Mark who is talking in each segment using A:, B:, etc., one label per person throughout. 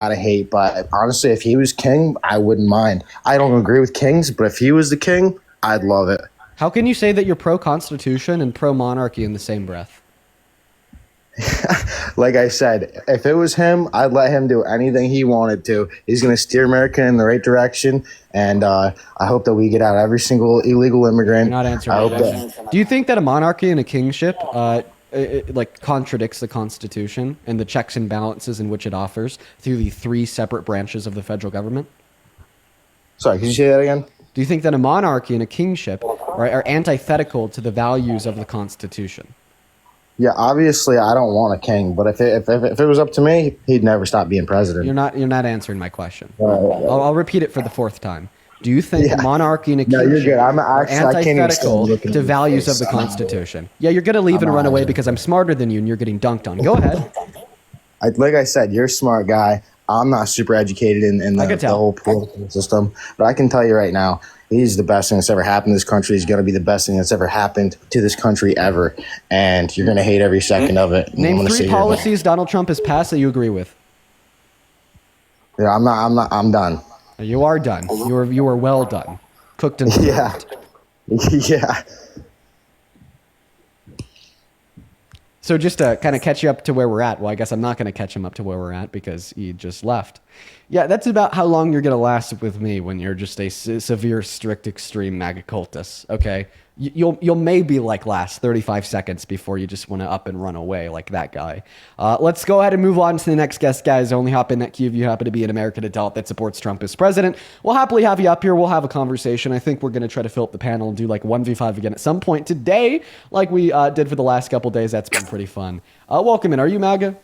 A: of hate, but honestly, if he was king, I wouldn't mind. I don't agree with kings, but if he was the king, I'd love it.
B: How can you say that you're pro-constitution and pro-monarchy in the same breath?
A: Like I said, if it was him, I'd let him do anything he wanted to. He's going to steer America in the right direction, and I hope that we get out every single illegal immigrant.
B: You're not answering my question. Do you think that a monarchy and a kingship like contradicts the Constitution and the checks and balances in which it offers through the three separate branches of the federal government?
A: Sorry, could you say that again?
B: Do you think that a monarchy and a kingship are antithetical to the values of the Constitution?
A: Yeah, obviously, I don't want a king, but if it was up to me, he'd never stop being president.
B: You're not answering my question. I'll repeat it for the fourth time. Do you think a monarchy and a kingship are antithetical to values of the Constitution? Yeah, you're going to leave and run away because I'm smarter than you and you're getting dunked on. Go ahead.
A: Like I said, you're a smart guy. I'm not super educated in the whole political system, but I can tell you right now, he's the best thing that's ever happened to this country. He's going to be the best thing that's ever happened to this country ever, and you're going to hate every second of it.
B: Name three policies Donald Trump has passed that you agree with.
A: Yeah, I'm done.
B: You are done. You are well done. Cooked and served.
A: Yeah.
B: So just to kind of catch you up to where we're at, well, I guess I'm not going to catch him up to where we're at because he just left. Yeah, that's about how long you're going to last with me when you're just a severe, strict, extreme MAGA cultist, okay? You'll maybe like last 35 seconds before you just want to up and run away like that guy. Let's go ahead and move on to the next guest, guys. Only hop in that queue if you happen to be an American adult that supports Trump as president. We'll happily have you up here. We'll have a conversation. I think we're going to try to fill up the panel and do like 1v5 again at some point today, like we did for the last couple days. That's been pretty fun. Welcome in. Are you MAGA?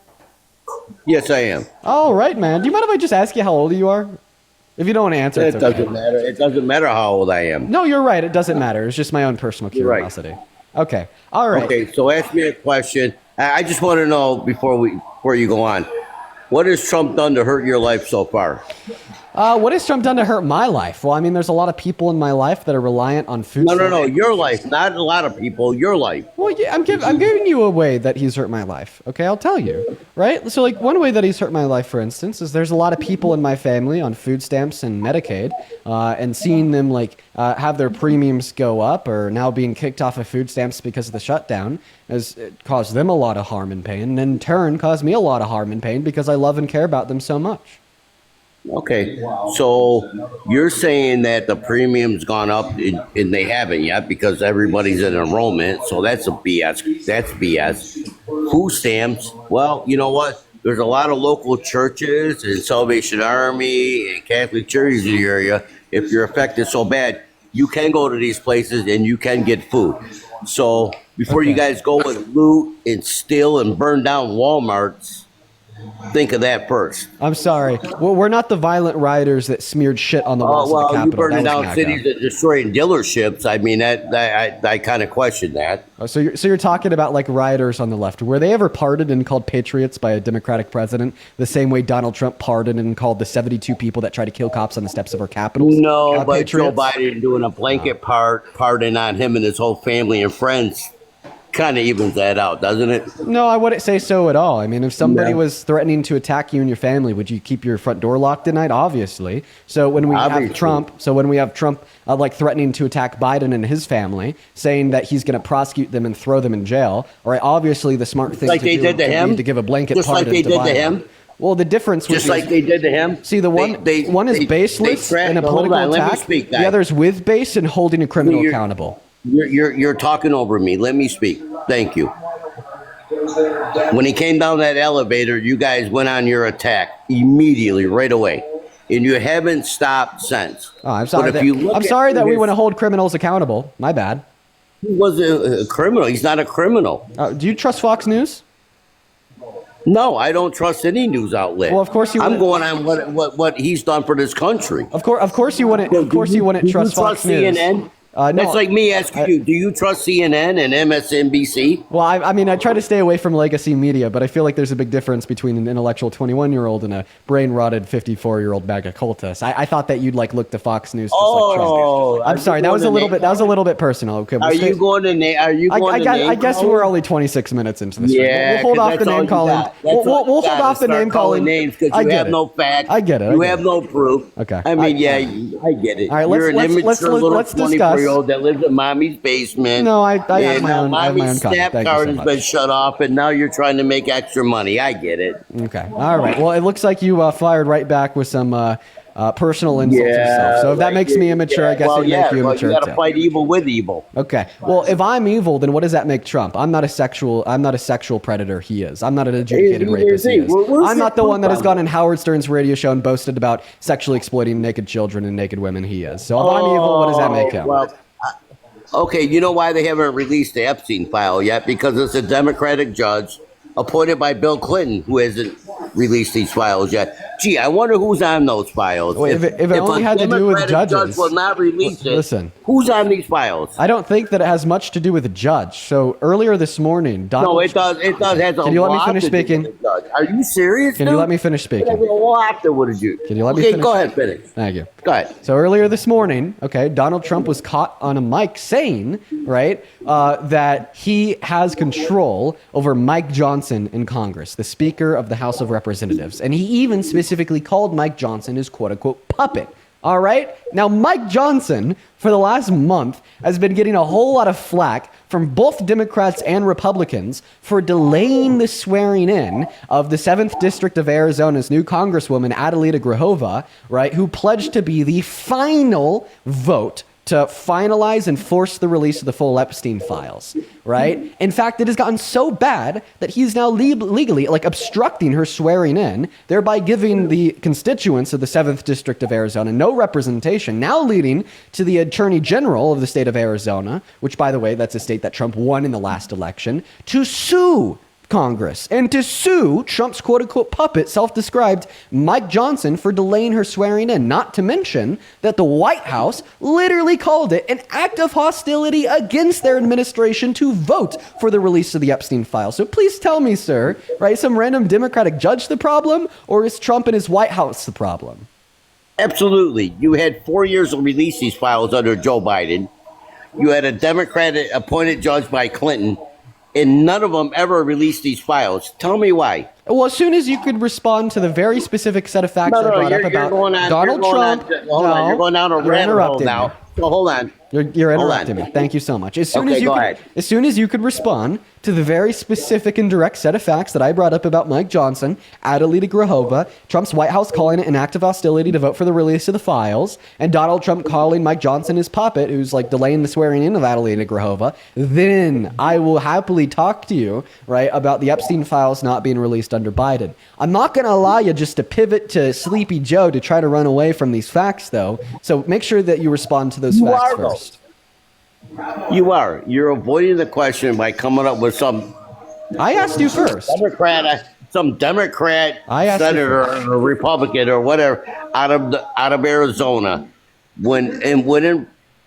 C: Yes, I am.
B: All right, man. Do you mind if I just ask you how old you are? If you don't want to answer,
C: it doesn't matter. It doesn't matter how old I am.
B: No, you're right. It doesn't matter. It's just my own personal curiosity. Right. Okay. All right.
C: Okay. So ask me a question. I just want to know before you go on, what has Trump done to hurt your life so far?
B: What has Trump done to hurt my life? Well, I mean, there's a lot of people in my life that are reliant on food.
C: No, your life, not a lot of people. Your life.
B: Well, yeah, I'm giving you a way that he's hurt my life. Okay, I'll tell you. Right. So, like, one way that he's hurt my life, for instance, is there's a lot of people in my family on food stamps and Medicaid, and seeing them have their premiums go up or now being kicked off of food stamps because of the shutdown has caused them a lot of harm and pain, and in turn caused me a lot of harm and pain because I love and care about them so much.
C: Okay, so you're saying that the premium's gone up and they haven't yet because everybody's in enrollment, so that's a BS. That's BS. Food stamps, well, you know what? There's a lot of local churches and Salvation Army and Catholic churches in the area. If you're affected so bad, you can go to these places and you can get food. So before you guys go and loot and steal and burn down Walmarts, think of that first.
B: I'm sorry. Well, we're not the violent rioters that smeared shit on the walls of the Capitol.
C: You burning down cities and destroying dealerships. I mean, I kind of question that.
B: Oh, so you're talking about like rioters on the left. Were they ever pardoned and called patriots by a Democratic president the same way Donald Trump pardoned and called the 72 people that tried to kill cops on the steps of our Capitol?
C: No, but patriots? Joe Biden doing a blanket pardon on him and his whole family and friends kind of evens that out, doesn't it?
B: No, I wouldn't say so at all. I mean, if somebody was threatening to attack you and your family, would you keep your front door locked at night? Obviously. So when we have Trump, like threatening to attack Biden and his family, saying that he's going to prosecute them and throw them in jail, all right, obviously the smart thing to do would be to give a blanket pardon to Biden. Well, the difference was
C: just like they did to him.
B: See, one is baseless in a political attack. The other is with base and holding a criminal accountable.
C: You're talking over me. Let me speak. Thank you. When he came down that elevator, you guys went on your attack immediately, right away, and you haven't stopped since.
B: Oh, I'm sorry. That we want to hold criminals accountable. My bad.
C: He wasn't a criminal. He's not a criminal.
B: Do you trust Fox News?
C: No, I don't trust any news outlet.
B: Well, of course you.
C: I'm going on what he's done for this country.
B: Of course you wouldn't. Of course you wouldn't trust Fox News. CNN?
C: That's like me asking you, do you trust CNN and MSNBC?
B: Well, I mean, I try to stay away from legacy media, but I feel like there's a big difference between an intellectual 21-year-old and a brain-rotted 54-year-old bag of cultists. I thought that you'd like look to Fox News. Just like Trump. I'm sorry, that was a little bit personal. Okay,
C: are you going to name? Are you going to name?
B: I guess we're only 26 minutes into this.
C: Yeah,
B: we'll hold off the name calling. We'll hold off the name calling
C: names because you have no facts.
B: I get it.
C: You have no proof.
B: Okay.
C: I mean, I get it.
B: All right,
C: You're an immature little 24-year-old that lives in mommy's basement.
B: No, I have my own.
C: Mommy's snap card has been shut off, and now you're trying to make extra money. I get it.
B: Okay. All right. Well, it looks like you fired right back with some personal insults yourself. So if that makes me immature, I guess it makes you immature.
C: You got to fight evil with evil.
B: Okay. Well, if I'm evil, then what does that make Trump? I'm not a sexual predator. He is. I'm not an adjudicated rapist. He is. I'm not the one that has gone on Howard Stern's radio show and boasted about sexually exploiting naked children and naked women. He is. So if I'm evil, what does that make him?
C: Well, okay, you know why they haven't released the Epstein file yet? Because it's a Democratic judge appointed by Bill Clinton who hasn't released these files yet. Gee, I wonder who's on those files.
B: Well, if it only had to do with judges,
C: judge will not release it.
B: Listen,
C: who's on these files?
B: I don't think that it has much to do with the judge. So earlier this morning,
C: No, it does. It does. Has
B: Can you let me finish speaking?
C: Are you serious?
B: Can you let me finish speaking?
C: Can you let
B: me finish?
C: Go ahead, finish.
B: Thank you.
C: Go ahead.
B: So earlier this morning, okay, Donald Trump was caught on a mic saying, right, that he has control over Mike Johnson in Congress, the Speaker of the House of Representatives. And he even specifically called Mike Johnson his quote-unquote puppet. All right? Now, Mike Johnson, for the last month, has been getting a whole lot of flack from both Democrats and Republicans for delaying the swearing in of the 7th District of Arizona's new Congresswoman, Adelita Grahova, right, who pledged to be the final vote to finalize and force the release of the full Epstein files, right? In fact, it has gotten so bad that he's now legally obstructing her swearing in, thereby giving the constituents of the 7th District of Arizona no representation, now leading to the Attorney General of the state of Arizona, which, by the way, that's a state that Trump won in the last election, to sue Congress and to sue Trump's quote-unquote puppet, self-described Mike Johnson, for delaying her swearing in, not to mention that the White House literally called it an act of hostility against their administration to vote for the release of the Epstein file. So please tell me, sir, right, some random Democratic judge the problem, or is Trump and his White House the problem?
C: Absolutely. You had 4 years to release these files under Joe Biden. You had a Democratic appointed judge by Clinton, and none of them ever released these files. Tell me why.
B: Well, as soon as you could respond to the very specific set of facts I brought up about Donald Trump.
C: You're going down a rabbit hole now. So hold on.
B: You're interrupting me. Thank you so much. As soon as you could respond to the very specific and direct set of facts that I brought up about Mike Johnson, Adelita Grahova, Trump's White House calling it an act of hostility to vote for the release of the files, and Donald Trump calling Mike Johnson his puppet, who's delaying the swearing in of Adelita Grahova, then I will happily talk to you, right, about the Epstein files not being released under Biden. I'm not going to allow you just to pivot to Sleepy Joe to try to run away from these facts, though. So make sure that you respond to those facts first.
C: You are. You're avoiding the question by coming up with some.
B: I asked you first.
C: Some Democrat senator or Republican or whatever out of Arizona, when in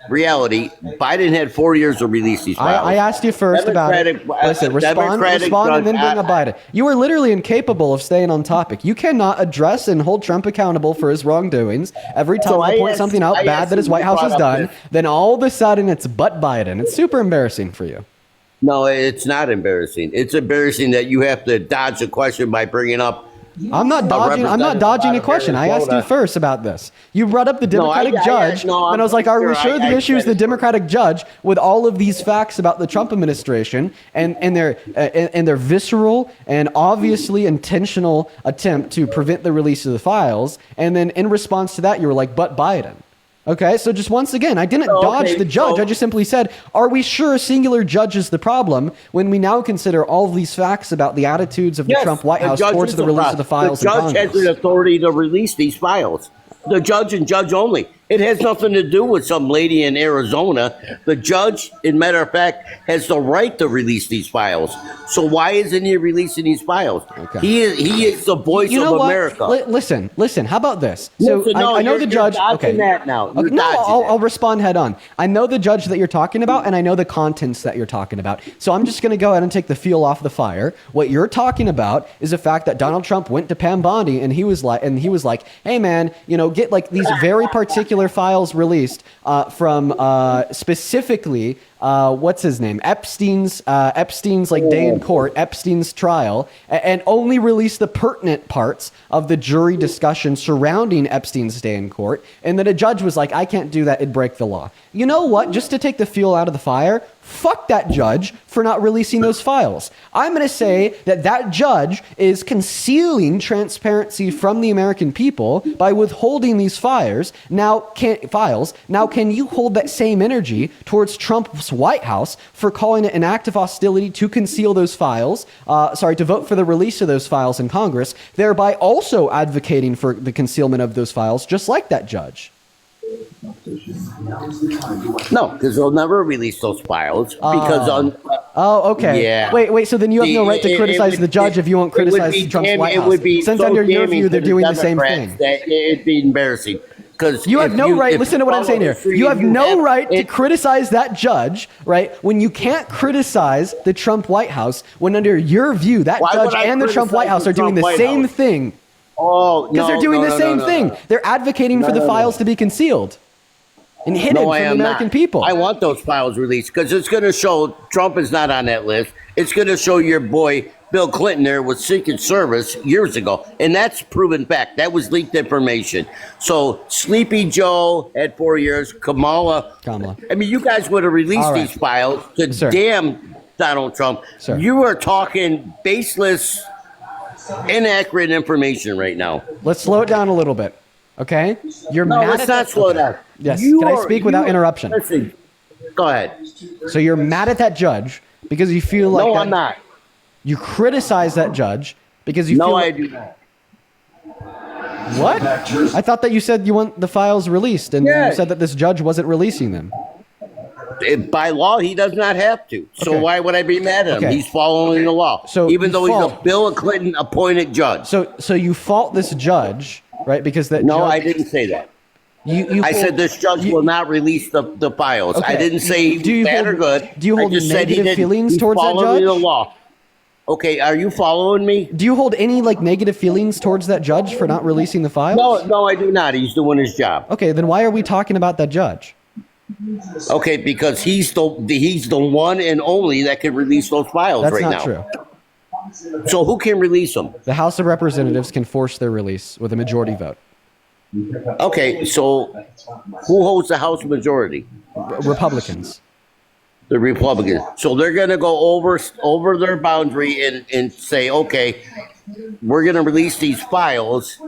C: reality, Biden had 4 years to release these files.
B: I asked you first about it. Listen, respond and then bring up Biden. You are literally incapable of staying on topic. You cannot address and hold Trump accountable for his wrongdoings. Every time I point something out bad that his White House has done, then all of a sudden it's but Biden. It's super embarrassing for you.
C: No, it's not embarrassing. It's embarrassing that you have to dodge the question by bringing up.
B: I'm not dodging a question. I asked you first about this. You brought up the Democratic judge, and I was like, are we sure the issue is the Democratic judge with all of these facts about the Trump administration and their visceral and obviously intentional attempt to prevent the release of the files? And then in response to that, you were like, but Biden. Okay, so just once again, I didn't dodge the judge. I just simply said, are we sure a singular judge is the problem when we now consider all of these facts about the attitudes of the Trump White House towards the release of the files in Congress?
C: The judge has the authority to release these files. The judge and judge only. It has nothing to do with some lady in Arizona. The judge, in matter of fact, has the right to release these files. So why isn't he releasing these files?
B: Okay.
C: He is the voice
B: You know
C: of
B: what?
C: America.
B: Listen. How about this?
C: Listen, no,
B: I know the judge.
C: You're dodging
B: Okay.
C: that now. You're
B: Okay, no,
C: dodging
B: I'll respond head on. I know the judge that you're talking about, and I know the contents that you're talking about. So I'm just going to go ahead and take the fuel off the fire. What you're talking about is the fact that Donald Trump went to Pam Bondi, and he was like, "Hey, man, get like these very particular files released from specifically." What's his name? Epstein's like day in court, Epstein's trial, and only release the pertinent parts of the jury discussion surrounding Epstein's day in court. And then a judge was like, I can't do that. It'd break the law. You know what? Just to take the fuel out of the fire, fuck that judge for not releasing those files. I'm going to say that judge is concealing transparency from the American people by withholding these files. Now, can you hold that same energy towards Trump's White House for calling it an act of hostility to conceal those files, to vote for the release of those files in Congress, thereby also advocating for the concealment of those files, just like that judge?
C: No, because they'll never release those files because
B: okay.
C: Yeah.
B: Wait. So then you have no right to criticize the judge if you won't criticize Trump's White House. Since under your view, they're doing the same thing.
C: It'd be embarrassing. Because
B: you have no right. Listen to what I'm saying here. You have no right to criticize that judge, right? When you can't criticize the Trump White House, when under your view, that judge and the Trump White House are doing the same thing.
C: Oh, no.
B: Because they're doing the same thing. They're advocating for the files to be concealed and hidden from the American people.
C: I want those files released because it's going to show Trump is not on that list. It's going to show your boy Bill Clinton there with Secret Service years ago. And that's proven fact. That was leaked information. So Sleepy Joe had 4 years. Kamala. I mean, you guys would have released these files to damn Donald Trump. You are talking baseless, inaccurate information right now.
B: Let's slow it down a little bit. Okay?
C: Let's not slow down.
B: Yes. Can I speak without interruption?
C: Listen, go ahead.
B: So you're mad at that judge because you feel like...
C: No, I'm not.
B: You criticize that judge because you feel...
C: No, I do not.
B: What? I thought that you said you want the files released, and you said that this judge wasn't releasing them.
C: By law, he does not have to. So why would I be mad at him? He's following the law.
B: So
C: even though he's a Bill Clinton appointed judge.
B: So you fault this judge, right? Because that
C: No,
B: judge,
C: I didn't say that. I said this judge will not release the files. I didn't say bad or good.
B: Do you hold negative feelings towards that judge?
C: The law. Okay, are you following me?
B: Do you hold any negative feelings towards that judge for not releasing the files?
C: No, I do not. He's doing his job.
B: Okay, then why are we talking about that judge?
C: Okay, because he's the one and only that can release those files right now.
B: That's not true.
C: So who can release them?
B: The House of Representatives can force their release with a majority vote.
C: Okay, so who holds the House majority?
B: Republicans.
C: The Republicans. So they're going to go over their boundary and say, okay, we're going to release these files,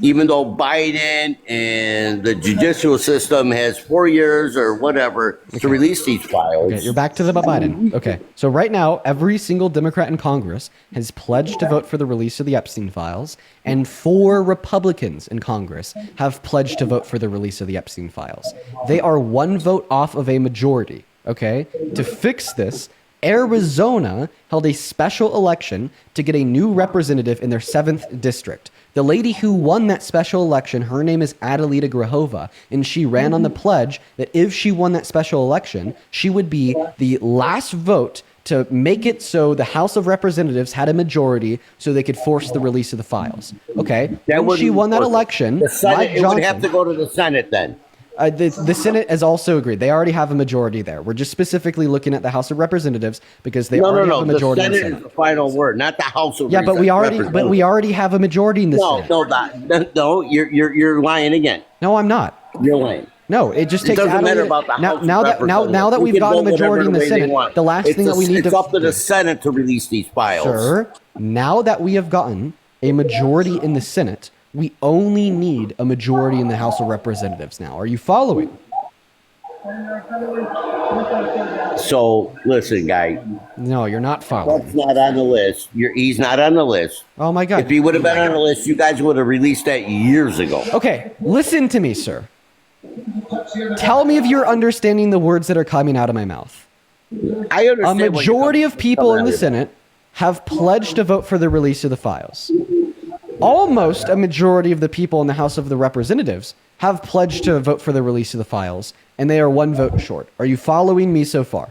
C: even though Biden and the judicial system has 4 years or whatever to release these files.
B: Okay, you're back to the Biden. Okay, so right now, every single Democrat in Congress has pledged to vote for the release of the Epstein files, and 4 Republicans in Congress have pledged to vote for the release of the Epstein files. They are 1 vote off of a majority. Okay, to fix this, Arizona held a special election to get a new representative in their 7th district. The lady who won that special election, her name is Adelita Grahova, and she ran on the pledge that if she won that special election, she would be the last vote to make it so the House of Representatives had a majority so they could force the release of the files. Okay, when she won that election,
C: the Senate, it would have to go to the Senate then.
B: The Senate has also agreed. They already have a majority there. We're just specifically looking at the House of Representatives because they already have a majority in the Senate.
C: Is the final word, not the House of
B: Representatives. But we already have a majority in the Senate.
C: No, you're lying again.
B: No, I'm not.
C: You're lying.
B: No, it just takes.
C: It doesn't matter about the House
B: now that we've got a majority in the Senate, the last thing that we need
C: it's up to the Senate to release these files.
B: Sir, now that we have gotten a majority in the Senate, we only need a majority in the House of Representatives now. Are you following?
C: So, listen, guy.
B: No, you're not following.
C: That's not on the list. He's not on the list.
B: Oh, my God.
C: If he would have been on the list, you guys would have released that years ago.
B: Okay, listen to me, sir. Tell me if you're understanding the words that are coming out of my mouth.
C: I understand.
B: A majority of people in the Senate have pledged to vote for the release of the files. Almost a majority of the people in the House of the Representatives have pledged to vote for the release of the files, and they are one vote short. Are you following me so far?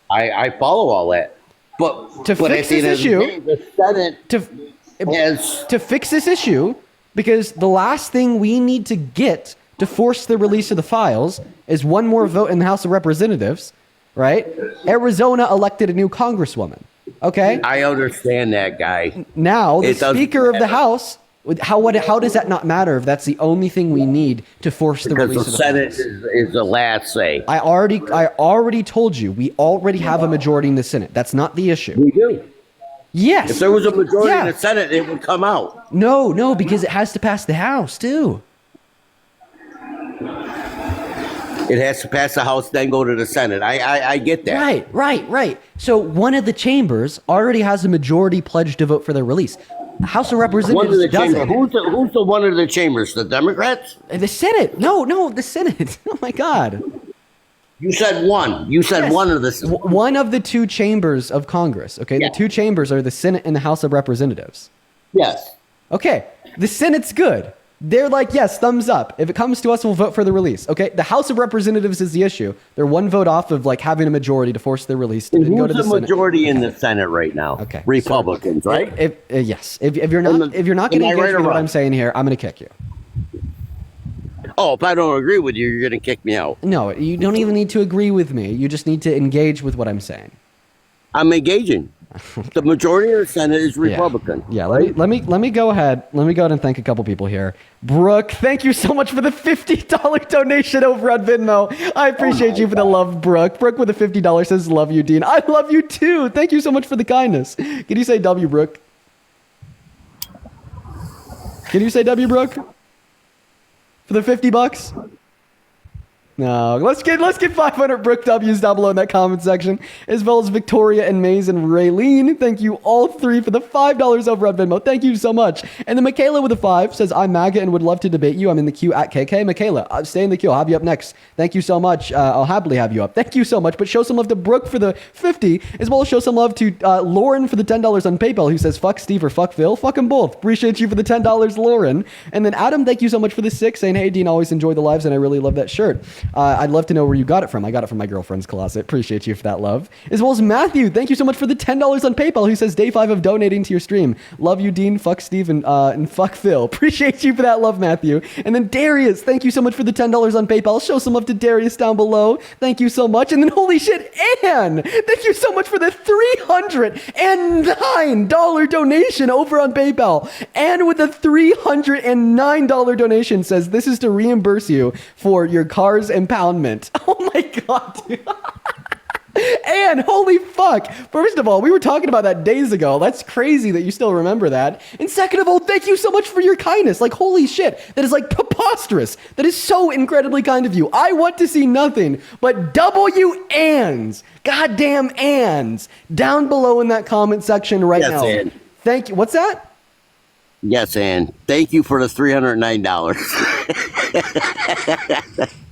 C: I follow all that. But
B: to fix this issue,
C: the Senate
B: to fix this issue, because the last thing we need to get to force the release of the files is one more vote in the House of Representatives, right? Arizona elected a new congresswoman. Okay?
C: I understand that, guy.
B: Now, the Speaker of the House, how does that not matter if that's the only thing we need to force the release of the
C: Senate
B: files?
C: is the last say.
B: I already told you, we already have a majority in the Senate. That's not the issue.
C: We do.
B: Yes.
C: If there was a majority in the Senate, it would come out.
B: No, because it has to pass the House, too.
C: It has to pass the House, then go to the Senate. I get that.
B: Right. So one of the chambers already has a majority pledged to vote for their release. The House of Representatives doesn't.
C: Who's the one of the chambers? The Democrats?
B: The Senate. No, the Senate. Oh, my God.
C: You said one. You said one of the...
B: One of the two chambers of Congress, okay? Yeah. The two chambers are the Senate and the House of Representatives.
C: Yes.
B: Okay, the Senate's good. They're like, yes, thumbs up. If it comes to us, we'll vote for the release. Okay, the House of Representatives is the issue. They're one vote off of like having a majority to force their release to go to the Senate.
C: Majority in the Senate right now?
B: Okay,
C: Republicans, right?
B: Yes. If you're not going to engage with what I'm saying here, I'm going to kick you.
C: Oh, if I don't agree with you, you're going to kick me out.
B: No, you don't even need to agree with me. You just need to engage with what I'm saying.
C: I'm engaging. The majority of the Senate is Republican.
B: Yeah. Let me go ahead. Let me go ahead and thank a couple people here. Brooke, thank you so much for the $50 donation over on Venmo. I appreciate you for the love, Brooke. Brooke with the $50 says, "Love you, Dean." I love you too. Thank you so much for the kindness. Can you say W, Brooke? Can you say W, Brooke? For the $50? No, let's get 500 Brooke W's down below in that comment section, as well as Victoria and Maze and Raylene. Thank you all three for the $5 over on Venmo. Thank you so much. And then Michaela with a 5 says, "I'm MAGA and would love to debate you. I'm in the queue at KK." Michaela, stay in the queue. I'll have you up next. Thank you so much. I'll happily have you up. Thank you so much. But show some love to Brooke for the 50, as well as show some love to Lauren for the $10 on PayPal, who says, "Fuck Steve or fuck Phil." Fuck them both. Appreciate you for the $10, Lauren. And then Adam, thank you so much for the 6, saying, "Hey, Dean, always enjoy the lives, and I really love that shirt." I'd love to know where you got it from. I got it from my girlfriend's closet. Appreciate you for that love. As well as Matthew, thank you so much for the $10 on PayPal, who says, "Day 5 of donating to your stream. Love you, Dean. Fuck Steve and fuck Phil." Appreciate you for that love, Matthew. And then Darius, thank you so much for the $10 on PayPal. Show some love to Darius down below. Thank you so much. And then holy shit, Anne, thank you so much for the $309 donation over on PayPal. Anne with a $309 donation says, "This is to reimburse you for your car's impoundment." Oh my God, dude. And holy fuck. First of all, we were talking about that days ago. That's crazy that you still remember that. And second of all, thank you so much for your kindness. Like, holy shit. That is like preposterous. That is so incredibly kind of you. I want to see nothing but W-ands, goddamn ands, down below in that comment section right now.
C: Ann.
B: Thank you. What's that?
C: Yes, Ann. Thank you for the $309.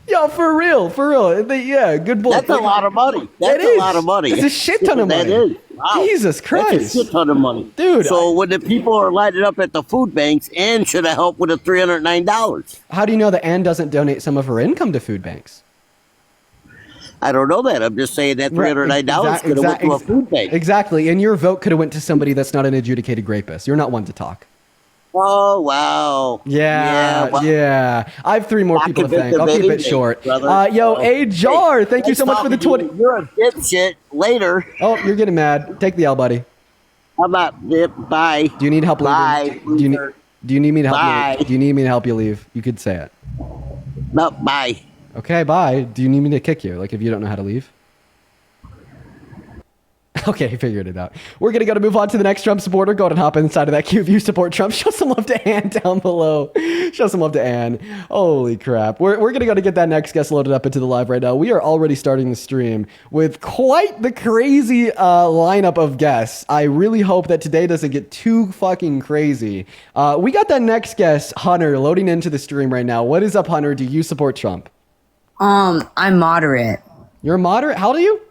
B: Yo, for real. Yeah, good boy.
C: That's a lot of money. That's a lot of money.
B: It's a shit ton of money.
C: That is. Wow.
B: Jesus Christ.
C: That's a shit ton of money.
B: Dude.
C: So when the people are lighted up at the food banks, Ann should have helped with the $309.
B: How do you know that Ann doesn't donate some of her income to food banks?
C: I don't know that. I'm just saying that $309 could have went to a food bank.
B: Exactly. And your vote could have went to somebody that's not an adjudicated rapist. You're not one to talk.
C: Oh, wow.
B: Yeah. I have 3 more people to thank. I'll keep it short. Jar, thank you so much for the 20.
C: You're a dipshit. Later.
B: Oh, you're getting mad. Take the L, buddy.
C: I'm not. Bye.
B: Do you need help leaving? Do you need me to help
C: bye.
B: you? Do you need me to help you leave? You could say it.
C: No, bye.
B: Okay, bye. Do you need me to kick you? Like if you don't know how to leave? Okay, he figured it out. We're going to move on to the next Trump supporter. Go ahead and hop inside of that queue if you support Trump. Show some love to Ann down below. Show some love to Ann. Holy crap. We're going to go to get that next guest loaded up into the live right now. We are already starting the stream with quite the crazy lineup of guests. I really hope that today doesn't get too fucking crazy. We got that next guest, Hunter, loading into the stream right now. What is up, Hunter? Do you support Trump?
D: I'm moderate.
B: You're moderate? How old are you?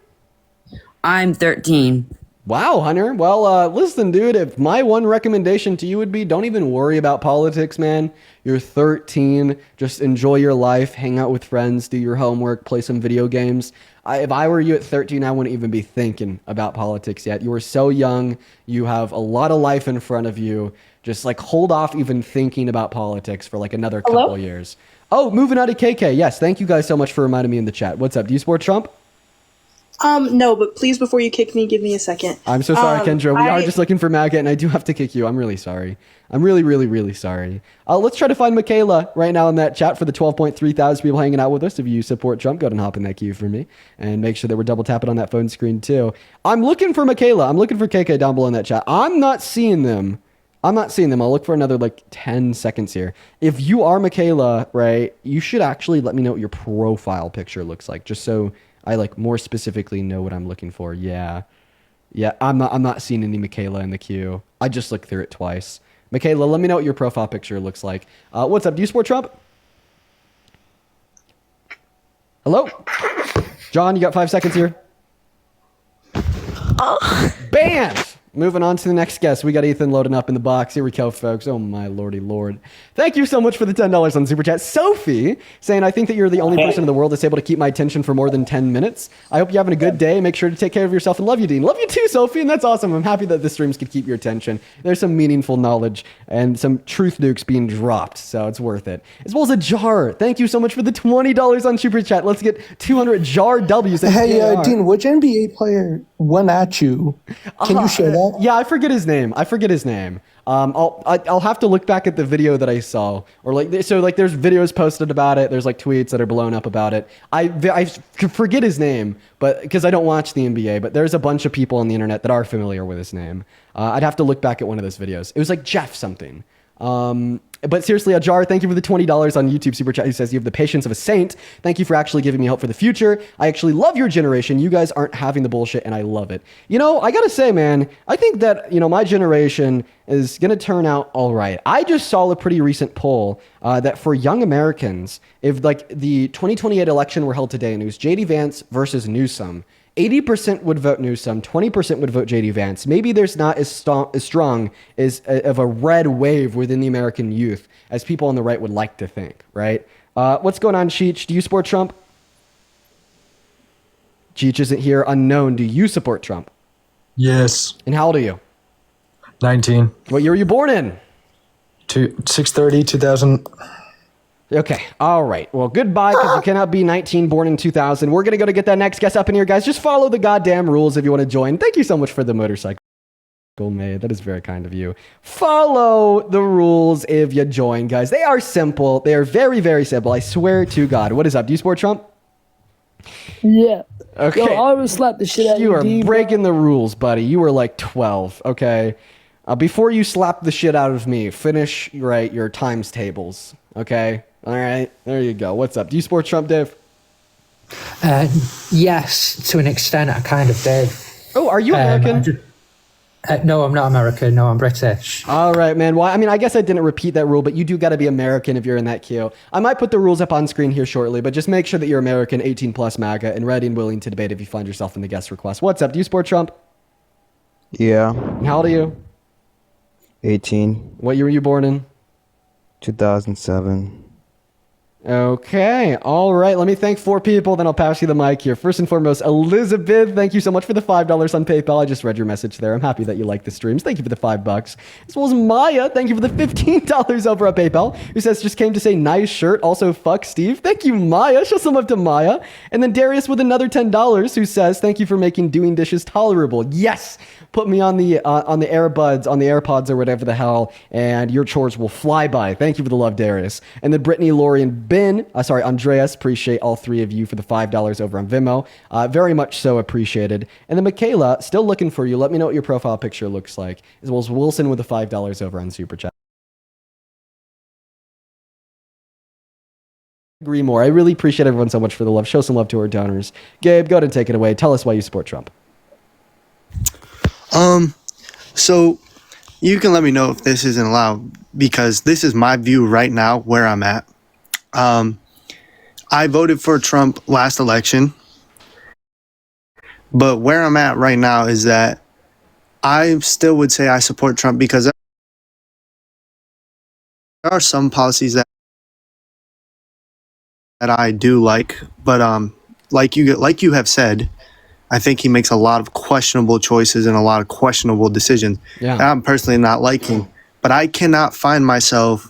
D: I'm 13.
B: Wow, Hunter. Well, listen, dude, if my one recommendation to you would be don't even worry about politics, man. You're 13. Just enjoy your life, hang out with friends, do your homework, play some video games. If I were you at 13, I wouldn't even be thinking about politics yet. You are so young. You have a lot of life in front of you. Just like hold off even thinking about politics for like another couple years. Oh, moving on to KK. Yes, thank you guys so much for reminding me in the chat. What's up? Do you support Trump?
E: No, but please, before you kick me, give me a second.
B: I'm so sorry, Kendra. We are just looking for MAGA, and I do have to kick you. I'm really sorry. I'm really, really, really sorry. Let's try to find Michaela right now in that chat for the 12.3 thousand people hanging out with us. If you support Trump, go ahead and hop in that queue for me, and make sure that we're double tapping on that phone screen too. I'm looking for Michaela. I'm looking for KK down below in that chat. I'm not seeing them. I'll look for another like 10 seconds here. If you are Michaela, right, you should actually let me know what your profile picture looks like, just so I like more specifically know what I'm looking for. Yeah. I'm not seeing any Michaela in the queue. I just looked through it twice. Michaela, let me know what your profile picture looks like. What's up? Do you support Trump? Hello? John, you got 5 seconds here. Banned! Moving on to the next guest. We got Ethan loading up in the box. Here we go, folks. Oh, my lordy lord. Thank you so much for the $10 on Super Chat. Sophie saying, I think that you're the only person in the world that's able to keep my attention for more than 10 minutes. I hope you're having a good day. Make sure to take care of yourself and love you, Dean. Love you too, Sophie, and that's awesome. I'm happy that the streams could keep your attention. There's some meaningful knowledge and some truth nukes being dropped, so it's worth it. As well as a jar. Thank you so much for the $20 on Super Chat. Let's get 200 jar W's.
F: Hey, Dean, which NBA player went at you? Can you share that?
B: Yeah, I forget his name. I'll have to look back at the video that I saw, or there's videos posted about it. There's like tweets that are blown up about it. I forget his name, but because I don't watch the NBA, but there's a bunch of people on the internet that are familiar with his name. I'd have to look back at one of those videos. It was like Jeff something. But seriously, Ajar, thank you for the $20 on YouTube Super Chat. He says, you have the patience of a saint. Thank you for actually giving me hope for the future. I actually love your generation. You guys aren't having the bullshit, and I love it. You know, I gotta say, man, I think that, my generation is gonna turn out all right. I just saw a pretty recent poll that for young Americans, if like the 2028 election were held today and it was JD Vance versus Newsom, 80% would vote Newsom, 20% would vote JD Vance. Maybe there's not as strong as of a red wave within the American youth as people on the right would like to think, right? What's going on, Cheech? Do you support Trump? Cheech isn't here. Unknown. Do you support Trump?
F: Yes.
B: And how old are you?
F: 19.
B: What year were you born in?
F: 6/30, 2000.
B: Okay. All right. Well, goodbye, because you cannot be 19, born in 2000. We're going to go to get that next guest up in here, guys. Just follow the goddamn rules if you want to join. Thank you so much for the motorcycle, May. That is very kind of you. Follow the rules if you join, guys. They are simple. They are very, very simple. I swear to God. What is up? Do you support Trump?
G: Yeah.
B: Okay.
G: Yo, I would slap the shit out of you.
B: You are breaking the rules, buddy. You were like 12, okay? Before you slap the shit out of me, finish your times tables, okay? All right, there you go. What's up? Do you support Trump, Dave?
H: Yes, to an extent, I kind of did.
B: Oh, are you American?
H: No, I'm not American. No, I'm British.
B: All right, man. Well, I mean, I guess I didn't repeat that rule, but you do got to be American if you're in that queue. I might put the rules up on screen here shortly, but just make sure that you're American, 18 plus MAGA, and ready and willing to debate if you find yourself in the guest request. What's up? Do you support Trump?
I: Yeah.
B: And how old are you?
I: 18.
B: What year were you born in?
I: 2007.
B: Okay. All right. Let me thank 4 people, then I'll pass you the mic here. First and foremost, Elizabeth, thank you so much for the $5 on PayPal. I just read your message there. I'm happy that you like the streams. Thank you for the $5. As well as Maya, thank you for the $15 over at PayPal, who says, just came to say nice shirt. Also, fuck Steve. Thank you, Maya. Show some love to Maya. And then Darius with another $10 who says, thank you for making doing dishes tolerable. Yes. Put me on the AirPods or whatever the hell, and your chores will fly by. Thank you for the love, Darius. And then Brittany, Lori, and Andreas, appreciate all 3 of you for the $5 over on Venmo. Very much so appreciated. And then Michaela, still looking for you. Let me know what your profile picture looks like, as well as Wilson with the $5 over on Super Chat. Agree more. I really appreciate everyone so much for the love. Show some love to our donors. Gabe, go ahead and take it away. Tell us why you support Trump.
J: So you can let me know if this isn't allowed, because this is my view right now where I'm at. I voted for Trump last election, but where I'm at right now is that I still would say I support Trump because there are some policies that I do like, but like you have said, I think he makes a lot of questionable choices and a lot of questionable decisions that I'm personally not liking. But I cannot find myself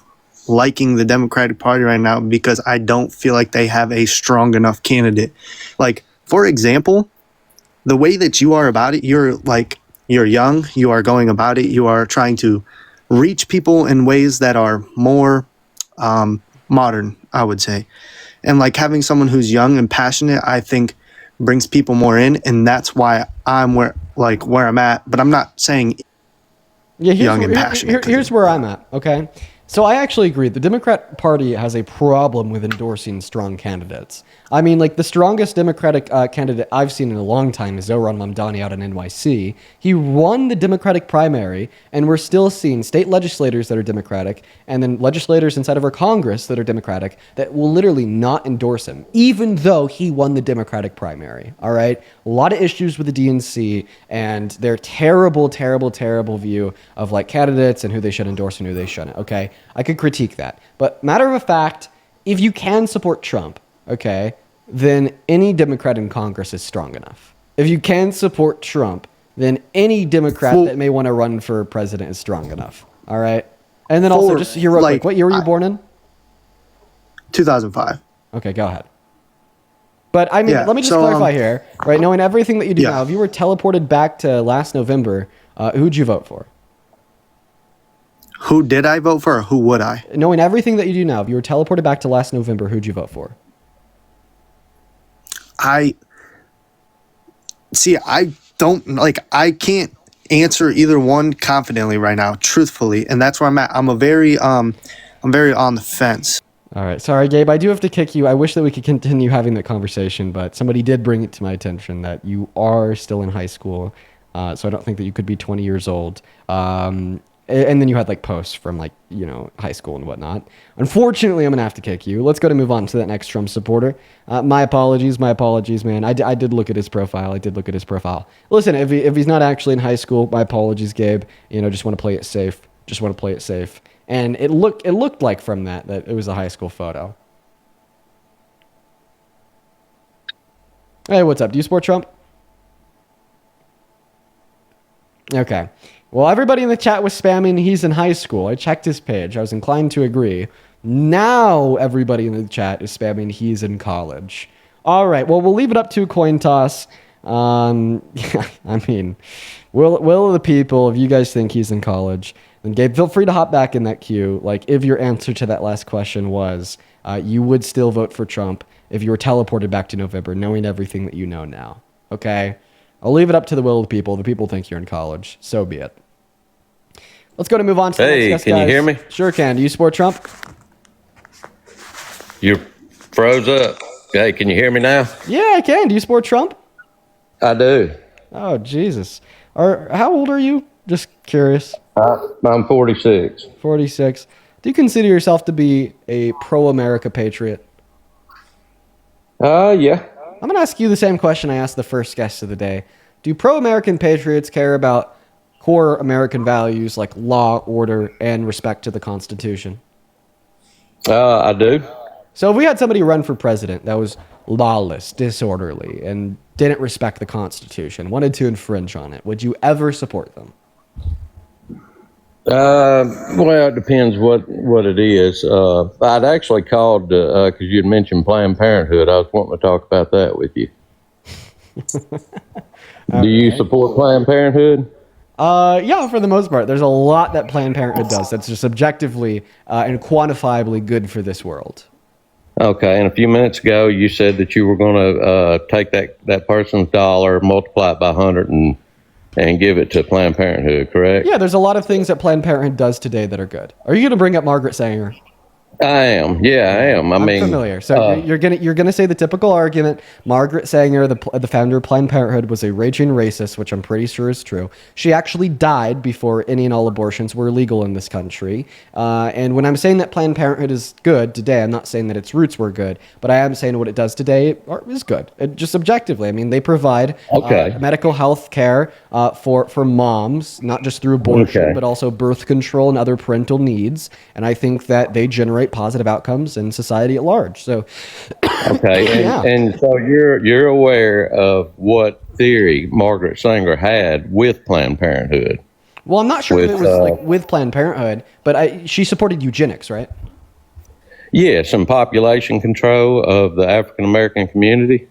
J: liking the Democratic Party right now because I don't feel like they have a strong enough candidate. Like, for example, the way that you are about it, you're young, you are going about it, you are trying to reach people in ways that are more modern, I would say. And like having someone who's young and passionate, I think brings people more in, and that's why I'm where I'm at. But I'm not saying young and passionate.
B: Here's where I'm at, okay? So I actually agree. The Democrat Party has a problem with endorsing strong candidates. I mean, like the strongest Democratic candidate I've seen in a long time is Zohran Mamdani out in NYC. He won the Democratic primary, and we're still seeing state legislators that are Democratic, and then legislators inside of our Congress that are Democratic that will literally not endorse him, even though he won the Democratic primary. All right, a lot of issues with the DNC and their terrible, terrible, terrible view of like candidates and who they should endorse and who they shouldn't. Okay, I could critique that, but matter of fact, if you can support Trump, okay, then any Democrat in Congress is strong enough. If you can support Trump, then any Democrat that may want to run for president is strong enough. All right. And then also just here real quick, what year were you born in?
J: 2005.
B: Okay, go ahead. But I mean, let me just clarify here, right? Knowing everything that you do now, if you were teleported back to last November, who'd you vote for?
J: Who did I vote for, or who would I?
B: Knowing everything that you do now, if you were teleported back to last November, who'd you vote for?
J: I can't answer either one confidently right now, truthfully, and that's where I'm at. I'm very on the fence.
B: All right, sorry, Gabe. I do have to kick you. I wish that we could continue having that conversation, but somebody did bring it to my attention that you are still in high school, so I don't think that you could be 20 years old. And then you had like posts from like, you know, high school and whatnot. Unfortunately, I'm going to have to kick you. Let's go to move on to that next Trump supporter. My apologies, man. I did look at his profile. Listen, if he's not actually in high school, my apologies, Gabe. You know, just want to play it safe. And it looked like from that it was a high school photo. Hey, what's up? Do you support Trump? Okay. Well, everybody in the chat was spamming he's in high school. I checked his page. I was inclined to agree. Now everybody in the chat is spamming he's in college. All right. Well, we'll leave it up to a coin toss. I mean, will of the people, if you guys think he's in college, then Gabe, feel free to hop back in that queue. Like, if your answer to that last question was you would still vote for Trump if you were teleported back to November, knowing everything that you know now. Okay? I'll leave it up to the will of the people. The people think you're in college. So be it. Let's go to move on to the next guest,
K: can
B: guys.
K: you hear me?
B: Sure can. Do you support Trump?
K: You froze up. Hey, can you hear me now?
B: Yeah, I can. Do you support Trump?
K: I do.
B: Oh, Jesus. How old are you? Just curious.
K: I'm 46.
B: 46. Do you consider yourself to be a pro-America patriot?
K: Yeah.
B: I'm going to ask you the same question I asked the first guest of the day. Do pro-American patriots care about core American values like law, order, and respect to the Constitution?
K: I do.
B: So if we had somebody run for president that was lawless, disorderly, and didn't respect the Constitution, wanted to infringe on it, would you ever support them?
K: Well, it depends what it is. I'd actually called because you'd mentioned Planned Parenthood. I was wanting to talk about that with you. Do you support Planned Parenthood?
B: Yeah, for the most part. There's a lot that Planned Parenthood does that's just objectively and quantifiably good for this world.
K: Okay, and a few minutes ago you said that you were going to take that person's dollar, multiply it by 100, and give it to Planned Parenthood, correct?
B: Yeah, there's a lot of things that Planned Parenthood does today that are good. Are you going to bring up Margaret Sanger?
K: I am. Yeah, I am.
B: I'm familiar. So you're gonna say the typical argument. Margaret Sanger, the founder of Planned Parenthood, was a raging racist, which I'm pretty sure is true. She actually died before any and all abortions were legal in this country. And when I'm saying that Planned Parenthood is good today, I'm not saying that its roots were good, but I am saying what it does today is good. Just objectively, I mean, they provide medical health care for moms, not just through abortion, but also birth control and other parental needs. And I think that they generate positive outcomes in society at large. So,
K: and so you're aware of what theory Margaret Sanger had with Planned Parenthood.
B: Well, I'm not sure if it was like with Planned Parenthood, but she supported eugenics, right?
K: Yes, and population control of the African American community.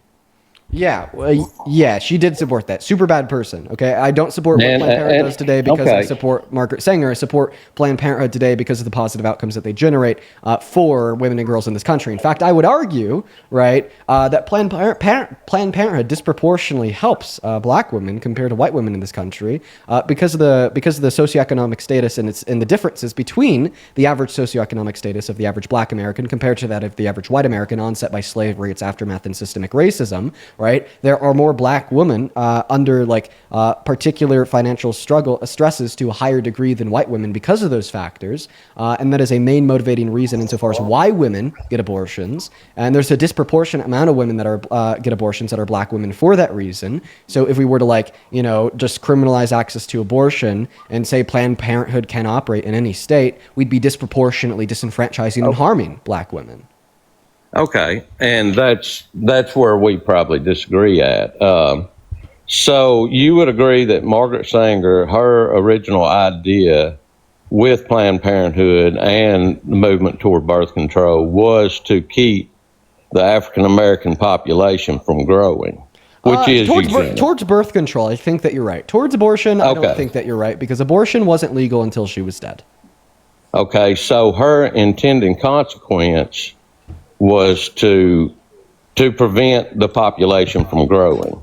B: Yeah, she did support that. Super bad person. Okay, I don't support what Planned Parenthood does today because I support Margaret Sanger. I support Planned Parenthood today because of the positive outcomes that they generate for women and girls in this country. In fact, I would argue, right, that Planned Parenthood disproportionately helps black women compared to white women in this country because of the socioeconomic status and the differences between the average socioeconomic status of the average black American compared to that of the average white American, onset by slavery, its aftermath, and systemic racism. Right, there are more black women under particular financial stresses to a higher degree than white women because of those factors, and that is a main motivating reason insofar as why women get abortions. And there's a disproportionate amount of women that are get abortions that are black women for that reason. So if we were to just criminalize access to abortion and say Planned Parenthood can operate in any state, we'd be disproportionately disenfranchising and harming black women.
K: Okay, and that's where we probably disagree at. So you would agree that Margaret Sanger, her original idea with Planned Parenthood and the movement toward birth control was to keep the African American population from growing, which is
B: towards birth control. I think that you're right. Towards abortion, I don't think that you're right because abortion wasn't legal until she was dead.
K: Okay, so her intended consequence was to prevent the population from growing,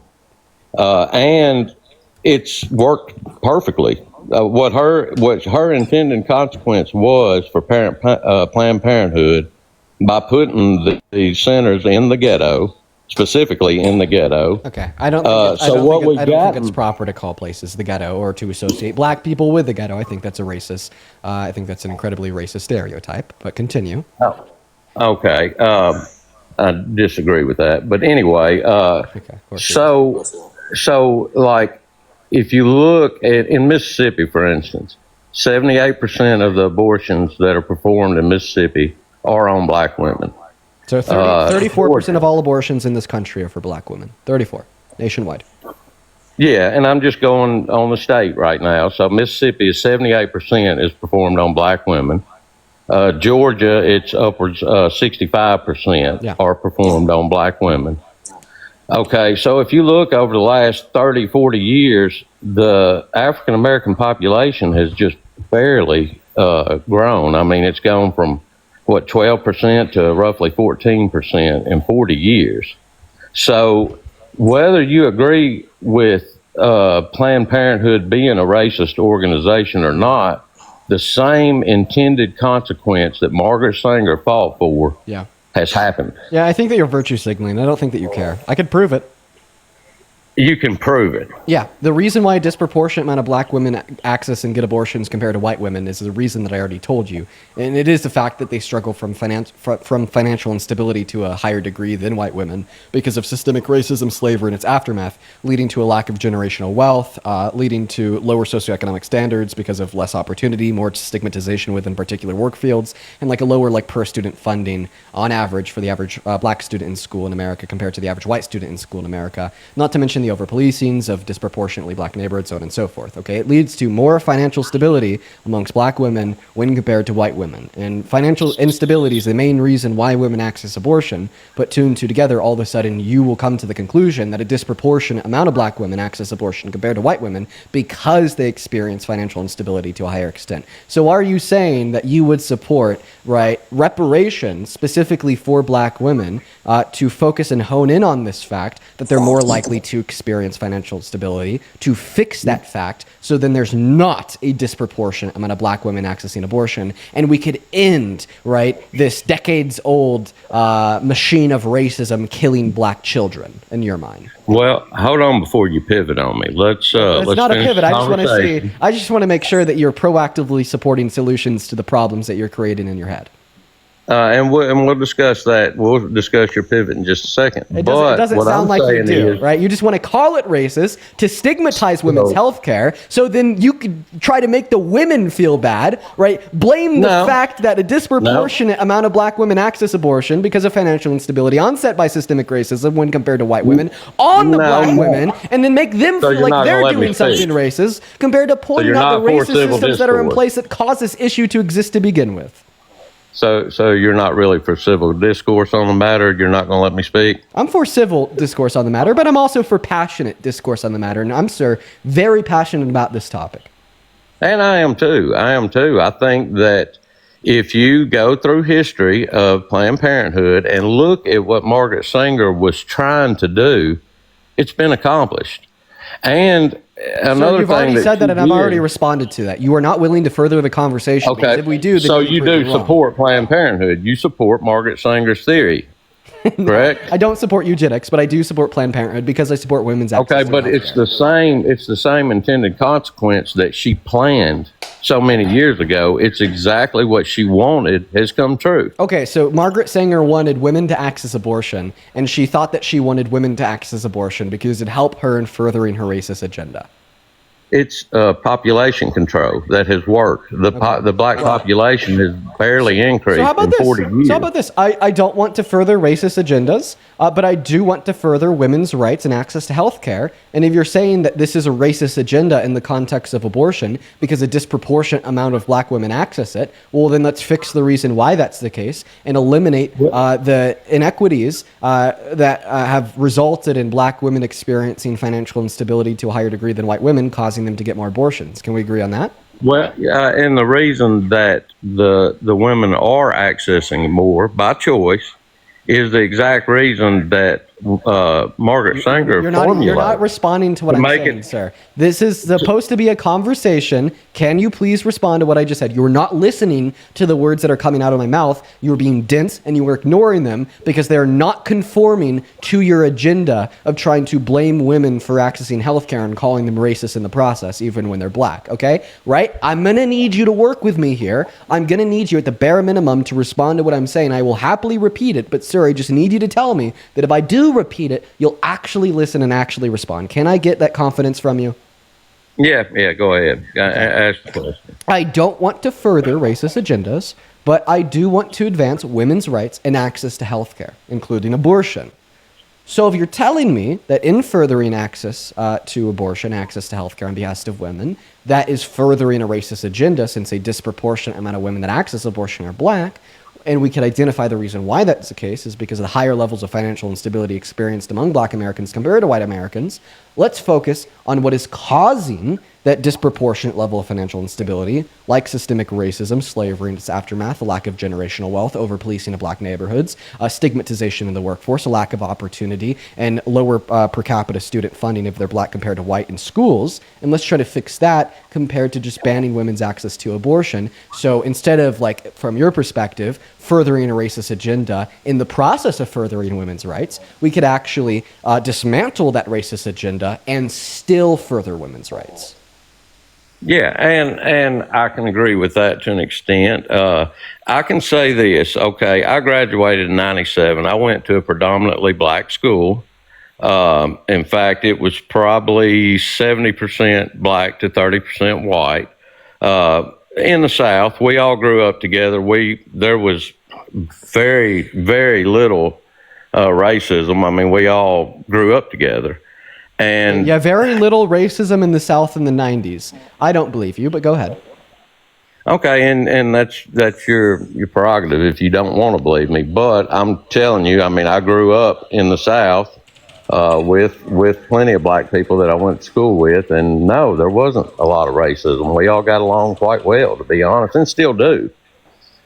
K: and it's worked perfectly. What her intended consequence was for Planned Parenthood by putting the centers in the ghetto, specifically in the ghetto.
B: Okay, I don't think it's proper to call places the ghetto or to associate black people with the ghetto. I think that's a racist. I think that's an incredibly racist stereotype. But continue.
K: Oh. Okay, I disagree with that, but anyway, so like if you look at in Mississippi, for instance, 78% of the abortions that are performed in Mississippi are on black women.
B: So 34% of all abortions in this country are for black women. 34 nationwide.
K: Yeah, and I'm just going on the state right now. So Mississippi is 78% is performed on black women. Georgia, it's upwards 65% are performed on black women. Okay, so if you look over the last 30, 40 years, the African American population has just barely grown. I mean, it's gone from, 12% to roughly 14% in 40 years. So whether you agree with Planned Parenthood being a racist organization or not, the same intended consequence that Margaret Sanger fought for has happened.
B: Yeah, I think that you're virtue signaling. I don't think that you care. I could prove it.
K: You can prove it.
B: Yeah, the reason why a disproportionate amount of black women access and get abortions compared to white women is the reason that I already told you. And it is the fact that they struggle from financial instability to a higher degree than white women because of systemic racism, slavery, and its aftermath, leading to a lack of generational wealth, leading to lower socioeconomic standards because of less opportunity, more stigmatization within particular work fields, and a lower per student funding on average for the average black student in school in America compared to the average white student in school in America. Not to mention the over-policings of disproportionately black neighborhoods, so on and so forth. Okay, it leads to more financial stability amongst black women when compared to white women. And financial instability is the main reason why women access abortion. But two and two together, all of a sudden, you will come to the conclusion that a disproportionate amount of black women access abortion compared to white women because they experience financial instability to a higher extent. So are you saying that you would support, reparations specifically for black women to focus and hone in on this fact that they're more likely to experience financial instability, to fix that fact, so then there's not a disproportionate amount of black women accessing abortion, and we could end, right, this decades-old machine of racism killing black children, in your mind?
K: Well, hold on before you pivot on me. Let's
B: not a
K: finish
B: pivot.
K: the
B: I just want to
K: conversation.
B: see. I just want to make sure that you're proactively supporting solutions to the problems that you're creating in your head.
K: And we'll discuss that. We'll discuss your pivot in just a second.
B: It doesn't sound like you do, right? You just want to call it racist to stigmatize women's health care, so then you could try to make the women feel bad, right? Blame the fact that a disproportionate amount of black women access abortion because of financial instability onset by systemic racism when compared to white women on the black women, and then make them feel like they're doing something racist compared to pointing out the racist systems that are in place that cause this issue to exist to begin with.
K: So you're not really for civil discourse on the matter? You're not going to let me speak?
B: I'm for civil discourse on the matter, but I'm also for passionate discourse on the matter. And I'm, sir, very passionate about this topic.
K: And I am too. I think that if you go through history of Planned Parenthood and look at what Margaret Sanger was trying to do, it's been accomplished. And another
B: you've
K: thing
B: already
K: that
B: said that, and I've
K: did-
B: already responded to that. You are not willing to further the conversation.
K: Okay.
B: Because if we do, then
K: So
B: you're
K: you do
B: completely wrong.
K: support Planned Parenthood. You support Margaret Sanger's theory, correct?
B: I don't support eugenics, but I do support Planned Parenthood because I support women's access.
K: Okay,
B: to
K: but
B: healthcare.
K: it's the same intended consequence that she planned so many years ago. It's exactly what she wanted has come true.
B: Okay, so Margaret Sanger wanted women to access abortion, and she thought that she wanted women to access abortion because it'd help her in furthering her racist agenda.
K: It's population control that has worked. The black population has barely increased
B: So how about
K: in
B: this?
K: 40 years.
B: So how about this? I don't want to further racist agendas, but I do want to further women's rights and access to health care. And if you're saying that this is a racist agenda in the context of abortion because a disproportionate amount of black women access it, well, then let's fix the reason why that's the case and eliminate the inequities that have resulted in black women experiencing financial instability to a higher degree than white women, causing them to get more abortions. Can we agree on that?
K: Well, and the reason that the women are accessing more by choice is the exact reason that Margaret Sanger
B: You're
K: formulated.
B: not responding to what I'm saying, sir. This is supposed to be a conversation. Can you please respond to what I just said? You're not listening to the words that are coming out of my mouth. You're being dense and you are ignoring them because they're not conforming to your agenda of trying to blame women for accessing healthcare and calling them racist in the process, even when they're black, okay? Right? I'm going to need you to work with me here. I'm going to need you at the bare minimum to respond to what I'm saying. I will happily repeat it, but sir, I just need you to tell me that if I do repeat it, you'll actually listen and actually respond. Can I get that confidence from you?
K: Yeah, go ahead. Ask the question.
B: I don't want to further racist agendas, but I do want to advance women's rights and access to healthcare, including abortion. So if you're telling me that in furthering access to abortion, access to healthcare on behalf of women, that is furthering a racist agenda since a disproportionate amount of women that access abortion are black, and we could identify the reason why that's the case is because of the higher levels of financial instability experienced among black Americans compared to white Americans, let's focus on what is causing that disproportionate level of financial instability, like systemic racism, slavery and its aftermath, a lack of generational wealth, over-policing of black neighborhoods, stigmatization in the workforce, a lack of opportunity, and lower per capita student funding if they're black compared to white in schools. And let's try to fix that compared to just banning women's access to abortion. So instead of, like, from your perspective, furthering a racist agenda in the process of furthering women's rights, we could actually dismantle that racist agenda and still further women's rights.
K: Yeah, and I can agree with that to an extent. I can say this, okay, I graduated in 97. I went to a predominantly black school. In fact, it was probably 70% black to 30% white. In the South, we all grew up together. There was very, very little racism. I mean, we all grew up together. And
B: yeah, very little racism in the South in the 90s. I don't believe you, but go ahead.
K: Okay, and that's your prerogative if you don't want to believe me. But I'm telling you, I mean, I grew up in the South with plenty of black people that I went to school with, and no, there wasn't a lot of racism. We all got along quite well, to be honest, and still do.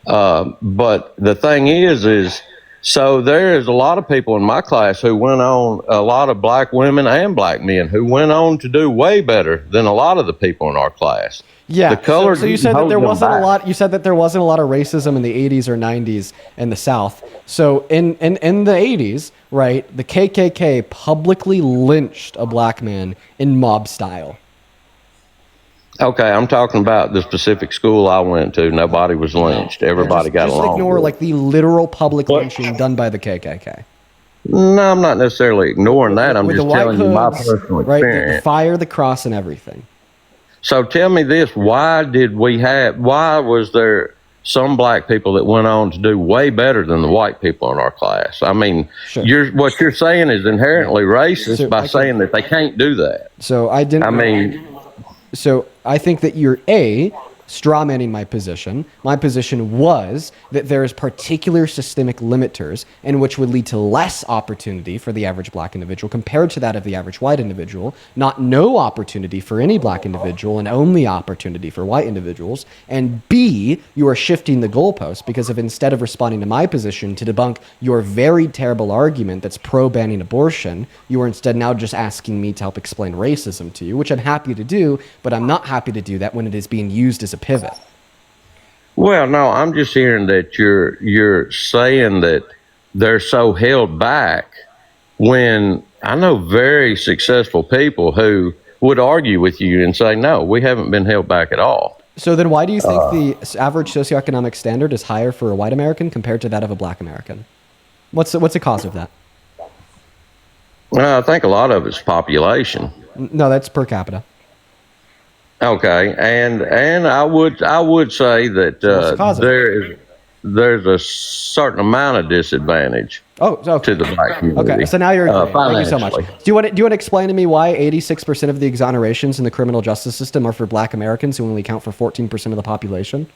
K: But the thing is So there is a lot of people in my class who went on, a lot of black women and black men who went on to do way better than a lot of the people in our class.
B: Yeah.
K: The color.
B: So you said that there wasn't a lot. You said that there wasn't a lot of racism in the 80s or 90s in the South. So in the 80s, right, the KKK publicly lynched a black man in mob style.
K: Okay, I'm talking about the specific school I went to. Nobody was lynched. Everybody got along.
B: Just ignore like the literal public lynching done by the KKK.
K: No, I'm not necessarily ignoring that. I'm just telling you my personal experience.
B: Right, the fire, the cross, and everything.
K: So tell me this: why was there some black people that went on to do way better than the white people in our class? I mean, what you're saying is inherently racist by saying that they can't do that.
B: So I think that you're strawmanning my position. My position was that there is particular systemic limiters in which would lead to less opportunity for the average black individual compared to that of the average white individual, not no opportunity for any black individual and only opportunity for white individuals. And B, you are shifting the goalpost because instead of responding to my position to debunk your very terrible argument that's pro-banning abortion, you are instead now just asking me to help explain racism to you, which I'm happy to do, but I'm not happy to do that when it is being used as a pivot.
K: Well, no, I'm just hearing that you're saying that they're so held back when I know very successful people who would argue with you and say, no, we haven't been held back at all.
B: So then why do you think the average socioeconomic standard is higher for a white American compared to that of a black American? What's the cause of that?
K: I think a lot of it's population.
B: No, that's per capita.
K: Okay, and I would say that there's a certain amount of disadvantage. To the black community.
B: Okay, so now you're thank you so much. Do you want to explain to me why 86% of the exonerations in the criminal justice system are for black Americans who only account for 14% of the population?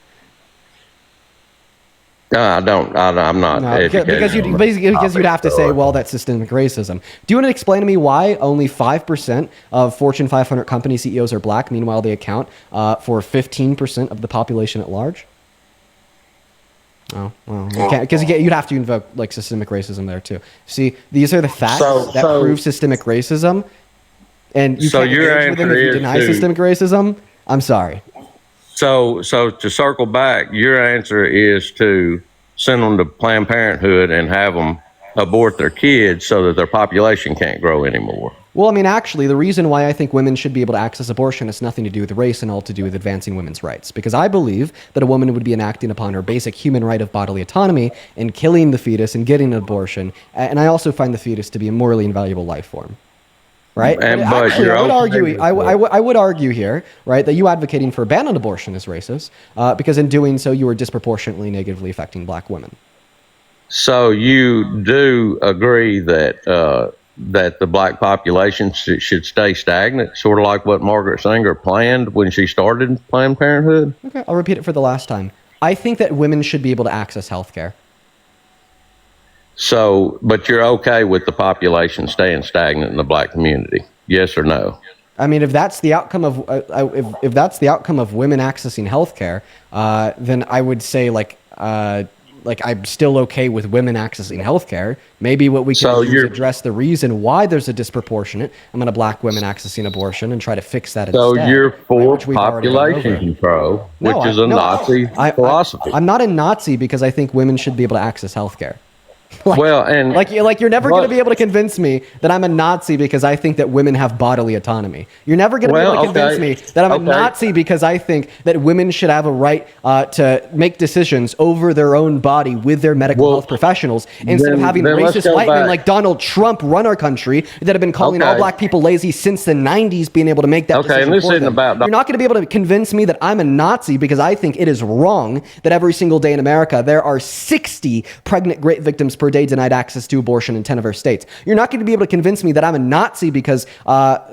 K: I'm not educated.
B: Because you'd have to say, well, that's systemic racism. Do you want to explain to me why only 5% of Fortune 500 company CEOs are black, meanwhile they account for 15% of the population at large? Oh, well, because you'd have to invoke like systemic racism there too. See, these are the facts that prove systemic racism, and you can't engage with them if you deny systemic racism. I'm sorry.
K: So to circle back, your answer is to send them to Planned Parenthood and have them abort their kids so that their population can't grow anymore.
B: Well, I mean, actually, the reason why I think women should be able to access abortion has nothing to do with race and all to do with advancing women's rights. Because I believe that a woman would be enacting upon her basic human right of bodily autonomy and killing the fetus and getting an abortion. And I also find the fetus to be a morally invaluable life form. Right? Actually, I would argue here, right, that you advocating for a ban on abortion is racist, because in doing so, you are disproportionately negatively affecting black women.
K: So you do agree that the black population should stay stagnant, sort of like what Margaret Sanger planned when she started Planned Parenthood?
B: Okay, I'll repeat it for the last time. I think that women should be able to access health care.
K: So, but you're okay with the population staying stagnant in the black community? Yes or no?
B: I mean, if that's the outcome of if that's the outcome of women accessing healthcare, then I would say like I'm still okay with women accessing healthcare. Maybe what we can do is address the reason why there's a disproportionate amount of black women accessing abortion and try to fix that instead.
K: So you're for population control, which is a Nazi philosophy.
B: I'm not a Nazi because I think women should be able to access healthcare. You're never going to be able to convince me that I'm a Nazi because I think that women have bodily autonomy. You're never going to be able to convince me that I'm a Nazi because I think that women should have a right to make decisions over their own body with their medical health professionals instead of having racist white men like Donald Trump run our country that have been calling all black people lazy since the 90s being able to make that decision
K: and this
B: for
K: isn't
B: them.
K: about
B: You're not going to be able to convince me that I'm a Nazi because I think it is wrong that every single day in America there are 60 pregnant rape victims per day denied access to abortion in 10 of our states. You're not going to be able to convince me that I'm a Nazi because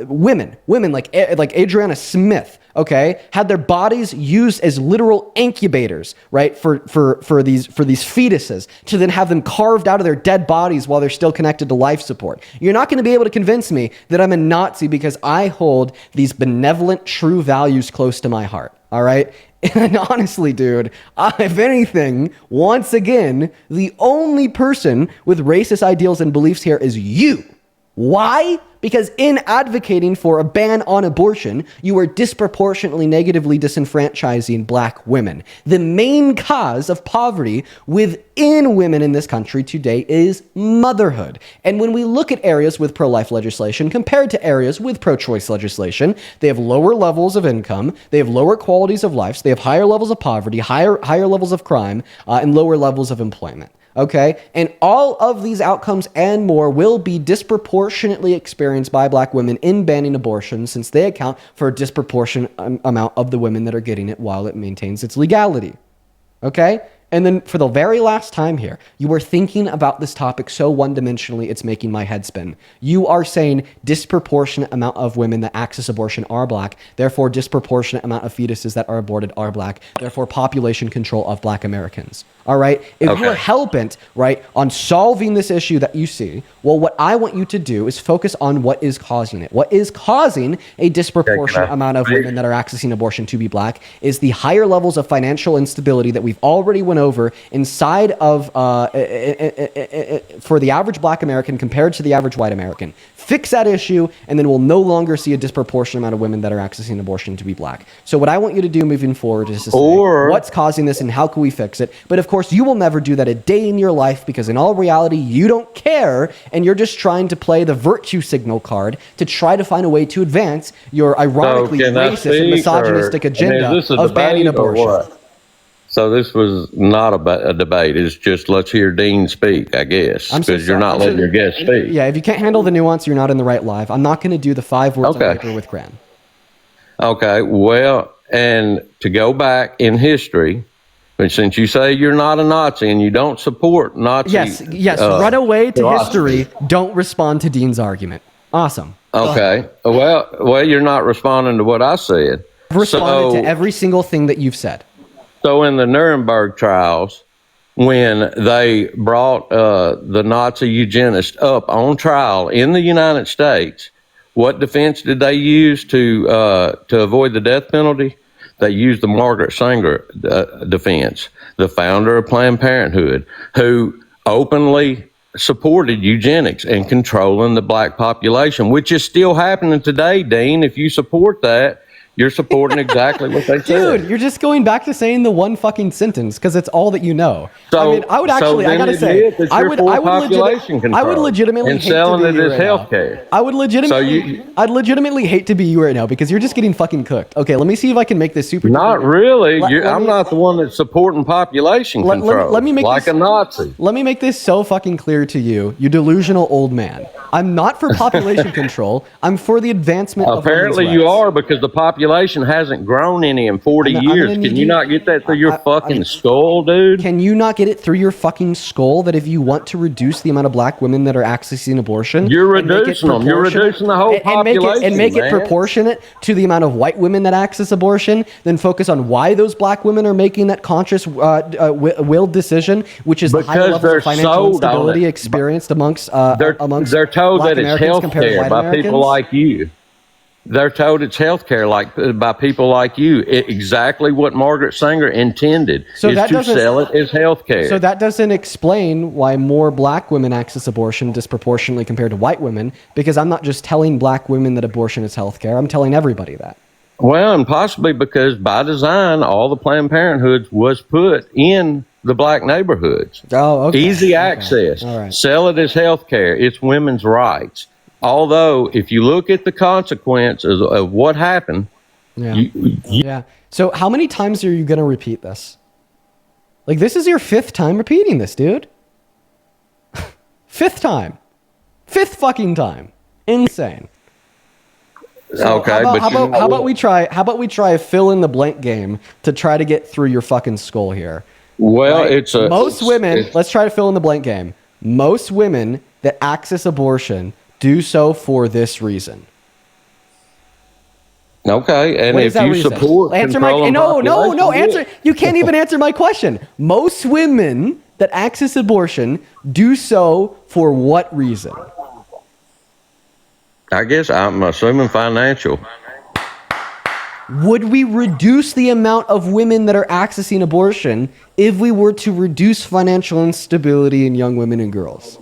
B: women like Adriana Smith, okay, had their bodies used as literal incubators, right, for these fetuses to then have them carved out of their dead bodies while they're still connected to life support. You're not going to be able to convince me that I'm a Nazi because I hold these benevolent, true values close to my heart. All right. And honestly, dude, if anything, once again, the only person with racist ideals and beliefs here is you. Why? Because in advocating for a ban on abortion, you are disproportionately negatively disenfranchising black women. The main cause of poverty within women in this country today is motherhood. And when we look at areas with pro-life legislation compared to areas with pro-choice legislation, they have lower levels of income, they have lower qualities of life, they have higher levels of poverty, higher levels of crime, and lower levels of employment. Okay? And all of these outcomes and more will be disproportionately experienced by black women in banning abortion, since they account for a disproportionate amount of the women that are getting it while it maintains its legality. Okay? And then for the very last time here, you are thinking about this topic so one-dimensionally, it's making my head spin. You are saying disproportionate amount of women that access abortion are black, therefore disproportionate amount of fetuses that are aborted are black, therefore population control of black Americans. All right? If you are hell-bent, right, on solving this issue that you see, well, what I want you to do is focus on what is causing it. What is causing a disproportionate amount of women that are accessing abortion to be black is the higher levels of financial instability that we've already went over inside of, for the average black American compared to the average white American. Fix that issue, and then we'll no longer see a disproportionate amount of women that are accessing abortion to be black. So what I want you to do moving forward is to say, what's causing this and how can we fix it? But of course, you will never do that a day in your life, because in all reality, you don't care, and you're just trying to play the virtue signal card to try to find a way to advance your ironically racist and misogynistic agenda of banning abortion.
K: So this was not a debate. It's just let's hear Dean speak, I guess, because you're not letting your guest speak.
B: Yeah, if you can't handle the nuance, you're not in the right live. I'm not going to do the 5 words on paper with Gran.
K: Okay, well, and to go back in history, but since you say you're not a Nazi and you don't support Nazi...
B: Yes, run away to history. Don't respond to Dean's argument. Awesome.
K: Okay, well, you're not responding to what I said.
B: I've responded to every single thing that you've said.
K: So in the Nuremberg trials, when they brought the Nazi eugenists up on trial in the United States, what defense did they use to avoid the death penalty? They used the Margaret Sanger defense, the founder of Planned Parenthood, who openly supported eugenics and controlling the black population, which is still happening today, Dean. If you support that, you're supporting exactly what they said.
B: Dude, you're just going back to saying the one fucking sentence because it's all that you know. So, I mean, I would actually, I gotta say, I would legitimately hate to be you right now. I would legitimately, I'd legitimately hate to be you right now because you're just getting fucking cooked. Okay, let me see if I can make this super.
K: Not really. I'm not the one that's supporting population control. Let me make like a Nazi.
B: Let me make this so fucking clear to you, you delusional old man. I'm not for population control. I'm for the advancement of
K: Apparently you are, because the population hasn't grown any in 40 years. Can you not get that through your fucking skull, dude?
B: Can you not get it through your fucking skull that if you want to reduce the amount of black women that are accessing abortion,
K: you're reducing them. You're reducing the whole population,
B: and make it proportionate to the amount of white women that access abortion, then focus on why those black women are making that conscious willed decision, which is the high level of financial instability experienced amongst
K: they're told that it's health care by people like you. They're told it's health care by people like you. Exactly what Margaret Sanger intended is to sell it as health care.
B: So that doesn't explain why more black women access abortion disproportionately compared to white women, because I'm not just telling black women that abortion is health care. I'm telling everybody that.
K: Well, and possibly because by design, all the Planned Parenthoods was put in the black neighborhoods.
B: Oh, okay.
K: Easy access.
B: All right.
K: Sell it as health care. It's women's rights. Although, if you look at the consequences of what happened,
B: yeah. So, how many times are you going to repeat this? Like, this is your 5th time repeating this, dude. 5th time, 5th fucking time. Insane. So
K: okay,
B: how about we try a fill in the blank game to try to get through your fucking skull here?
K: Well,
B: right? Most women. Let's try to fill in the blank game. Most women that access abortion do so for this reason.
K: Okay, and if you support
B: no, answer. You can't even answer my question. Most women that access abortion do so for what reason?
K: I guess I'm assuming financial.
B: Would we reduce the amount of women that are accessing abortion if we were to reduce financial instability in young women and girls?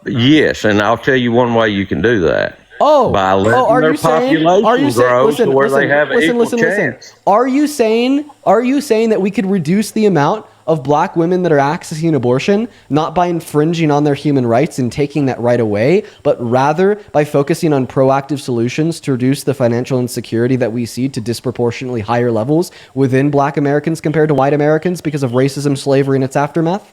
K: Yes, and I'll tell you one way you can do that. By letting
B: are
K: their
B: you saying?
K: population grow to where they have an equal chance.
B: Are you saying that we could reduce the amount of black women that are accessing abortion, not by infringing on their human rights and taking that right away, but rather by focusing on proactive solutions to reduce the financial insecurity that we see to disproportionately higher levels within black Americans compared to white Americans because of racism, slavery, and its aftermath?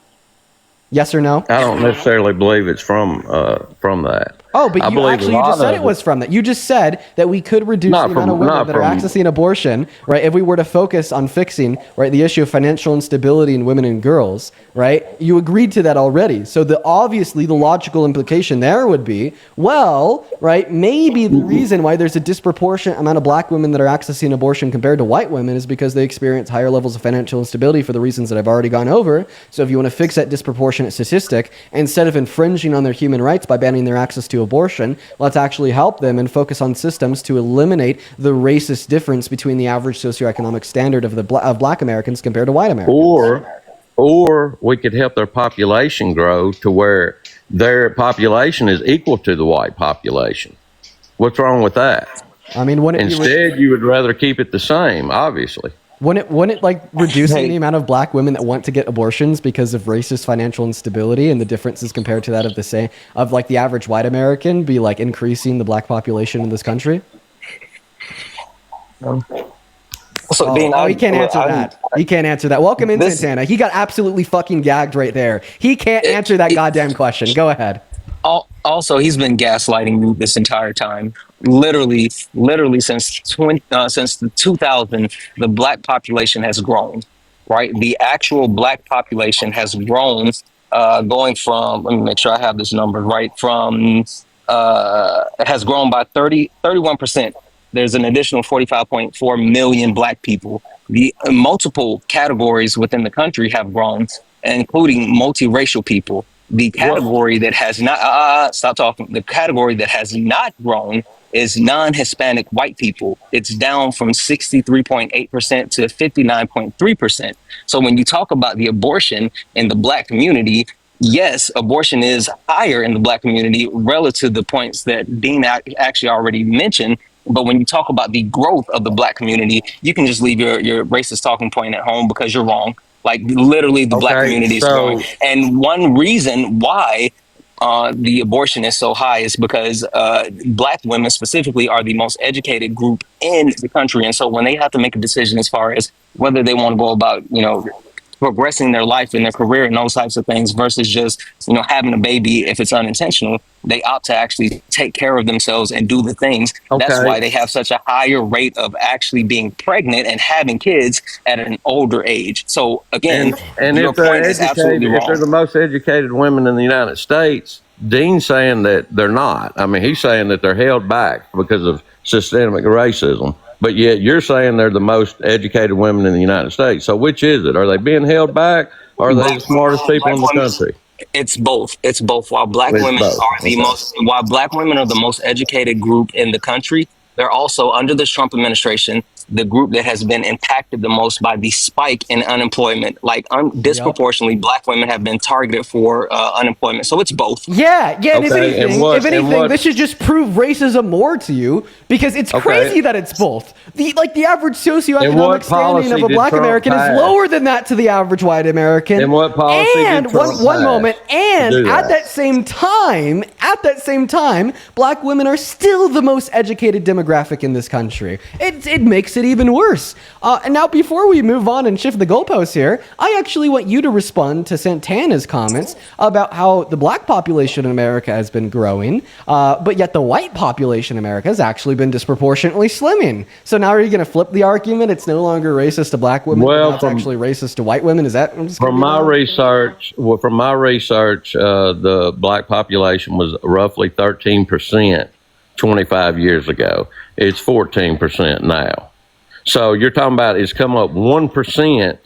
B: Yes or no?
K: I don't necessarily believe it's from that.
B: Oh, but you just said it was from that. You just said that we could reduce the amount of women that are accessing abortion, right? If we were to focus on fixing, right, the issue of financial instability in women and girls, right? You agreed to that already. So obviously the logical implication there would be, well, right, maybe the reason why there's a disproportionate amount of black women that are accessing abortion compared to white women is because they experience higher levels of financial instability for the reasons that I've already gone over. So if you want to fix that disproportionate statistic, instead of infringing on their human rights by banning their access to abortion, let's actually help them and focus on systems to eliminate the racist difference between the average socioeconomic standard of black Americans compared to white Americans.
K: Or we could help their population grow to where their population is equal to the white population. What's wrong with that?
B: I mean,
K: you would rather keep it the same, obviously.
B: Wouldn't it like reducing the amount of black women that want to get abortions because of racist financial instability and the differences compared to that of the average white American be like increasing the black population in this country? He can't answer that. He can't answer that. Welcome in, Santana. He got absolutely fucking gagged right there. He can't answer that goddamn question. Go ahead.
L: Also, he's been gaslighting me this entire time. Literally since the 2000, the black population has grown, right? The actual black population has grown, going from, let me make sure I have this number right, it has grown by 31%. There's an additional 45.4 million black people. The multiple categories within the country have grown, including multiracial people. The category that has not, the category that has not grown is non-Hispanic white people. It's down from 63.8% to 59.3%. So when you talk about the abortion in the black community, yes, abortion is higher in the black community relative to the points that Dean actually already mentioned. But when you talk about the growth of the black community, you can just leave your racist talking point at home because you're wrong. Like literally the black community is growing. And one reason why the abortion is so high is because black women specifically are the most educated group in the country. And so when they have to make a decision as far as whether they want to go about, progressing their life and their career and those types of things versus just, having a baby, if it's unintentional, they opt to actually take care of themselves and do the things. That's why they have such a higher rate of actually being pregnant and having kids at an older age. So again, your point is absolutely wrong.
K: If they're the most educated women in the United States, Dean's saying that they're not. I mean, he's saying that they're held back because of systemic racism. But yet you're saying they're the most educated women in the United States. So which is it? Are they being held back, or are they the smartest people in the country?
L: It's both. It's both. While black women are the most educated group in the country, they're also, under this Trump administration, the group that has been impacted the most by the spike in unemployment. Like disproportionately, black women have been targeted for unemployment. So it's both.
B: Yeah. And if anything, this should just prove racism more to you, because it's crazy that it's both. The average socioeconomic standing of a black American is lower than that to the average white American.
K: And what policy did Trump
B: one moment, and at that same time, black women are still the most educated demographic in this country. It makes it even worse. And now, before we move on and shift the goalposts here, I actually want you to respond to Santana's comments about how the black population in America has been growing, but yet the white population in America has actually been disproportionately slimming. So now are you going to flip the argument? It's no longer racist to black women, but it's actually racist to white women? Is that
K: from my research? Well, from my research, the black population was roughly 13% 25 years ago. It's 14% now. So you're talking about it's come up 1%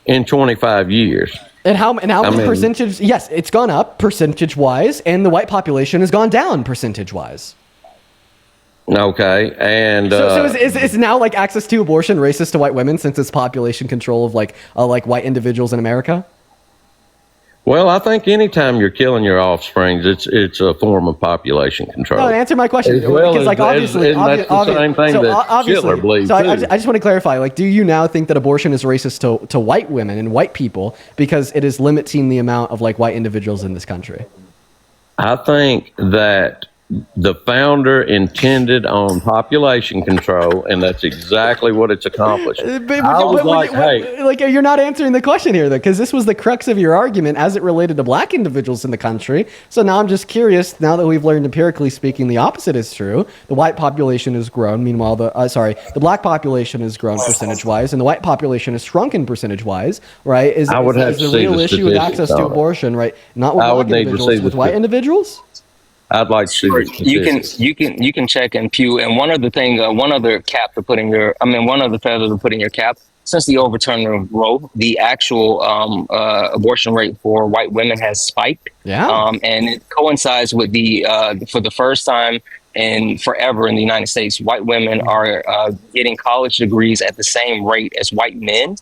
K: in 25 years.
B: And how many percentage? Yes, it's gone up percentage-wise, and the white population has gone down percentage-wise.
K: Okay, and
B: so is now like access to abortion racist to white women since it's population control of like white individuals in America?
K: well, I think anytime you're killing your offspring, it's a form of population control.
B: No, answer my question.
K: As well
B: because like obviously,
K: that's the same thing that Hitler believed
B: So
K: too.
B: I just want to clarify. Like, do you now think that abortion is racist to white women and white people because it is limiting the amount of like white individuals in this country?
K: I think that the founder intended on population control, and that's exactly what it's accomplished.
B: Like, you're not answering the question here, though, because this was the crux of your argument as it related to black individuals in the country. So now I'm just curious. Now that we've learned empirically speaking, the opposite is true. The white population has grown. Meanwhile, the black population has grown percentage-wise, and the white population has shrunken percentage-wise. Right? Is the real issue with access to abortion? Right? Not with black individuals, with white individuals.
K: I'd like to see
L: you can check in Pew, and one other thing, one other feather to put in your cap. Since the overturning of Roe, the actual abortion rate for white women has spiked.
B: Yeah.
L: And it coincides with the for the first time in forever in the United States, white women are getting college degrees at the same rate as white men.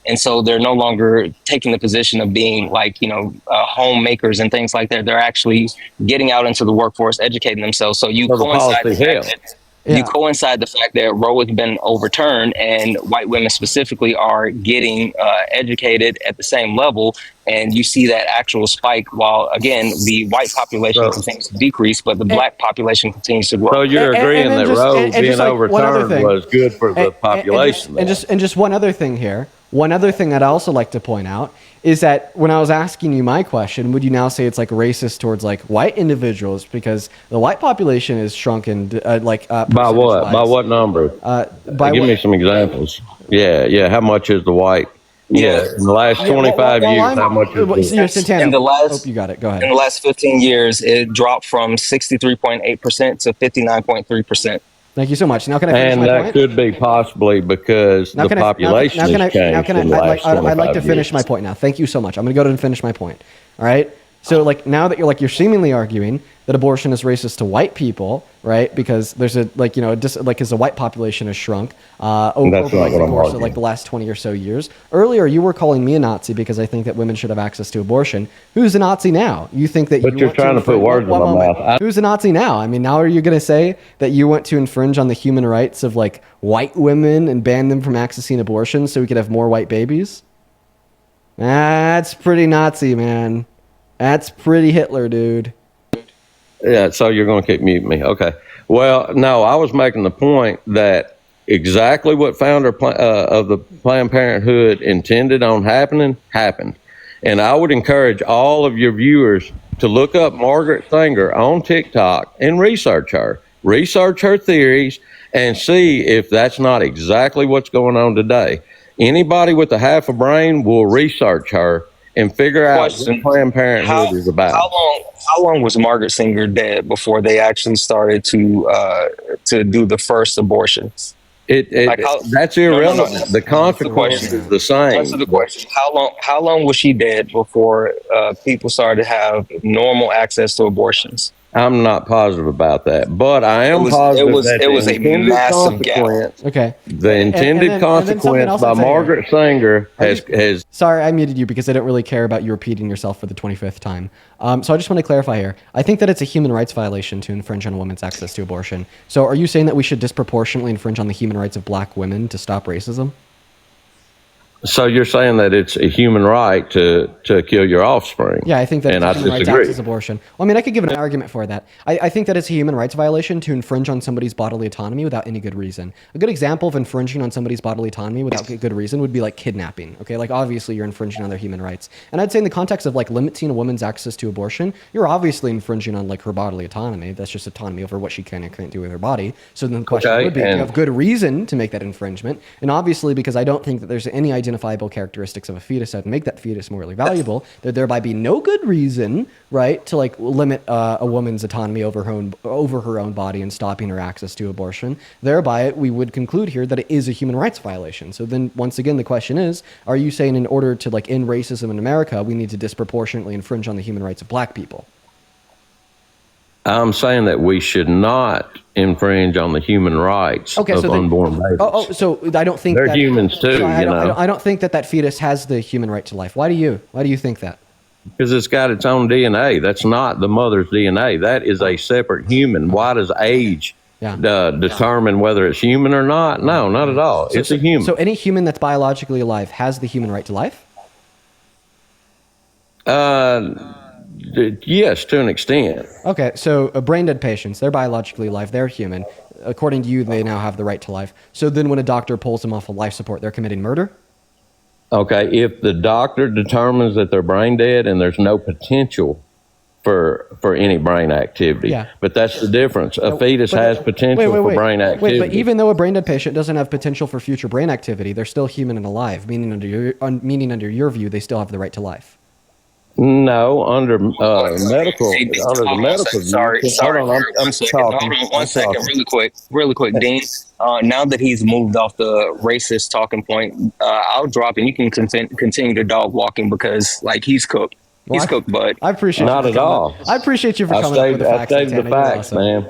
L: And so they're no longer taking the position of being like, homemakers and things like that. They're actually getting out into the workforce, educating themselves. So you coincide the fact that Roe has been overturned and white women specifically are getting educated at the same level. And you see that actual spike while, again, the white population continues to decrease, but the black population continues to grow.
K: So you're agreeing that Roe being overturned was good for the population.
B: And just one other thing here. One other thing I'd also like to point out is that when I was asking you my question, would you now say it's like racist towards like white individuals because the white population is shrunken
K: by what? By what number? Give me some examples. Yeah. How much is the white? Yeah, in the last 25 years, how much is
B: Santana,
L: in the last,
B: you got it. Go ahead.
L: In the last 15 years, it dropped from 63.8% to 59.3%.
B: Thank you so much. Now can I finish my point?
K: And that could be possibly because the population has changed in the last 25
B: I'd like to finish my point now. Thank you so much. I'm going to go ahead and finish my point. All right? So like now that you're seemingly arguing that abortion is racist to white people, right? Because there's as the white population has shrunk over the course of like the last 20 or so years. Earlier, you were calling me a Nazi because I think that women should have access to abortion. Who's a Nazi now? You think that
K: you're trying to put words in my mouth.
B: Who's a Nazi now? I mean, now are you going to say that you want to infringe on the human rights of like white women and ban them from accessing abortion so we could have more white babies? That's pretty Nazi, man. That's pretty Hitler, dude.
K: Yeah, so you're going to keep muting me. Okay. Well, no, I was making the point that exactly what founder of the Planned Parenthood intended on happening, happened. And I would encourage all of your viewers to look up Margaret Sanger on TikTok and research her theories, and see if that's not exactly what's going on today. Anybody with a half a brain will research her and figure out what Planned Parenthood is about.
L: How long was Margaret Sanger dead before they actually started to do the first abortions?
K: That's irrelevant. No. The consequence is the same.
L: Answer the question. How long was she dead before people started to have normal access to abortions?
K: I'm not positive about that, but I am positive that
L: it was a massive gap.
B: Okay.
K: The intended consequence by Margaret Sanger has.
B: Sorry, I muted you because I don't really care about you repeating yourself for the 25th time. So I just want to clarify here. I think that it's a human rights violation to infringe on a woman's access to abortion. So are you saying that we should disproportionately infringe on the human rights of black women to stop racism?
K: So you're saying that it's a human right to kill your offspring?
B: Yeah, I think that it's a human right to access abortion. Well, I mean, I could give an argument for that. I think that it's a human rights violation to infringe on somebody's bodily autonomy without any good reason. A good example of infringing on somebody's bodily autonomy without good reason would be like kidnapping. Okay, like obviously you're infringing on their human rights. And I'd say in the context of like limiting a woman's access to abortion, you're obviously infringing on like her bodily autonomy. That's just autonomy over what she can and can't do with her body. So then the question would be, do you have good reason to make that infringement? And obviously, because I don't think that there's any identifiable characteristics of a fetus that make that fetus morally valuable, there thereby be no good reason, right, to like limit a woman's autonomy over her own body and stopping her access to abortion. Thereby, we would conclude here that it is a human rights violation. So then, once again, the question is: are you saying in order to like end racism in America, we need to disproportionately infringe on the human rights of black people?
K: I'm saying that we should not infringe on the human rights of unborn babies.
B: So I don't think
K: they're humans too.
B: I don't think that fetus has the human right to life. Why do you think that?
K: Because it's got its own DNA. That's not the mother's DNA. That is a separate human. Why does age determine whether it's human or not? No, not at all. It's a human.
B: So any human that's biologically alive has the human right to life?
K: Yes, to an extent.
B: Okay, so brain dead patients, they're biologically alive, they're human. According to you, they now have the right to life. So then when a doctor pulls them off of life support, they're committing murder?
K: Okay, if the doctor determines that they're brain dead and there's no potential for any brain activity. But that's the difference. A fetus has potential for brain activity.
B: But even though a brain dead patient doesn't have potential for future brain activity, they're still human and alive, meaning under your view, they still have the right to life.
K: No, under medical, under the medical.
L: Sorry. I'm second. Hold on 1 second, really quick, Dean. Now that he's moved off the racist talking point, I'll drop and you can continue the dog walking because like he's cooked. He's cooked, bud.
B: I appreciate
K: not at all.
B: I appreciate you for coming up with the facts.
K: I stated the facts, man.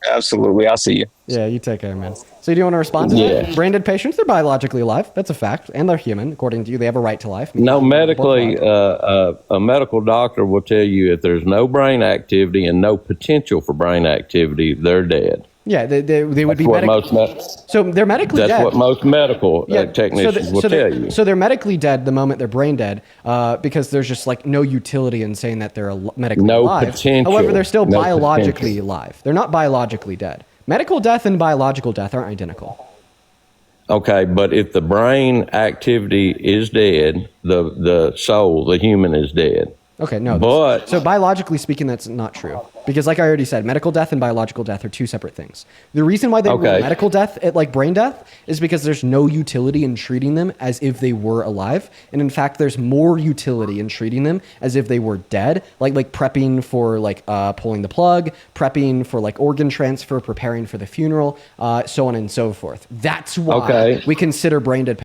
L: Absolutely, I'll see you.
B: Yeah, you take care, man. So do you want to respond to that? Brain dead patients, they're biologically alive. That's a fact. And they're human. According to you, they have a right to life.
K: No, medically, a medical doctor will tell you if there's no brain activity and no potential for brain activity, they're dead.
B: Yeah, they would be so they're medically dead.
K: That's what most medical technicians will tell you.
B: So they're medically dead the moment they're brain dead because there's just like no utility in saying that they're medically alive.
K: Potential.
B: However, they're still biologically alive. They're not biologically dead. Medical death and biological death aren't identical.
K: Okay, but if the brain activity is dead, the soul, the human is dead.
B: Okay, no.
K: But
B: so biologically speaking, that's not true. Because like I already said, medical death and biological death are two separate things. The reason why they rule medical death at like brain death is because there's no utility in treating them as if they were alive. And in fact, there's more utility in treating them as if they were dead, like prepping for like pulling the plug, prepping for like organ transfer, preparing for the funeral, so on and so forth. That's why we consider brain dead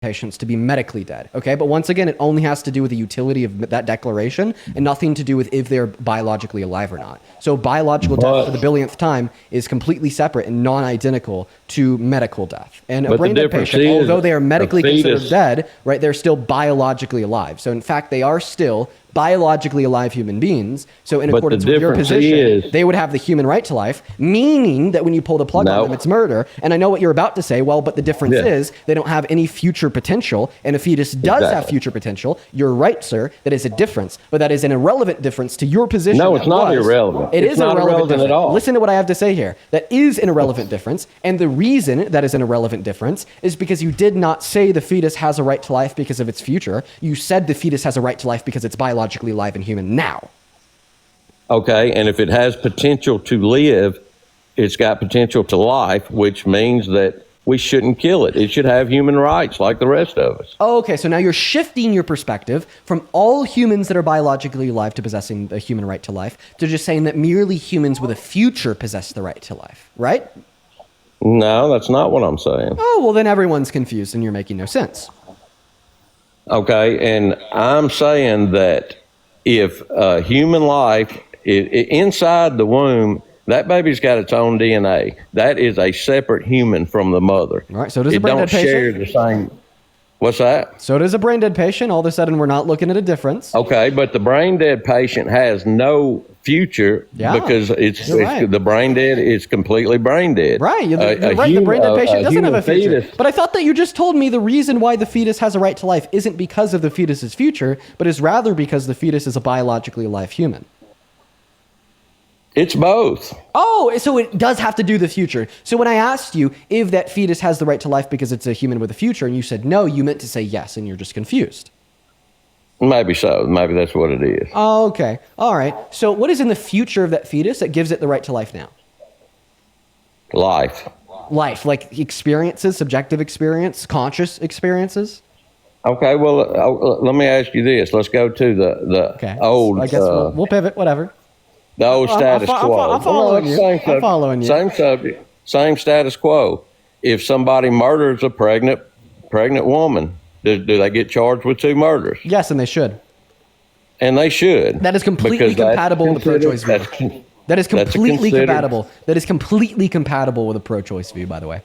B: patients to be medically dead. Okay, but once again, it only has to do with the utility of that declaration and nothing to do with if they're biologically alive or not. So biological death for the billionth time is completely separate and non-identical to medical death. And a brain dead patient, although they are medically considered dead, right, they're still biologically alive. So in fact, they are still biologically alive human beings. So in accordance with your position, they would have the human right to life, meaning that when you pull the plug on them, it's murder. And I know what you're about to say. Well, but the difference is they don't have any future potential. And a fetus does have future potential. You're right, sir. That is a difference. But that is an irrelevant difference to your position.
K: No, it's not irrelevant.
B: It is
K: not irrelevant at all.
B: Listen to what I have to say here. That is an irrelevant difference. And the reason that is an irrelevant difference is because you did not say the fetus has a right to life because of its future. You said the fetus has a right to life because it's biologically alive and human now.
K: Okay, and if it has potential to live, it's got potential to life, which means that we shouldn't kill it. It should have human rights like the rest of us.
B: Oh, okay, so now you're shifting your perspective from all humans that are biologically alive to possessing the human right to life to just saying that merely humans with a future possess the right to life, right?
K: No, that's not what I'm saying.
B: Oh, well then everyone's confused and you're making no sense.
K: Okay, and I'm saying that if human life inside the womb, that baby's got its own DNA. That is a separate human from the mother.
B: All right, so does a brain dead patient.
K: It don't share the same. What's that?
B: So does a brain dead patient. All of a sudden, we're not looking at a difference.
K: Okay, but the brain dead patient has no future because it's the brain dead is completely brain dead.
B: Right, you're right. The brain dead patient doesn't have a future. But I thought that you just told me the reason why the fetus has a right to life isn't because of the fetus's future, but is rather because the fetus is a biologically alive human.
K: It's both.
B: Oh, so it does have to do the future. So when I asked you if that fetus has the right to life because it's a human with a future, and you said no, you meant to say yes, and you're just confused.
K: Maybe so. Maybe that's what it is.
B: Oh, okay. All right. So what is in the future of that fetus that gives it the right to life now?
K: Life.
B: Life, like experiences, subjective experience, conscious experiences?
K: Okay, well, let me ask you this. Let's go to the old...
B: I guess we'll pivot, whatever.
K: The old status quo.
B: I'm following you. I'm following you.
K: Same subject, same status quo. If somebody murders a pregnant woman, do they get charged with 2 murders?
B: Yes, and they should.
K: And they should.
B: That is completely compatible with a pro-choice view. That is completely compatible. That is completely compatible with a pro-choice view, by the way.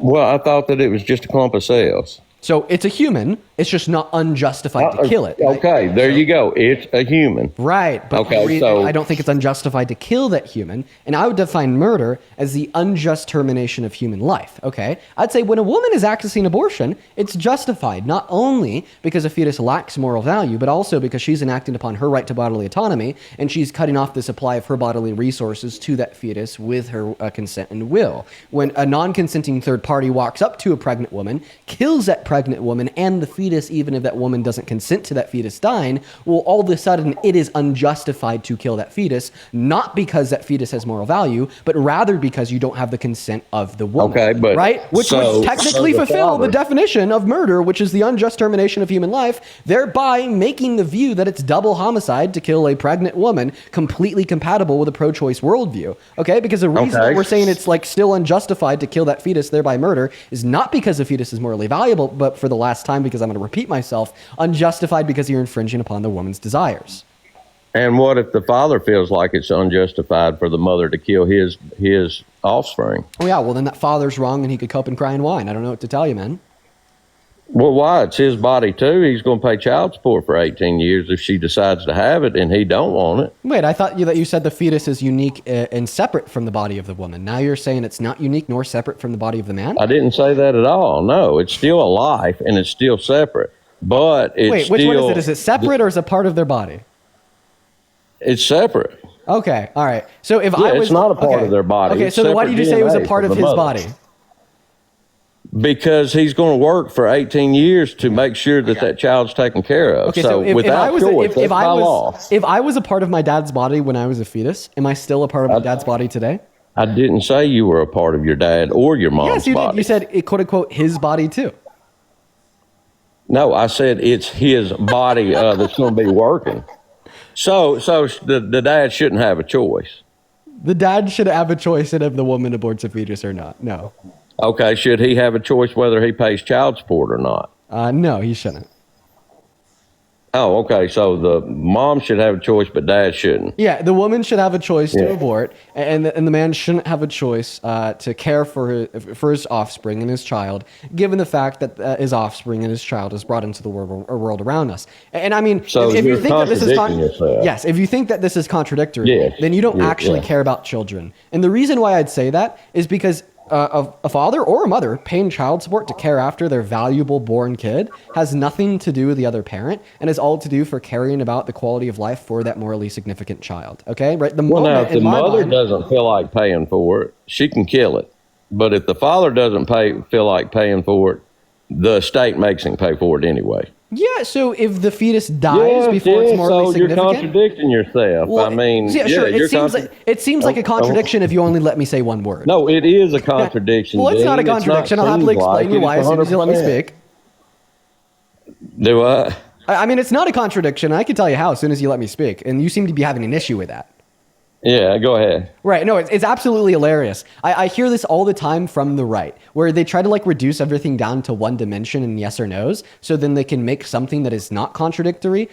K: Well, I thought that it was just a clump of cells.
B: So it's a human. It's just not unjustified to kill it. Right?
K: Okay, there you go. It's a human.
B: Right. But I don't think it's unjustified to kill that human. And I would define murder as the unjust termination of human life. Okay. I'd say when a woman is accessing abortion, it's justified not only because a fetus lacks moral value, but also because she's enacting upon her right to bodily autonomy, and she's cutting off the supply of her bodily resources to that fetus with her consent and will. When a non-consenting third party walks up to a pregnant woman, kills that pregnant woman and the fetus, even if that woman doesn't consent to that fetus dying, well, all of a sudden it is unjustified to kill that fetus, not because that fetus has moral value, but rather because you don't have the consent of the woman.
K: Okay, but
B: right? Which would technically fulfill the definition of murder, which is the unjust termination of human life, thereby making the view that it's double homicide to kill a pregnant woman completely compatible with a pro-choice worldview. Okay, because the reason that we're saying it's like still unjustified to kill that fetus, thereby murder, is not because the fetus is morally valuable, but for the last time, because I'm going to repeat myself, unjustified because you're infringing upon the woman's desires.
K: And what if the father feels like it's unjustified for the mother to kill his offspring?
B: Oh yeah, well then that father's wrong and he could cope and cry and whine. I don't know what to tell you, man.
K: Well, why? It's his body too. He's going to pay child support for 18 years if she decides to have it and he don't want it.
B: Wait, I thought that you said the fetus is unique and separate from the body of the woman. Now you're saying it's not unique nor separate from the body of the man?
K: I didn't say that at all. No, it's still a life and it's still separate. But it's
B: Wait, which one is it? Is it separate or is it part of their body?
K: It's separate.
B: Okay, all right. So if
K: it's not a part of their body.
B: Okay, so then why did you say it was a part of his body?
K: Because he's going to work for 18 years to make sure that that child's taken care of.
B: Okay,
K: so without choice, that's by law.
B: If I was a part of my dad's body when I was a fetus, am I still a part of my dad's body today?
K: I didn't say you were a part of your dad or your mom's
B: yes, you
K: body.
B: Did. You said, quote unquote, his body too.
K: No, I said it's his body that's going to be working. So the dad shouldn't have a choice.
B: The dad should have a choice in if the woman aborts a fetus or not. No.
K: Okay, should he have a choice whether he pays child support or not?
B: No, he shouldn't.
K: Oh, okay. So the mom should have a choice, but dad shouldn't.
B: Yeah, the woman should have a choice to abort, and the man shouldn't have a choice to care for his offspring and his child, given the fact that his offspring and his child is brought into the world around us. And I mean,
K: so
B: if you think that this is
K: yourself.
B: if you think that this is contradictory, then you don't actually care about children. And the reason why I'd say that is because a father or a mother paying child support to care after their valuable born kid has nothing to do with the other parent and is all to do for caring about the quality of life for that morally significant child. Okay, right?
K: Now, if the mother doesn't feel like paying for it, she can kill it. But if the father doesn't feel like paying for it, the state makes him pay for it anyway.
B: Yeah, so if the fetus dies before it's morally significant,
K: you're contradicting yourself.
B: Well,
K: I mean,
B: sure. It seems like a contradiction if you only let me say one word.
K: No, it is a contradiction.
B: Well, it's not a contradiction. I'll happily explain you why as soon as you let me speak.
K: Do I?
B: I mean, it's not a contradiction. I can tell you how as soon as you let me speak, and you seem to be having an issue with that.
K: Yeah, go ahead.
B: Right. No, it's absolutely hilarious. I hear this all the time from the right, where they try to like reduce everything down to one dimension and yes or no's, so then they can make something that is not contradictory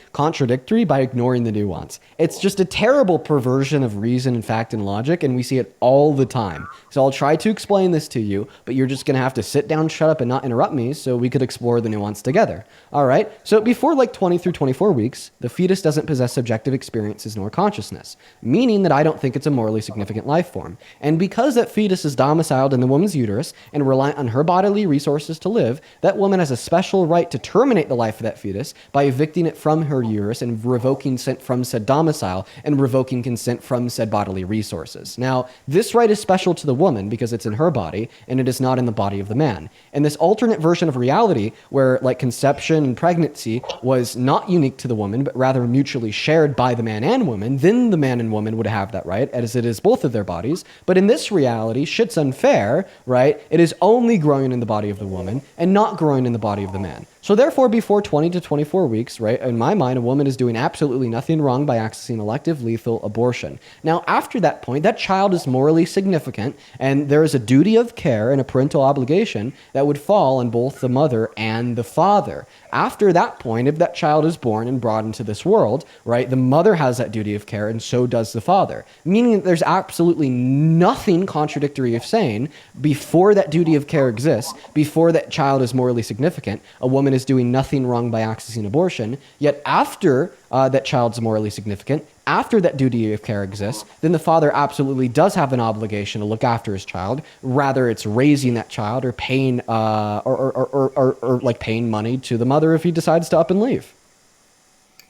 B: by ignoring the nuance. It's just a terrible perversion of reason and fact and logic, and we see it all the time. So I'll try to explain this to you, but you're just going to have to sit down, shut up, and not interrupt me so we could explore the nuance together. All right? So before like 20 through 24 weeks, the fetus doesn't possess subjective experiences nor consciousness, meaning that I don't think it's a morally significant life form. And because that fetus is domiciled in the woman's uterus and reliant on her bodily resources to live, that woman has a special right to terminate the life of that fetus by evicting it from her uterus and revoking consent from said domicile and revoking consent from said bodily resources. Now, this right is special to the woman because it's in her body and it is not in the body of the man. And this alternate version of reality where like conception and pregnancy was not unique to the woman, but rather mutually shared by the man and woman, then the man and woman would have that right, as it is both of their bodies. But in this reality, shit's unfair, right? It is only growing in the body of the woman and not growing in the body of the man. So therefore, before 20 to 24 weeks, right, in my mind, a woman is doing absolutely nothing wrong by accessing elective lethal abortion. Now, after that point, that child is morally significant, and there is a duty of care and a parental obligation that would fall on both the mother and the father. After that point, if that child is born and brought into this world, right, the mother has that duty of care, and so does the father. Meaning that there's absolutely nothing contradictory of saying before that duty of care exists, before that child is morally significant, a woman is doing nothing wrong by accessing abortion. Yet after that child's morally significant, after that duty of care exists, then the father absolutely does have an obligation to look after his child, rather it's raising that child or paying or like paying money to the mother if he decides to up and leave.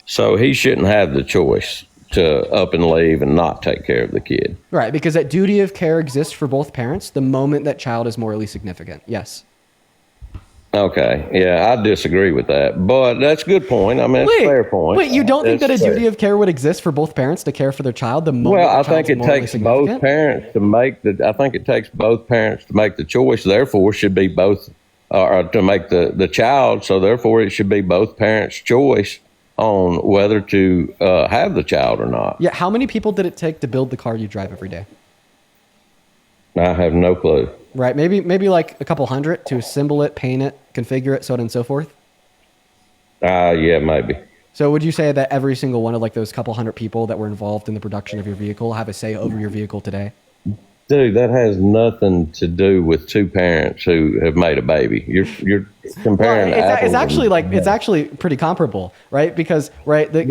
K: So he shouldn't have the choice to up and leave and not take care of the kid.
B: Right, because that duty of care exists for both parents the moment that child is morally significant. Yes.
K: Okay, yeah, I disagree with that, but that's a good point. I mean, it's a fair point.
B: Wait, you don't think that a duty of care would exist for both parents to care for their child the moment?
K: Well, I think it takes both parents to make the. I think it takes both parents to make the choice. Therefore, should be both, or to make the child. So therefore, it should be both parents' choice on whether to have the child or not.
B: Yeah. How many people did it take to build the car you drive every day?
K: I have no clue.
B: Right, maybe like a couple hundred to assemble it, paint it, configure it, so on and so forth.
K: Yeah, maybe.
B: So would you say that every single one of like those couple hundred people that were involved in the production of your vehicle have a say over your vehicle today?
K: Dude, that has nothing to do with two parents who have made a baby. You're comparing.
B: Well, it's actually it's actually pretty comparable, right? Because the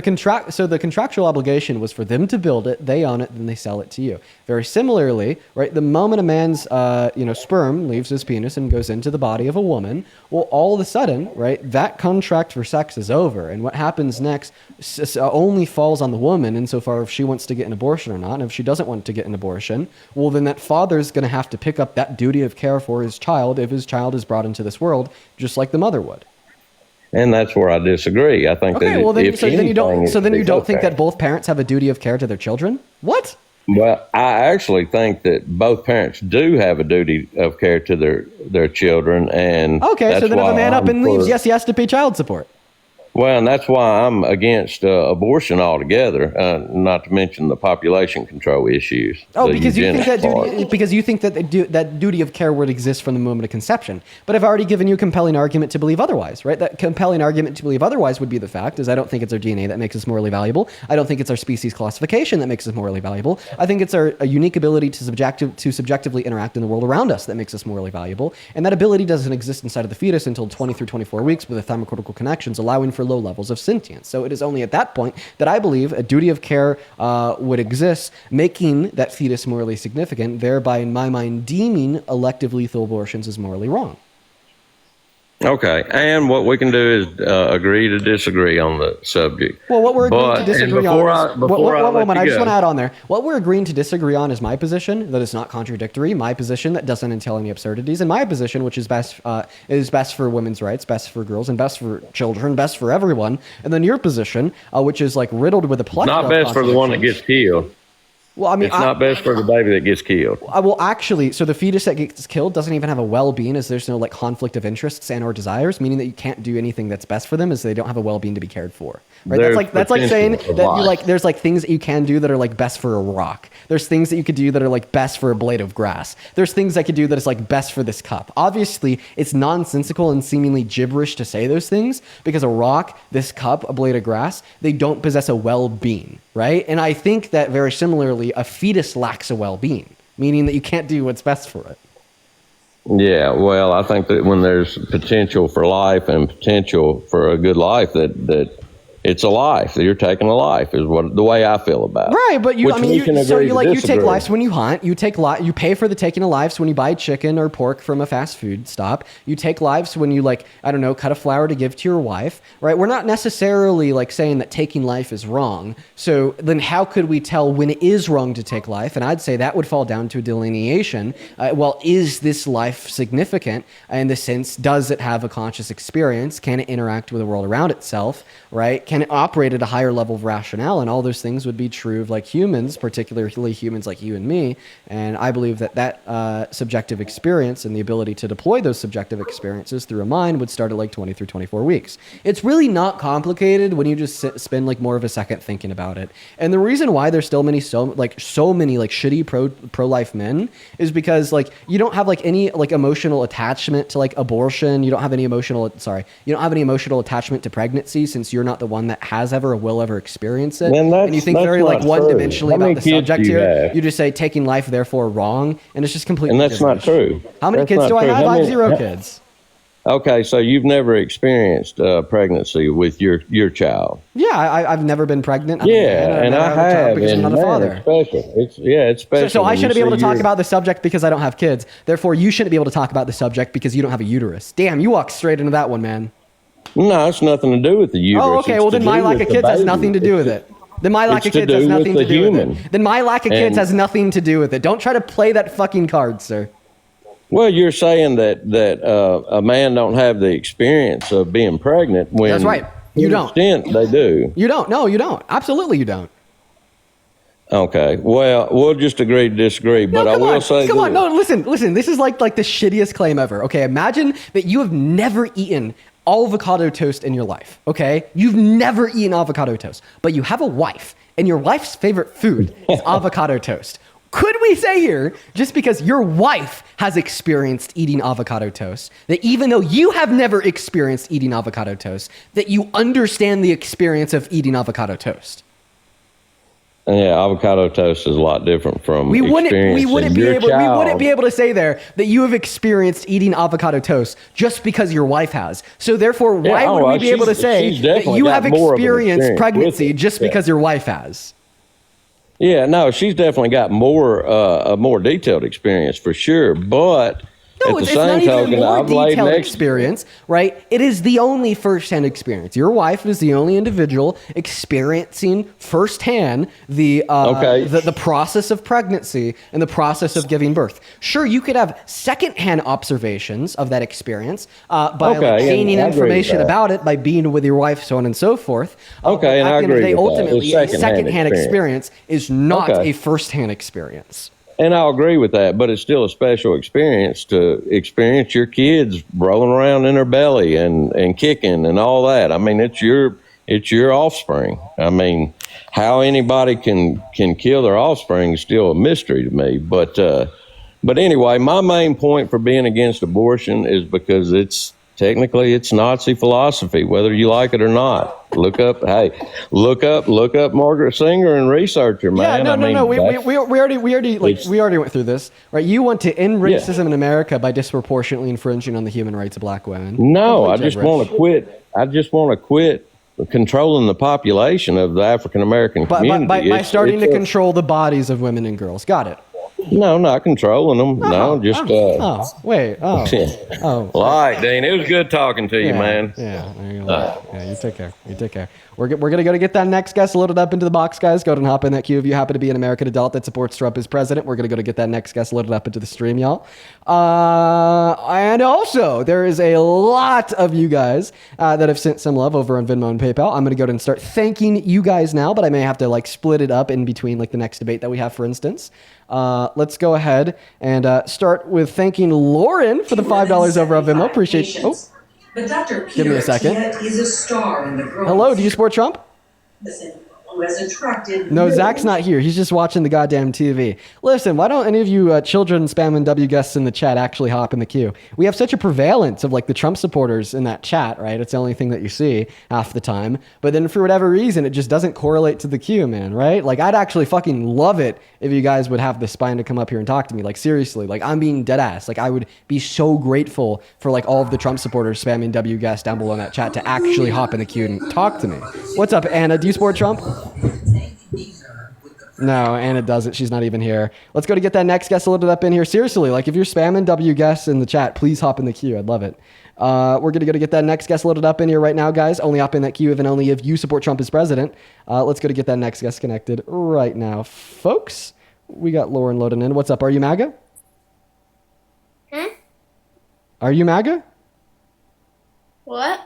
B: contractual obligation was for them to build it, they own it, then they sell it to you. Very similarly, right? The moment a man's sperm leaves his penis and goes into the body of a woman, well, all of a sudden, right, that contract for sex is over, and what happens next only falls on the woman insofar if she wants to get an abortion or not. And if she doesn't want to get an abortion, well, then that father's going to have to pick up that duty of care for his child if his child is brought into this world, just like the mother would.
K: And that's where I disagree. I think
B: then you don't think that both parents have a duty of care to their children? What?
K: Well, I actually think that both parents do have a duty of care to their children, and
B: okay, so then if a man up and leaves, yes, he has to pay child support.
K: Well, and that's why I'm against abortion altogether, not to mention the population control issues.
B: Oh, because you think that duty of care would exist from the moment of conception. But I've already given you a compelling argument to believe otherwise, right? That compelling argument to believe otherwise would be the fact is I don't think it's our DNA that makes us morally valuable. I don't think it's our species classification that makes us morally valuable. I think it's our unique ability to subjectively interact in the world around us that makes us morally valuable. And that ability doesn't exist inside of the fetus until 20 through 24 weeks with the thymocortical connections, allowing for low levels of sentience. So it is only at that point that I believe a duty of care would exist, making that fetus morally significant, thereby, in my mind, deeming elective lethal abortions as morally wrong.
K: Okay, and what we can do is agree to disagree on the subject.
B: Well, what we're agreeing to disagree on is, I just want to add on there. What we're agreeing to disagree on is my position, that it's not contradictory, my position that doesn't entail any absurdities, and my position, which is best for women's rights, best for girls, and best for children, best for everyone, and then your position, which is like riddled with a plethora
K: not best for the one that gets killed.
B: Well, I mean,
K: it's not best for the baby that gets killed.
B: Well, actually, so the fetus that gets killed doesn't even have a well-being, as there's no like conflict of interests and or desires, meaning that you can't do anything that's best for them, as they don't have a well-being to be cared for. Right? That's like saying that there's like things that you can do that are like best for a rock. There's things that you could do that are like best for a blade of grass. There's things I could do that is like best for this cup. Obviously, it's nonsensical and seemingly gibberish to say those things because a rock, this cup, a blade of grass, they don't possess a well-being, right? And I think that very similarly, a fetus lacks a well-being, meaning that you can't do what's best for it.
K: Yeah, well, I think that when there's potential for life and potential for a good life, that it's a life. That you're taking a life is the way I feel about it.
B: Right, but you take lives when you hunt. You pay for the taking of lives when you buy chicken or pork from a fast food stop. You take lives when you cut a flower to give to your wife. Right, we're not necessarily like saying that taking life is wrong. So then, how could we tell when it is wrong to take life? And I'd say that would fall down to a delineation. Well, is this life significant in the sense? Does it have a conscious experience? Can it interact with the world around itself? Right? can operate at a higher level of rationale, and all those things would be true of like humans, particularly humans like you and me. And I believe that subjective experience and the ability to deploy those subjective experiences through a mind would start at like 20 through 24 weeks. It's really not complicated when you just spend like more of a second thinking about it. And the reason why there's still so many like shitty pro-life men is because like you don't have like any like emotional attachment to like abortion. You don't have any emotional attachment to pregnancy, since you're not the one that has ever or will ever experience it. And you think very like one-dimensionally about the subject here. You just say taking life therefore wrong, and it's just completely.
K: And that's not true.
B: How many kids do I have? I have 0 kids.
K: Okay, so you've never experienced pregnancy with your child?
B: Yeah, I've never been pregnant.
K: And I have,
B: because I'm not a father.
K: It's special. It's special.
B: So I shouldn't be able to talk about the subject because I don't have kids. Therefore, you shouldn't be able to talk about the subject because you don't have a uterus. Damn, you walked straight into that one, man.
K: No, it's nothing to do with the uterus.
B: Oh, okay. Well, then my lack of kids has nothing to do with it. Then my lack of kids has nothing to do with it. Then my lack of kids has nothing to do with it. Don't try to play that fucking card, sir.
K: Well, you're saying that a man don't have the experience of being pregnant when
B: that's right. You don't.
K: They do.
B: You don't. No, you don't. Absolutely, you don't.
K: Okay. Well, we'll just agree to disagree. But I will say,
B: come on. No, listen. This is like the shittiest claim ever. Okay, imagine that you have never eaten avocado toast in your life. Okay, you've never eaten avocado toast, but you have a wife, and your wife's favorite food is avocado toast. Could we say here, just because your wife has experienced eating avocado toast, that even though you have never experienced eating avocado toast, that you understand the experience of eating avocado toast?
K: Yeah, avocado toast is a lot different from
B: we wouldn't be able to say there that you have experienced eating avocado toast just because your wife has. So therefore, why would we be able to say that you have experienced pregnancy just because your wife has?
K: Yeah, no, she's definitely got a more detailed experience for sure, but
B: no, it's not even more detailed experience, right? It is the only firsthand experience. Your wife is the only individual experiencing firsthand the process of pregnancy and the process of giving birth. Sure, you could have secondhand observations of that experience by gaining information about it, by being with your wife, so on and so forth.
K: Okay, and I agree with that.
B: Ultimately, a secondhand experience is not a firsthand experience.
K: And I'll agree with that, but it's still a special experience to experience your kids rolling around in their belly and kicking and all that. I mean, it's your offspring. I mean, how anybody can kill their offspring is still a mystery to me. But anyway, my main point for being against abortion is because it's Nazi philosophy, whether you like it or not. Look up Margaret Singer and research her, man.
B: Yeah, no. We already went through this, right? You want to end racism in America by disproportionately infringing on the human rights of black women.
K: No, I just want to quit. I just want to quit controlling the population of the African American community
B: by starting to control the bodies of women and girls. Got it.
K: No, not controlling them. All right, Dean. It was good talking to you, man.
B: You take care. We're gonna go to get that next guest loaded up into the box, guys. Go ahead and hop in that queue if you happen to be an American adult that supports Trump as president. We're gonna go to get that next guest loaded up into the stream, y'all. And also, there is a lot of you guys that have sent some love over on Venmo and PayPal. I'm gonna go ahead and start thanking you guys now, but I may have to split it up in between the next debate that we have, for instance. Let's go ahead and start with thanking Lauren for the $5 over on Venmo. Appreciate it. Oh,
M: but Dr. Peter
B: give me a second.
M: Is a star in the girl.
B: Hello, do you support Trump?
M: Who has attracted
B: no, Zach's not here. He's just watching the goddamn TV. Listen, why don't any of you children spam and W guests in the chat actually hop in the queue? We have such a prevalence of the Trump supporters in that chat, right? It's the only thing that you see half the time. But then for whatever reason, it just doesn't correlate to the queue, man, right? I'd actually fucking love it if you guys would have the spine to come up here and talk to me. Seriously, I'm being dead ass. I would be so grateful for all of the Trump supporters spamming W guests down below in that chat to actually hop in the queue and talk to me. What's up, Anna? Do you support Trump? No, Anna doesn't. She's not even here. Let's go to get that next guest loaded up in here. Seriously, if you're spamming W guests in the chat, please hop in the queue. I'd love it. We're going to go to get that next guest loaded up in here right now, guys. Only hop in that queue if and only if you support Trump as president. Let's go to get that next guest connected right now, folks. We got Lauren loading in. What's up? Are you MAGA? Are you MAGA?
N: What?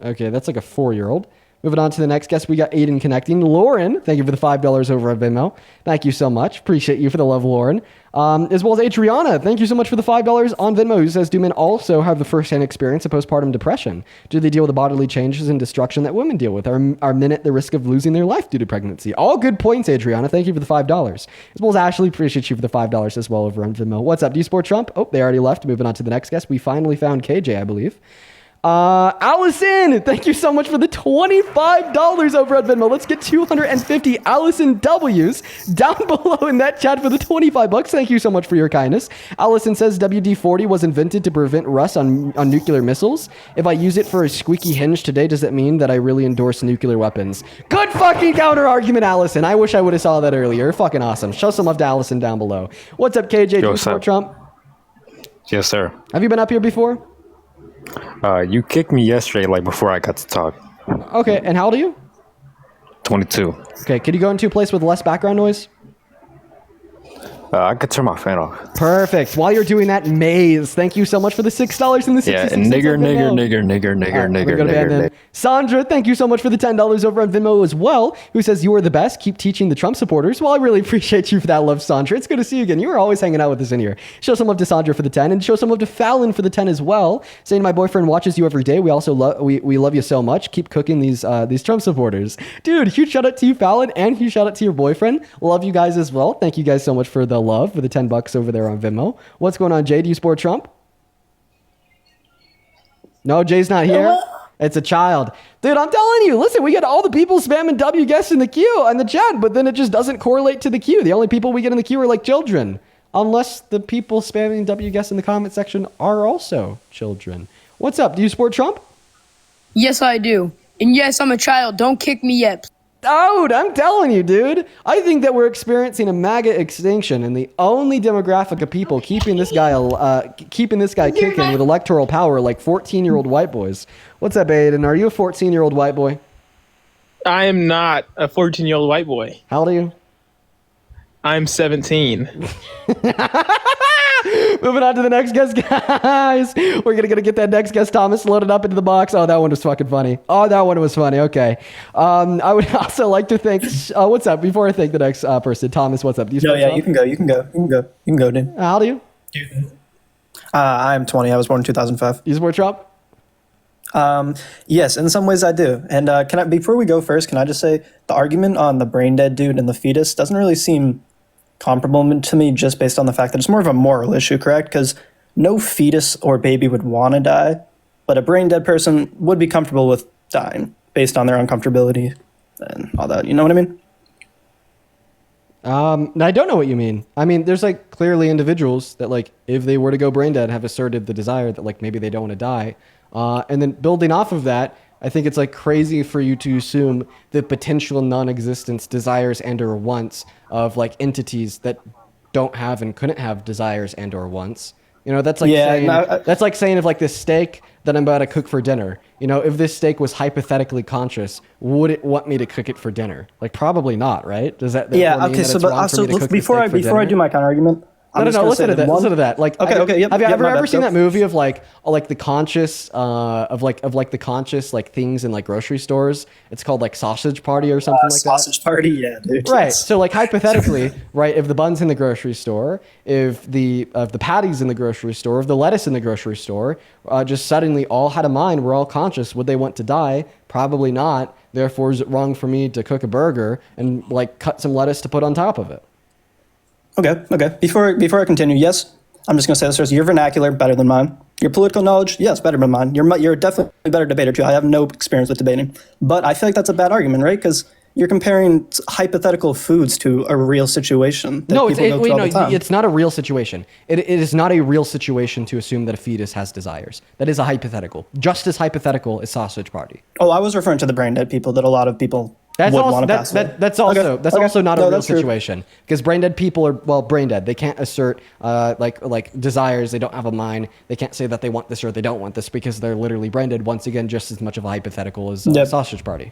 B: Okay, that's like a 4-year-old. Moving on to the next guest, we got Aiden connecting. Lauren, thank you for the $5 over on Venmo. Thank you so much. Appreciate you for the love, Lauren. As well as Adriana, thank you so much for the $5 on Venmo, who says, do men also have the first-hand experience of postpartum depression? Do they deal with the bodily changes and destruction that women deal with? Are men at the risk of losing their life due to pregnancy? All good points, Adriana. Thank you for the $5. As well as Ashley, appreciate you for the $5 as well over on Venmo. What's up? Do you support Trump? Oh, they already left. Moving on to the next guest. We finally found KJ, I believe. Allison, thank you so much for the $25 over at Venmo. Let's get 250 Allison W's down below in that chat for the $25. Thank you so much for your kindness. Allison says WD-40 was invented to prevent rust on nuclear missiles. If I use it for a squeaky hinge today, does that mean that I really endorse nuclear weapons? Good fucking counter argument, Allison. I wish I would have saw that earlier. Fucking awesome. Show some love to Allison down below. What's up, KJ? Do you support Trump?
N: Yes, sir.
B: Have you been up here before?
N: You kicked me yesterday, like before I got to talk.
B: Okay, and how old are you?
N: 22.
B: Okay, could you go into a place with less background noise?
N: I could turn my fan off.
B: Perfect. While you're doing that, Maze, thank you so much for the $6 and the 66
N: Yeah, and nigger.
B: Sandra, thank you so much for the $10 over on Venmo as well, who says you are the best. Keep teaching the Trump supporters. Well, I really appreciate you for that love, Sandra. It's good to see you again. You are always hanging out with us in here. Show some love to Sandra for the 10, and show some love to Fallon for the 10 as well. Saying my boyfriend watches you every day. We also we love you so much. Keep cooking these Trump supporters. Dude, huge shout out to you, Fallon, and huge shout out to your boyfriend. Love you guys as well. Thank you guys so much for the love, for the $10 over there on Venmo. What's going on, Jay? Do you support Trump? No, Jay's not here. It's a child. Dude, I'm telling you, listen, we get all the people spamming W guests in the queue in the chat, but then it just doesn't correlate to the queue. The only people we get in the queue are like children, unless the people spamming W guests in the comment section are also children. What's up? Do you support Trump?
G: Yes, I do. And yes, I'm a child. Don't kick me yet.
B: Dude, I'm telling you, dude. I think that we're experiencing a MAGA extinction, and the only demographic of people keeping this guy kicking with electoral power, like 14-year-old white boys. What's up, Aiden? Are you a 14-year-old white boy?
O: I am not a 14-year-old white boy.
B: How old are you?
O: I'm 17.
B: Moving on to the next guest, guys. We're gonna get that next guest, Thomas, loaded up into the box. Oh, that one was fucking funny. Okay. I would also like to thank. What's up? Before I thank the next person, Thomas, what's up?
P: You can go. You can go, dude.
B: How old are you?
P: I'm 20. I was born in 2005.
B: You support Trump?
P: Yes, in some ways I do. And before we go first, can I just say the argument on the brain dead dude and the fetus doesn't really seem comparable to me, just based on the fact that it's more of a moral issue, correct? Because no fetus or baby would want to die, but a brain dead person would be comfortable with dying based on their uncomfortability and all that. You know what I mean?
B: I don't know what you mean. I mean, there's like clearly individuals that, like, if they were to go brain dead, have asserted the desire that, like, maybe they don't want to die. And then building off of that, I think it's like crazy for you to assume the potential non-existence, desires, and or wants of like entities that don't have and couldn't have desires and or wants. You know, that's like that's like saying if like this steak that I'm about to cook for dinner, you know, if this steak was hypothetically conscious, would it want me to cook it for dinner? Like, probably not, right? Does that?
P: Yeah. Okay. So before I do my counter argument.
B: No, listen to that. Like,
P: okay.
B: Have you ever seen that movie of like the conscious, of the conscious like things in like grocery stores? It's called like Sausage Party or something like that.
P: Sausage Party, yeah, dude.
B: Right. So like hypothetically, right, if the bun's in the grocery store, if the patties in the grocery store, if the lettuce in the grocery store, just suddenly all had a mind, we're all conscious, would they want to die? Probably not. Therefore, is it wrong for me to cook a burger and like cut some lettuce to put on top of it?
P: Okay. Before I continue, yes, I'm just going to say this first. Your vernacular, better than mine. Your political knowledge, yes, better than mine. You're definitely a better debater, too. I have no experience with debating. But I feel like that's a bad argument, right? Because you're comparing hypothetical foods to a real situation.
B: No, it's not a real situation. It is not a real situation to assume that a fetus has desires. That is a hypothetical. Just as hypothetical as Sausage Party.
P: Oh, I was referring to the brain dead people that a lot of people would want to pass away.
B: That's also not a real situation, because brain dead people are brain dead. They can't assert like desires. They don't have a mind. They can't say that they want this or they don't want this because they're literally brain dead. Once again, just as much of a hypothetical as Sausage Party.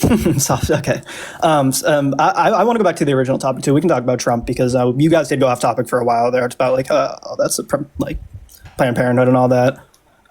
P: Okay. I want to go back to the original topic too. We can talk about Trump because you guys did go off topic for a while there. It's about like that's like Planned Parenthood and all that.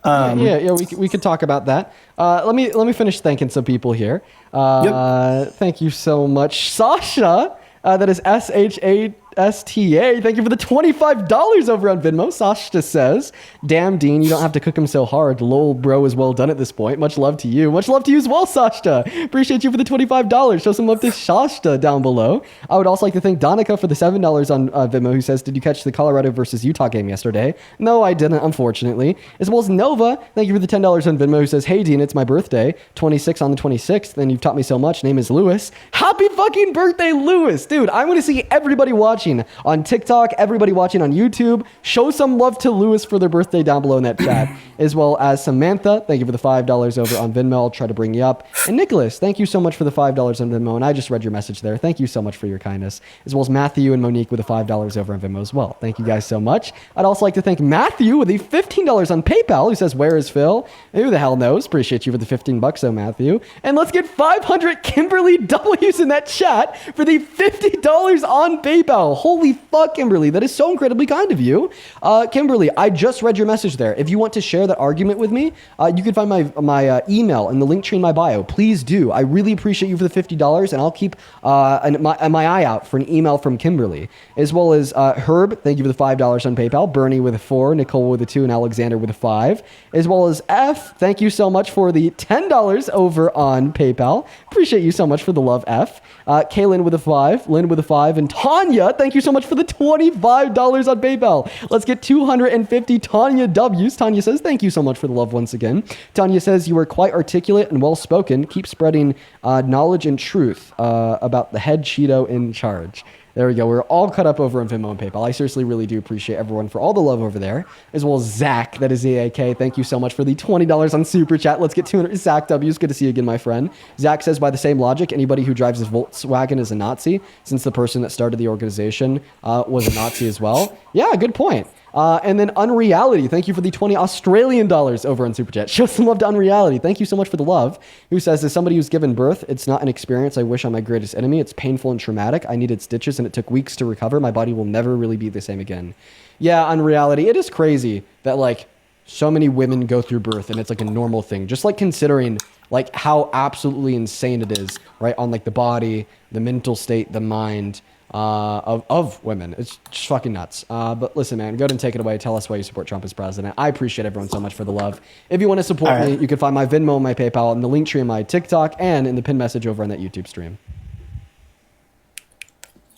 B: We could talk about that. Let me finish thanking some people here. Thank you so much, Sasha. That is SHASTA. Thank you for the $25 over on Venmo. Sasha says, "Damn, Dean, you don't have to cook him so hard. Lol, bro is well done at this point. Much love to you. Much love to you as well, Sasha. Appreciate you for the $25. Show some love to Sasha down below. I would also like to thank Donica for the $7 on Venmo, who says, did you catch the Colorado versus Utah game yesterday? No, I didn't, unfortunately. As well as Nova, thank you for the $10 on Venmo, who says, hey, Dean, it's my birthday. 26 on the 26th, and you've taught me so much. Name is Lewis. Happy fucking birthday, Lewis. Dude, I'm going to see everybody watching on TikTok, everybody watching on YouTube. Show some love to Lewis for their birthday down below in that chat, as well as Samantha. Thank you for the $5 over on Venmo. I'll try to bring you up. And Nicholas, thank you so much for the $5 on Venmo. And I just read your message there. Thank you so much for your kindness, as well as Matthew and Monique with the $5 over on Venmo as well. Thank you guys so much. I'd also like to thank Matthew with the $15 on PayPal, who says, where is Phil? Who the hell knows? Appreciate you for the $15, though, Matthew. And let's get 500 Kimberly W's in that chat for the $50 on PayPal. Holy fuck, Kimberly. That is so incredibly kind of you. Kimberly, I just read your message there. If you want to share that argument with me, you can find my email in the link tree in my bio. Please do. I really appreciate you for the $50, and I'll keep my eye out for an email from Kimberly, as well as Herb. Thank you for the $5 on PayPal. Bernie with a 4, Nicole with a 2, and Alexander with a 5, as well as F. Thank you so much for the $10 over on PayPal. Appreciate you so much for the love, F. Kaylin with a 5, Lynn with a 5, and Tanya, thank you so much for the $25 on PayPal. Let's get 250 Tanya W's. Tanya says, thank you so much for the love once again. Tanya says, you are quite articulate and well-spoken. Keep spreading knowledge and truth about the head Cheeto in charge. There we go. We're all cut up over on Venmo and PayPal. I seriously really do appreciate everyone for all the love over there, as well as Zach. That is ZAK. Thank you so much for the $20 on Super Chat. Let's get 200. Zach W's. Good to see you again, my friend. Zach says, by the same logic, anybody who drives a Volkswagen is a Nazi, since the person that started the organization was a Nazi as well. Yeah, good point. And then Unreality, thank you for the 20 Australian dollars over on Super Chat. Show some love to Unreality. Thank you so much for the love. Who says, as somebody who's given birth, it's not an experience I wish on my greatest enemy. It's painful and traumatic. I needed stitches and it took weeks to recover. My body will never really be the same again. Yeah, Unreality, it is crazy that like so many women go through birth and it's like a normal thing. Just like considering like how absolutely insane it is, right? On like the body, the mental state, the mind, of women. It's just fucking nuts. But listen, man, go ahead and take it away. Tell us why you support Trump as president. I appreciate everyone so much for the love. If you want to support me, you can find my Venmo and my PayPal in the link tree in my TikTok and in the pin message over on that YouTube stream.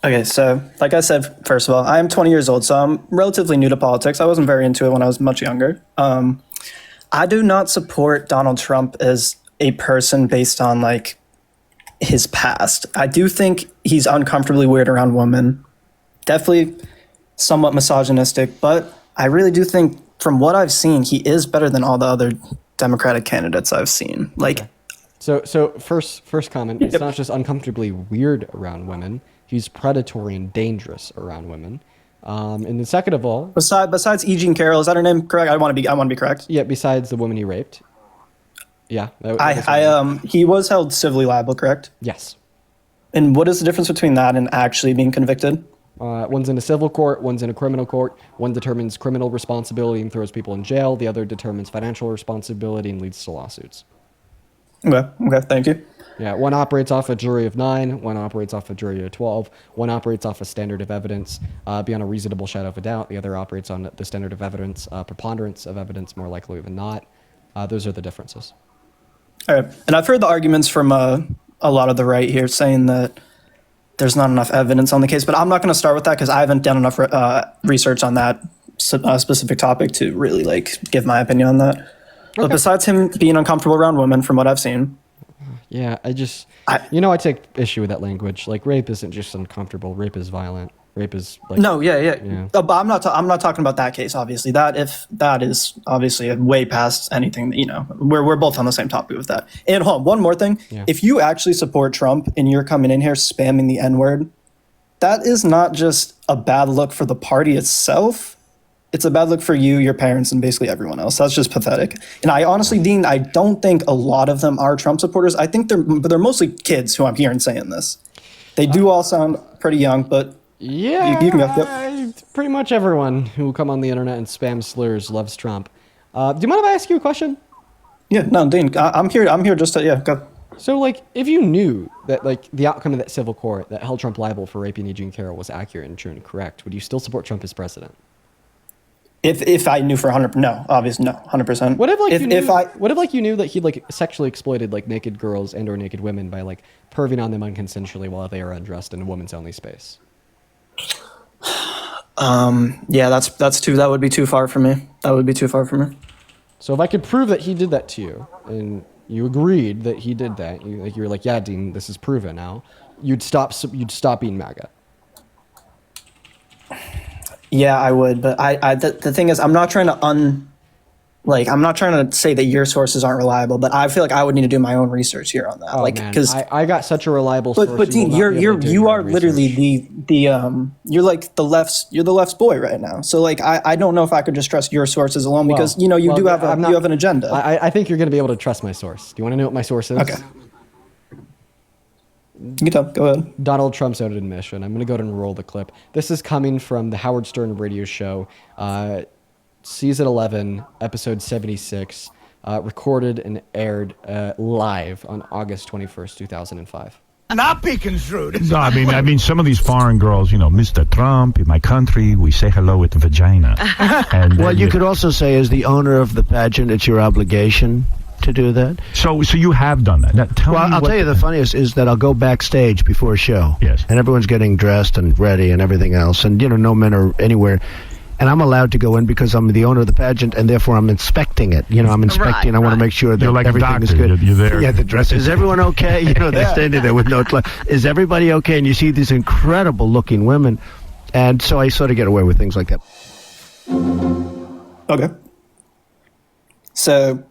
P: Okay, so like I said, first of all, I am 20 years old, so I'm relatively new to politics. I wasn't very into it when I was much younger. I do not support Donald Trump as a person based on like his past. I do think he's uncomfortably weird around women. Definitely somewhat misogynistic, but I really do think from what I've seen, he is better than all the other Democratic candidates I've seen. Like,
B: so first comment, it's not just uncomfortably weird around women. He's predatory and dangerous around women. And then second of all,
P: besides E. Jean Carroll, is that her name? Correct. I want to be correct.
B: Yeah. Besides the woman he raped. Yeah.
P: He was held civilly liable, correct?
B: Yes.
P: And what is the difference between that and actually being convicted?
B: One's in a civil court, one's in a criminal court. One determines criminal responsibility and throws people in jail. The other determines financial responsibility and leads to lawsuits.
P: Okay, thank you.
B: Yeah, one operates off a jury of 9, one operates off a jury of 12, one operates off a standard of evidence beyond a reasonable shadow of a doubt. The other operates on the standard of evidence, preponderance of evidence more likely than not. Those are the differences.
P: All right. And I've heard the arguments from a lot of the right here saying that there's not enough evidence on the case, but I'm not going to start with that because I haven't done enough research on that specific topic to really like give my opinion on that. Okay. But besides him being uncomfortable around women, from what I've seen.
B: Yeah, I take issue with that language. Like rape isn't just uncomfortable. Rape is violent. Rape is like
P: yeah. But I'm not talking about that case. Obviously, that is obviously way past anything. We're both on the same topic with that. And hold on, one more thing. Yeah. If you actually support Trump and you're coming in here spamming the N-word, that is not just a bad look for the party itself. It's a bad look for you, your parents, and basically everyone else. That's just pathetic. And I honestly, Dean, I don't think a lot of them are Trump supporters. I think they're mostly kids who I'm hearing saying this. They do all sound pretty young, but.
B: Yeah, pretty much everyone who will come on the internet and spam slurs loves Trump. Do you mind if I ask you a question?
P: Yeah, no, Dean, I'm here just to, go.
B: So, like, if you knew that, like, the outcome of that civil court that held Trump liable for raping Eugene Carroll was accurate and true and correct, would you still support Trump as president?
P: If I knew for 100%, no, obviously, no, 100%.
B: What if, like, you knew that he, like, sexually exploited, like, naked girls and or naked women by, like, perving on them unconsensually while they are undressed in a woman's only space?
P: Yeah, that would be too far for me. That would be too far for me.
B: So if I could prove that he did that to you, and you agreed that he did that, you were like, yeah, Dean, this is proven now, you'd stop being MAGA.
P: Yeah, I would, but the thing is, I'm not trying to I'm not trying to say that your sources aren't reliable, but I feel like I would need to do my own research here on that.
B: Oh, man, because I got such a reliable source.
P: But Dean, you are literally you're like the left's boy right now. So like I don't know if I could just trust your sources alone because you have an agenda.
B: I think you're going to be able to trust my source. Do you want to know what my source is?
P: Okay. You can go ahead.
B: Donald Trump's own admission. I'm going to go ahead and roll the clip. This is coming from the Howard Stern radio show, season 11, episode 76, recorded and aired live on August 21st, 2005.
Q: Not be construed. No, I mean, some of these foreign girls, Mr. Trump, in my country, we say hello with the vagina. And
R: well, you could also say, as the owner of the pageant, it's your obligation to do that.
Q: So you have done that. Now,
R: I'll tell you the funniest is that I'll go backstage before a show.
Q: Yes.
R: And everyone's getting dressed and ready and everything else. And, no men are anywhere. And I'm allowed to go in because I'm the owner of the pageant, and therefore I'm inspecting it. I'm inspecting. I want to make sure that
Q: like
R: everything is good.
Q: You're there.
R: Yeah, the dress. Is everyone okay? They're standing there with no clothes. Is everybody okay? And you see these incredible-looking women, and so I sort of get away with things like that.
P: Okay. So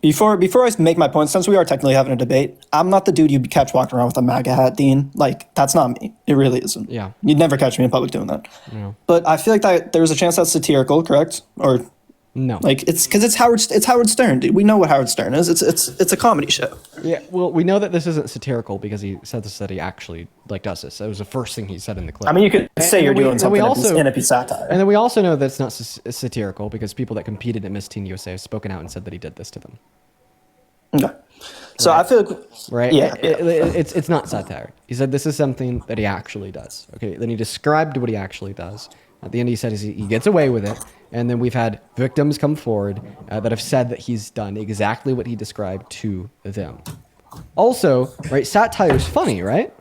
P: before I make my point, since we are technically having a debate, I'm not the dude you catch walking around with a MAGA hat, Dean. Like, that's not me. It really isn't.
B: Yeah.
P: You'd never catch me in public doing that.
B: Yeah.
P: But I feel like that there's a chance that's satirical, correct? Or
B: no?
P: Like it's because it's Howard Stern, dude. We know what Howard Stern is. It's a comedy show.
B: Yeah. Well, we know that this isn't satirical because he said this that he actually does this. That was the first thing he said in the clip.
P: I mean, you could say you're doing something in a satire.
B: And then we also know that it's not satirical because people that competed at Miss Teen USA have spoken out and said that he did this to them.
P: Okay. So
B: right.
P: I feel like,
B: right.
P: Yeah,
B: it's not satire. He said this is something that he actually does. Okay. Then he described what he actually does. At the end, he said he gets away with it. And then we've had victims come forward that have said that he's done exactly what he described to them. Also, right, satire is funny, right?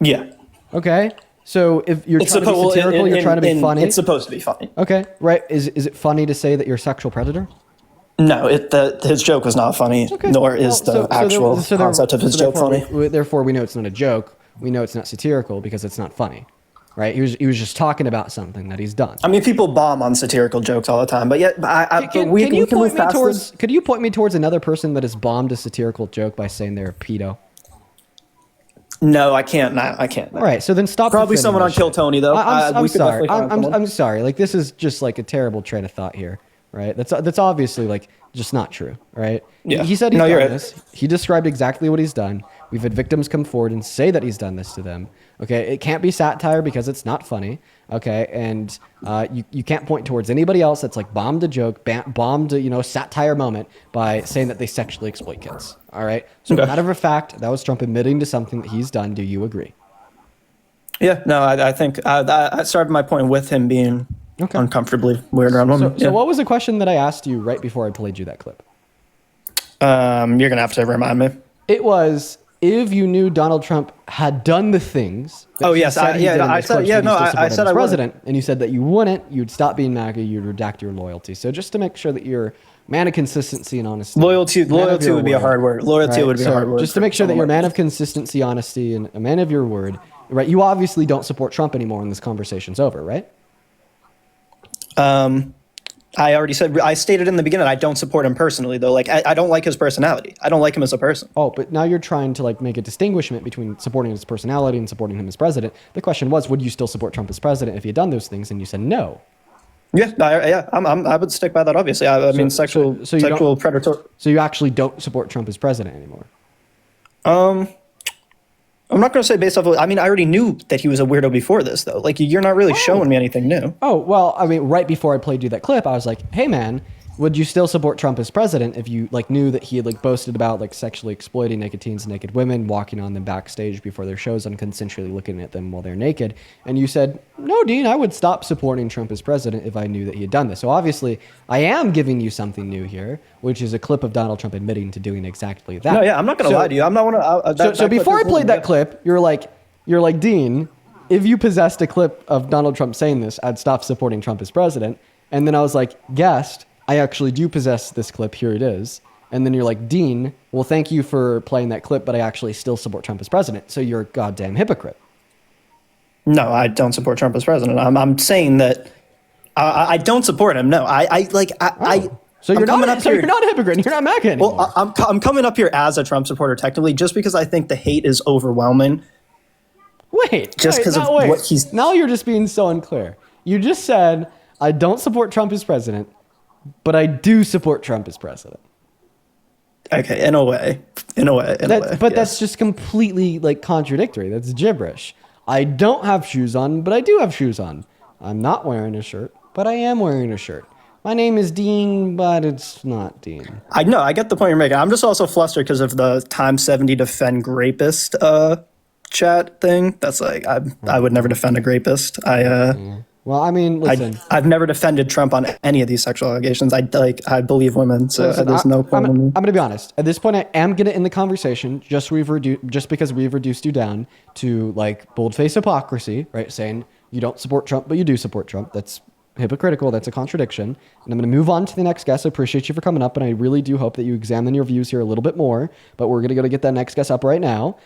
P: Yeah.
B: Okay. So if you're trying to be satirical, you're trying to be funny.
P: It's supposed to be funny.
B: Okay. Right. Is it funny to say that you're a sexual predator?
P: No, his joke was not funny, nor is the actual concept of his joke funny.
B: Therefore, we know it's not a joke. We know it's not satirical because it's not funny, right? He was just talking about something that he's done.
P: I mean, people bomb on satirical jokes all the time, but
B: could you point me towards another person that has bombed a satirical joke by saying they're a pedo?
P: No, I can't. I can't.
B: All right, so then stop.
P: Probably someone on Kill Tony though.
B: I'm sorry. I'm sorry. Like, this is just like a terrible train of thought here. Right, that's obviously like just not true, right?
P: Yeah.
B: He said he's done this. He described exactly what he's done. We've had victims come forward and say that he's done this to them. Okay, it can't be satire because it's not funny. Okay, and you can't point towards anybody else that's like bombed a joke, bombed a satire moment by saying that they sexually exploit kids. All right, so matter of fact, that was Trump admitting to something that he's done. Do you agree?
P: Yeah, no, I think I started my point with him being uncomfortably weird around women.
B: So what was the question that I asked you right before I played you that clip?
P: You're gonna have to remind me.
B: It was if you knew Donald Trump had done the things.
P: I said I
B: president, and you said that you wouldn't. You'd stop being MAGA. You'd redact your loyalty. So just to make sure that you're a man of consistency and honesty.
P: Loyalty would be a hard word. Loyalty would be a hard word.
B: Just to make sure that you're a man of consistency, honesty, and a man of your word. Right. You obviously don't support Trump anymore, and this conversation's over, right?
P: I already said, I stated in the beginning, I don't support him personally, though. Like, I don't like his personality. I don't like him as a person.
B: Oh, but now you're trying to like make a distinguishment between supporting his personality and supporting him as president. The question was, would you still support Trump as president if he had done those things? And you said no.
P: Yeah, I would stick by that. Obviously, I mean, sexual predator.
B: So you actually don't support Trump as president anymore?
P: I'm not going to say based off of, I mean, I already knew that he was a weirdo before this, though. Like, you're not really showing me anything new.
B: Oh, well, I mean, right before I played you that clip, I was like, hey, man, would you still support Trump as president if you like knew that he had like boasted about like sexually exploiting naked teens and naked women, walking on them backstage before their shows, unconsensually looking at them while they're naked? And you said, no, Dean, I would stop supporting Trump as president if I knew that he had done this. So obviously I am giving you something new here, which is a clip of Donald Trump admitting to doing exactly that.
P: No, yeah, I'm not going to lie to you. I'm not want to.
B: So before I played that clip, you're like, Dean, if you possessed a clip of Donald Trump saying this, I'd stop supporting Trump as president. And then I was like, guest, I actually do possess this clip. Here it is. And then you're like, Dean, well, thank you for playing that clip, but I actually still support Trump as president. So you're a goddamn hypocrite.
P: No, I don't support Trump as president. I'm saying that I don't support him. No,
B: So you're not a hypocrite. You're not MAGA anymore.
P: Well, I'm coming up here as a Trump supporter, technically, just because I think the hate is overwhelming.
B: Wait,
P: what he's.
B: Now you're just being so unclear. You just said, I don't support Trump as president, but I do support Trump as president.
P: Okay, in a way.
B: But that's just completely like contradictory. That's gibberish. I don't have shoes on, but I do have shoes on. I'm not wearing a shirt, but I am wearing a shirt. My name is Dean, but it's not Dean.
P: I know, I get the point you're making. I'm just also flustered because of the Time 70 defend rapist chat thing. That's like, I would never defend a rapist.
B: Well, I mean, listen.
P: I've never defended Trump on any of these sexual allegations. I believe women, so listen, there's no point.
B: I'm going to be honest. At this point, I am going to end the conversation just because we've reduced you down to like boldface hypocrisy, right? Saying you don't support Trump, but you do support Trump. That's hypocritical. That's a contradiction. And I'm going to move on to the next guest. I appreciate you for coming up, and I really do hope that you examine your views here a little bit more. But we're going to go to get that next guest up right now.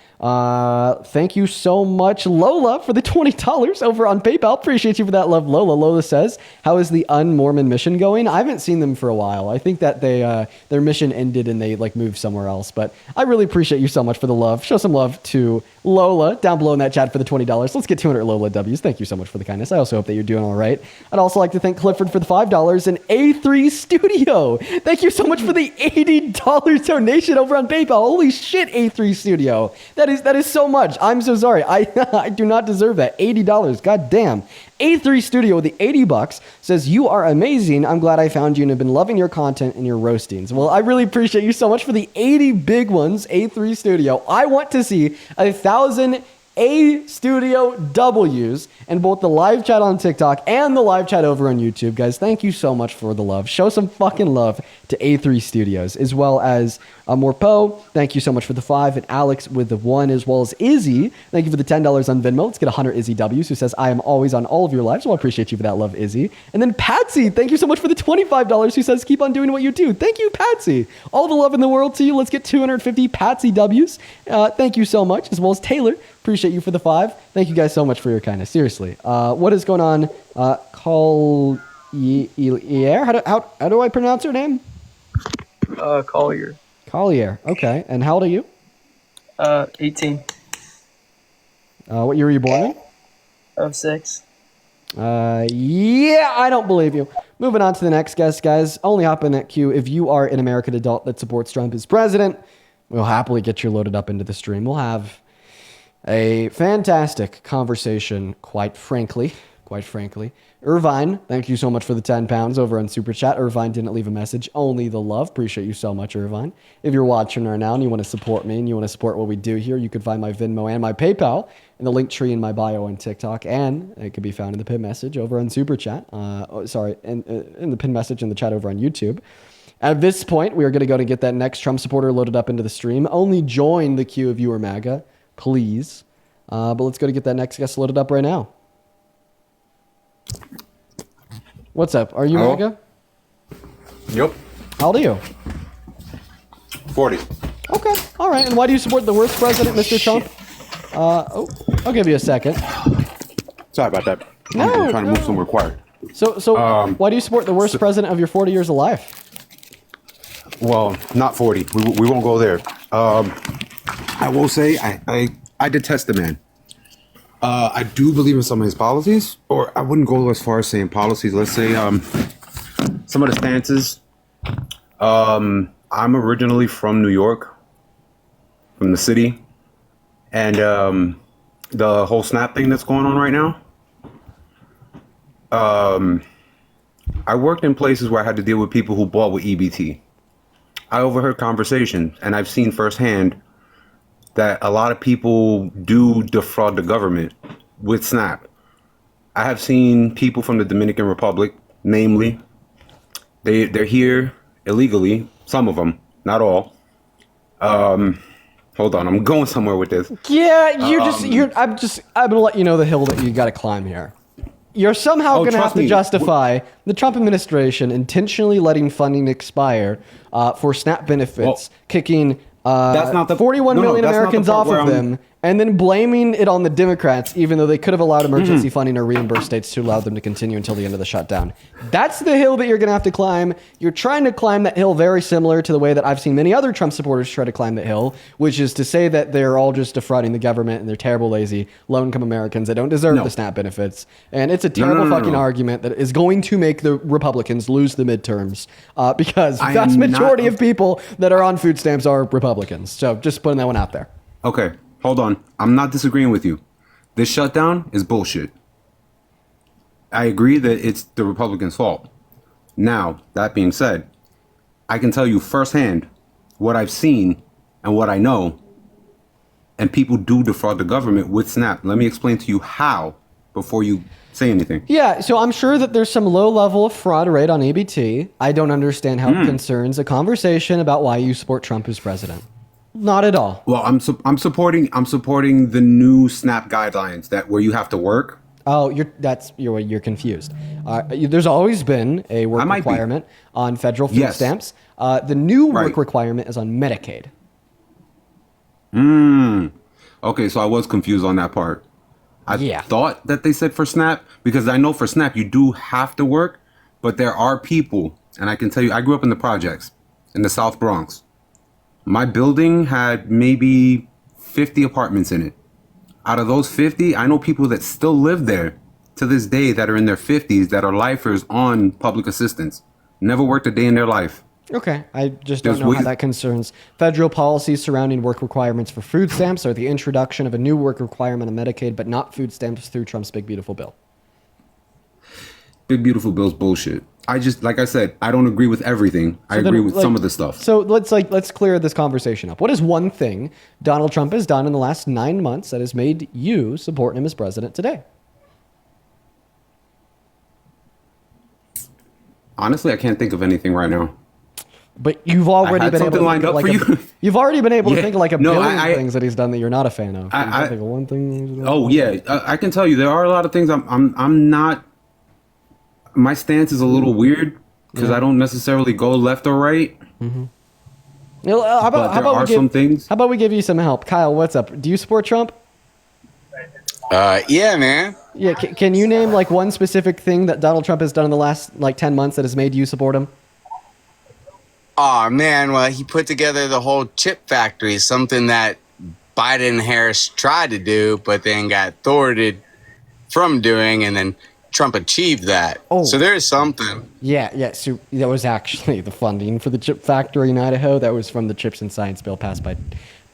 B: Thank you so much, Lola, for the $20 over on PayPal. Appreciate you for that love, Lola. Lola says, how is the Un-Mormon mission going? I haven't seen them for a while. I think that they their mission ended and they like moved somewhere else. But I really appreciate you so much for the love. Show some love to Lola down below in that chat for the $20. Let's get 200 Lola W's. Thank you so much for the kindness. I also hope that you're doing all right. I'd also like to thank Clifford for the $5 and A3 Studio. Thank you so much for the $80 donation over on PayPal. Holy shit, A3 Studio. That is so much. I'm so sorry. I do not deserve that. $80. God damn. A3 Studio with the $80 says, you are amazing. I'm glad I found you and have been loving your content and your roastings. Well, I really appreciate you so much for the 80 big ones, A3 Studio. I want to see 1,000 A Studio W's in both the live chat on TikTok and the live chat over on YouTube. Guys, thank you so much for the love. Show some fucking love to A3 Studios, as well as Morpo. Thank you so much for the 5, and Alex with the 1, as well as Izzy. Thank you for the $10 on Venmo. Let's get 100 Izzy W's, who says, I am always on all of your lives. Well, I appreciate you for that love, Izzy. And then Patsy, thank you so much for the $25, who says, keep on doing what you do. Thank you, Patsy. All the love in the world to you. Let's get 250 Patsy W's. Thank you so much, as well as Taylor. Appreciate you for the 5. Thank you guys so much for your kindness. Seriously. What is going on? Collier. How do I pronounce her name?
S: Collier.
B: Collier. Okay. And how old are you?
S: 18.
B: What year were you born in?
S: 06.
B: Yeah, I don't believe you. Moving on to the next guest, guys. Only hop in that queue if you are an American adult that supports Trump as president. We'll happily get you loaded up into the stream. We'll have a fantastic conversation, quite frankly. Irvine, thank you so much for the 10 pounds over on Super Chat. Irvine didn't leave a message, only the love. Appreciate you so much, Irvine. If you're watching right now and you want to support me and you want to support what we do here, you can find my Venmo and my PayPal in the link tree in my bio on TikTok, and it can be found in the pin message over on Super Chat. In the pin message in the chat over on YouTube. At this point, we are going to go to get that next Trump supporter loaded up into the stream. Only join the queue if you are MAGA, please. But let's go to get that next guest loaded up right now. What's up? Are you MAGA?
T: Yep.
B: How old are you?
T: 40.
B: Okay. All right. And why do you support the worst president, Mr. Trump? I'll give you a second.
T: Sorry about that.
B: No,
T: I'm trying to move somewhere quiet.
B: So why do you support the worst president of your 40 years of life?
T: Well, not 40. We won't go there. I will say I detest the man. I do believe in some of his policies, or I wouldn't go as far as saying policies. Let's say some of the stances. I'm originally from New York, from the city, and the whole SNAP thing that's going on right now. I worked in places where I had to deal with people who bought with EBT. I overheard conversations, and I've seen firsthand that a lot of people do defraud the government with SNAP. I have seen people from the Dominican Republic, namely, they're here illegally, some of them, not all. Hold on, I'm going somewhere with this.
B: Yeah, I'm gonna let you know the hill that you got to climb here. You're somehow going to have to justify the Trump administration intentionally letting funding expire for SNAP benefits, kicking
T: that's not the
B: 41 million Americans off of them, and then blaming it on the Democrats, even though they could have allowed emergency funding or reimbursed states to allow them to continue until the end of the shutdown. That's the hill that you're going to have to climb. You're trying to climb that hill very similar to the way that I've seen many other Trump supporters try to climb that hill, which is to say that they're all just defrauding the government and they're terrible, lazy, low-income Americans that don't deserve the SNAP benefits. And it's a terrible fucking argument that is going to make the Republicans lose the midterms because the vast majority of people that are on food stamps are Republicans. So just putting that one out there.
T: Okay. Hold on. I'm not disagreeing with you. This shutdown is bullshit. I agree that it's the Republicans' fault. Now, that being said, I can tell you firsthand what I've seen and what I know, and people do defraud the government with SNAP. Let me explain to you how before you say anything.
B: Yeah, so I'm sure that there's some low level of fraud rate on EBT. I don't understand how it concerns a conversation about why you support Trump as president. Not at all.
T: Well, I'm supporting the new SNAP guidelines that where you have to work.
B: Oh, you're confused. There's always been a work requirement on federal food stamps. The new work requirement is on Medicaid.
T: Okay, so I was confused on that part. I thought that they said for SNAP, because I know for SNAP you do have to work, but there are people, and I can tell you, I grew up in the projects in the South Bronx. My building had maybe 50 apartments in it. Out of those 50, I know people that still live there to this day that are in their 50s that are lifers on public assistance. Never worked a day in their life.
B: Okay, I just don't know how that concerns federal policies surrounding work requirements for food stamps or the introduction of a new work requirement on Medicaid, but not food stamps through Trump's Big Beautiful Bill.
T: Big Beautiful Bill's bullshit. I just, like I said, I don't agree with everything. I agree with some of the stuff.
B: So let's clear this conversation up. What is one thing Donald Trump has done in the last 9 months that has made you support him as president today?
T: Honestly, I can't think of anything right now.
B: But you've already been able to
T: lined up for you.
B: You've already been able to think of like a billion things that he's done that you're not a fan of.
T: I
B: think of one thing.
T: Oh yeah, I can tell you there are a lot of things I'm not. My stance is a little weird because I don't necessarily go left or right.
B: Mm-hmm. How about we give you some help? Kyle, what's up? Do you support Trump?
U: Yeah, man.
B: Yeah, can you name like one specific thing that Donald Trump has done in the last like 10 months that has made you support him?
U: Oh man, well he put together the whole chip factory, something that Biden and Harris tried to do, but then got thwarted from doing, and then Trump achieved that. Oh. So there's something.
B: Yeah. So that was actually the funding for the chip factory in Idaho. That was from the Chips and Science bill passed by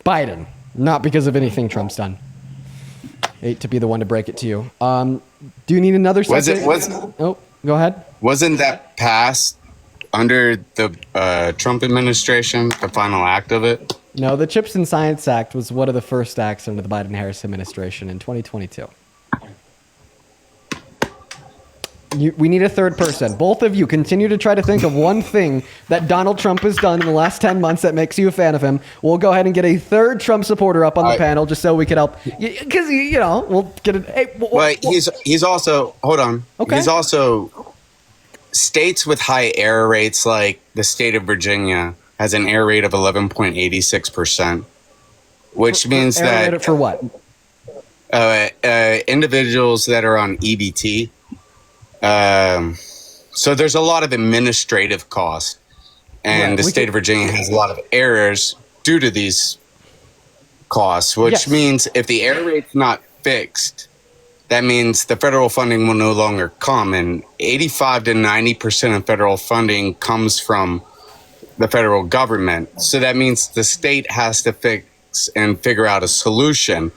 B: Biden, not because of anything Trump's done. Hate to be the one to break it to you. Do you need another second? Oh, go ahead.
U: Wasn't that passed under the Trump administration, the final act of it?
B: No, the Chips and Science Act was one of the first acts under the Biden-Harris administration in 2022. We need a third person. Both of you continue to try to think of one thing that Donald Trump has done in the last 10 months that makes you a fan of him. We'll go ahead and get a third Trump supporter up on the panel just so we can help. Because, we'll get it. Hey,
U: but he's also, hold on. Okay. He's also, states with high error rates like the state of Virginia has an error rate of 11.86%, which means that...
B: For what?
U: Individuals that are on EBT. So there's a lot of administrative costs, and the state of Virginia has a lot of errors due to these costs, which means if the error rate's not fixed, that means the federal funding will no longer come, and 85 to 90% of federal funding comes from the federal government. So that means the state has to fix and figure out a solution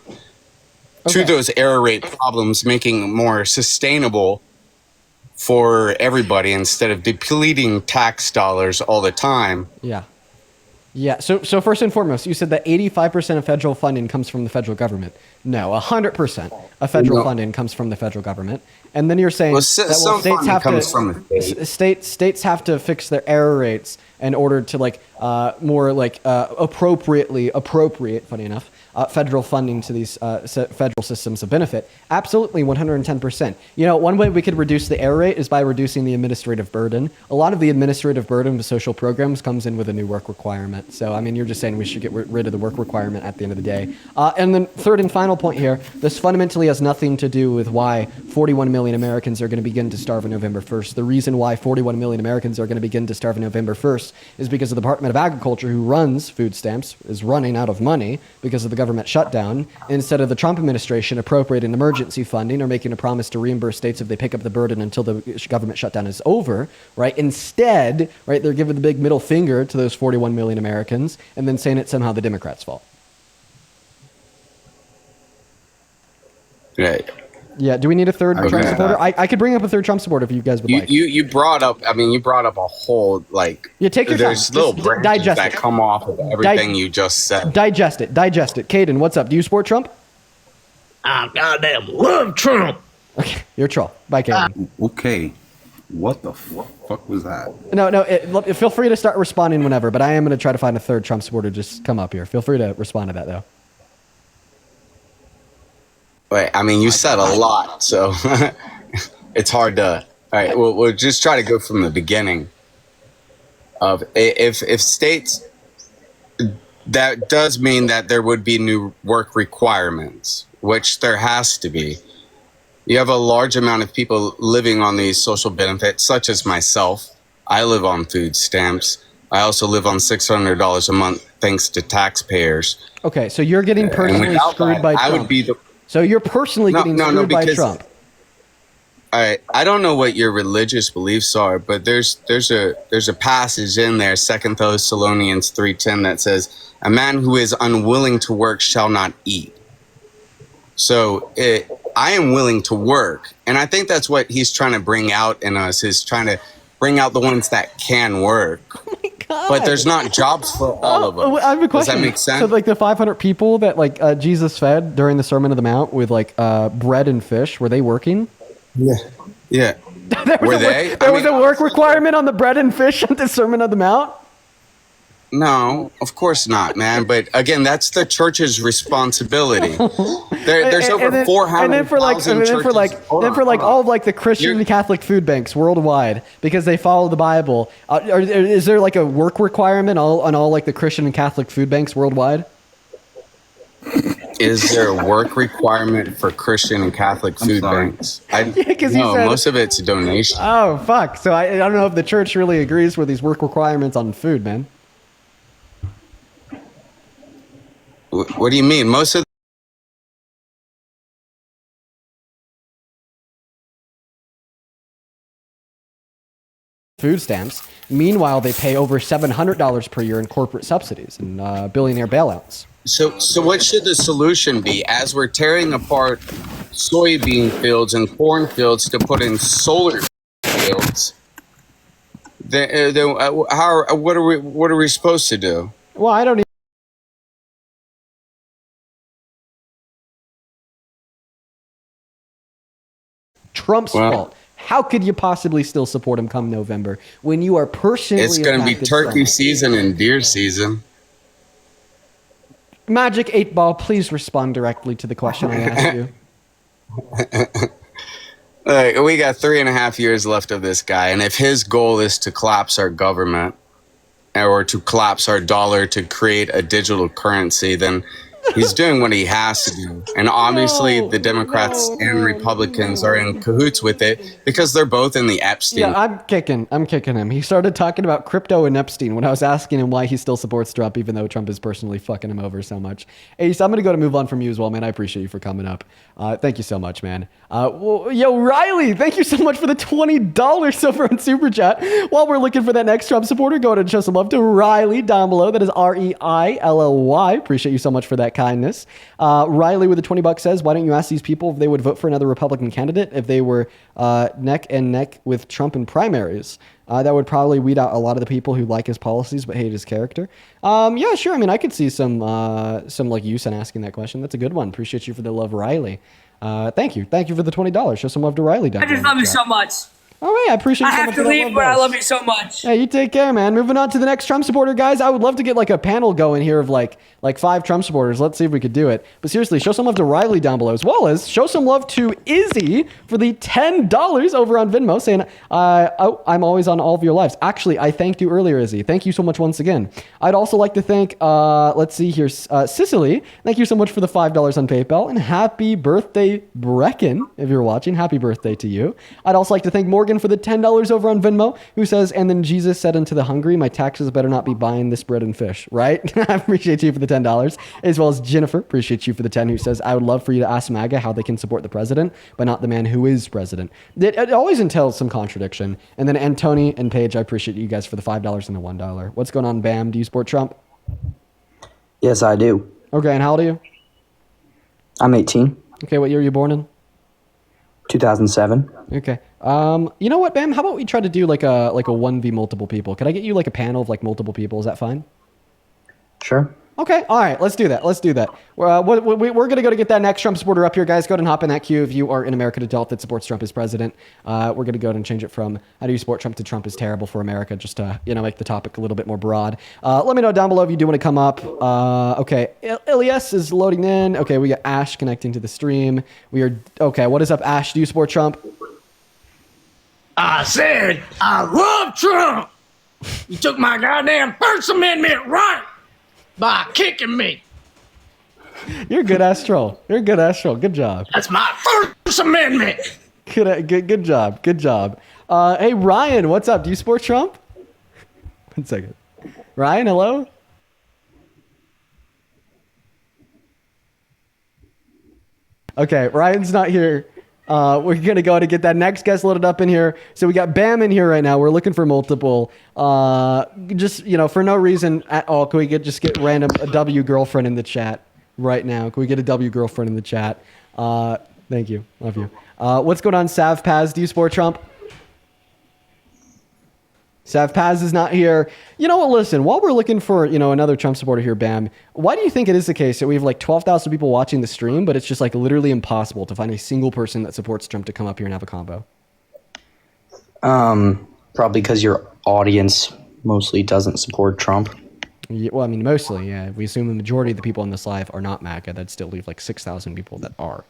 U: to those error rate problems, making it more sustainable for everybody instead of depleting tax dollars all the time.
B: Yeah. Yeah. So first and foremost, you said that 85% of federal funding comes from the federal government. No, 100% of federal funding comes from the federal government. And then you're saying states have to fix their error rates in order to appropriate, funny enough, federal funding to these federal systems of benefit. Absolutely, 110%. You know, one way we could reduce the error rate is by reducing the administrative burden. A lot of the administrative burden of social programs comes in with a new work requirement. So, I mean, you're just saying we should get rid of the work requirement at the end of the day. And then third and final point here, this fundamentally has nothing to do with why 41 million Americans are going to begin to starve on November 1st. The reason why 41 million Americans are going to begin to starve on November 1st is because the Department of Agriculture, who runs food stamps, is running out of money because of the government shutdown, instead of the Trump administration appropriating emergency funding or making a promise to reimburse states if they pick up the burden until the government shutdown is over, right? Instead, right, they're giving the big middle finger to those 41 million Americans and then saying it's somehow the Democrats' fault.
U: Right.
B: Yeah. Do we need a third Trump supporter? I could bring up a third Trump supporter if you guys would like.
U: You brought up a whole, like,
B: take your
U: there's
B: time.
U: little
B: Just
U: branches
B: digest
U: that
B: it.
U: come off of everything you just said.
B: Digest it. Caden, what's up? Do you support Trump?
A: I goddamn love Trump.
B: Okay, you're a troll. Bye, Caden.
T: Okay. What the fuck was that?
B: No. Feel free to start responding whenever, but I am going to try to find a third Trump supporter. Just come up here. Feel free to respond to that, though.
U: Wait, I mean, you said a lot, so it's hard to. All right, we'll just try to go from the beginning. Of if states, that does mean that there would be new work requirements, which there has to be. You have a large amount of people living on these social benefits, such as myself. I live on food stamps. I also live on $600 a month thanks to taxpayers.
B: Okay, so you're getting personally screwed by Trump.
U: I would be the.
B: So you're personally getting screwed by Trump.
U: I don't know what your religious beliefs are, but there's a passage in there, 2 Thessalonians 3:10, that says, "A man who is unwilling to work shall not eat." So I am willing to work, and I think that's what he's trying to bring out in us. Is trying to bring out the ones that can work. Oh my God. But there's not jobs for all of us.
B: I have a question.
U: Does that make sense?
B: So, like the 500 people that Jesus fed during the Sermon on the Mount with bread and fish, were they working?
U: Yeah.
B: There was a work requirement on the bread and fish at the Sermon on the Mount?
U: No, of course not, man. But again, that's the church's responsibility. There's over 400,000
B: and then for all of the Christian and Catholic food banks worldwide, because they follow the Bible. Is there like a work requirement on all like the Christian and Catholic food banks worldwide?
U: Is there a work requirement for Christian and Catholic food banks? No, most of it's a donation.
B: Oh, fuck. So I don't know if the church really agrees with these work requirements on food, man.
U: What do you mean? Most of
B: food stamps. Meanwhile, they pay over $700 per year in corporate subsidies and billionaire bailouts.
U: So what should the solution be? As we're tearing apart soybean fields and corn fields to put in solar fields, what are we supposed to do?
B: Well, I don't even. Trump's fault. How could you possibly still support him come November when you are personally?
U: It's going to be turkey season and deer season.
B: Magic 8 Ball, please respond directly to the question I asked you.
U: We got 3.5 years left of this guy, and if his goal is to collapse our government or to collapse our dollar to create a digital currency, then he's doing what he has to do. And obviously the Democrats and Republicans are in cahoots with it because they're both in the Epstein.
B: Yeah, I'm kicking him. He started talking about crypto and Epstein when I was asking him why he still supports Trump, even though Trump is personally fucking him over so much. Ace, I'm going to move on from you as well, man. I appreciate you for coming up. Thank you so much, man. Yo, Riley, thank you so much for the $20 over on Super Chat. While we're looking for that next Trump supporter, go ahead and show some love to Riley down below. That is Reilly. Appreciate you so much for that that kindness. Riley with the $20 says, why don't you ask these people if they would vote for another Republican candidate if they were neck and neck with Trump in primaries? That would probably weed out a lot of the people who like his policies but hate his character. Yeah, sure. I mean, I could see some like use in asking that question. That's a good one. Appreciate you for the love, Riley. Thank you for the $20. Show some love to Riley.
G: I just love you so much.
B: Oh, yeah, I appreciate you so much.
G: I have to leave, but I love you so much.
B: Hey, you take care, man. Moving on to the next Trump supporter, guys. I would love to get like a panel going here of like 5 Trump supporters. Let's see if we could do it. But seriously, show some love to Riley down below, as well as show some love to Izzy for the $10 over on Venmo, saying, I'm always on all of your lives. Actually, I thanked you earlier, Izzy. Thank you so much once again. I'd also like to thank, let's see here, Cicely. Thank you so much for the $5 on PayPal. And happy birthday, Brecken, if you're watching. Happy birthday to you. I'd also like to thank Morgan for the $10 over on Venmo, who says, and then Jesus said unto the hungry, my taxes better not be buying this bread and fish, right? I appreciate you for the $10, as well as Jennifer, appreciate you for the 10, who says, I would love for you to ask MAGA how they can support the president, but not the man who is president. It always entails some contradiction. And then Antony and Paige, I appreciate you guys for the $5 and the $1. What's going on, Bam? Do you support Trump?
C: Yes, I do.
B: Okay, and how old are you?
C: I'm 18.
B: Okay, what year are you born in?
C: 2007.
B: Okay. You know what, Bam? How about we try to do like a 1v multiple people? Could I get you like a panel of like multiple people? Is that fine?
C: Sure.
B: Okay. All right. Let's do that. We're going to go to get that next Trump supporter up here, guys. Go ahead and hop in that queue if you are an American adult that supports Trump as president. We're going to go ahead and change it from how do you support Trump to Trump is terrible for America, just to, make the topic a little bit more broad. Let me know down below if you do want to come up. Okay. Ilias is loading in. Okay. We got Ash connecting to the stream. Okay. What is up, Ash? Do you support Trump?
A: I said I love Trump. You took my goddamn First Amendment right by kicking me.
B: You're a good ass troll. Good job.
A: That's my First Amendment.
B: Good job. Hey, Ryan, what's up? Do you support Trump? 1 second. Ryan, hello? Okay, Ryan's not here. We're going to go ahead and get that next guest loaded up in here. So we got Bam in here right now. We're looking for multiple. Just, for no reason at all, can we just get random a W girlfriend in the chat right now? Can we get a W girlfriend in the chat? Thank you. Love you. What's going on, Sav Paz? Do you support Trump? Sav Paz is not here. You know what? Listen, while we're looking for, another Trump supporter here, Bam, why do you think it is the case that we have like 12,000 people watching the stream, but it's just like literally impossible to find a single person that supports Trump to come up here and have a combo?
C: Probably because your audience mostly doesn't support Trump.
B: Yeah, well, I mean, mostly, yeah. If we assume the majority of the people in this live are not MAGA, that'd still leave like 6,000 people that are.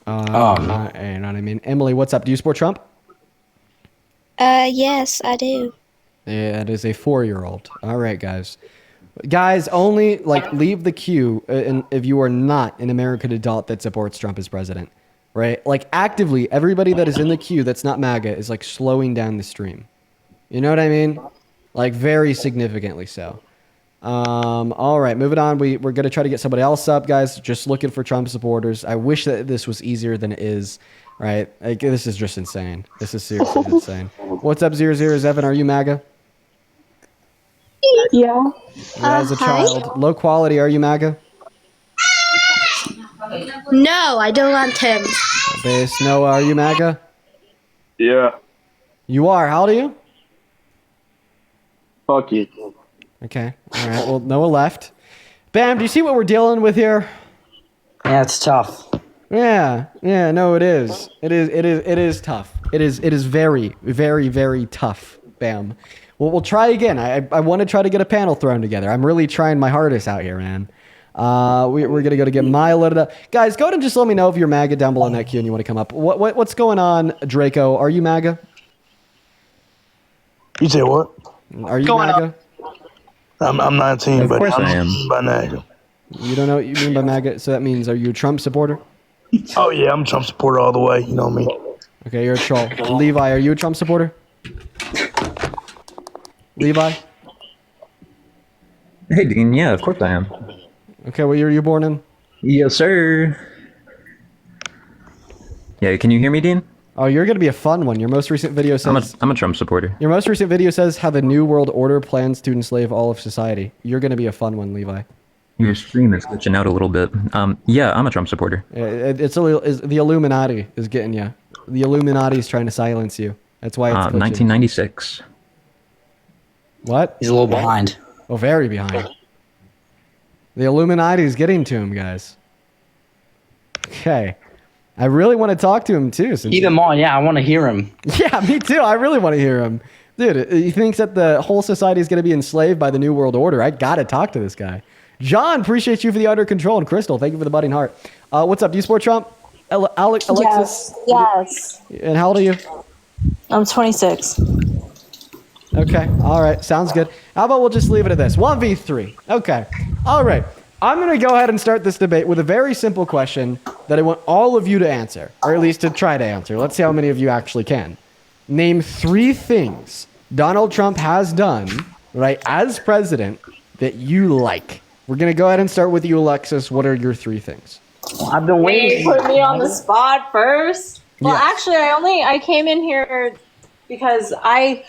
B: You know what I mean? Emily, what's up? Do you support Trump?
V: Yes, I do.
B: Yeah, it is a 4-year-old. All right, guys. Guys, only leave the queue if you are not an American adult that supports Trump as president, right? Like actively, everybody that is in the queue that's not MAGA is like slowing down the stream. You know what I mean? Like very significantly so. All right, moving on. We're going to try to get somebody else up, guys. Just looking for Trump supporters. I wish that this was easier than it is. Right, this is just insane. This is seriously insane. What's up, 00Evan? Are you MAGA?
E: Yeah.
B: As a child. Low quality, are you MAGA?
V: No, I don't want him.
B: Base Noah, are you MAGA?
S: Yeah.
B: You are. How old are you?
S: Fuck you.
B: Okay. All right. Well, Noah left. Bam, do you see what we're dealing with here?
C: Yeah, it's tough.
B: Yeah, no, it is. It is tough. It is very, very, very tough. Bam. Well, we'll try again. I want to try to get a panel thrown together. I'm really trying my hardest out here, man. We're gonna go to get Maya loaded up. Guys, go ahead and just let me know if you're MAGA down below in that queue and you want to come up. What's going on, Draco? Are you MAGA?
F: You say what?
B: Are you MAGA?
F: I'm 19, but
B: course I
F: I'm
B: am.
F: by MAGA.
B: You don't know what you mean by MAGA? So that means, are you a Trump supporter?
F: Oh yeah, I'm a Trump supporter all the way. You know me.
B: Okay, you're a troll. Levi, are you a Trump supporter? Levi?
W: Hey, Dean. Yeah, of course I am.
B: Okay, what year are you born in?
W: Yes, sir. Yeah, can you hear me, Dean?
B: Oh, you're going to be a fun one. Your most recent video says...
D: I'm a Trump supporter.
B: Your most recent video says how the New World Order plans to enslave all of society. You're going to be a fun one, Levi.
D: Your stream is glitching out a little bit. Yeah, I'm a Trump supporter.
B: It's the Illuminati is getting you. The Illuminati is trying to silence you. That's why it's glitching.
D: 1996.
B: What?
C: He's a little behind.
B: Oh, very behind. The Illuminati is getting to him, guys. Okay. I really want to talk to him, too.
C: Keep him on. Yeah, I want to hear him.
B: Yeah, me too. I really want to hear him. Dude, he thinks that the whole society is going to be enslaved by the New World Order. I got to talk to this guy. John, appreciate you for the under control. And Crystal, thank you for the budding heart. What's up? Do you support Trump? Alexis?
H: Yes.
B: And how old are you?
H: I'm 26.
B: Okay. All right. Sounds good. How about we'll just leave it at this? 1v3. Okay. All right. I'm going to go ahead and start this debate with a very simple question that I want all of you to answer, or at least to try to answer. Let's see how many of you actually can. Name 3 things Donald Trump has done, right, as president that you like. We're going to go ahead and start with you, Alexis. What are your 3 things?
C: I've been waiting.
H: Put me on the spot first. Well,
B: Yes.
H: actually, I came in here because I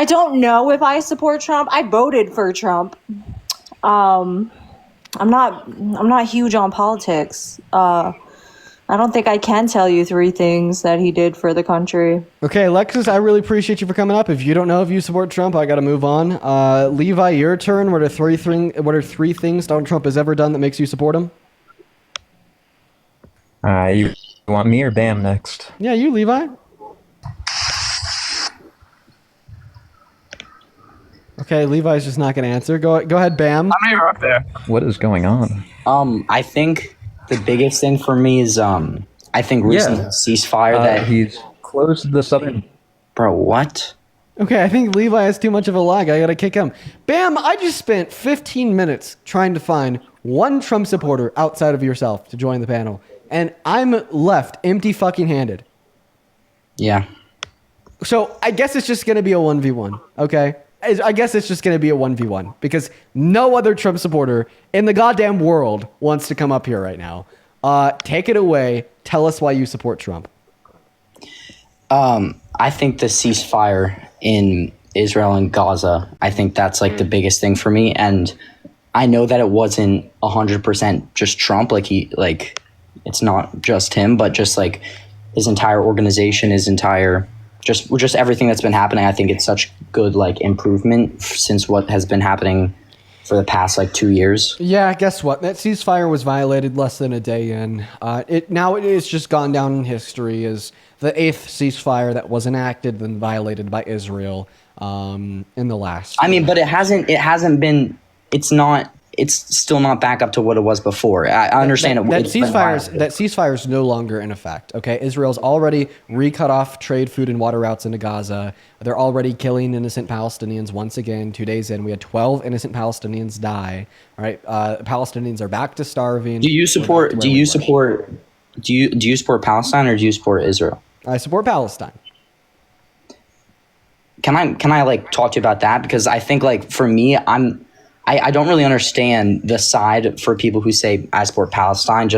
H: don't know if I support Trump. I voted for Trump. I'm not huge on politics. I don't think I can tell you 3 things that he did for the country.
B: Okay, Alexis, I really appreciate you for coming up. If you don't know if you support Trump, I got to move on. Levi, your turn. What are 3 things Donald Trump has ever done that makes you support him?
D: You want me or Bam next?
B: Yeah, you, Levi. Okay, Levi's just not going to answer. Go ahead, Bam.
S: I'm here up there.
D: What is going on?
C: I think the biggest thing for me is I think recent ceasefire that
D: he's closed the southern.
C: Bro, what?
B: Okay, I think Levi has too much of a lag. I got to kick him. Bam, I just spent 15 minutes trying to find one Trump supporter outside of yourself to join the panel, and I'm left empty fucking handed.
C: Yeah.
B: So I guess it's just going to be a 1v1, okay? I guess it's just going to be a 1v1 because no other Trump supporter in the goddamn world wants to come up here right now. Take it away. Tell us why you support Trump.
C: I think the ceasefire in Israel and Gaza, I think that's like the biggest thing for me. And I know that it wasn't 100% just Trump. It's not just him, but just like his entire organization, just everything that's been happening. I think it's such good improvement since what has been happening for the past 2 years.
B: Yeah, guess what? That ceasefire was violated less than a day in. Now it is just gone down in history as the 8th ceasefire that was enacted and violated by Israel in the last.
C: I mean, but it hasn't been. It's still not back up to what it was before. I understand
B: that ceasefire is no longer in effect. Okay, Israel's already re-cut off trade, food, and water routes into Gaza. They're already killing innocent Palestinians once again. 2 days in, we had 12 innocent Palestinians die. All right, Palestinians are back to starving.
C: Do you support Palestine or do you support Israel?
B: I support Palestine.
C: Can I talk to you about that? Because I think for me, I don't really understand the side for people who say I support Palestine.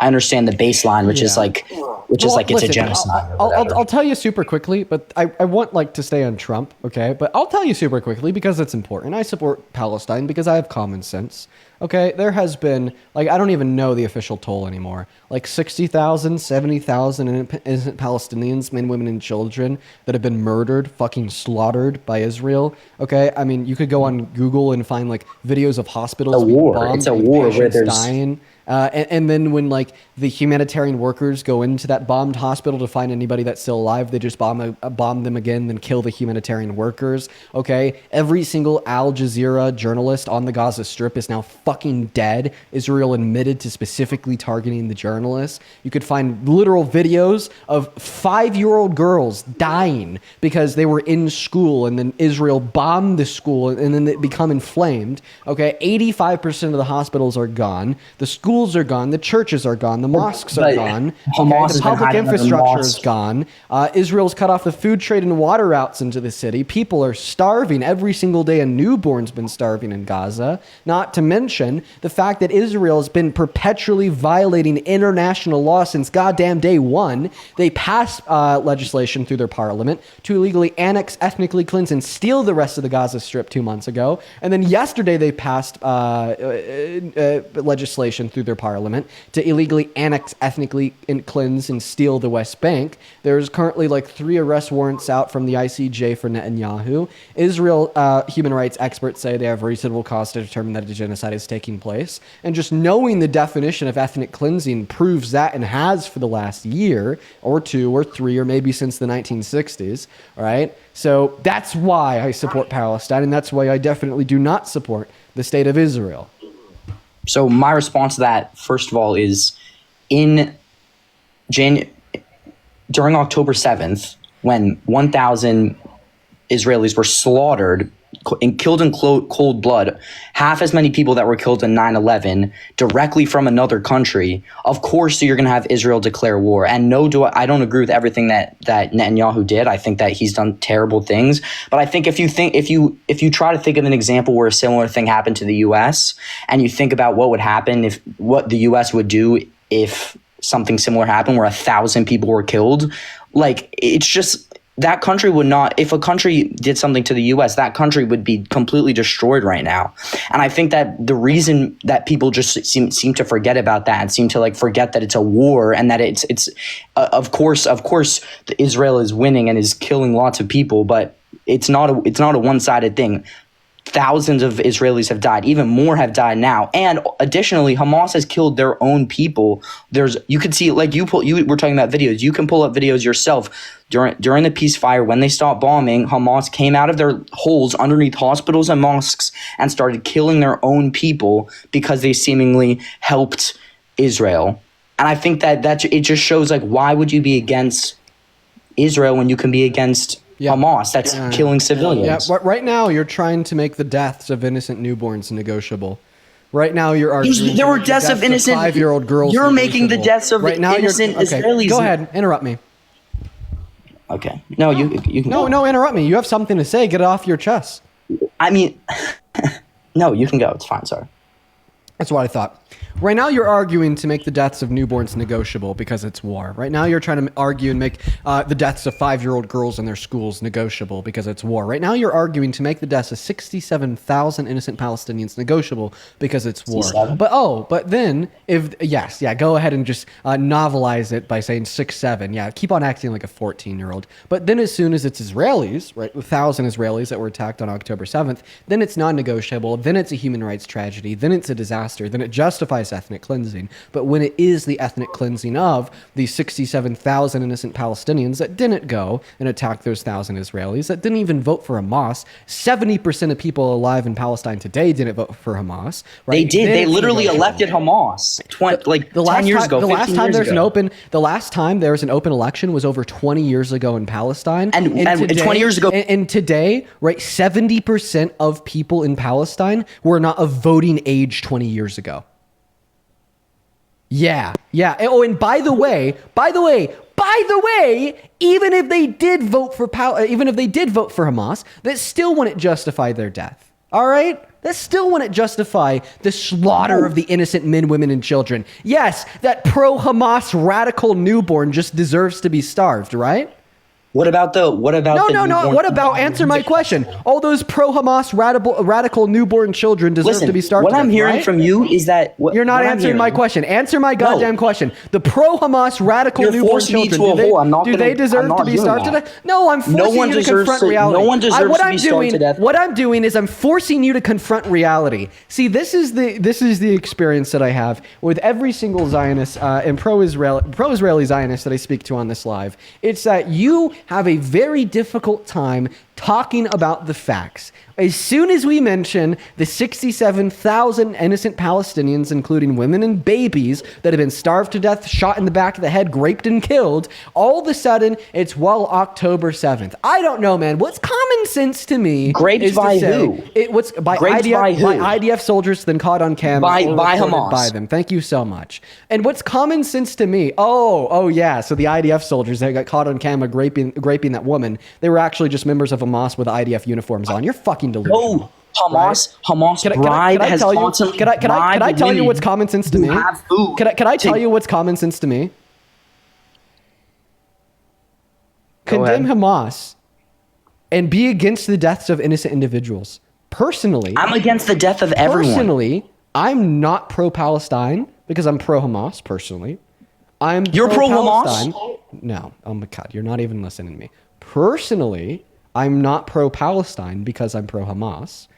C: I understand the baseline, which is it's a genocide.
B: I'll tell you super quickly, but I want to stay on Trump, okay? But I'll tell you super quickly because it's important. I support Palestine because I have common sense. Okay, there has been, I don't even know the official toll anymore. 60,000, 70,000 innocent Palestinians, men, women, and children that have been murdered, fucking slaughtered by Israel. Okay, I mean, you could go on Google and find videos of hospitals being bombed.
C: It's a war where there's
B: dying. And then when the humanitarian workers go into that bombed hospital to find anybody that's still alive, they just bomb them again, then kill the humanitarian workers. Okay, every single Al Jazeera journalist on the Gaza Strip is now fucking dead. Israel admitted to specifically targeting the journalists. You could find literal videos of 5-year-old girls dying because they were in school and then Israel bombed the school and then it become inflamed. Okay, 85% of the hospitals are gone. The schools are gone. The churches are gone. The mosques are gone. Okay, the public infrastructure is gone. Israel's cut off the food trade and water routes into the city. People are starving every single day. A newborn's been starving in Gaza. Not to mention addition, the fact that Israel has been perpetually violating international law since goddamn day one. They passed legislation through their parliament to illegally annex, ethnically cleanse, and steal the rest of the Gaza Strip 2 months ago. And then yesterday they passed legislation through their parliament to illegally annex, ethnically cleanse, and steal the West Bank. There's currently like 3 arrest warrants out from the ICJ for Netanyahu. Israel human rights experts say they have reasonable cause to determine that a genocide is taking place. And just knowing the definition of ethnic cleansing proves that, and has for the last year or 2 or 3 or maybe since the 1960s. All right. So that's why I support Palestine, and that's why I definitely do not support the state of Israel.
C: So my response to that, first of all, is during October 7th, when 1,000 Israelis were slaughtered and killed in cold blood, half as many people that were killed in 9/11 directly from another country, of course you're going to have Israel declare war. And I don't agree with everything that Netanyahu did. I think that he's done terrible things. But I think if you try to think of an example where a similar thing happened to the U.S. and you think about what would happen what the U.S. would do if something similar happened where 1,000 people were killed, like, it's just, that country would not, if a country did something to the U.S., that country would be completely destroyed right now. And I think that the reason that people just seem to forget about that and seem to like forget that it's a war and that it's of course Israel is winning and is killing lots of people, but it's not a one-sided thing. Thousands of Israelis have died. Even more have died now. And additionally, Hamas has killed their own people. You could see, like you were talking about videos. You can pull up videos yourself. During the ceasefire, when they stopped bombing, Hamas came out of their holes underneath hospitals and mosques and started killing their own people because they seemingly helped Israel. And I think that it just shows, like, why would you be against Israel when you can be against Hamas that's killing civilians?
B: Yeah, right now you're trying to make the deaths of innocent newborns negotiable. Right now you're arguing
C: there were deaths of innocent
B: 5-year-old girls.
C: You're making the deaths of innocent Israelis.
B: Go ahead, interrupt me.
C: Okay. No, you can go.
B: No, interrupt me. You have something to say. Get it off your chest.
C: I mean, no, you can go. It's fine. Sorry.
B: That's what I thought. Right now, you're arguing to make the deaths of newborns negotiable because it's war. Right now, you're trying to argue and make the deaths of 5-year-old girls in their schools negotiable because it's war. Right now, you're arguing to make the deaths of 67,000 innocent Palestinians negotiable because it's war. But then, go ahead and just novelize it by saying 6-7. Yeah, keep on acting like a 14-year-old. But then as soon as it's Israelis, right, 1,000 Israelis that were attacked on October 7th, then it's non-negotiable. Then it's a human rights tragedy. Then it's a disaster. Then it justifies ethnic cleansing. But when it is the ethnic cleansing of the 67,000 innocent Palestinians that didn't go and attack those 1,000 Israelis, that didn't even vote for Hamas, 70% of people alive in Palestine today didn't vote for Hamas. Right?
C: They did. They literally elected Hamas 10 years ago.
B: The last time there was an open election was over 20 years ago in Palestine.
C: And today, 20 years ago.
B: And today, right, 70% of people in Palestine were not of voting age 20 years ago. Yeah. Oh, and by the way, even if they did vote for Hamas, that still wouldn't justify their death. All right? That still wouldn't justify the slaughter of the innocent men, women, and children. Yes, that pro-Hamas radical newborn just deserves to be starved, right?
C: What about?
B: No. What about? Answer my question. All those pro-Hamas radical newborn children deserve to be starved.
C: What I'm hearing from you is that
B: you're not answering my question. Answer my goddamn question. The pro-Hamas radical newborn children, do they deserve to be starved to death? No, I'm forcing you to confront reality.
C: No one deserves to be starved to death.
B: What I'm doing is I'm forcing you to confront reality. See, this is the experience that I have with every single Zionist and pro-Israeli Zionist that I speak to on this live. It's that you have a very difficult time talking about the facts. As soon as we mention the 67,000 innocent Palestinians, including women and babies that have been starved to death, shot in the back of the head, raped and killed, all of a sudden it's October 7th. I don't know, man. What's common sense to me is
C: by
B: to say,
C: who?
B: By IDF soldiers, then caught on camera
C: by Hamas.
B: By them. Thank you so much. And what's common sense to me? Oh yeah. So the IDF soldiers that got caught on camera raping that woman, they were actually just members of Hamas with IDF uniforms on. You're fucking delusional.
C: Hamas
B: Can I
C: has
B: tell you?
C: constantly
B: Can I tell you what's common sense to me?
C: have food
B: Can I tell you what's common sense to me? Condemn Hamas and be against the deaths of innocent individuals. Personally,
C: I'm against the death of everyone.
B: Personally, I'm not pro-Palestine because I'm pro-Hamas. Personally,
C: You're
B: pro-Palestine. No, oh my God, you're not even listening to me. Personally, I'm not pro-Palestine because I'm pro-Hamas.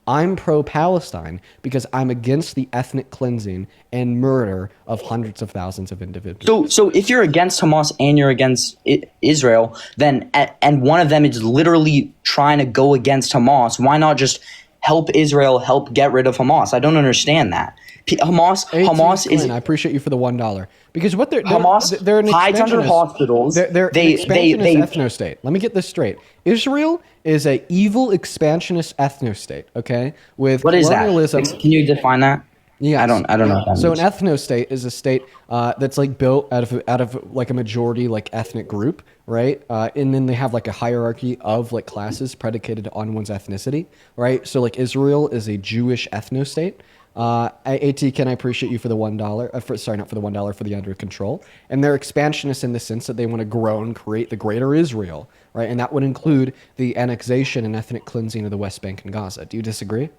B: I'm pro-Palestine because I'm against the ethnic cleansing and murder of hundreds of thousands of individuals.
C: So if you're against Hamas and you're against Israel, then and one of them is literally trying to go against Hamas, why not just help Israel help get rid of Hamas? I don't understand that. Hamas is.
B: I appreciate you for the $1 because what they're
C: Hamas
B: they're an
C: hides under
B: expansionist-
C: hospitals.
B: They're an expansionist ethno-state. Let me get this straight. Israel is a evil expansionist ethno-state. Okay, with
C: What is that?
B: colonialism.
C: Can you define that?
B: Yeah,
C: I don't know. What that
B: So
C: means.
B: an ethno-state is a state that's like built out of like a majority like ethnic group, right? And then they have like a hierarchy of like classes predicated on one's ethnicity, right? So like Israel is a Jewish ethno-state. AT, can I appreciate you for the $1? Sorry, not for the $1, for the under control. And they're expansionists in the sense that they want to grow and create the greater Israel, right? And that would include the annexation and ethnic cleansing of the West Bank and Gaza. Do you disagree?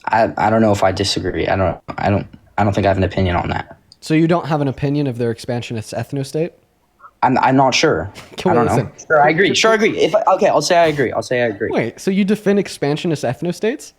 C: I don't know if I disagree. I don't think I have an opinion on that.
B: So you don't have an opinion of their expansionist ethno-state?
C: I'm not sure. I don't know. Sure, I agree. Okay, I'll say I agree.
B: Wait, so you defend expansionist ethno-states?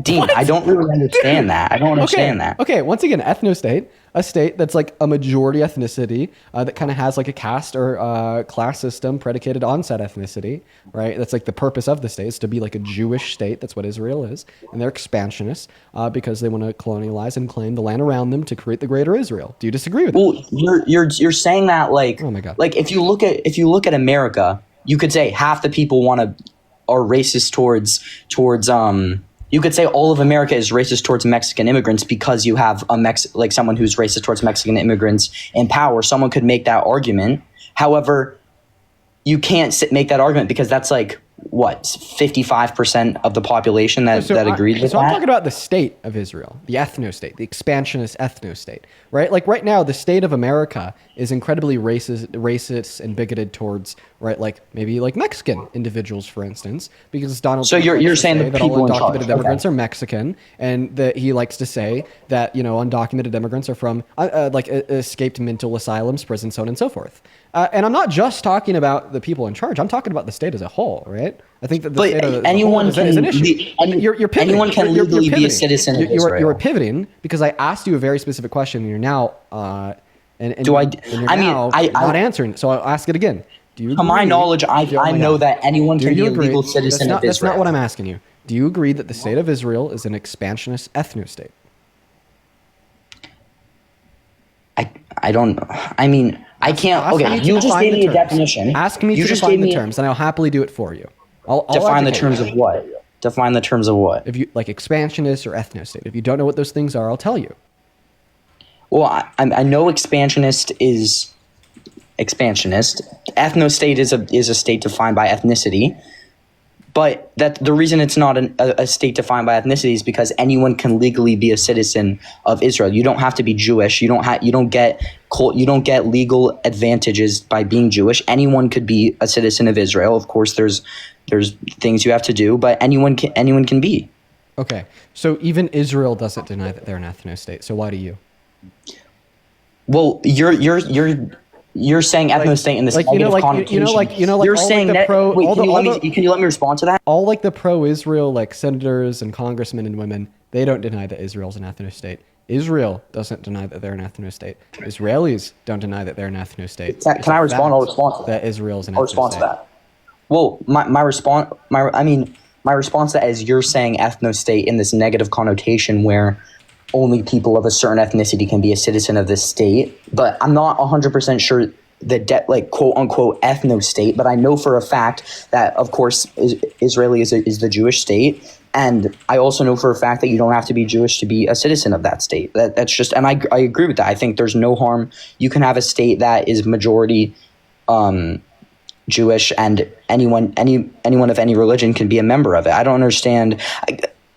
C: Dean, I don't really understand that. I don't understand that.
B: Okay, once again, ethno-state, a state that's like a majority ethnicity that kind of has like a caste or class system predicated on said ethnicity, right? That's like the purpose of the state is to be like a Jewish state. That's what Israel is. And they're expansionists because they want to colonialize and claim the land around them to create the greater Israel. Do you disagree with that?
C: Well, you're saying that like,
B: oh my God.
C: Like if you look at America, you could say half the people are racist towards you could say all of America is racist towards Mexican immigrants because you have someone who's racist towards Mexican immigrants in power. Someone could make that argument. However, you can't make that argument because that's like what 55% of the population that agreed with that.
B: So I'm talking about the state of Israel, the ethno-state, the expansionist ethno-state, right? Like right now, the state of America is incredibly racist and bigoted towards, right? Like maybe like Mexican individuals, for instance, because Donald.
C: So
B: Trump
C: you're
B: likes to
C: saying
B: say
C: the
B: that
C: people
B: all
C: in charge,
B: undocumented immigrants are Mexican, and that he likes to say that undocumented immigrants are from escaped mental asylums, prisons, so on and so forth. And I'm not just talking about the people in charge. I'm talking about the state as a whole, right? I think that the state as a whole is an issue. You're pivoting.
C: Anyone can legally be a citizen of Israel.
B: You're pivoting because I asked you a very specific question, and you're now not answering. So I'll ask it again. Do you?
C: To my knowledge, I know that anyone can be a legal citizen of Israel.
B: That's not what I'm asking you. Do you agree that the state of Israel is an expansionist ethno-state?
C: I don't. I mean, I can't. Okay, you just gave me a definition.
B: Ask me to define the terms, and I'll happily do it for you. I'll
C: define the terms of what? Define the terms of what?
B: If you like expansionist or ethno-state. If you don't know what those things are, I'll tell you.
C: Well, I know expansionist is expansionist. Ethno-state is a state defined by ethnicity. But that the reason it's not a state defined by ethnicity is because anyone can legally be a citizen of Israel. You don't have to be Jewish. You don't get legal advantages by being Jewish. Anyone could be a citizen of Israel. Of course, there's things you have to do, but anyone can be.
B: Okay, so even Israel doesn't deny that they're an ethno-state. So why do you?
C: Well, you're saying ethno-state in this negative connotation. You're saying that. Can you let me respond to that?
B: All like the pro-Israel like senators and congressmen and women, they don't deny that Israel's an ethno-state. Israel doesn't deny that they're an ethno-state. Israelis don't deny that they're an ethno-state.
C: Can I respond? I'll respond to that.
B: That Israel's an ethno-state.
C: I'll respond to that. Well, my response to that is you're saying ethno-state in this negative connotation where only people of a certain ethnicity can be a citizen of this state. But I'm not 100% sure the quote unquote ethno-state, but I know for a fact that, of course, Israeli is the Jewish state. And I also know for a fact that you don't have to be Jewish to be a citizen of that state. That's just, and I agree with that. I think there's no harm. You can have a state that is majority Jewish, and anyone of any religion can be a member of it. I don't understand.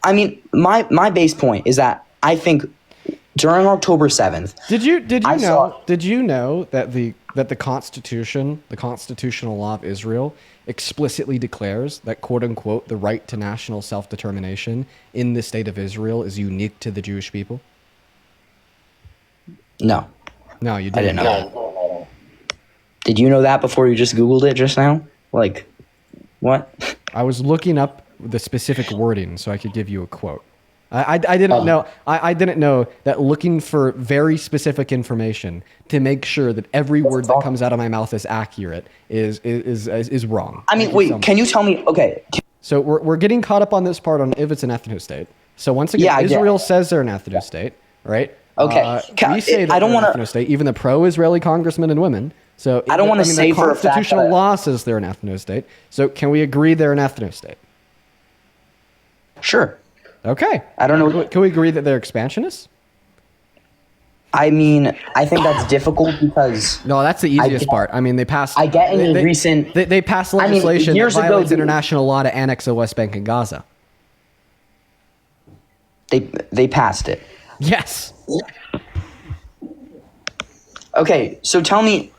C: I mean, my base point is that I think during October 7th,
B: did you know that the Constitution, the constitutional law of Israel, explicitly declares that, quote unquote, the right to national self-determination in the state of Israel is unique to the Jewish people?
C: No.
B: No, you didn't.
C: I didn't know that. Did you know that before you just Googled it just now? Like, what?
B: I was looking up the specific wording so I could give you a quote. I didn't know. I didn't know that looking for very specific information to make sure that every word that comes out of my mouth is accurate is wrong.
C: I mean, wait. Can you tell me? Okay.
B: So we're getting caught up on this part on if it's an ethno-state. So once again, Israel says they're an ethno-state, right?
C: Okay.
B: We say that
C: I don't
B: they're
C: want
B: an ethno-state, even the pro-Israeli congressmen and women. So
C: I don't want to say
B: the
C: for a fact
B: constitutional law says they're an ethno-state. So can we agree they're an ethno-state?
C: Sure.
B: Okay.
C: I don't know.
B: Can we agree that they're expansionists?
C: I mean, I think that's difficult because...
B: No, that's the easiest part. I mean, they passed...
C: I get in the recent...
B: They passed legislation that violates international law to annex the West Bank and Gaza.
C: They passed it.
B: Yes.
C: Okay, so tell me...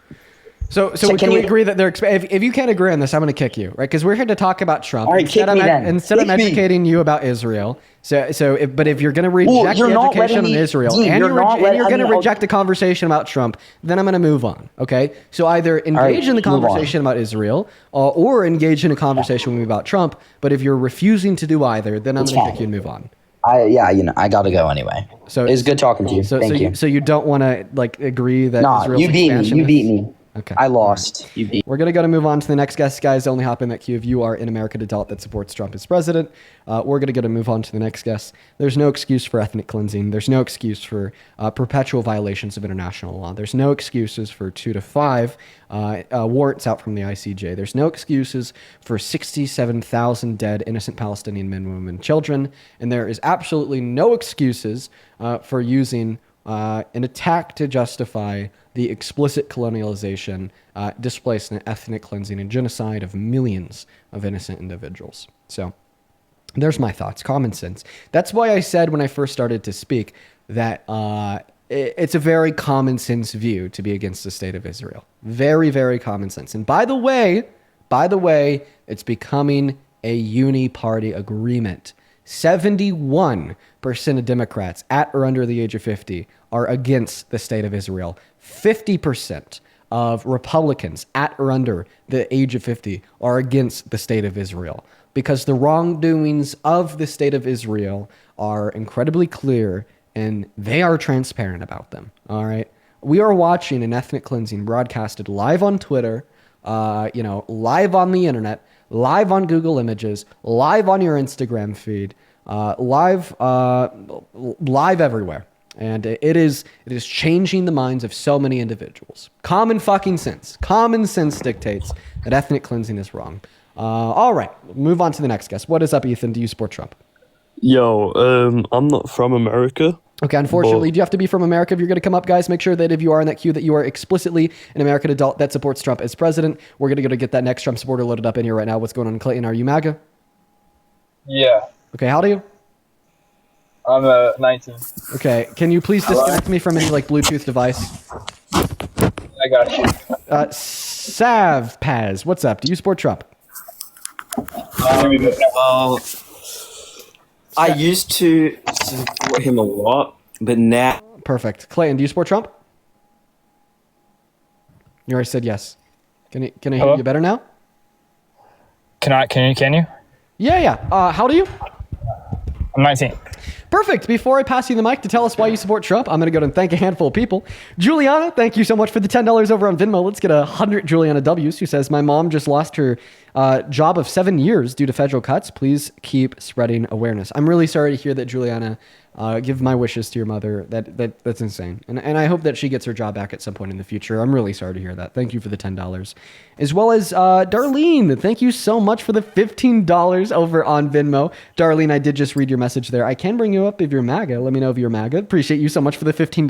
B: So can we agree that they're... If you can't agree on this, I'm going to kick you, right? Because we're here to talk about Trump.
C: All right, kick me then.
B: Instead of educating you about Israel. But if you're going to reject the education on Israel and you're going to reject the conversation about Trump, then I'm going to move on, okay? So either engage in the conversation about Israel or engage in a conversation with me about Trump. But if you're refusing to do either, then I'm going to kick you and move on.
C: I got to go anyway. So it's good talking to you. Thank you.
B: So you don't want to agree that Israel's
C: you beat me. You beat me.
B: Okay.
C: I lost. You beat.
B: We're going to move on to the next guest, guys. Only hop in that queue if you are an American adult that supports Trump as president. We're going to move on to the next guest. There's no excuse for ethnic cleansing. There's no excuse for perpetual violations of international law. There's no excuses for 2 to 5 warrants out from the ICJ. There's no excuses for 67,000 dead innocent Palestinian men, women, and children. And there is absolutely no excuses for using an attack to justify the explicit colonialization, displacement, ethnic cleansing, and genocide of millions of innocent individuals. So there's my thoughts, common sense. That's why I said when I first started to speak that it's a very common sense view to be against the state of Israel. Very, very common sense. And by the way, it's becoming a uni-party agreement. 71% of Democrats at or under the age of 50 are against the state of Israel. 50% of Republicans at or under the age of 50 are against the state of Israel because the wrongdoings of the state of Israel are incredibly clear and they are transparent about them. All right. We are watching an ethnic cleansing broadcasted live on Twitter, live on the internet, live on Google Images, live on your Instagram feed, live everywhere. And it is changing the minds of so many individuals. Common fucking sense. Common sense dictates that ethnic cleansing is wrong. All right, move on to the next guest. What is up, Ethan? Do you support Trump?
I: Yo, I'm not from America.
B: Okay, unfortunately, do you have to be from America if you're going to come up, guys? Make sure that if you are in that queue that you are explicitly an American adult that supports Trump as president. We're going to go to get that next Trump supporter loaded up in here right now. What's going on, Clayton? Are you MAGA?
S: Yeah.
B: Okay, how old are you?
S: I'm 19.
B: Okay, can you please disconnect me from any Bluetooth device?
S: I got you.
B: Sav Paz, what's up? Do you support Trump?
J: I used to support him a lot, but now...
B: Perfect. Clayton, do you support Trump? You already said yes. Can I hear you better now?
W: Can you?
B: Yeah. How old are you?
W: I'm 19.
B: Perfect. Before I pass you the mic to tell us why you support Trump, I'm going to go and thank a handful of people. Juliana, thank you so much for the $10 over on Venmo. Let's get 100 Juliana W's, who says, my mom just lost her Job of 7 years due to federal cuts. Please keep spreading awareness. I'm really sorry to hear that, Juliana. Give my wishes to your mother. That's insane. And I hope that she gets her job back at some point in the future. I'm really sorry to hear that. Thank you for the $10. As well as Darlene. Thank you so much for the $15 over on Venmo. Darlene, I did just read your message there. I can bring you up if you're MAGA. Let me know if you're MAGA. Appreciate you so much for the $15,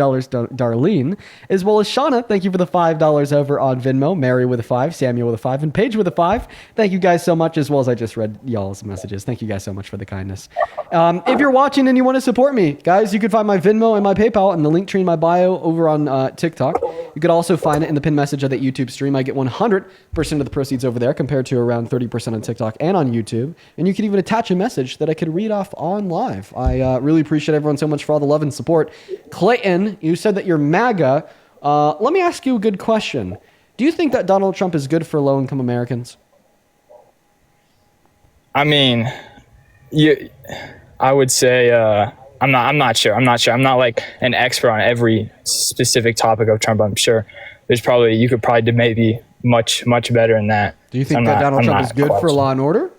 B: Darlene. As well as Shauna. Thank you for the $5 over on Venmo. Mary with a 5, Samuel with a 5, and Paige with a 5. Thank you guys so much, as well as I just read y'all's messages. Thank you guys so much for the kindness. If you're watching and you want to support me, guys, you can find my Venmo and my PayPal in the link tree in my bio over on TikTok. You could also find it in the pinned message of that YouTube stream. I get 100% of the proceeds over there compared to around 30% on TikTok and on YouTube. And you can even attach a message that I could read off on live. I really appreciate everyone so much for all the love and support. Clayton, you said that you're MAGA. Let me ask you a good question. Do you think that Donald Trump is good for low-income Americans?
W: I mean, I would say I'm not sure. I'm not like an expert on every specific topic of Trump. I'm sure you could probably maybe much better than that.
B: Do you think that Donald Trump is good for law and order?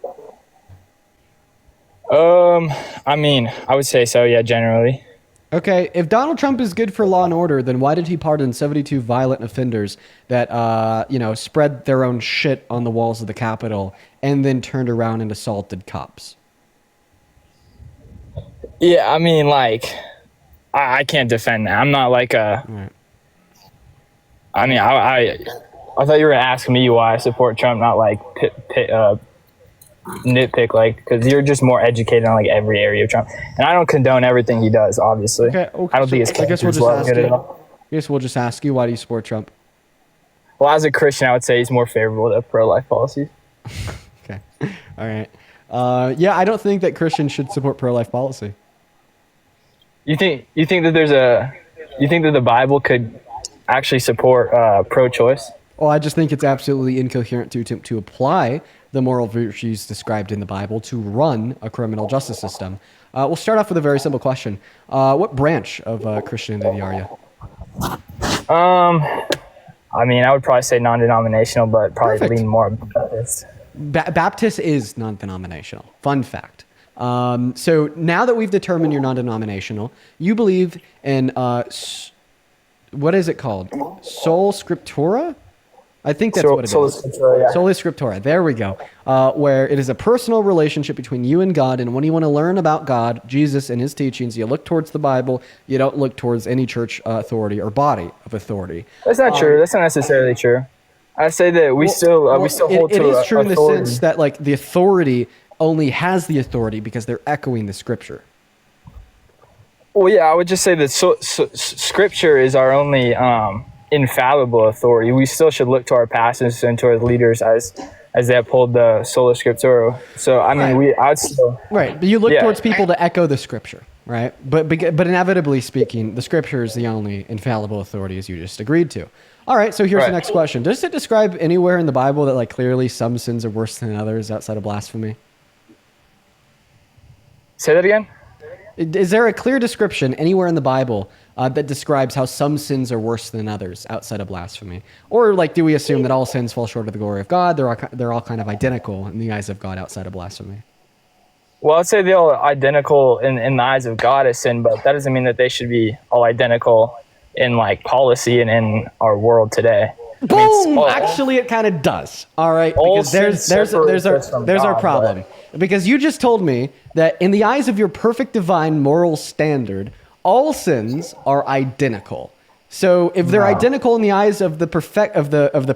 W: I mean, I would say so, yeah, generally.
B: Okay, if Donald Trump is good for law and order, then why did he pardon 72 violent offenders that, spread their own shit on the walls of the Capitol and then turned around and assaulted cops?
W: Yeah, I mean, like, I can't defend that. I'm not like a...
B: Right.
W: I mean, I thought you were going to ask me why I support Trump, not like nitpick, like, because you're just more educated on like every area of Trump, and I don't condone everything he does, obviously.
B: Okay.
W: I don't think it's.
B: I guess we'll just ask you, why do you support Trump?
W: Well, as a Christian, I would say he's more favorable to pro-life policies.
B: Okay. All right. Yeah, I don't think that Christians should support pro-life policy.
W: You think that you think that the Bible could actually support pro-choice?
B: Well, I just think it's absolutely incoherent to attempt to apply the moral virtues described in the Bible to run a criminal justice system. We'll start off with a very simple question. What branch of Christianity are you?
W: I mean, I would probably say non-denominational, but probably
B: Perfect.
W: lean more Baptist.
B: Baptist is non-denominational. Fun fact. So now that we've determined you're non-denominational, you believe in, what is it called? Sola Scriptura? I think that's what it is.
W: Sola Scriptura, yeah.
B: Sola Scriptura. There we go. Where it is a personal relationship between you and God, and when you want to learn about God, Jesus, and his teachings, you look towards the Bible. You don't look towards any church authority or body of authority.
W: That's not true. That's not necessarily true. I say that we still hold to
B: it is true
W: authority.
B: In the sense that like the authority only has the authority because they're echoing the scripture.
W: Well, yeah, I would just say that scripture is our only infallible authority. We still should look to our pastors and to our leaders as they uphold the sola scriptura. So I mean, I'd still
B: right. But you look towards people to echo the scripture, right? But inevitably speaking, the scripture is the only infallible authority, as you just agreed to. All right. So here's the next question: does it describe anywhere in the Bible that like clearly some sins are worse than others outside of blasphemy?
W: Say that again.
B: Is there a clear description anywhere in the Bible that describes how some sins are worse than others outside of blasphemy? Or like, do we assume that all sins fall short of the glory of God? They're all kind of identical in the eyes of God outside of blasphemy?
W: Well, I'd say they're all identical in the eyes of God as sin, but that doesn't mean that they should be all identical in like policy and in our world today.
B: Boom! Actually, it kind of does. All right, because there's our problem. Because you just told me that in the eyes of your perfect divine moral standard, all sins are identical. So if they're identical in the eyes of the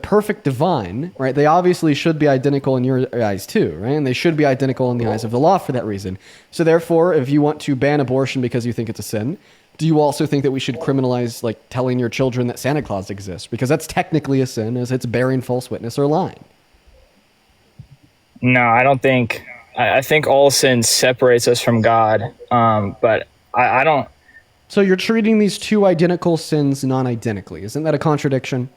B: perfect divine, right? They obviously should be identical in your eyes too, right? And they should be identical in the eyes of the law for that reason. So therefore, if you want to ban abortion because you think it's a sin, do you also think that we should criminalize like telling your children that Santa Claus exists? Because that's technically a sin, as it's bearing false witness or lying.
W: No, I don't think. I think all sin separates us from God, but I don't.
B: So you're treating these two identical sins non-identically. Isn't that a contradiction?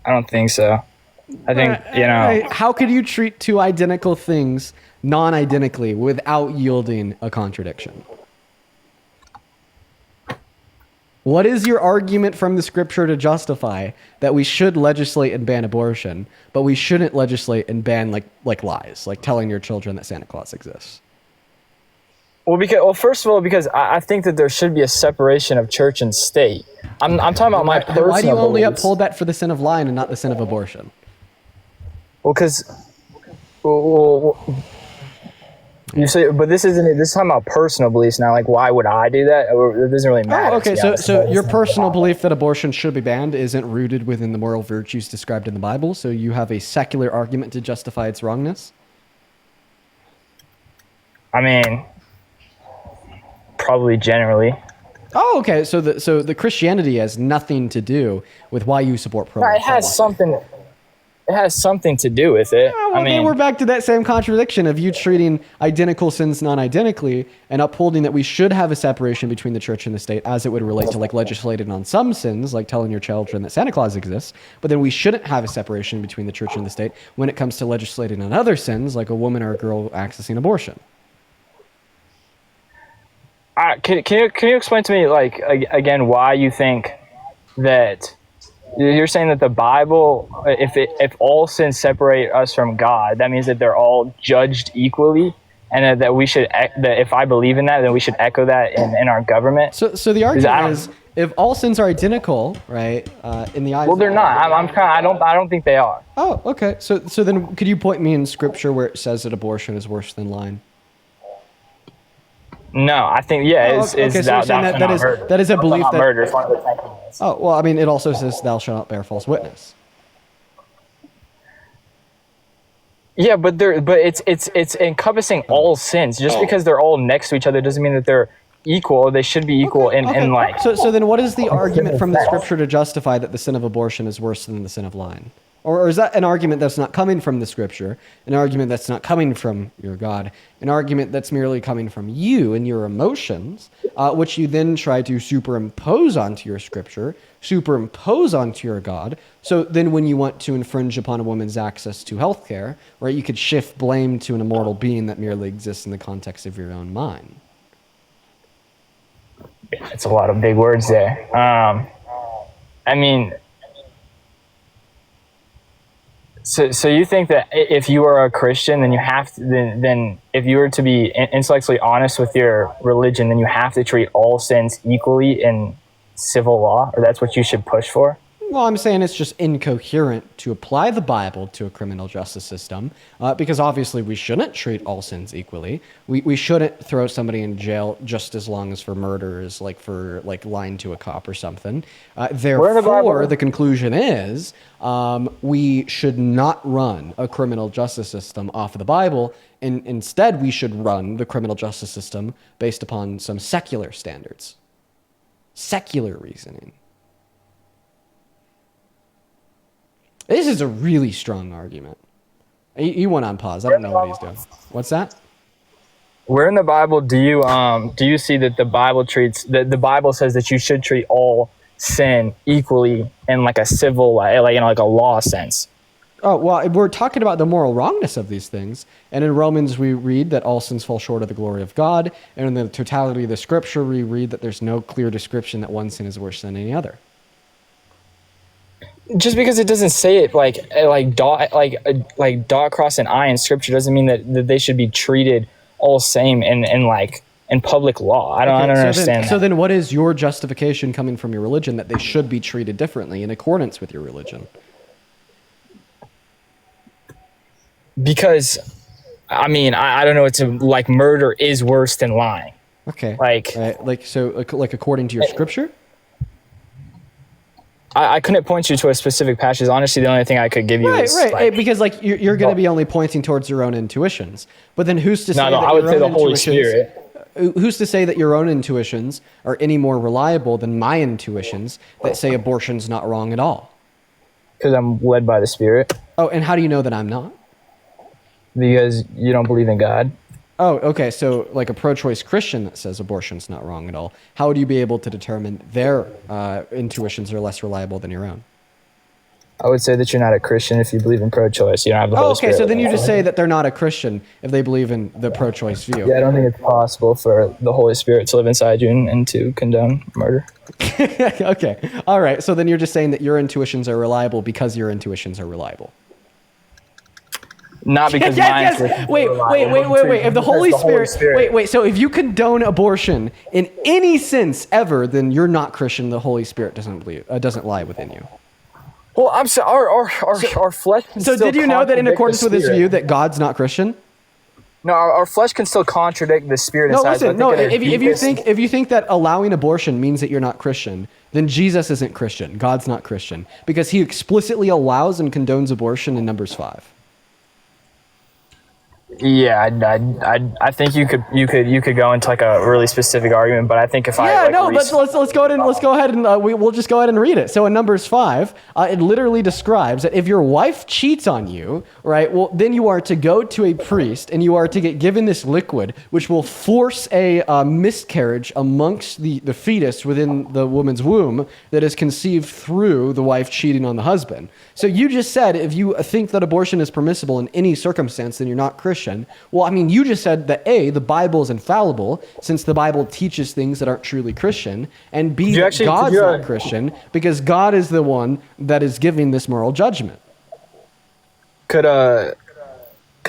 W: I don't think so. I think,
B: How could you treat two identical things non-identically without yielding a contradiction? What is your argument from the scripture to justify that we should legislate and ban abortion, but we shouldn't legislate and ban like lies, like telling your children that Santa Claus exists?
W: Well, first of all, because I think that there should be a separation of church and state. I'm talking about my personal
B: Why do you only
W: beliefs.
B: uphold that for the sin of lying and not the sin of abortion?
W: Well, because you say, but this isn't. This is talking about personal beliefs now. Like, why would I do that? It doesn't really matter.
B: Oh, okay.
W: to be honest.
B: So your personal belief that abortion should be banned isn't rooted within the moral virtues described in the Bible. So you have a secular argument to justify its wrongness.
W: I mean, probably generally.
B: Oh, okay. So the Christianity has nothing to do with why you support pro-life.
W: It has something. It has something to do with it.
B: Well, then we're back to that same contradiction of you treating identical sins non-identically and upholding that we should have a separation between the church and the state as it would relate to like legislating on some sins, like telling your children that Santa Claus exists, but then we shouldn't have a separation between the church and the state when it comes to legislating on other sins, like a woman or a girl accessing abortion.
W: Can you explain to me, like, again, why you think that you're saying that the Bible, if all sins separate us from God, that means that they're all judged equally, and that we should, that if I believe in that, then we should echo that in our government?
B: So the argument is, if all sins are identical, right, in the eyes.
W: Well, they're not. I don't think they are.
B: Oh, okay. So then, could you point me in Scripture where it says that abortion is worse than lying?
W: No, I think
B: that is a belief that
W: murder is one of the 10 commandments.
B: Oh well, I mean, it also says thou shalt not bear false witness.
W: Yeah, but it's encompassing all sins. Just because they're all next to each other doesn't mean that they're equal. They should be equal in like.
B: So then, what is the argument from the Scripture to justify that the sin of abortion is worse than the sin of lying? Or is that an argument that's not coming from the Scripture, an argument that's not coming from your God, an argument that's merely coming from you and your emotions, which you then try to superimpose onto your Scripture, superimpose onto your God? So then when you want to infringe upon a woman's access to healthcare, right, you could shift blame to an immortal being that merely exists in the context of your own mind.
W: It's a lot of big words there. I mean... So you think that if you are a Christian, then you have to, then if you were to be intellectually honest with your religion, then you have to treat all sins equally in civil law, or that's what you should push for?
B: Well, I'm saying it's just incoherent to apply the Bible to a criminal justice system, because obviously we shouldn't treat all sins equally. We shouldn't throw somebody in jail just as long as for murder is like for like lying to a cop or something. Therefore, the conclusion is we should not run a criminal justice system off of the Bible, and instead we should run the criminal justice system based upon some secular standards, secular reasoning. This is a really strong argument. You went on pause. I don't know what he's doing. What's that?
W: Where in the Bible do you see that the Bible treats the Bible says that you should treat all sin equally in like a civil, like a law sense?
B: Oh, well, we're talking about the moral wrongness of these things. And in Romans, we read that all sins fall short of the glory of God. And in the totality of the Scripture, we read that there's no clear description that one sin is worse than any other.
W: Just because it doesn't say it like dot cross and I in Scripture doesn't mean that they should be treated all same in public law. I don't understand that.
B: So then what is your justification coming from your religion that they should be treated differently in accordance with your religion?
W: Because, I mean, I don't know. It's like murder is worse than lying.
B: Okay. Like according to your Scripture?
W: I couldn't point you to a specific passage. Honestly, the only thing I could give you is
B: because like you're going to be only pointing towards your own intuitions. But then who's to say that
W: I would say the Holy Spirit.
B: Who's to say that your own intuitions are any more reliable than my intuitions that say abortion's not wrong at all?
W: Because I'm led by the Spirit.
B: Oh, and how do you know that I'm not?
W: Because you don't believe in God.
B: Oh, okay. So like a pro-choice Christian that says abortion's not wrong at all, how would you be able to determine their intuitions are less reliable than your own?
W: I would say that you're not a Christian if you believe in pro-choice. You don't have the Holy
B: okay,
W: Spirit.
B: so then you just say that they're not a Christian if they believe in the pro-choice view.
W: Yeah, I don't think it's possible for the Holy Spirit to live inside you and to condone murder.
B: Okay, all right. So then you're just saying that your intuitions are reliable because your intuitions are reliable.
W: Not because
B: yes,
W: mine's
B: yes. Wait. If the Holy Spirit, wait. So if you condone abortion in any sense ever, then you're not Christian. The Holy Spirit doesn't lie within you.
W: Well, I'm sorry. Our flesh. Can
B: So
W: still
B: did you know that in
W: contradict
B: accordance
W: the
B: with this
W: spirit.
B: view that God's not Christian?
W: No, our flesh can still contradict the spirit
B: No,
W: inside.
B: listen.
W: So
B: No,
W: I think
B: if you think that allowing abortion means that you're not Christian, then Jesus isn't Christian. God's not Christian because he explicitly allows and condones abortion in Numbers 5.
W: Yeah, I think you could go into like a really specific argument, but I think if
B: let's go ahead and we'll just go ahead and read it. So in Numbers 5, it literally describes that if your wife cheats on you, right, well then you are to go to a priest and you are to get given this liquid, which will force a miscarriage amongst the fetus within the woman's womb that is conceived through the wife cheating on the husband. So you just said if you think that abortion is permissible in any circumstance, then you're not Christian. Well, I mean, you just said that A, the Bible is infallible, since the Bible teaches things that aren't truly Christian, and B, God's not Christian, because God is the one that is giving this moral judgment.
W: Could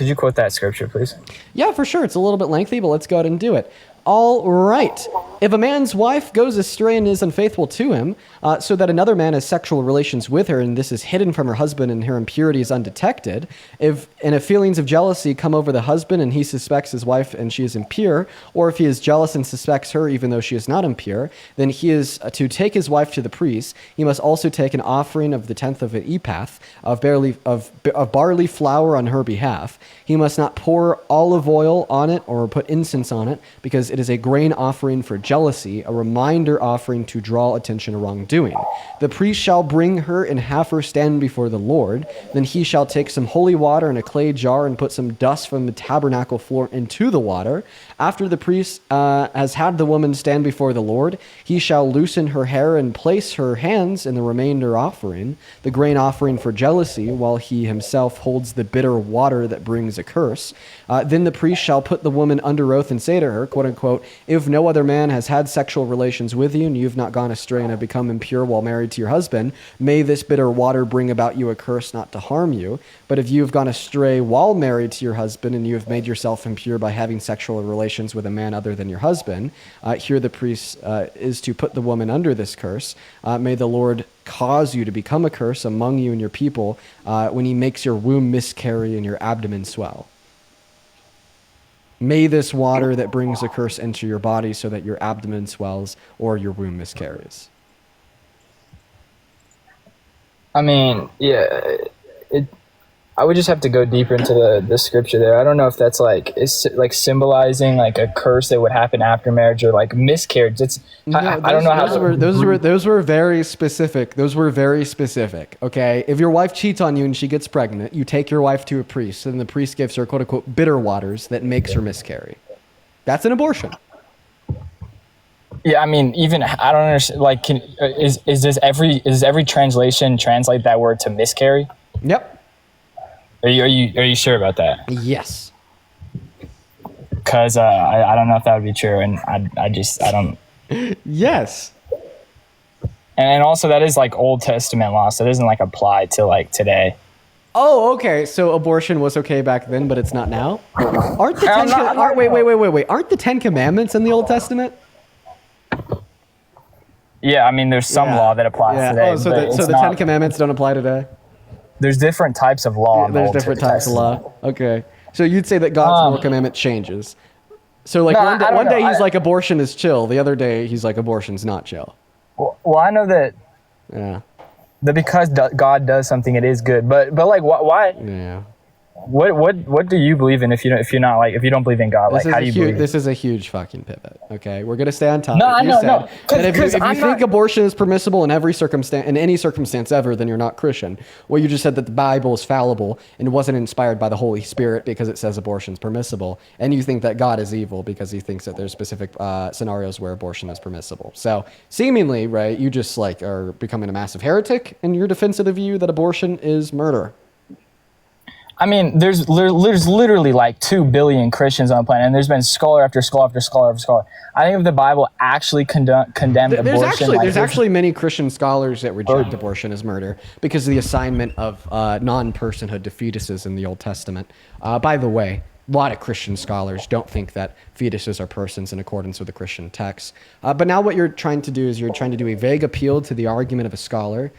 W: you quote that scripture, please?
B: Yeah, for sure. It's a little bit lengthy, but let's go ahead and do it. All right. If a man's wife goes astray and is unfaithful to him, so that another man has sexual relations with her, and this is hidden from her husband and her impurity is undetected, if feelings of jealousy come over the husband and he suspects his wife and she is impure, or if he is jealous and suspects her even though she is not impure, then he is to take his wife to the priest. He must also take an offering of the 10th of an ephah of barley flour on her behalf. He must not pour olive oil on it or put incense on it, because it is a grain offering for jealousy, a reminder offering to draw attention to wrongdoing. The priest shall bring her and have her stand before the Lord. Then he shall take some holy water in a clay jar and put some dust from the tabernacle floor into the water. After the priest has had the woman stand before the Lord, he shall loosen her hair and place her hands in the remainder offering, the grain offering for jealousy, while he himself holds the bitter water that brings a curse. Then the priest shall put the woman under oath and say to her, quote unquote, if no other man has had sexual relations with you and you've not gone astray and have become impure while married to your husband, may this bitter water bring about you a curse not to harm you. But if you have gone astray while married to your husband and you have made yourself impure by having sexual relations with a man other than your husband, here the priest is to put the woman under this curse. May the Lord cause you to become a curse among you and your people when he makes your womb miscarry and your abdomen swell. May this water that brings a curse enter your body so that your abdomen swells or your womb miscarries.
W: I mean, yeah, I would just have to go deeper into the scripture there. I don't know if that's is like symbolizing like a curse that would happen after marriage or like miscarriage. I don't know how
B: those were very specific. Those were very specific. Okay, if your wife cheats on you and she gets pregnant, you take your wife to a priest, and the priest gives her quote unquote bitter waters that makes her miscarry. That's an abortion.
W: Yeah, I mean, even I don't understand. Like, is every translation translate that word to miscarry?
B: Yep.
W: Are you sure about that?
B: Yes.
W: Because I don't know if that would be true, and I don't.
B: Yes.
W: And also that is like Old Testament law, so it doesn't like apply to like today.
B: Oh, okay. So abortion was okay back then, but it's not now. Aren't the wait? Aren't the 10 Commandments in the Old Testament?
W: Yeah, I mean, there's some law that applies today.
B: Oh, so the 10 Commandments don't apply today?
W: There's different types of law.
B: There's different types of law. Okay. So you'd say that God's moral commandment changes. So like one day he's like abortion is chill. The other day he's like abortion's not chill.
W: Well, I know that.
B: Yeah.
W: That because God does something, it is good. But like why?
B: Yeah.
W: What do you believe in if you don't believe in God? Like, how do you believe?
B: This is a huge fucking pivot. Okay, we're gonna stay on topic.
W: No, I know, no.
B: If you think abortion is permissible in every circumstance, in any circumstance ever, then you're not Christian. Well, you just said that the Bible is fallible and wasn't inspired by the Holy Spirit because it says abortion is permissible, and you think that God is evil because he thinks that there's specific scenarios where abortion is permissible. So seemingly, right, you just like are becoming a massive heretic in your defense of the view that abortion is murder.
W: I mean, there's literally like 2 billion Christians on the planet, and there's been scholar after scholar after scholar after scholar. I think if the Bible actually condemned abortion,
B: there's actually many Christian scholars that reject abortion as murder because of the assignment of non-personhood to fetuses in the Old Testament. By the way, a lot of Christian scholars don't think that fetuses are persons in accordance with the Christian text. But now what you're trying to do is you're trying to do a vague appeal to the argument of a scholar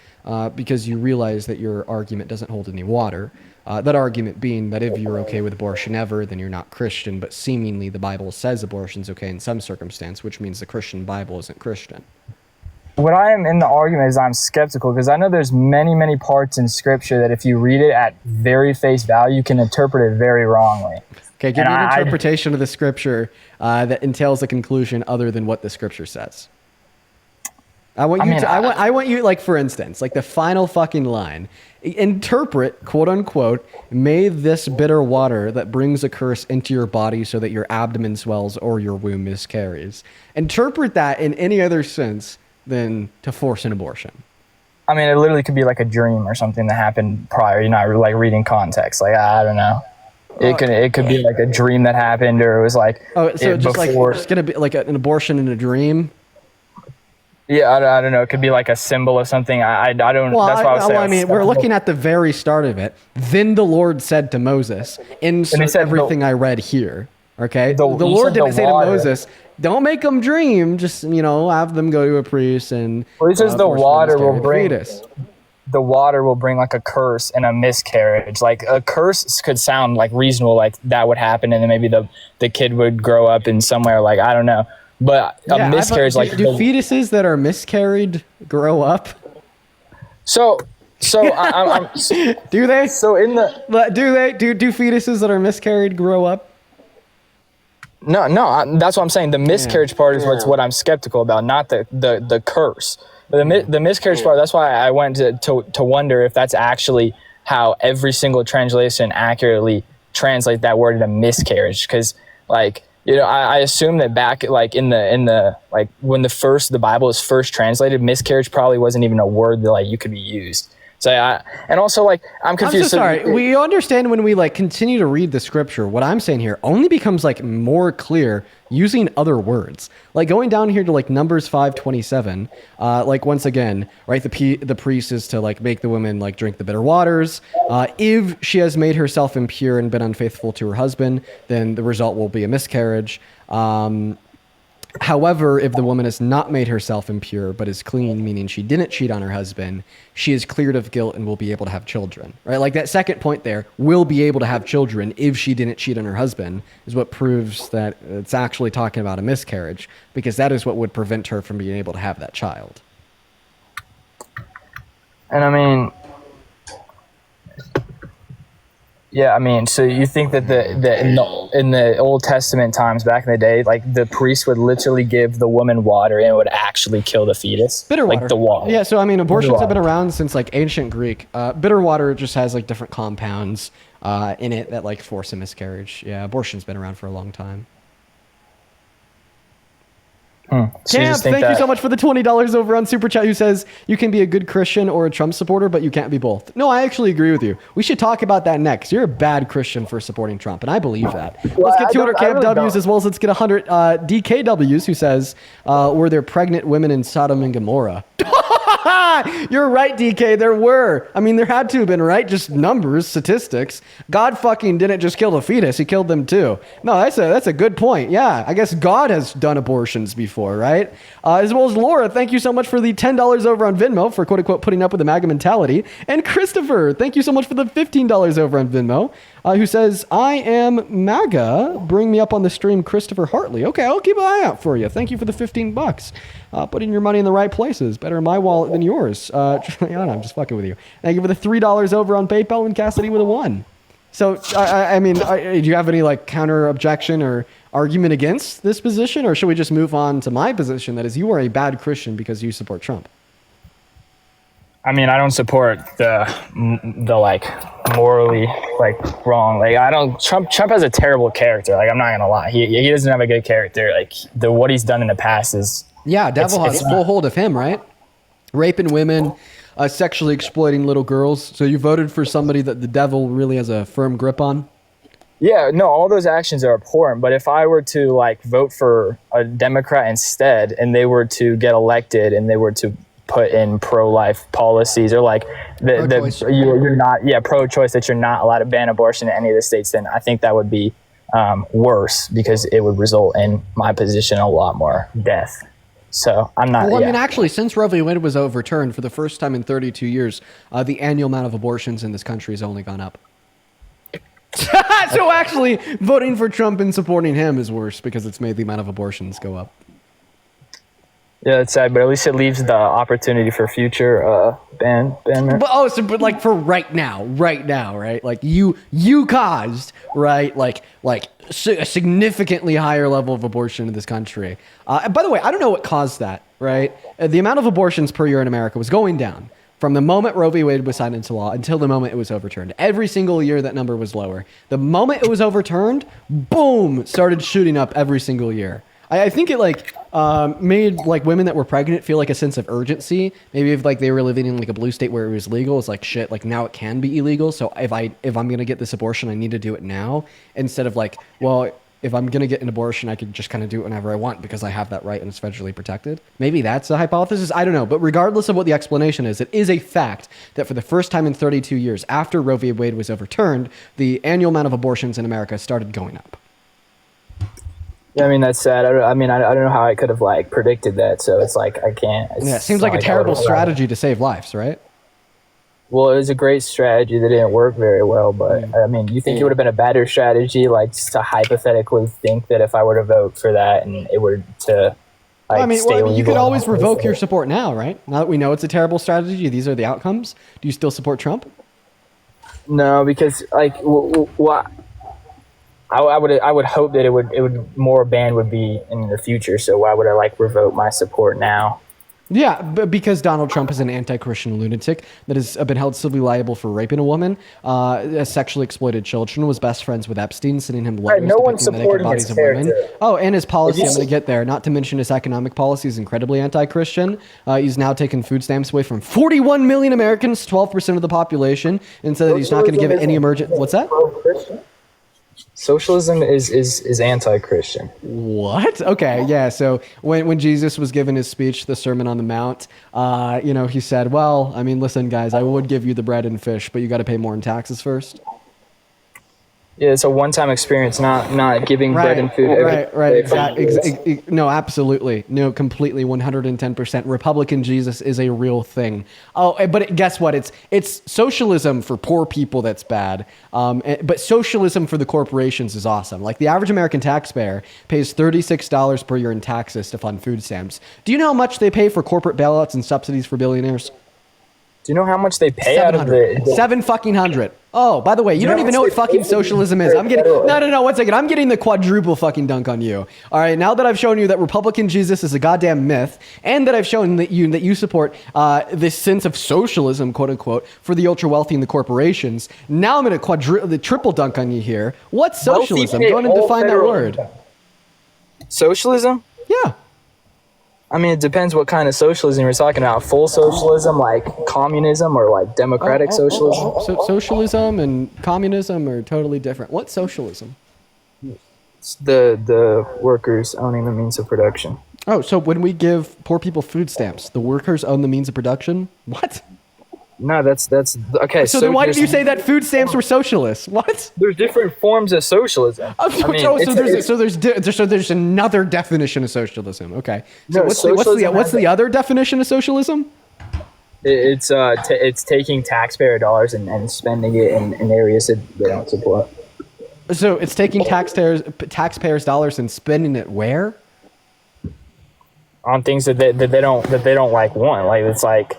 B: because you realize that your argument doesn't hold any water. That argument being that if you're okay with abortion ever, then you're not Christian, but seemingly the Bible says abortion's okay in some circumstance, which means the Christian Bible isn't Christian.
W: What I am in the argument is I'm skeptical because I know there's many parts in Scripture that if you read it at very face value, you can interpret it very wrongly.
B: Okay, give me an interpretation of the Scripture that entails a conclusion other than what the Scripture says. I want you, like, for instance, like the final fucking line. Interpret, quote unquote, may this bitter water that brings a curse into your body so that your abdomen swells or your womb miscarries. Interpret that in any other sense than to force an abortion.
W: I mean, it literally could be like a dream or something that happened prior. You're not like reading context. Like, I don't know. It could be like a dream that happened, or it was like
B: it's gonna be like an abortion in a dream.
W: Yeah, I don't know. It could be like a symbol of something. I don't.
B: Well,
W: that's why I was saying.
B: I mean, we're looking at the very start of it. Then the Lord said to Moses, "Insert everything I read here." Okay, the Lord didn't say to Moses, "Don't make them dream. Just have them go to a priest and."
W: Well, he says the water will bring. The water will bring like a curse and a miscarriage. Like a curse could sound like reasonable, like that would happen, and then maybe the kid would grow up in somewhere like I don't know. But a miscarriage, like
B: do fetuses that are miscarried grow up?
W: So
B: do they?
W: So
B: do fetuses that are miscarried grow up?
W: No, that's what I'm saying. The miscarriage part is what I'm skeptical about, not the curse. The miscarriage part. That's why I went to wonder if that's actually how every single translation accurately translate that word into miscarriage, because like. I assume that back like in the like when the Bible is first translated, miscarriage probably wasn't even a word that like you could be used. So and also like I'm confused.
B: I'm so sorry. We understand when we like continue to read the Scripture. What I'm saying here only becomes like more clear using other words. Like going down here to like Numbers 5:27. Like once again, right? The priest is to like make the woman like drink the bitter waters. If she has made herself impure and been unfaithful to her husband, then the result will be a miscarriage. However, if the woman has not made herself impure but is clean, meaning she didn't cheat on her husband, she is cleared of guilt and will be able to have children. Right? Like that second point there, will be able to have children if she didn't cheat on her husband, is what proves that it's actually talking about a miscarriage, because that is what would prevent her from being able to have that child.
W: And I mean, yeah, I mean, so you think that in the Old Testament times back in the day, like the priest would literally give the woman water and it would actually kill the fetus?
B: Bitter water.
W: Like the water.
B: Yeah, so I mean, abortions have been around since like ancient Greek. Bitter water just has like different compounds in it that like force a miscarriage. Yeah, abortion's been around for a long time.
W: So
B: Camp, thank you so much for the $20 over on Super Chat, who says you can be a good Christian or a Trump supporter, but you can't be both. No, I actually agree with you. We should talk about that next. You're a bad Christian for supporting Trump, and I believe that. Let's get 200 KFWs as well as let's get 100 DKWs, who says, were there pregnant women in Sodom and Gomorrah? You're right, DK. There were. I mean, there had to have been, right? Just numbers, statistics. God fucking didn't just kill the fetus. He killed them too. No, that's a good point. Yeah, I guess God has done abortions before, right? As well as Laura, thank you so much for the $10 over on Venmo for quote-unquote putting up with the MAGA mentality. And Christopher, thank you so much for the $15 over on Venmo, who says, I am MAGA. Bring me up on the stream, Christopher Hartley. Okay, I'll keep an eye out for you. Thank you for the $15. Putting your money in the right places. Better in my wallet than yours. I'm just fucking with you. Thank you for the $3 over on PayPal, and Cassidy with a 1. So, I mean, do you have any like counter objection or argument against this position, or should we just move on to my position? That is, you are a bad Christian because you support Trump.
W: I mean, I don't support the like morally like wrong. Like I don't. Trump has a terrible character. Like I'm not gonna lie, he doesn't have a good character. Like what he's done in the past is
B: devil has full hold of him, right? Raping women, sexually exploiting little girls. So you voted for somebody that the devil really has a firm grip on?
W: Yeah, no, all those actions are abhorrent. But if I were to like vote for a Democrat instead, and they were to get elected, and they were to put in pro-life policies, or like you're not pro-choice, that you're not allowed to ban abortion in any of the states, then I think that would be worse, because it would result in my position a lot more death. So I'm not.
B: Well, I mean, actually, since Roe v. Wade was overturned for the first time in 32 years, the annual amount of abortions in this country has only gone up. So actually, voting for Trump and supporting him is worse because it's made the amount of abortions go up.
W: Yeah, it's sad, but at least it leaves the opportunity for future ban.
B: But like for right now, right? Like you caused, right? Like a significantly higher level of abortion in this country. By the way, I don't know what caused that, right? The amount of abortions per year in America was going down from the moment Roe v. Wade was signed into law until the moment it was overturned. Every single year that number was lower. The moment it was overturned, boom, started shooting up every single year. I think it made like women that were pregnant feel like a sense of urgency. Maybe if like they were living in like a blue state where it was legal, it's like shit. Like now it can be illegal. So if I'm gonna get this abortion, I need to do it now, instead of like, well, if I'm gonna get an abortion, I could just kind of do it whenever I want because I have that right and it's federally protected. Maybe that's the hypothesis. I don't know. But regardless of what the explanation is, it is a fact that for the first time in 32 years after Roe v. Wade was overturned, the annual amount of abortions in America started going up.
W: Yeah, I mean, that's sad. I don't know how I could have like predicted that. So it's like I can't.
B: Yeah, it seems like a terrible strategy to save lives, right?
W: Well, it was a great strategy that didn't work very well. But I mean, you think it would have been a better strategy, like just to hypothetically think that if I were to vote for that and it were to like
B: you could always revoke your support now, right? Now that we know it's a terrible strategy, these are the outcomes. Do you still support Trump?
W: No, because like what. I would hope that it would more ban would be in the future. So why would I like revoke my support now?
B: Yeah, but because Donald Trump is an anti-Christian lunatic that has been held civilly liable for raping a woman, sexually exploited children, was best friends with Epstein, sending him letters depicting the naked bodies of women. Oh, and his policy, I'm going to get there, not to mention his economic policy is incredibly anti-Christian. He's now taken food stamps away from 41 million Americans, 12% of the population, and said that he's not going to give any emergent... What's that?
W: Socialism is anti-Christian.
B: What? Okay, yeah. So when Jesus was giving his speech, the Sermon on the Mount, he said, well, I mean, listen, guys, I would give you the bread and fish, but you got to pay more in taxes first.
W: Yeah, it's a one-time experience, not giving bread and food.
B: Right. Exactly. No, absolutely. No, completely, 110%. Republican Jesus is a real thing. Oh, but guess what? It's socialism for poor people that's bad. But socialism for the corporations is awesome. Like the average American taxpayer pays $36 per year in taxes to fund food stamps. Do you know how much they pay for corporate bailouts and subsidies for billionaires?
W: Do you know how much they pay out of the...
B: $700. Oh, by the way, you don't even know what fucking socialism is. I'm getting... No, 1 second. I'm getting the quadruple fucking dunk on you. All right, now that I've shown you that Republican Jesus is a goddamn myth, and that I've shown that you support this sense of socialism, quote unquote, for the ultra wealthy and the corporations, now I'm going to triple dunk on you here. What's socialism? Go ahead and define that word.
W: Socialism?
B: Yeah.
W: I mean, it depends what kind of socialism you're talking about. Full socialism, like communism, or like democratic socialism?
B: So socialism and communism are totally different. What's socialism?
W: It's the workers owning the means of production.
B: Oh, so when we give poor people food stamps, the workers own the means of production? What?
W: No, that's okay.
B: So then why did you say that food stamps were socialist? What?
W: There's different forms of socialism.
B: There's another definition of socialism. Okay. So
W: No,
B: what's the other definition of socialism?
W: It's taking taxpayer dollars and spending it in areas that they don't support.
B: So it's taking taxpayers' dollars and spending it where?
W: On things that they don't like want. Like it's like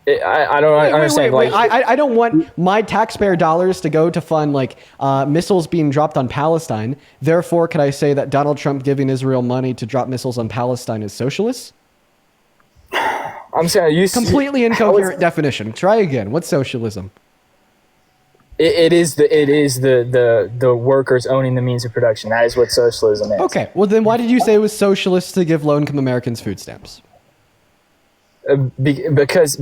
W: I don't understand.
B: Wait. I don't want my taxpayer dollars to go to fund like missiles being dropped on Palestine. Therefore, could I say that Donald Trump giving Israel money to drop missiles on Palestine is socialist?
W: I'm saying you
B: completely incoherent definition. Try again. What's socialism?
W: It is the workers owning the means of production. That is what socialism is.
B: Okay. Well, then why did you say it was socialist to give low-income Americans food stamps?
W: Because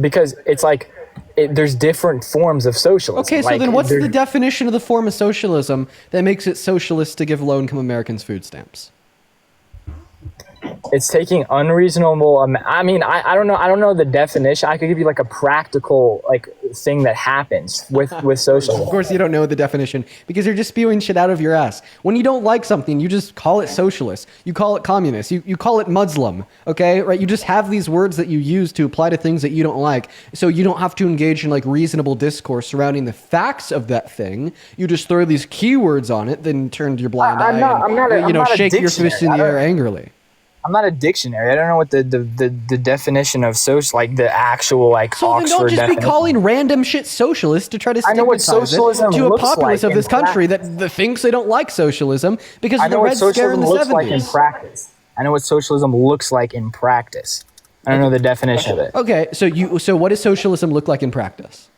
W: it's like there's different forms of socialism.
B: Okay, so then what's the definition of the form of socialism that makes it socialist to give low-income Americans food stamps?
W: It's taking unreasonable. I mean, I don't know. I don't know the definition. I could give you like a practical thing that happens with socialism.
B: Of course, you don't know the definition because you're just spewing shit out of your ass. When you don't like something, you just call it socialist. You call it communist. You call it Muslim. Okay, right? You just have these words that you use to apply to things that you don't like, so you don't have to engage in like reasonable discourse surrounding the facts of that thing. You just throw these keywords on it, then turn your blind eye and shake your fist in the air angrily.
W: I'm not a dictionary. I don't know what the definition of social, like the actual like
B: so
W: Oxford
B: then don't just
W: definition.
B: be calling random shit socialist to try to stigmatize it to a populace of this country that thinks they don't like socialism because of the Red Scare in the 70s.
W: Like in practice. I know what socialism looks like in practice. I don't know the definition of it.
B: Okay, so what does socialism look like in practice?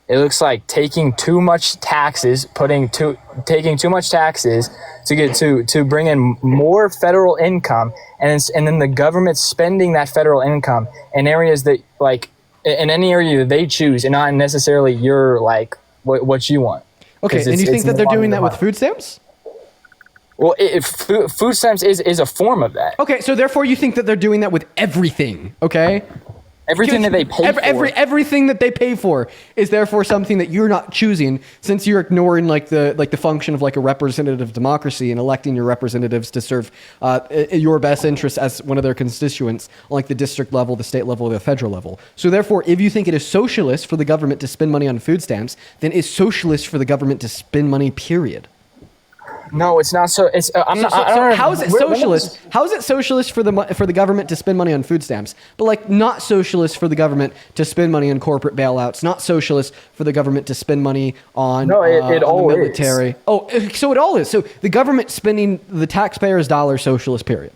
W: It looks like taking too much taxes, taking too much taxes to get to bring in more federal income, and then the government spending that federal income in areas that like in any area that they choose, and not necessarily your like what you want.
B: Okay, and you think that they're doing that with food stamps?
W: Well, food stamps is a form of that.
B: Okay, so therefore you think that they're doing that with everything, okay?
W: Everything that they pay for.
B: Everything that they pay for is therefore something that you're not choosing, since you're ignoring like the function of like a representative democracy and electing your representatives to serve your best interests as one of their constituents on like the district level, the state level, or the federal level. So therefore, if you think it is socialist for the government to spend money on food stamps, then it's socialist for the government to spend money, period.
W: No, it's not. So it's.
B: How is it socialist? How is it socialist for the government to spend money on food stamps, but like not socialist for the government to spend money on corporate bailouts? Not socialist for the government to spend money on
W: it all
B: the military.
W: Is.
B: Oh, so it all is. So the government spending the taxpayers' dollars, socialist. Period.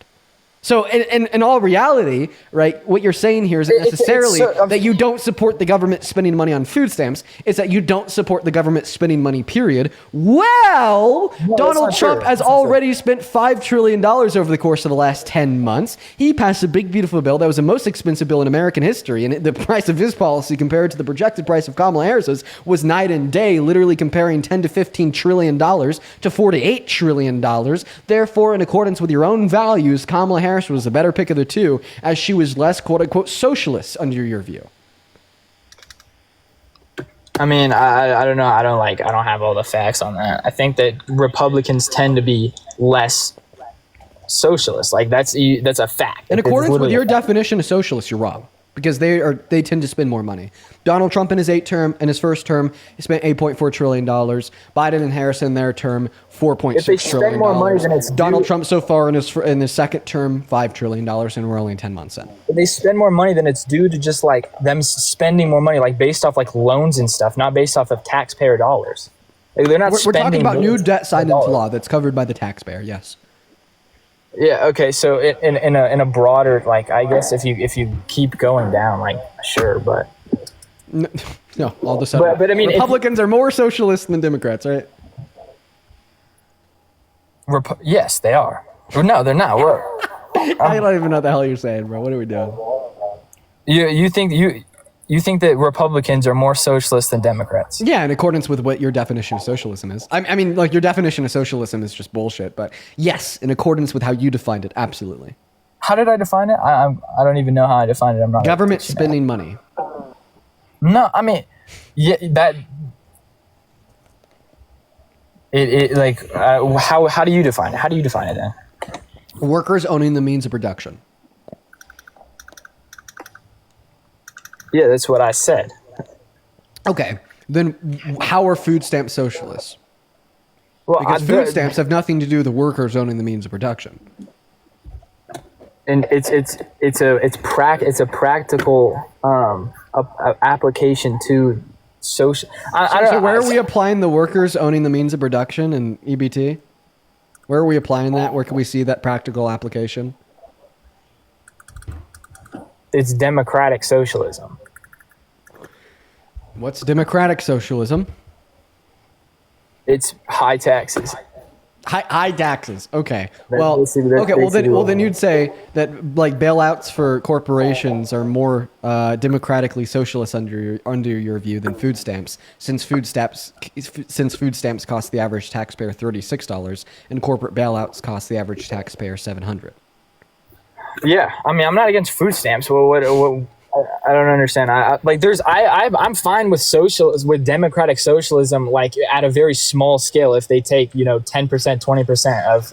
B: So in all reality, right, what you're saying here isn't necessarily that you don't support the government spending money on food stamps. It's that you don't support the government spending money, period. Well, no, Donald Trump has already spent $5 trillion over the course of the last 10 months. He passed a big, beautiful bill that was the most expensive bill in American history. And the price of his policy compared to the projected price of Kamala Harris's was night and day, literally comparing $10 to $15 trillion to $48 trillion. Therefore, in accordance with your own values, Kamala Harris was the better pick of the two, as she was less quote-unquote socialist under your view.
W: I mean, I don't know. I don't have all the facts on that. I think that Republicans tend to be less socialist. Like that's a fact.
B: In accordance with your definition of socialist, you're wrong. Because they tend to spend more money. Donald Trump in his first term, he spent $8.4 trillion. Biden and Harris in their term, $4.6 trillion.
W: More money than it's
B: Donald Trump so far in his second term, $5 trillion, and we're only 10 months in.
W: If they spend more money than it's due to just like them spending more money, like based off like loans and stuff, not based off of taxpayer dollars. Like, they're not.
B: We're talking about new debt signed into law that's covered by the taxpayer. Yes.
W: Yeah. Okay. So in a broader, like, I guess if you keep going down, like, sure, but
B: no, all of a sudden,
W: but I mean,
B: Republicans are more socialist than Democrats, right?
W: Yes, they are. No, they're not. What?
B: I don't even know what the hell you're saying, bro. What are we doing?
W: You think that Republicans are more socialist than Democrats?
B: Yeah, in accordance with what your definition of socialism is. I mean, like, your definition of socialism is just bullshit, but yes, in accordance with how you defined it, absolutely.
W: How did I define it? I don't even know how I defined it. I'm not.
B: Government spending money.
W: No, I mean, yeah, that. How do you define it? How do you define it then?
B: Workers owning the means of production.
W: Yeah, that's what I said.
B: Okay, then how are food stamps socialists?
W: Well,
B: because food stamps have nothing to do with the workers owning the means of production.
W: and it's practical application to social.
B: So where are we applying the workers owning the means of production in EBT? Where are we applying that? Where can we see that practical application?
W: It's democratic socialism.
B: What's democratic socialism?
W: It's high taxes.
B: High taxes. Okay.
W: That's
B: Well,
W: basically-
B: okay. Well, then you'd say that like bailouts for corporations are more democratically socialist under your view than food stamps, since food stamps cost the average taxpayer $36 and corporate bailouts cost the average taxpayer $700.
W: Yeah, I mean, I'm not against food stamps. Well, what I don't understand. I'm fine with democratic socialism, like at a very small scale. If they take 10%, 20%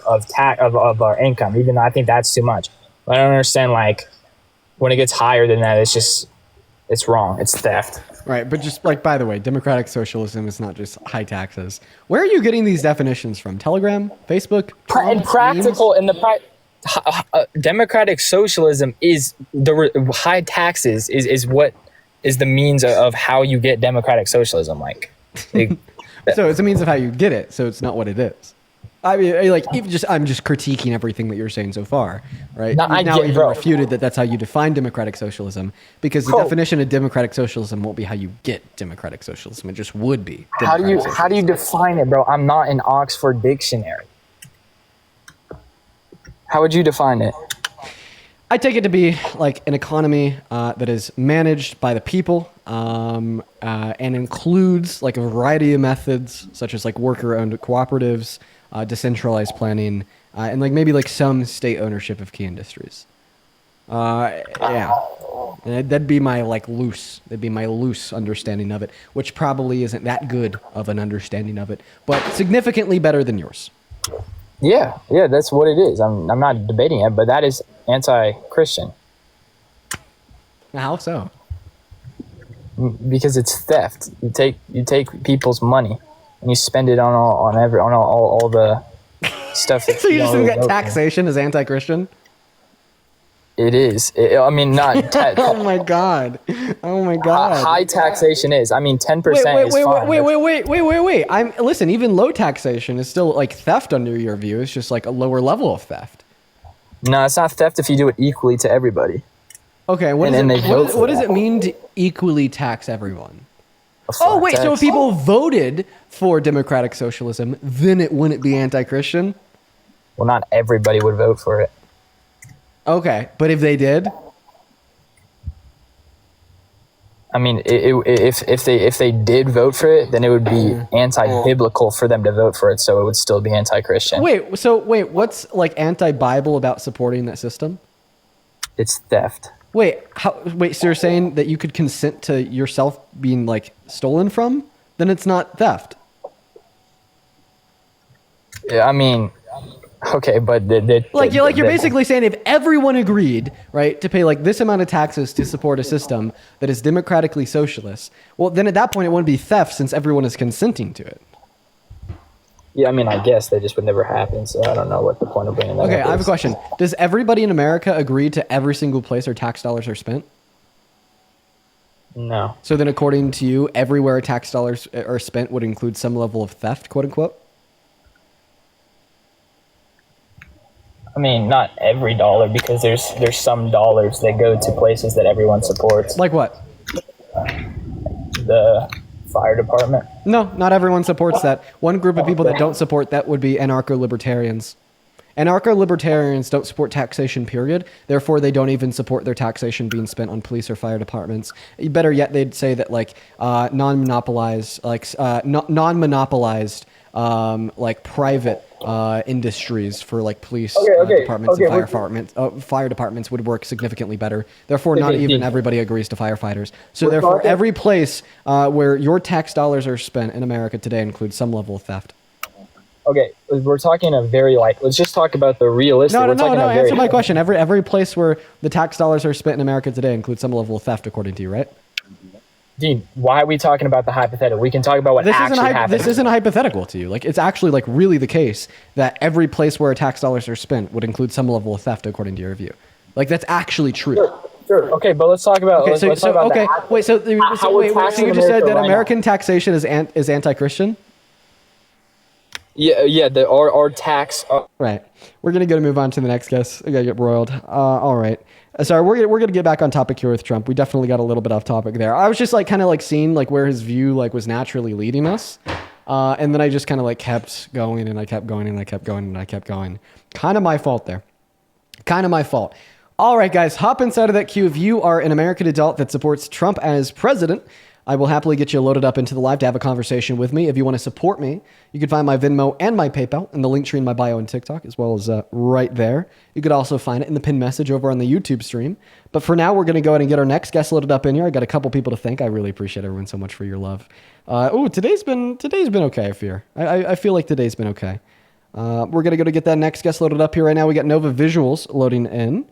W: of our income, even though I think that's too much. But I don't understand like when it gets higher than that, it's wrong. It's theft.
B: Right, but just like by the way, democratic socialism is not just high taxes. Where are you getting these definitions from? Telegram, Facebook,
W: And practical in the democratic socialism is the high taxes is what is the means of how you get democratic socialism. Like,
B: so it's a means of how you get it. So it's not what it is. I mean, like, I'm just critiquing everything that you're saying so far, right?
W: No,
B: Now you've refuted that that's how you define democratic socialism, because the definition of democratic socialism won't be how you get democratic socialism. It just would be.
W: How do you define it, bro? I'm not an Oxford dictionary. How would you define it?
B: I take it to be like an economy that is managed by the people and includes like a variety of methods, such as like worker-owned cooperatives, decentralized planning, and like maybe like some state ownership of key industries. Yeah, and that'd be my loose understanding of it, which probably isn't that good of an understanding of it, but significantly better than yours.
W: Yeah, that's what it is. I'm not debating it, but that is anti-Christian.
B: How so?
W: Because it's theft. You take people's money and you spend it on all the stuff. That
B: So you just think that taxation is anti-Christian?
W: It is. I mean, not.
B: Oh my god! Oh my god!
W: High taxation is. I mean, 10% is fine.
B: Wait! Listen. Even low taxation is still like theft under your view. It's just like a lower level of theft.
W: No, it's not theft if you do it equally to everybody.
B: Okay. What does it mean to equally tax everyone? Oh wait. So if people voted for democratic socialism, then it wouldn't be anti-Christian?
W: Well, not everybody would vote for it.
B: Okay, but if they did,
W: I mean, if they did vote for it, then it would be anti-biblical for them to vote for it, so it would still be anti-Christian.
B: Wait, what's like anti-Bible about supporting that system?
W: It's theft.
B: Wait, so you're saying that you could consent to yourself being like stolen from? Then it's not theft.
W: Yeah, I mean, okay, but
B: you're basically saying if everyone agreed, right, to pay like this amount of taxes to support a system that is democratically socialist, well, then at that point it wouldn't be theft since everyone is consenting to it.
W: Yeah, I mean, I guess that just would never happen, so I don't know what the point of bringing that up is.
B: Okay, I have a question. Does everybody in America agree to every single place where tax dollars are spent?
W: No.
B: So then according to you, everywhere tax dollars are spent would include some level of theft, quote unquote?
W: I mean, not every dollar, because there's some dollars that go to places that everyone supports.
B: Like what?
W: The fire department.
B: No, not everyone supports that. One group of people that don't support that would be anarcho-libertarians. Anarcho-libertarians don't support taxation, period. Therefore, they don't even support their taxation being spent on police or fire departments. Better yet, they'd say that like non-monopolized, like private industries for like police departments and fire departments would work significantly better. Therefore, not even everybody agrees to firefighters. So therefore, every place where your tax dollars are spent in America today includes some level of theft.
W: Okay, we're talking a very let's just talk about the realistic.
B: No, answer my question. Every place where the tax dollars are spent in America today includes some level of theft, according to you, right?
W: Dean, why are we talking about the hypothetical? We can talk about what actually happened.
B: This isn't hypothetical to you. Like, it's actually like really the case that every place where tax dollars are spent would include some level of theft, according to your view. Like that's actually true.
W: Sure. Okay, but let's talk about.
B: Okay,
W: let's talk about that.
B: wait. So you just said that American taxation is anti-Christian?
W: Yeah. Our tax.
B: Right. We're gonna move on to the next guest. I gotta get broiled. All right. Sorry, we're gonna get back on topic here with Trump. We definitely got a little bit off topic there. I was just like kind of like seeing like where his view like was naturally leading us, and then I just kind of like kept going and I kept going and I kept going and I kept going. Kind of my fault there. Kind of my fault. All right, guys, hop inside of that queue. If you are an American adult that supports Trump as president, I will happily get you loaded up into the live to have a conversation with me. If you want to support me, you can find my Venmo and my PayPal in the link tree in my bio and TikTok, as well as right there. You could also find it in the pinned message over on the YouTube stream. But for now, we're going to go ahead and get our next guest loaded up in here. I got a couple people to thank. I really appreciate everyone so much for your love. Today's been okay, I fear. I feel like today's been okay. We're going to go to get that next guest loaded up here right now. We got Nova Visuals loading in.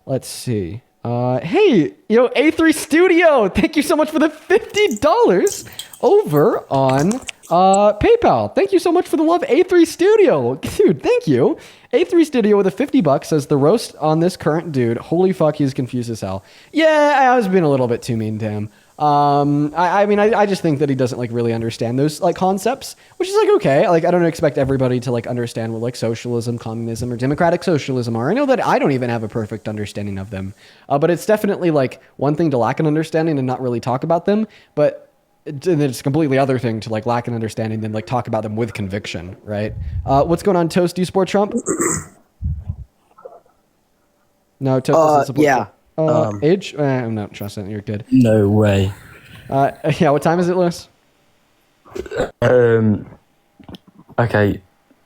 B: Let's see. Hey, A3 Studio, thank you so much for the $50 over on PayPal. Thank you so much for the love, A3 Studio. Dude, thank you. A3 Studio with a $50 says the roast on this current dude. Holy fuck, he's confused as hell. Yeah, I was being a little bit too mean to him. I just think that he doesn't like really understand those like concepts, which is like okay. Like I don't expect everybody to like understand what like socialism, communism, or democratic socialism are. I know that I don't even have a perfect understanding of them, but it's definitely like one thing to lack an understanding and not really talk about them. But it's a completely other thing to like lack an understanding than like talk about them with conviction, right? What's going on, Toast? Do you support Trump? No, Toast doesn't support Trump. Age? I'm not trusting. You're good.
J: No way.
B: Yeah. What time is it, Lewis?
J: Okay.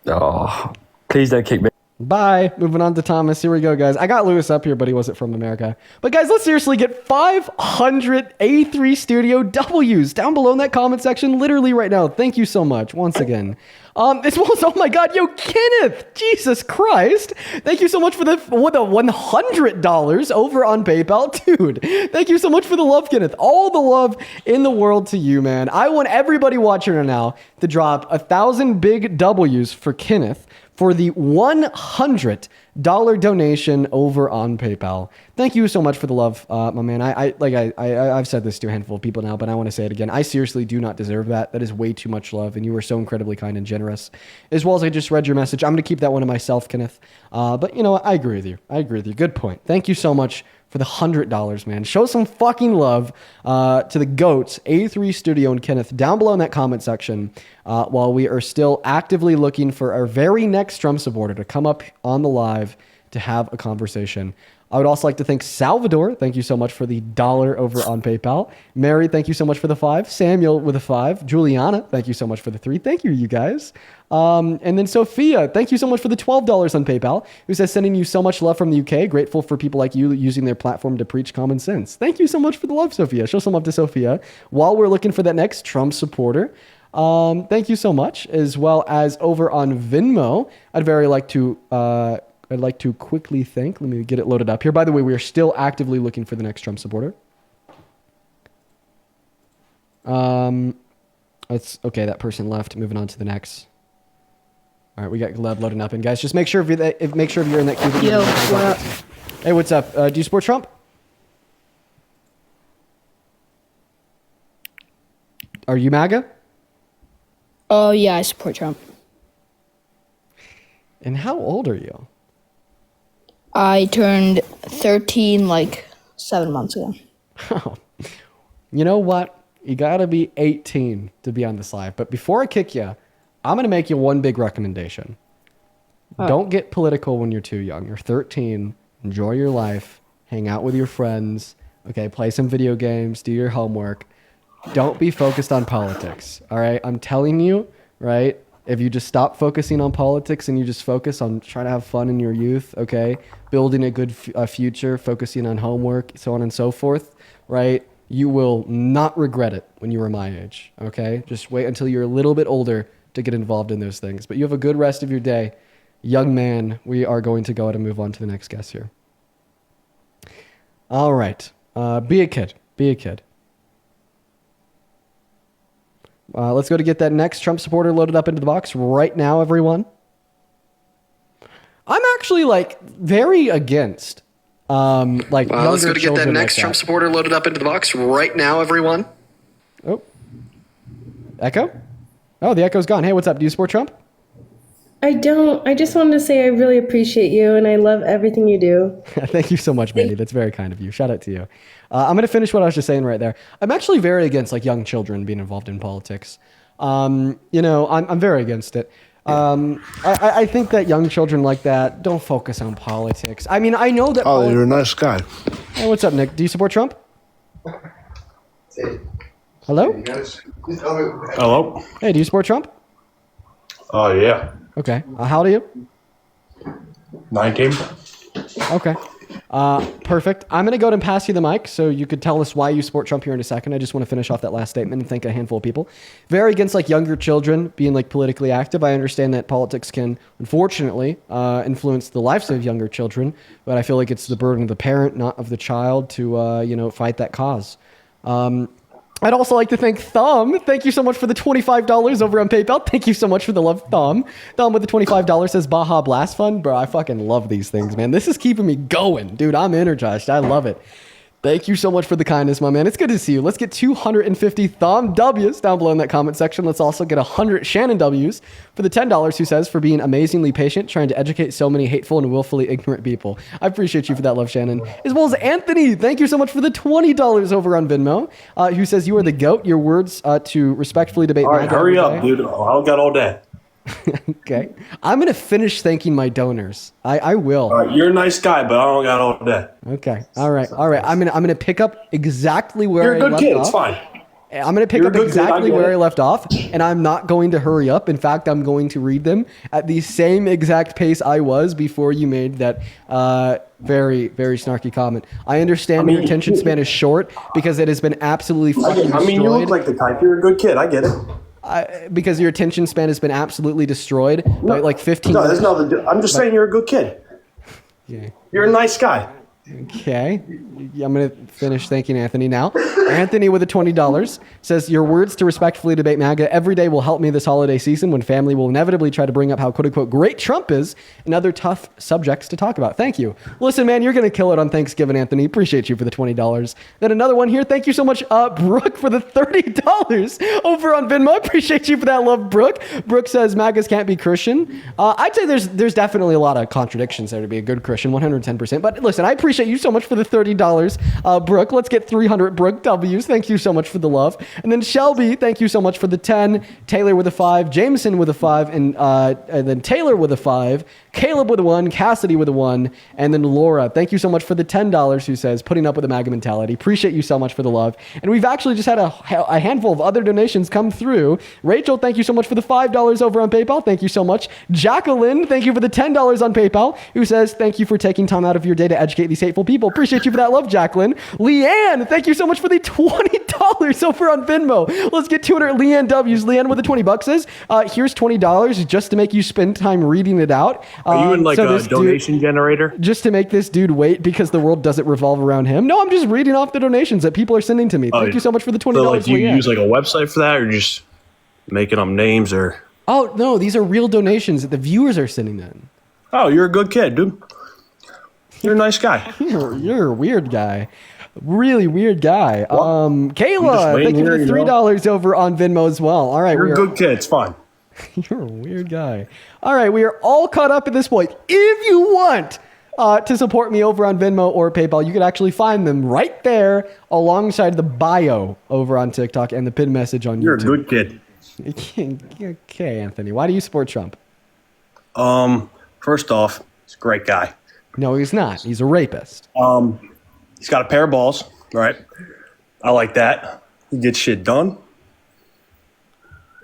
J: Oh, please don't kick me.
B: Bye. Moving on to Thomas. Here we go, guys. I got Lewis up here, but he wasn't from America. But guys, let's seriously get 500 A3 Studio W's down below in that comment section, literally right now. Thank you so much once again. As well as, oh my God, Kenneth, Jesus Christ. Thank you so much for the $100 over on PayPal. Dude, thank you so much for the love, Kenneth. All the love in the world to you, man. I want everybody watching right now to drop 1,000 big W's for Kenneth for the $100 donation over on PayPal. Thank you so much for the love, my man. I've said this to a handful of people now, but I want to say it again. I seriously do not deserve that. That is way too much love, and you were so incredibly kind and generous. As well as I just read your message. I'm going to keep that one to myself, Kenneth. But you know what? I agree with you. Good point. Thank you so much for the $100, man. Show some fucking love to the GOATs, A3 Studio and Kenneth, down below in that comment section, while we are still actively looking for our very next Trump supporter to come up on the live to have a conversation. I would also like to thank Salvador. Thank you so much for the $1 over on PayPal. Mary, thank you so much for the 5. Samuel with a 5. Juliana, thank you so much for the 3. Thank you guys. And then Sophia, thank you so much for the $12 on PayPal, who says, sending you so much love from the UK. Grateful for people like you using their platform to preach common sense. Thank you so much for the love, Sophia. Show some love to Sophia while we're looking for that next Trump supporter. Thank you so much. As well as over on Venmo, I'd like to quickly thank, let me get it loaded up here. By the way, we are still actively looking for the next Trump supporter. It's okay. That person left. Moving on to the next. All right, we got Gleb loading up, and guys, just make sure if you're in that queue.
G: Yo, what up?
B: Hey, what's up? Do you support Trump? Are you MAGA?
G: Oh yeah, I support Trump.
B: And how old are you?
G: I turned 13 like 7 months ago.
B: Oh, you know what? You gotta be 18 to be on this live. But before I kick you, I'm gonna make you one big recommendation. Don't get political when you're too young. You're 13. Enjoy your life. Hang out with your friends. Okay, play some video games. Do your homework. Don't be focused on politics. All right, I'm telling you, right? If you just stop focusing on politics and you just focus on trying to have fun in your youth, okay, building a good future, focusing on homework, so on and so forth, right, you will not regret it when you were my age, okay? Just wait until you're a little bit older to get involved in those things. But you have a good rest of your day. Young man, we are going to go ahead and move on to the next guest here. All right. Be a kid. Be a kid. Let's go to get that next Trump supporter loaded up into the box right now, everyone. I'm actually like very against Like
K: Well, let's go to get that
B: children
K: next
B: like
K: Trump supporter loaded up into the box right now, everyone.
B: Oh, Echo? Oh, the Echo's gone. Hey, what's up? Do you support Trump?
L: I don't. I just wanted to say I really appreciate you and I love everything you do.
B: Thank you so much, Mandy. That's very kind of you. Shout out to you. I'm going to finish what I was just saying right there. I'm actually very against like young children being involved in politics. I'm very against it. I think that young children like that don't focus on politics. I mean, I know that.
R: Oh, you're a nice guy.
B: Hey, what's up, Nick? Do you support Trump? Hello?
N: Hello?
B: Hey, do you support Trump?
N: Oh, yeah.
B: Okay. How old are you?
N: 19.
B: Okay. Perfect. I'm going to go ahead and pass you the mic so you could tell us why you support Trump here in a second. I just want to finish off that last statement and thank a handful of people. Very against like younger children being like politically active. I understand that politics can unfortunately influence the lives of younger children, but I feel like it's the burden of the parent, not of the child to, fight that cause. I'd also like to thank Thumb. Thank you so much for the $25 over on PayPal. Thank you so much for the love, Thumb. Thumb with the $25 says Baja Blast Fund. Bro, I fucking love these things, man. This is keeping me going. Dude, I'm energized. I love it. Thank you so much for the kindness, my man. It's good to see you. Let's get 250 Thumb W's down below in that comment section. Let's also get 100 Shannon W's for the $10 who says for being amazingly patient, trying to educate so many hateful and willfully ignorant people. I appreciate you for that love, Shannon. As well as Anthony. Thank you so much for the $20 over on Venmo, who says you are the GOAT. Your words to respectfully debate.
N: All right, hurry up, dude. I don't got all day.
B: Okay. I'm going to finish thanking my donors. I will.
N: All right, you're a nice guy, but I don't got all day.
B: Okay. All right. I'm gonna pick up exactly where
N: You're a good
B: I left
N: kid.
B: off.
N: It's fine.
B: I'm going to pick up exactly where I left off, and I'm not going to hurry up. In fact, I'm going to read them at the same exact pace I was before you made that very, very snarky comment. I understand your attention span is short because it has been absolutely fucking destroyed.
N: I mean, you look like the type. You're a good kid. I get it.
B: Because your attention span has been absolutely destroyed by like 15
N: No,
B: minutes.
N: there's no. I'm just saying you're a good kid.
B: Yeah.
N: You're a nice guy.
B: Okay. I'm going to finish thanking Anthony now. Anthony with the $20 says, your words to respectfully debate MAGA every day will help me this holiday season when family will inevitably try to bring up how quote unquote great Trump is and other tough subjects to talk about. Thank you. Listen, man, you're going to kill it on Thanksgiving, Anthony. Appreciate you for the $20. Then another one here. Thank you so much, Brooke, for the $30 over on Venmo. Appreciate you for that love, Brooke. Brooke says MAGAs can't be Christian. I'd say there's definitely a lot of contradictions there to be a good Christian, 110%. But listen, I appreciate you so much for the $30, Brooke. Let's get 300 Brooke W's. Thank you so much for the love. And then Shelby, thank you so much for the 10. Taylor with a 5. Jameson with a 5. And then Taylor with a 5. Caleb with a 1. Cassidy with a 1. And then Laura, thank you so much for the $10 who says putting up with the MAGA mentality. Appreciate you so much for the love. And we've actually just had a handful of other donations come through. Rachel, thank you so much for the $5 over on PayPal. Thank you so much. Jacqueline, thank you for the $10 on PayPal, who says thank you for taking time out of your day to educate these hateful people. Appreciate you for that love, Jacqueline. Leanne, thank you so much for the $20 over on Venmo. Let's get 200 Leanne W's. Leanne with the $20 says, here's $20 just to make you spend time reading it out.
N: Are you in like a donation generator?
B: Just to make this dude wait because the world doesn't revolve around him. No, I'm just reading off the donations that people are sending to me. Thank you so much for the $20.
N: So like, do you
B: Leanne.
N: use like a website for that, or just making up names, or?
B: Oh no, these are real donations that the viewers are sending in.
N: Oh, you're a good kid, dude. You're a nice guy.
B: You're a weird guy. Really weird guy. Kayla, thank you for the $3 over on Venmo as well. All right.
N: You're a good kid. It's fine.
B: You're a weird guy. All right. We are all caught up at this point. If you want to support me over on Venmo or PayPal, you can actually find them right there alongside the bio over on TikTok and the pinned message on
N: You're
B: YouTube.
N: You're a good kid.
B: Okay, Anthony. Why do you support Trump?
N: First off, he's a great guy.
B: No, he's not. He's a rapist.
N: He's got a pair of balls, right? I like that. He gets shit done.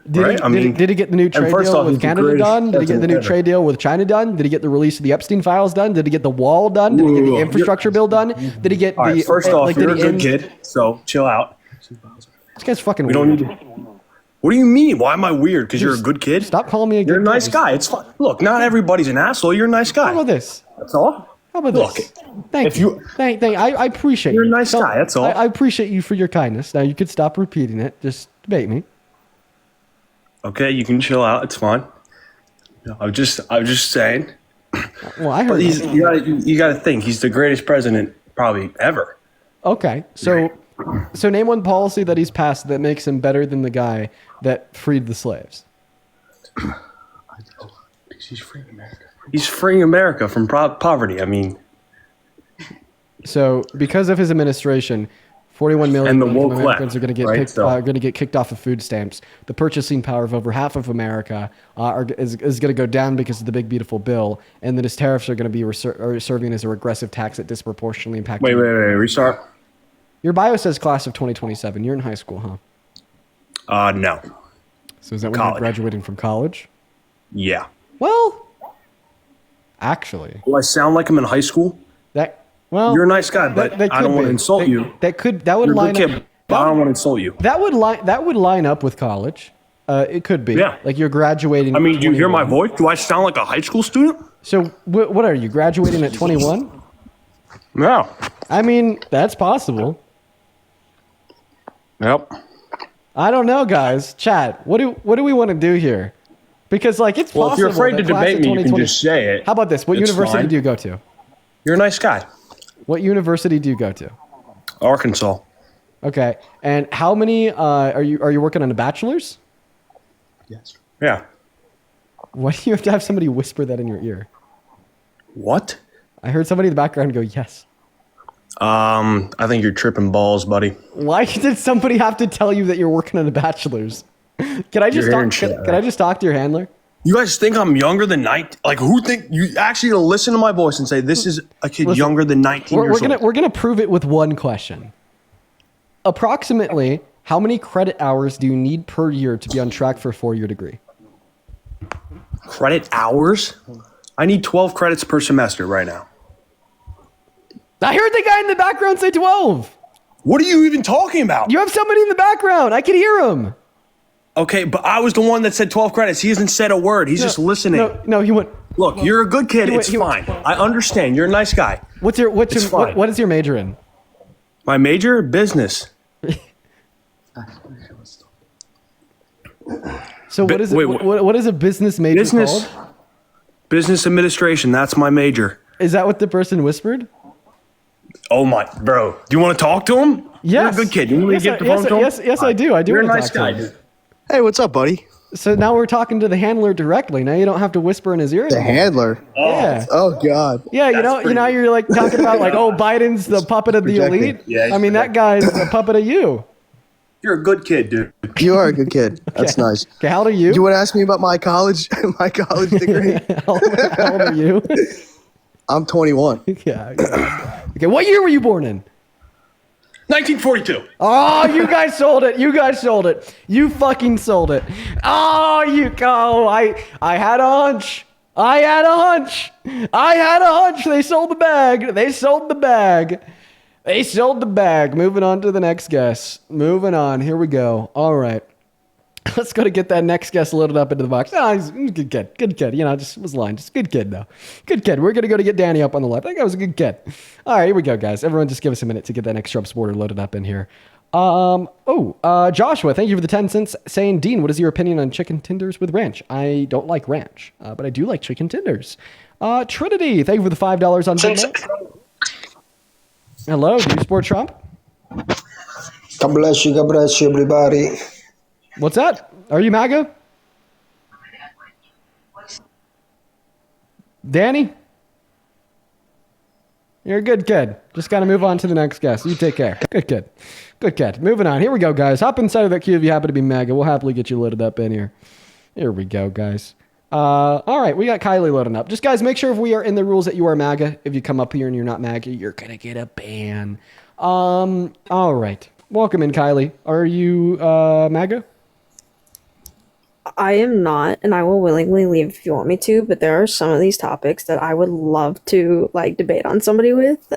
B: Did he get the new trade deal with Canada done? Did he get the new trade deal with China done? Did he get the release of the Epstein files done? Did he get the wall done? Did he get the infrastructure bill done? Did he get the...
N: First off, you're a good kid, so chill out.
B: This guy's fucking
N: weird.
B: weird.
N: Don't need to... What do you mean? Why am I weird? Because you're a good kid?
B: Stop calling me a good kid.
N: You're a nice guy. It's fine. Look, not everybody's an asshole. You're a nice guy.
B: How about this?
N: That's all.
B: How about this? Thank you. I appreciate you.
N: You're a nice guy. That's all.
B: I appreciate you for your kindness. Now you could stop repeating it. Just debate me.
N: Okay, you can chill out. It's fine. I'm just saying.
B: Well, I
N: But
B: heard.
N: you got to think he's the greatest president probably ever.
B: Okay, so name one policy that he's passed that makes him better than the guy that freed the slaves.
N: He's freeing America. He's freeing America from poverty. I mean,
B: so because of his administration, 41 million
N: And the woke
B: Americans
N: left,
B: are going to get
N: right?
B: going to get kicked off of food stamps. The purchasing power of over half of America is going to go down because of the big beautiful bill, and then his tariffs are going to be serving as a regressive tax that disproportionately impacts.
N: wait, restart.
B: Your bio says class of 2027. You're in high school, huh?
N: No.
B: So is that when you're graduating from college?
N: Yeah.
B: Well, actually,
N: Do I sound like I'm in high school?
B: Well,
N: You're a nice guy, but I don't want to insult you.
B: That would
N: You're a
B: line
N: good
B: up.
N: kid, but I don't want to insult you.
B: That would line up with college. It could be.
N: Yeah.
B: Like you're graduating.
N: I mean, do you hear my
B: 21.
N: voice? Do I sound like a high school student?
B: So what are you graduating at 21?
N: No.
B: I mean, that's possible.
N: Yep.
B: I don't know, guys. Chat. What do we want to do here? Because like it's
N: Well, if
B: possible.
N: you're afraid
B: that
N: to
B: class of
N: debate me, you can
B: 2020
N: just say it.
B: How about this? What
N: It's
B: university
N: fine.
B: do you go to?
N: You're a nice guy.
B: What university do you go to?
N: Arkansas.
B: Okay. And how many are you working on a bachelor's?
N: Yes. Yeah.
B: Why do you have to have somebody whisper that in your ear?
N: What?
B: I heard somebody in the background go, yes.
N: I think you're tripping balls, buddy.
B: Why did somebody have to tell you that you're working on a bachelor's? Can I just
N: You're hearing
B: talk?
N: shit,
B: Can I just talk to your handler?
N: You guys think I'm younger than 19? Like, who think you actually gonna listen to my voice and say this is a kid
B: Listen,
N: younger than 19 years old?
B: We're gonna prove it with one question. Approximately, how many credit hours do you need per year to be on track for a 4-year degree?
N: Credit hours? I need 12 credits per semester right now.
B: I heard the guy in the background say 12.
N: What are you even talking about?
B: You have somebody in the background. I can hear him.
N: Okay, but I was the one that said 12 credits. He hasn't said a word. He's just listening.
B: No, he went.
N: Look, you're a good kid. It's fine. I understand. You're a nice guy.
B: What is your major in?
N: My major? Business.
B: So what is it?
N: wait,
B: What is a business major
N: Business.
B: called?
N: Business administration. That's my major.
B: Is that what the person whispered?
N: Oh my, bro. Do you want to talk to him?
B: Yes.
N: You're a good kid. You want me to get the phone to him?
B: Yes, I do. I do
N: You're a
B: want to
N: nice
B: talk to
N: guy,
B: him.
N: dude.
F: Hey, what's up, buddy?
B: So now we're talking to the handler directly. Now you don't have to whisper in his ear
F: The
B: anymore.
F: handler.
B: Yeah.
F: Oh God.
B: Yeah, you know, you're like talking about like, oh, Biden's the puppet of the
F: projecting.
B: elite.
N: Yeah,
B: I mean, that guy's a puppet of you.
N: You're a good kid, dude.
F: You are a good kid. That's nice.
B: Okay, how old are you?
F: You want to ask me about my college, my college degree?
B: how old are you?
F: I'm 21.
B: Yeah. Okay, what year were you born in?
N: 1942.
B: Oh, you guys sold it. You guys sold it. You fucking sold it. Oh, you go. I had a hunch. I had a hunch. They sold the bag. They sold the bag. They sold the bag. Moving on to the next guess. Moving on. Here we go. All right. Let's go to get that next guest loaded up into the box. Oh, he's a good kid. Good kid. You know, just was lying. Just good kid, though. Good kid. We're going to go to get Danny up on the left. That guy was a good kid. All right, here we go, guys. Everyone just give us a minute to get that next Trump supporter loaded up in here. Joshua, thank you for the 10 cents. Saying, Dean, what is your opinion on chicken tenders with ranch? I don't like ranch, but I do like chicken tenders. Trinity, thank you for the $5 on Venmo. Hello, do you support Trump?
M: God bless you, everybody.
B: What's that? Are you MAGA? Danny? You're a good kid. Just got to move on to the next guest. You take care. Good kid. Good kid. Moving on. Here we go, guys. Hop inside of that queue if you happen to be MAGA. We'll happily get you loaded up in here. Here we go, guys. All right, we got Kylie loading up. Just, guys, make sure if we are in the rules that you are MAGA. If you come up here and you're not MAGA, you're going to get a ban. All right. Welcome in, Kylie. Are you MAGA?
O: I am not, and I will willingly leave if you want me to, but there are some of these topics that I would love to like debate on somebody with.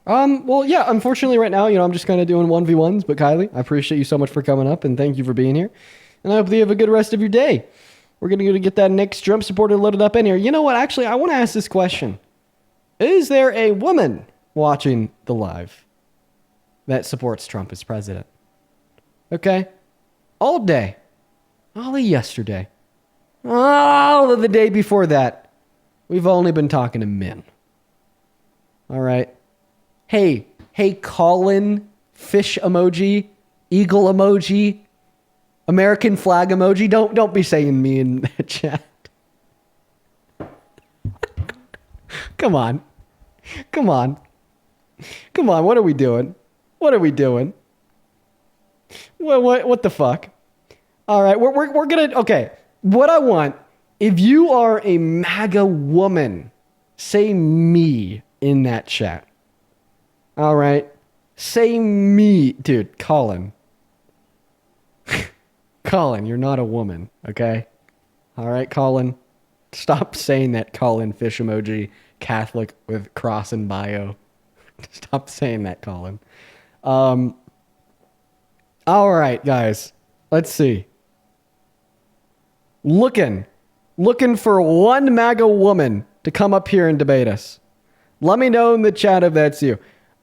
B: Well, yeah, unfortunately right now, I'm just kind of doing 1v1s, but Kylie, I appreciate you so much for coming up and thank you for being here. And I hope that you have a good rest of your day. We're going to get that next Trump supporter loaded up in here. You know what? Actually, I want to ask this question. Is there a woman watching the live that supports Trump as president? Okay. All day. All of yesterday. All of the day before that. We've only been talking to men. All right. Hey, Colin, fish emoji, eagle emoji, American flag emoji. Don't be saying me in the chat. Come on. What are we doing? What the fuck? All right, we're gonna. Okay, what I want, if you are a MAGA woman, say me in that chat. All right, say me, dude. Colin, you're not a woman. Okay. All right, Colin. Stop saying that Colin fish emoji, Catholic with cross in bio. Stop saying that, Colin. All right, guys. Let's see. Looking for one MAGA woman to come up here and debate us. Let me know in the chat if that's you.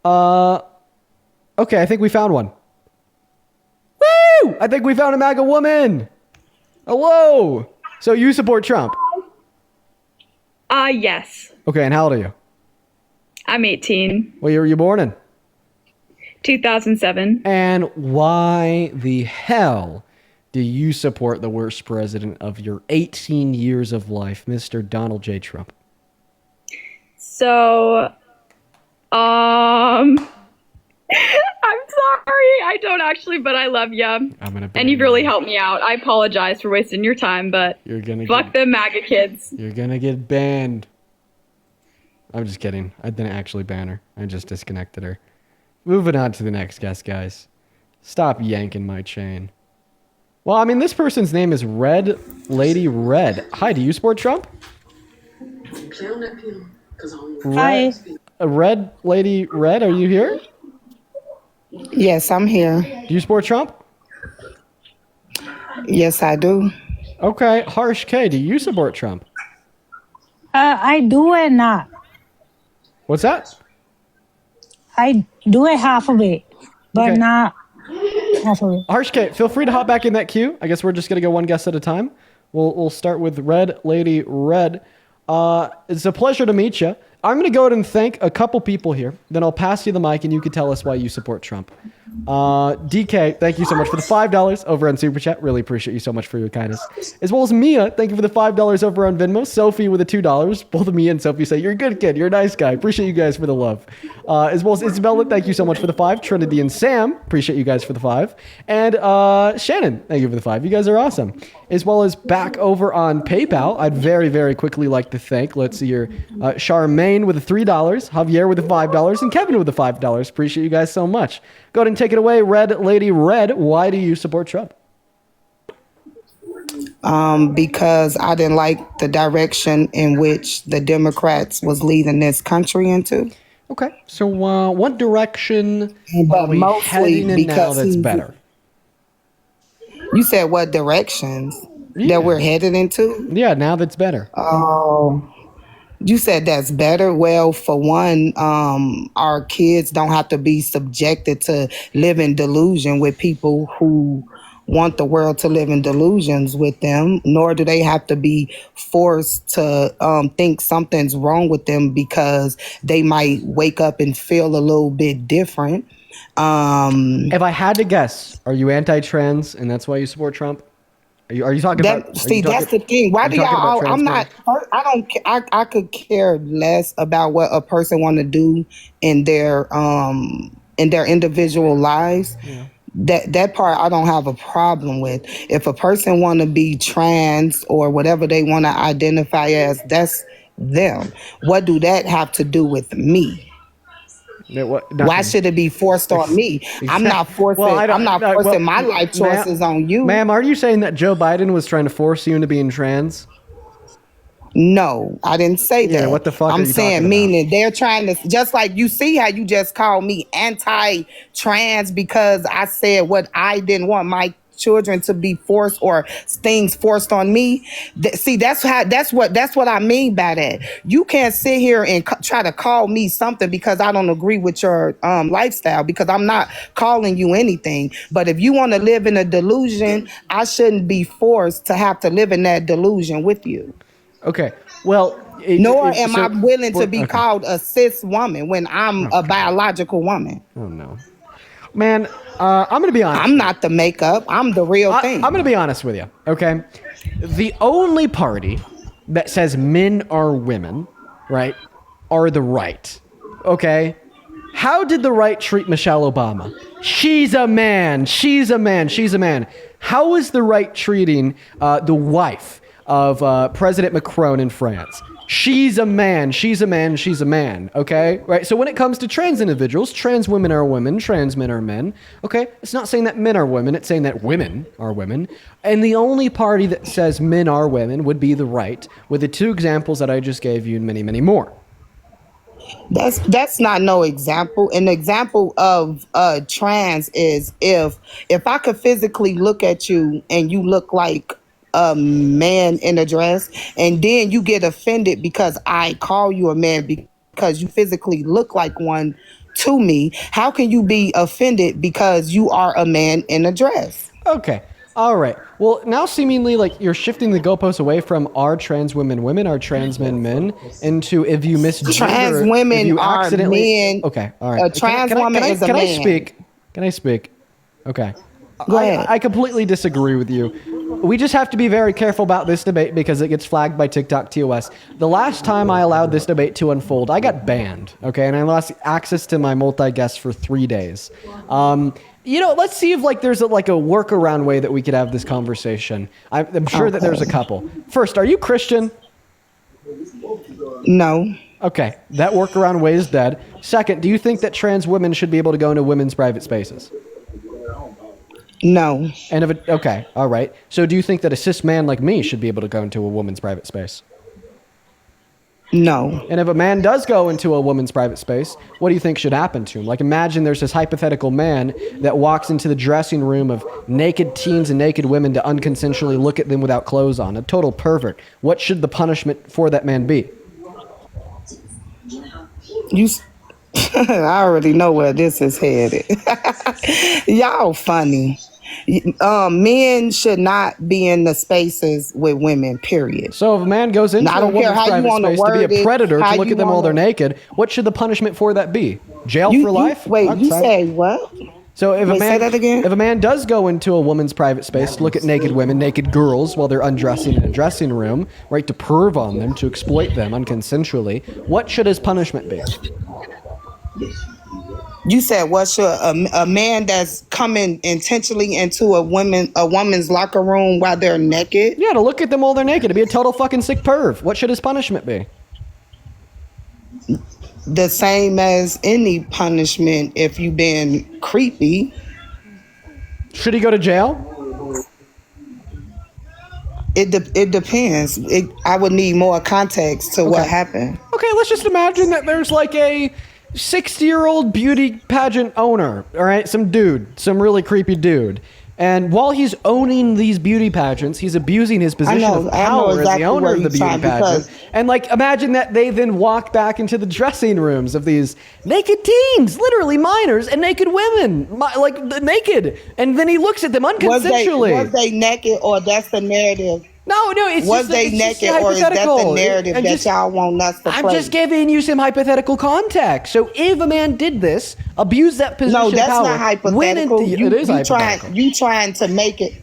B: Okay, I think we found one. Woo! I think we found a MAGA woman. Hello. So you support Trump?
P: Yes.
B: Okay, and how old are you?
P: I'm 18.
B: What year were you born in?
P: 2007.
B: And why the hell do you support the worst president of your 18 years of life, Mr. Donald J. Trump?
P: So, I'm sorry. I don't actually, but I love you. And you've really helped me out. I apologize for wasting your time, but fuck the MAGA kids.
B: You're gonna get banned. I'm just kidding. I didn't actually ban her. I just disconnected her. Moving on to the next guest, guys. Stop yanking my chain. Well, I mean, this person's name is Red Lady Red. Hi, do you support Trump?
Q: Hi.
B: Red Lady Red, are you here?
Q: Yes, I'm here.
B: Do you support Trump?
Q: Yes, I do.
B: Okay, Harsh K, do you support Trump?
Q: I do and not.
B: What's that?
Q: I do it half of it, but
B: Okay.
Q: not half of it.
B: Harsh K, feel free to hop back in that queue. I guess we're just gonna go one guest at a time. We'll start with Red Lady Red. It's a pleasure to meet you. I'm going to go ahead and thank a couple people here. Then I'll pass you the mic and you can tell us why you support Trump. DK, thank you so much for the $5 over on Super Chat. Really appreciate you so much for your kindness. As well as Mia, thank you for the $5 over on Venmo. Sophie with the $2. Both of Mia and Sophie say, you're a good kid. You're a nice guy. Appreciate you guys for the love. As well as Isabella, thank you so much for the 5. Trinity and Sam, appreciate you guys for the 5. And Shannon, thank you for the 5. You guys are awesome. As well as back over on PayPal, I'd very, very quickly like to thank, let's see here, Charmaine with the $3, Javier with the $5, and Kevin with the $5. Appreciate you guys so much. Go ahead and take it away, Red Lady Red. Why do you support Trump?
Q: Because I didn't like the direction in which the Democrats was leading this country into.
B: Okay, so what direction
Q: But
B: are we
Q: mostly
B: heading in now
Q: because
B: that's
Q: he's-
B: better?
Q: You said what directions that we're headed into?
B: Yeah, now that's better.
Q: Oh, you said that's better. Well, for one, our kids don't have to be subjected to live in delusion with people who want the world to live in delusions with them, nor do they have to be forced to think something's wrong with them because they might wake up and feel a little bit different.
B: If I had to guess, are you anti-trans and that's why you support Trump? Are you talking about?
Q: See, that's the thing. Why do y'all? I'm not. I don't. I could care less about what a person want to do in their individual lives.
B: Yeah.
Q: That part I don't have a problem with. If a person want to be trans or whatever they want to identify as, that's them. What do that have to do with me? Why should it be forced on me? I'm not forcing. I'm not forcing my life choices on you,
B: ma'am. Are you saying that Joe Biden was trying to force you into being trans?
Q: No, I didn't say that.
B: What the fuck are
Q: I'm
B: you
Q: saying
B: talking about?
Q: meaning they're trying to, just like you see how you just called me anti-trans because I said what I didn't want my children to be forced or things forced on me. See, that's what I mean by that. You can't sit here and try to call me something because I don't agree with your lifestyle, because I'm not calling you anything. But if you want to live in a delusion, I shouldn't be forced to have to live in that delusion with you.
B: Okay. Well,
Q: Nor am I willing to
B: okay.
Q: be called a cis woman when I'm a biological woman.
B: Oh no, man. I'm gonna be honest.
Q: I'm not the makeup. I'm the real thing.
B: I'm gonna be honest with you. Okay, the only party that says men are women, right, are the right. Okay, how did the right treat Michelle Obama? She's a man. She's a man. She's a man. How is the right treating the wife of President Macron in France? She's a man. She's a man. She's a man. Okay, right. So when it comes to trans individuals, trans women are women, trans men are men. Okay, it's not saying that men are women. It's saying that women are women. And the only party that says men are women would be the right, with the two examples that I just gave you and many, many more.
Q: That's not no example. An example of trans is if I could physically look at you and you look like a man in a dress, and then you get offended because I call you a man because you physically look like one to me. How can you be offended because you are a man in a dress?
B: Okay. All right. Well, now seemingly like you're shifting the goalposts away from are trans women women, are trans men men, into if you misgender.
Q: Trans women are men.
B: Okay. All right.
Q: A trans woman is a man.
B: Can I speak? Can I speak? Okay.
Q: Go ahead.
B: I completely disagree with you. We just have to be very careful about this debate because it gets flagged by TikTok TOS. The last time I allowed this debate to unfold, I got banned, okay? And I lost access to my multi-guests for 3 days. Let's see if there's a workaround way that we could have this conversation. I'm sure that there's a couple. First, are you Christian?
Q: No.
B: Okay, that workaround way is dead. Second, do you think that trans women should be able to go into women's private spaces?
Q: No.
B: And okay, all right. So do you think that a cis man like me should be able to go into a woman's private space?
Q: No.
B: And if a man does go into a woman's private space, what do you think should happen to him? Like, imagine there's this hypothetical man that walks into the dressing room of naked teens and naked women to unconsensually look at them without clothes on. A total pervert. What should the punishment for that man be?
Q: I already know where this is headed. Y'all funny. Men should not be in the spaces with women, period.
B: So if a man goes into a woman's private space to be a predator, to look at them while they're naked, what should the punishment for that be? Jail for life?
Q: You say what?
B: So if
Q: say that again?
B: If a man does go into a woman's private space to look at naked women, naked girls while they're undressing in a dressing room, right, to perv on them, to exploit them unconsensually, what should his punishment be?
Q: You said what should a man that's coming intentionally into a woman's locker room while they're naked?
B: Yeah, to look at them while they're naked, to be a total fucking sick perv. What should his punishment be?
Q: The same as any punishment if you've been creepy.
B: Should he go to jail?
Q: It depends. I would need more context to what happened.
B: Okay, let's just imagine that there's like a 60-year-old beauty pageant owner, all right? Some really creepy dude. And while he's owning these beauty pageants, he's abusing his position of power as the owner of the beauty pageant. And imagine that they then walk back into the dressing rooms of these naked teens, literally minors, and naked women, naked. And then he looks at them unconsensually.
Q: Was they naked, or that's the narrative?
B: No, it's
Q: was they naked, or is that the narrative that y'all want us to play?
B: I'm just giving you some hypothetical context. So if a man did this, abuse that position of power.
Q: No, that's not hypothetical.
B: It is hypothetical.
Q: You trying to make it.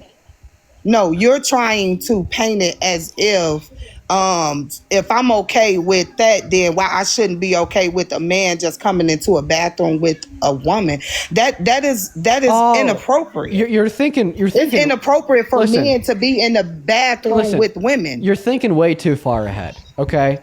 Q: No, you're trying to paint it as if I'm okay with that, then why I shouldn't be okay with a man just coming into a bathroom with a woman. That is inappropriate.
B: You're thinking
Q: it's inappropriate for men to be in the bathroom with women.
B: You're thinking way too far ahead, okay?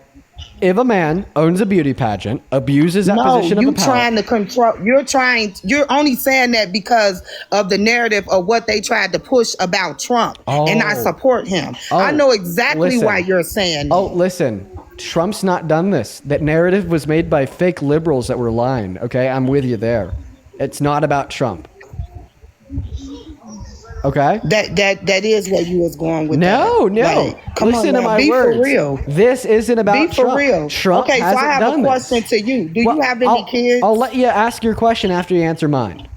B: If a man owns a beauty pageant, abuses that position of power.
Q: Trying to control. You're only saying that because of the narrative of what they tried to push about Trump, and I support him. I know exactly why you're saying that.
B: Oh, listen. Trump's not done this. That narrative was made by fake liberals that were lying, okay? I'm with you there. It's not about Trump. Okay.
Q: That is where you was going with
B: no.
Q: Come
B: Listen
Q: on,
B: to my
Q: be
B: words.
Q: For real.
B: This isn't about
Q: Trump. Be for real.
B: Trump
Q: okay, so I have a question to you. Do you have any kids?
B: I'll let you ask your question after you answer mine.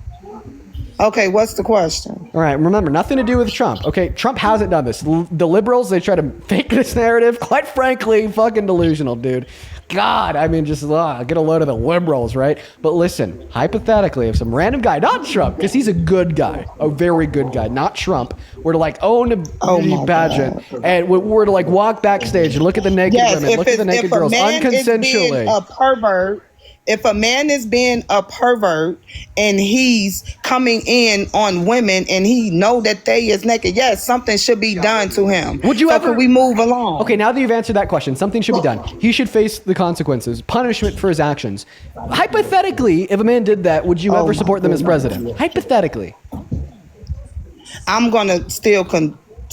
Q: Okay, what's the question?
B: All right, remember, nothing to do with Trump. Okay, Trump hasn't done this. The liberals, they try to fake this narrative. Quite frankly, fucking delusional, dude. God, I mean, just get a load of the liberals, right? But listen, hypothetically, if some random guy, not Trump, because he's a good guy, a very good guy, not Trump, were to like own a beauty pageant and were to like walk backstage and look at the naked women, look at the naked girls unconsensually.
Q: A pervert. If a man is being a pervert and he's coming in on women and he know that they is naked, yes, something should be done to him.
B: Would you ever?
Q: Can we move along?
B: Okay, now that you've answered that question, something should be done. He should face the consequences, punishment for his actions. Hypothetically, if a man did that, would you ever support them as president? Hypothetically.
Q: I'm gonna still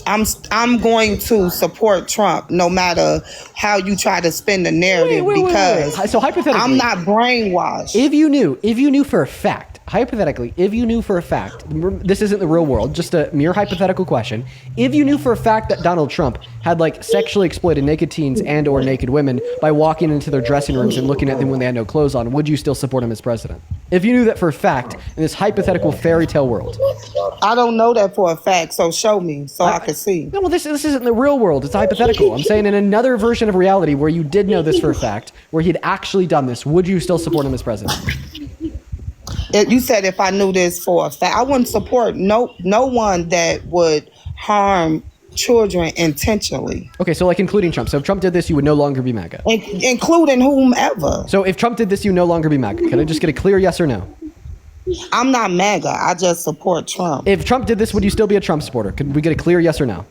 Q: I'm going to support Trump no matter how you try to spin the narrative because
B: So hypothetically,
Q: I'm not brainwashed.
B: If you knew for a fact, hypothetically, if you knew for a fact, this isn't the real world, just a mere hypothetical question. If you knew for a fact that Donald Trump had like sexually exploited naked teens and or naked women by walking into their dressing rooms and looking at them when they had no clothes on, would you still support him as president? If you knew that for a fact in this hypothetical fairy tale world.
Q: I don't know that for a fact, so show me so I can see.
B: No, well, this isn't the real world. It's hypothetical. I'm saying in another version of reality where you did know this for a fact, where he'd actually done this, would you still support him as president?
Q: You said if I knew this for a fact, I wouldn't support no one that would harm children intentionally.
B: Okay, so like including Trump. So if Trump did this, you would no longer be MAGA.
Q: Including whomever.
B: So if Trump did this, you would no longer be MAGA. Can I just get a clear yes or no?
Q: I'm not MAGA. I just support Trump.
B: If Trump did this, would you still be a Trump supporter? Could we get a clear yes or no?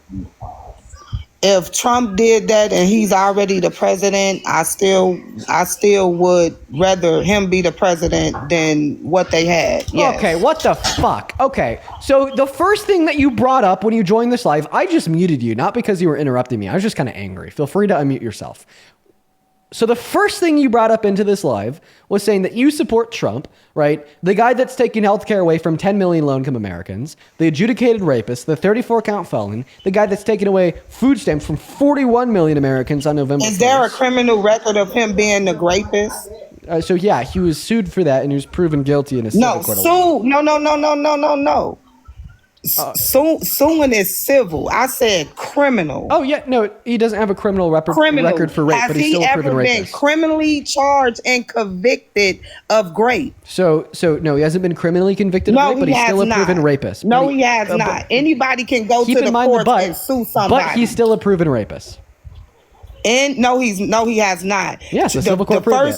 Q: If Trump did that and he's already the president, I still would rather him be the president than what they had. Yes.
B: Okay, what the fuck? Okay, so the first thing that you brought up when you joined this live, I just muted you, not because you were interrupting me. I was just kind of angry. Feel free to unmute yourself. So the first thing you brought up into this live was saying that you support Trump, right? The guy that's taking healthcare away from 10 million low-income Americans, the adjudicated rapist, the 34-count felon, the guy that's taking away food stamps from 41 million Americans on November 1st.
Q: Is there a criminal record of him being the rapist?
B: So yeah, he was sued for that and he was proven guilty in a civil court.
Q: No. Suing is civil. I said criminal.
B: Oh yeah, no, he doesn't have a criminal record for rape, but he's still a proven rapist.
Q: Has he ever been criminally charged and convicted of rape?
B: So no, he hasn't been criminally convicted of rape, but he's still a proven rapist.
Q: No, he has not. Anybody can go to the courts and sue somebody.
B: But he's still a proven rapist.
Q: And no, he has not.
B: Yes, the civil court proved it.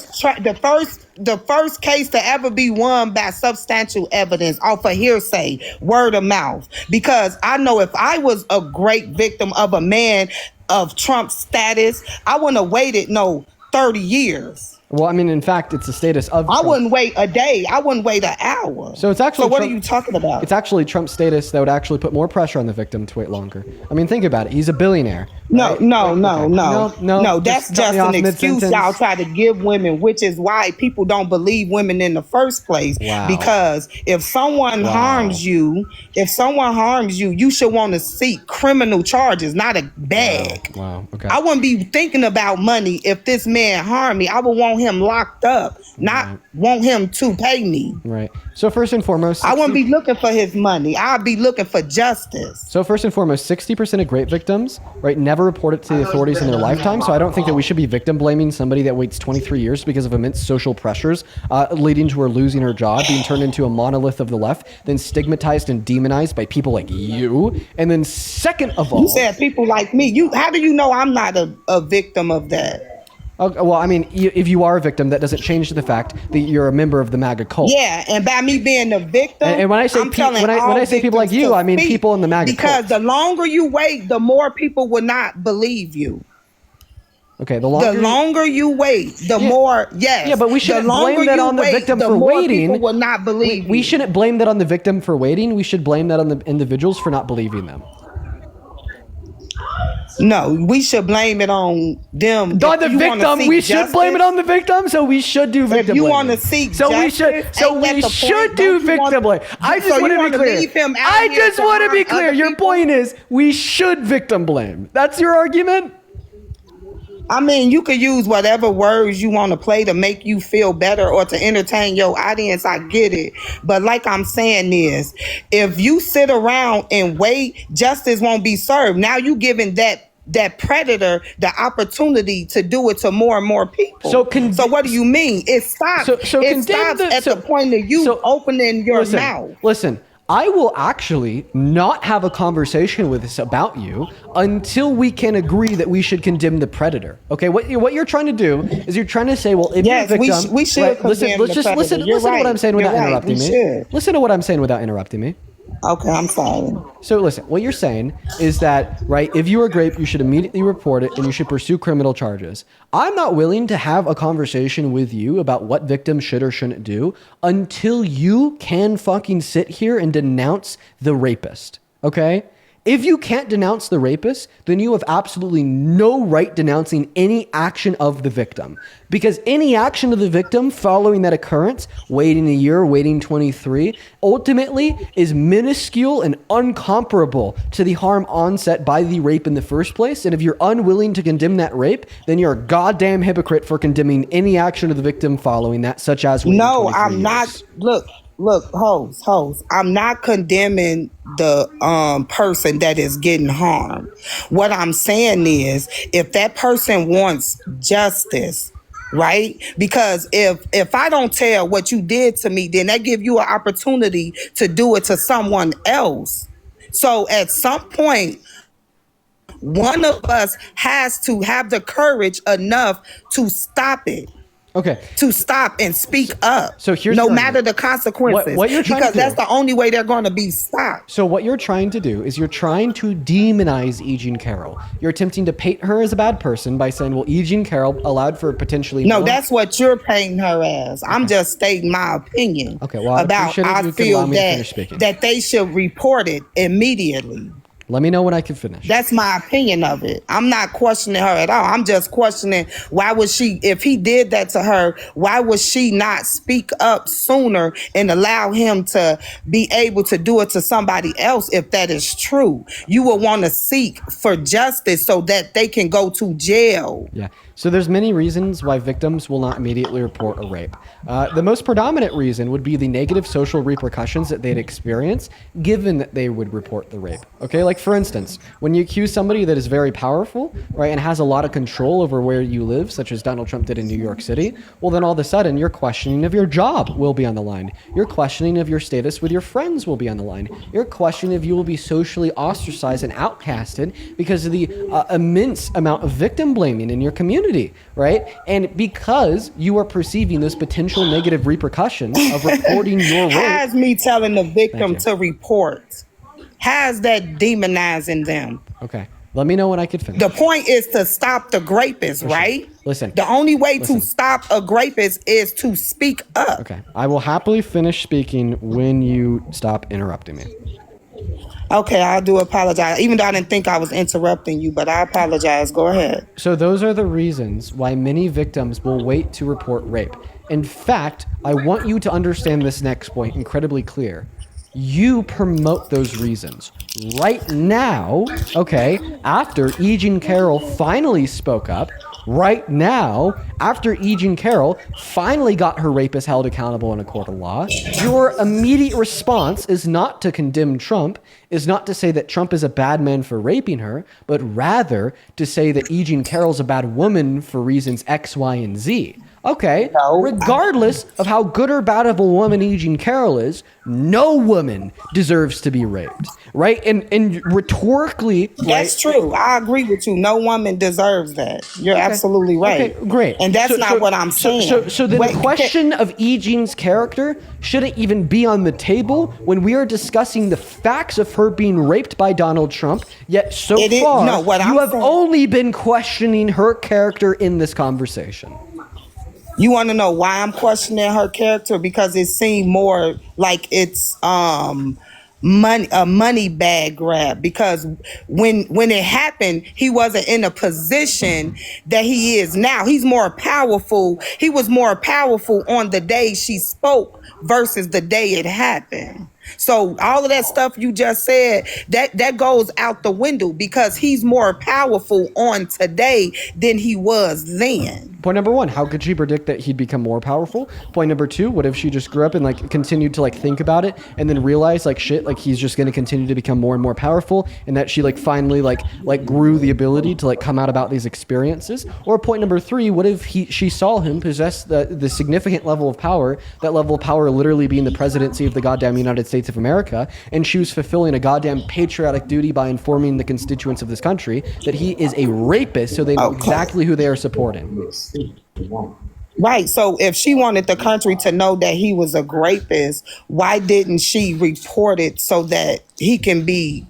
Q: The first case to ever be won by substantial evidence off of hearsay, word of mouth. Because I know if I was a great victim of a man of Trump's status, I wouldn't have waited 30 years.
B: Well, I mean, in fact, it's the status of Trump.
Q: I wouldn't wait a day. I wouldn't wait an hour.
B: So it's actually.
Q: So what are you talking about?
B: It's actually Trump's status that would actually put more pressure on the victim to wait longer. I mean, think about it. He's a billionaire. Right?
Q: No. That's just an excuse y'all try to give women, which is why people don't believe women in the first place.
B: Wow.
Q: Because if someone harms you, you should want to seek criminal charges, not a bag.
B: Wow. Okay.
Q: I wouldn't be thinking about money if this man harmed me. I would want him locked up, not want him to pay me.
B: Right. So first and foremost,
Q: I wouldn't be looking for his money. I'd be looking for justice.
B: So first and foremost, 60% of rape victims, right, never report it to the authorities in their lifetime. So I don't think that we should be victim blaming somebody that waits 23 years because of immense social pressures, leading to her losing her job, being turned into a monolith of the left, then stigmatized and demonized by people like you. And then second of all,
Q: you said people like me. How do you know I'm not a victim of that?
B: Okay, well, I mean, if you are a victim, that doesn't change the fact that you're a member of the MAGA cult.
Q: Yeah, and by me being a victim,
B: and when I say when I say people like you, I mean people in the MAGA cult.
Q: Because the longer you wait, the more people will not believe you.
B: Okay, the longer
Q: you wait, the more. Yes.
B: Yeah, but we shouldn't blame that on the victim for waiting.
Q: People will not believe.
B: We shouldn't blame that on the victim for waiting. We should blame that on the individuals for not believing them.
Q: No, we should blame it on them.
B: On the victim, we should blame it on the victim. So we should do victim.
Q: If you want to seek justice,
B: we should do victim blame. I just want to be clear. I just want to be clear. Your point is we should victim blame. That's your argument.
Q: I mean, you could use whatever words you want to play to make you feel better or to entertain your audience. I get it. But like I'm saying is, if you sit around and wait, justice won't be served. Now you giving that predator the opportunity to do it to more and more people. So what do you mean? It stops. It stops at the point of you opening your mouth.
B: Listen, I will actually not have a conversation with this about you until we can agree that we should condemn the predator. Okay, what you're trying to do is you're trying to say, well, if
Q: yes,
B: you're a victim,
Q: we should
B: listen to what I'm saying without interrupting me. Listen to what I'm saying without interrupting me.
Q: Okay, I'm sorry.
B: So listen, what you're saying is that, right, if you are raped, you should immediately report it and you should pursue criminal charges. I'm not willing to have a conversation with you about what victims should or shouldn't do until you can fucking sit here and denounce the rapist, okay? If you can't denounce the rapist, then you have absolutely no right denouncing any action of the victim. Because any action of the victim following that occurrence, waiting a year, waiting 23, ultimately is minuscule and uncomparable to the harm onset by the rape in the first place. And if you're unwilling to condemn that rape, then you're a goddamn hypocrite for condemning any action of the victim following that, such as waiting 23
Q: I'm
B: years.
Q: not. Look, hoes. I'm not condemning the person that is getting harmed. What I'm saying is, if that person wants justice, right? Because if I don't tell what you did to me, then that give you an opportunity to do it to someone else. So at some point, one of us has to have the courage enough to stop it.
B: Okay.
Q: To stop and speak up.
B: So here's
Q: no matter the consequences.
B: What you're trying
Q: because
B: to do,
Q: that's the only way they're going to be stopped.
B: So what you're trying to do is you're trying to demonize E. Jean Carroll. You're attempting to paint her as a bad person by saying, well, E. Jean Carroll allowed for potentially...
Q: No, that's what you're painting her as. I'm just stating my opinion.
B: Okay, well,
Q: I feel that they should report it immediately.
B: Let me know when I can finish.
Q: That's my opinion of it. I'm not questioning her at all. I'm just questioning why was she, if he did that to her, why would she not speak up sooner and allow him to be able to do it to somebody else if that is true? You will want to seek for justice so that they can go to jail.
B: Yeah. So there's many reasons why victims will not immediately report a rape. The most predominant reason would be the negative social repercussions that they'd experience given that they would report the rape. Okay, like for instance, when you accuse somebody that is very powerful, right, and has a lot of control over where you live, such as Donald Trump did in New York City, well then all of a sudden your questioning of your job will be on the line. Your questioning of your status with your friends will be on the line. Your questioning if you will be socially ostracized and outcasted because of the immense amount of victim blaming in your community. Right? And because you are perceiving those potential negative repercussions of reporting your rape.
Q: Has me telling the victim to report. Has that demonizing them.
B: Okay. Let me know when I could finish.
Q: The point is to stop the rapist, right?
B: Listen.
Q: The only way to stop a rapist is to speak up.
B: Okay. I will happily finish speaking when you stop interrupting me.
Q: Okay, I do apologize. Even though I didn't think I was interrupting you, but I apologize. Go ahead.
B: So those are the reasons why many victims will wait to report rape. In fact, I want you to understand this next point incredibly clear. You promote those reasons. Right now, okay, after E. Jean Carroll finally spoke up, right now, after E. Jean Carroll finally got her rapist held accountable in a court of law, your immediate response is not to condemn Trump, is not to say that Trump is a bad man for raping her, but rather to say that E. Jean Carroll's a bad woman for reasons X, Y, and Z. Okay, regardless of how good or bad of a woman E. Jean Carroll is, no woman deserves to be raped, right? And rhetorically...
Q: That's true. I agree with you. No woman deserves that. You're absolutely right.
B: Okay, great.
Q: And that's not what I'm saying.
B: So the question of E. Jean's character shouldn't even be on the table when we are discussing the facts of her being raped by Donald Trump, yet so far, you have only been questioning her character in this conversation.
Q: You want to know why I'm questioning her character? Because it seemed more like it's a money bag grab. Because when it happened, he wasn't in a position that he is now. He's more powerful. He was more powerful on the day she spoke versus the day it happened. So all of that stuff you just said, that goes out the window because he's more powerful on today than he was then.
B: Point number one, how could she predict that he'd become more powerful? Point number two, what if she just grew up and like continued to like think about it and then realized like shit, like he's just going to continue to become more and more powerful, and that she like finally like grew the ability to like come out about these experiences? Or point number three, what if she saw him possess the significant level of power, that level of power literally being the presidency of the goddamn United States of America, and she was fulfilling a goddamn patriotic duty by informing the constituents of this country that he is a rapist, so they know exactly who they are supporting.
Q: Right. So if she wanted the country to know that he was a rapist, why didn't she report it so that he can be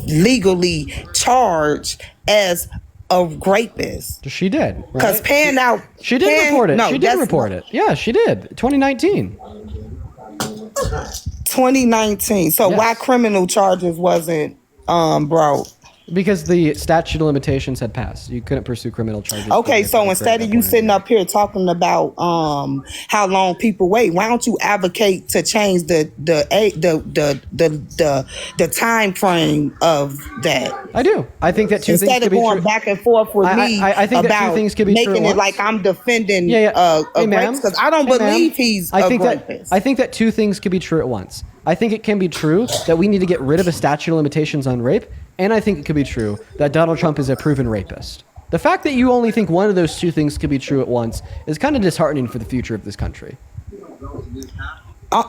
Q: legally charged as a rapist?
B: She did.
Q: Because
B: right? She did report it. No, she did report it. Yeah, she did. 2019.
Q: 2019. So
B: yes.
Q: Why criminal charges wasn't brought?
B: Because the statute of limitations had passed. You couldn't pursue criminal charges.
Q: Okay, so instead of you sitting up here talking about how long people wait, why don't you advocate to change the time frame of that?
B: I do. I think that two things
Q: instead
B: could
Q: of
B: be
Q: going
B: true.
Q: back and forth with me
B: I think
Q: about
B: that two things could be
Q: making
B: true
Q: it like I'm defending
B: hey,
Q: a rapist, because I don't believe he's a rapist.
B: I think that two things could be true at once. I think it can be true that we need to get rid of a statute of limitations on rape, and I think it could be true that Donald Trump is a proven rapist. The fact that you only think one of those two things could be true at once is kind of disheartening for the future of this country.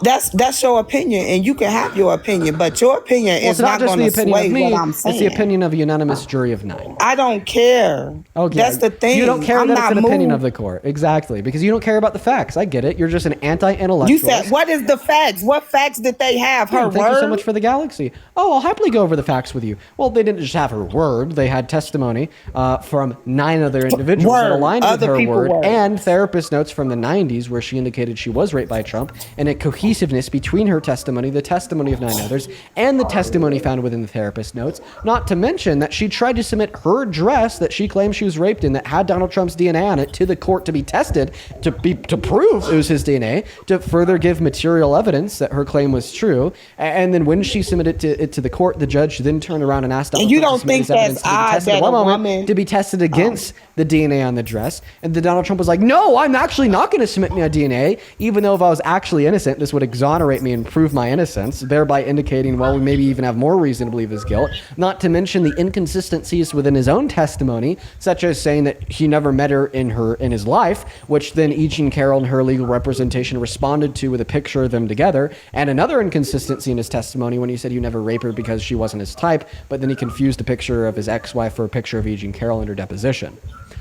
Q: That's your opinion, and you can have your opinion, but your opinion is not going to sway what I'm saying.
B: It's the opinion of a unanimous jury of 9.
Q: I don't care.
B: Okay.
Q: That's the thing.
B: You don't care that it's an opinion of the court. Exactly. Because you don't care about the facts. I get it. You're just an anti-intellectual.
Q: You said, what is the facts? What facts did they have? Her
B: word? Thank you so much for the galaxy. Oh, I'll happily go over the facts with you. Well, they didn't just have her word. They had testimony from 9 other individuals that aligned with her word, and therapist notes from the 90s where she indicated she was raped by Trump, and a cohesiveness between her testimony, the testimony of 9 others, and the testimony found within the therapist notes. Not to mention that she tried to submit her dress that she claimed she was raped in that had Donald Trump's DNA on it to the court to be tested, to prove it was his DNA, to further give material evidence that her claim was true. And then when she submitted it to the court, the judge then turned around and asked Donald
Q: Trump
B: to submit his evidence to be tested against the DNA on the dress. And then Donald Trump was like, no, I'm actually not going to submit my DNA, even though if I was actually innocent, this would exonerate me and prove my innocence, thereby indicating, well, we maybe even have more reason to believe his guilt. Not to mention the inconsistencies within his own testimony, such as saying that he never met her in his life, which then E. Jean Carroll and her legal representation responded to with a picture of them together, and another inconsistency in his testimony when he said he never raped her because she wasn't his type, but then he confused a picture of his ex-wife for a picture of E. Jean Carroll in her deposition.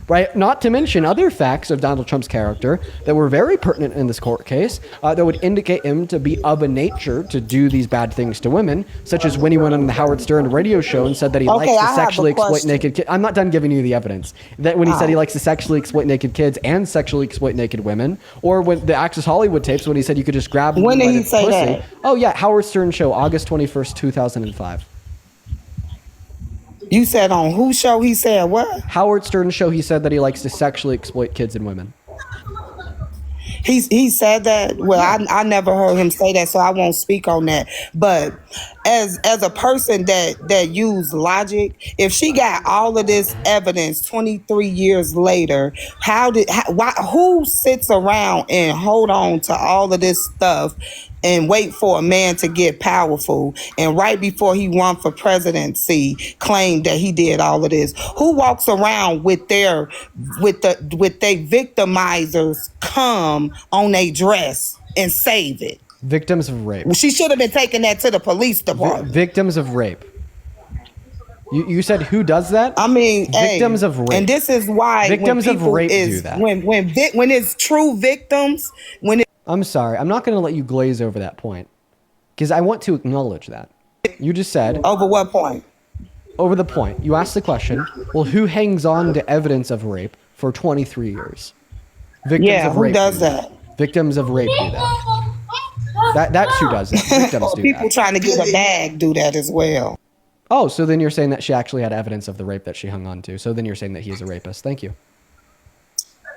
B: Right? Not to mention other facts of Donald Trump's character that were very pertinent in this court case that would indicate him to be of a nature to do these bad things to women, such as when he went on the Howard Stern radio show and said that he likes to sexually exploit naked kids. I'm not done giving you the evidence. That when he said he likes to sexually exploit naked kids and sexually exploit naked women, or when the Access Hollywood tapes when he said you could just grab
Q: when did he say
B: pussy.
Q: that?
B: Oh yeah, Howard Stern show, August 21st, 2005.
Q: You said on whose show he said what?
B: Howard Stern show, he said that he likes to sexually exploit kids and women.
Q: He said that. Well, I never heard him say that, so I won't speak on that. But as a person that used logic, if she got all of this evidence 23 years later, who sits around and hold on to all of this stuff and wait for a man to get powerful, and right before he won for presidency claimed that he did all of this? Who walks around with their victimizers come on a dress and save it?
B: Victims of rape.
Q: Well, she should have been taking that to the police department.
B: Victims of rape. You said who does that?
Q: I mean,
B: victims of rape.
Q: And this is why
B: victims of rape do that.
Q: When it's true victims,
B: I'm sorry, I'm not going to let you glaze over that point because I want to acknowledge that. You just said
Q: over what point?
B: Over the point. You asked the question, well, who hangs on to evidence of rape for 23 years? Victims of rape.
Q: Who does that?
B: Victims of rape do that. That's who does that. Victims do
Q: people trying to get a bag do that as well.
B: Oh, so then you're saying that she actually had evidence of the rape that she hung on to. So then you're saying that he is a rapist. Thank you.